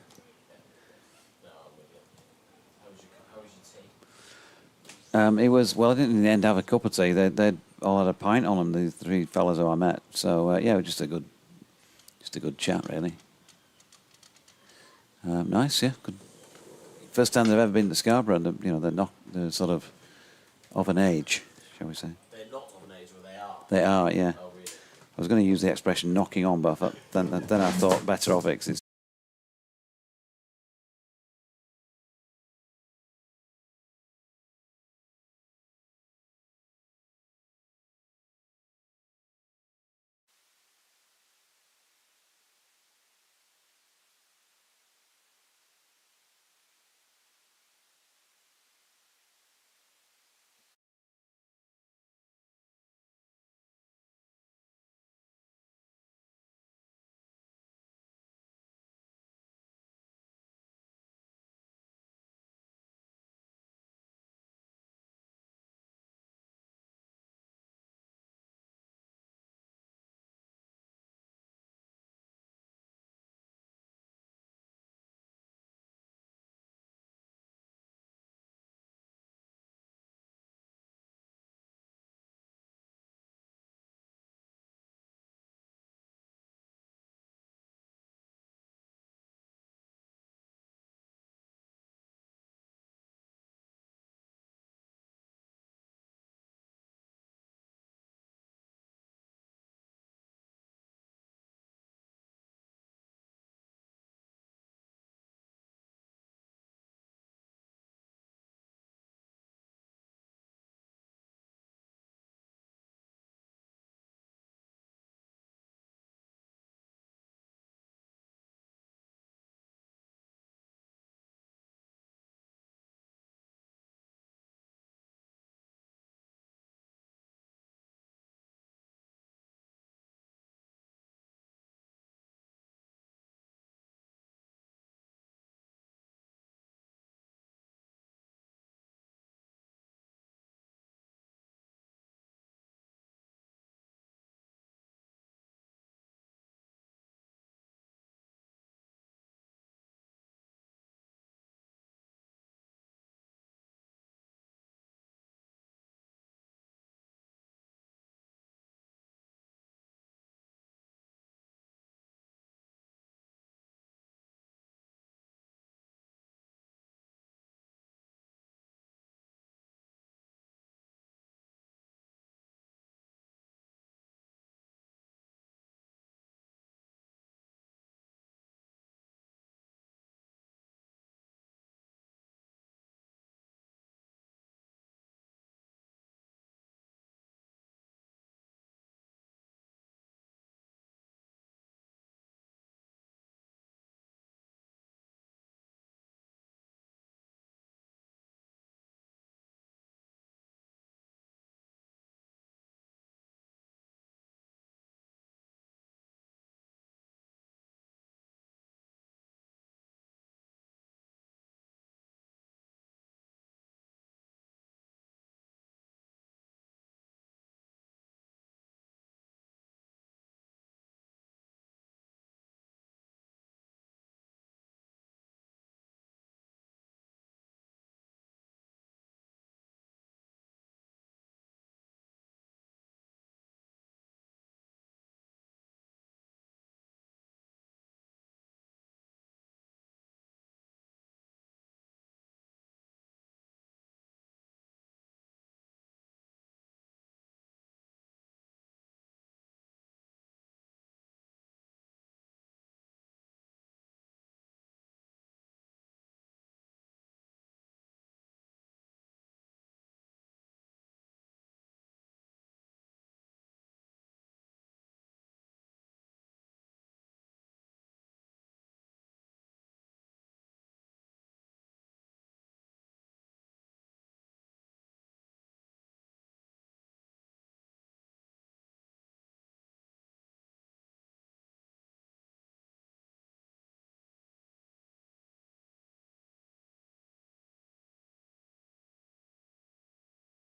It was, well, I didn't in the end have a cup of tea. They'd all had a pint on them, the three fellas who I met. So, yeah, it was just a good chat, really. Nice, yeah, good. First time they've ever been to Scarborough, and, you know, they're sort of an age, shall we say. They're not of an age where they are. They are, yeah. Oh, really? I was going to use the expression knocking on, but I thought, then I thought better of it, 'cause it's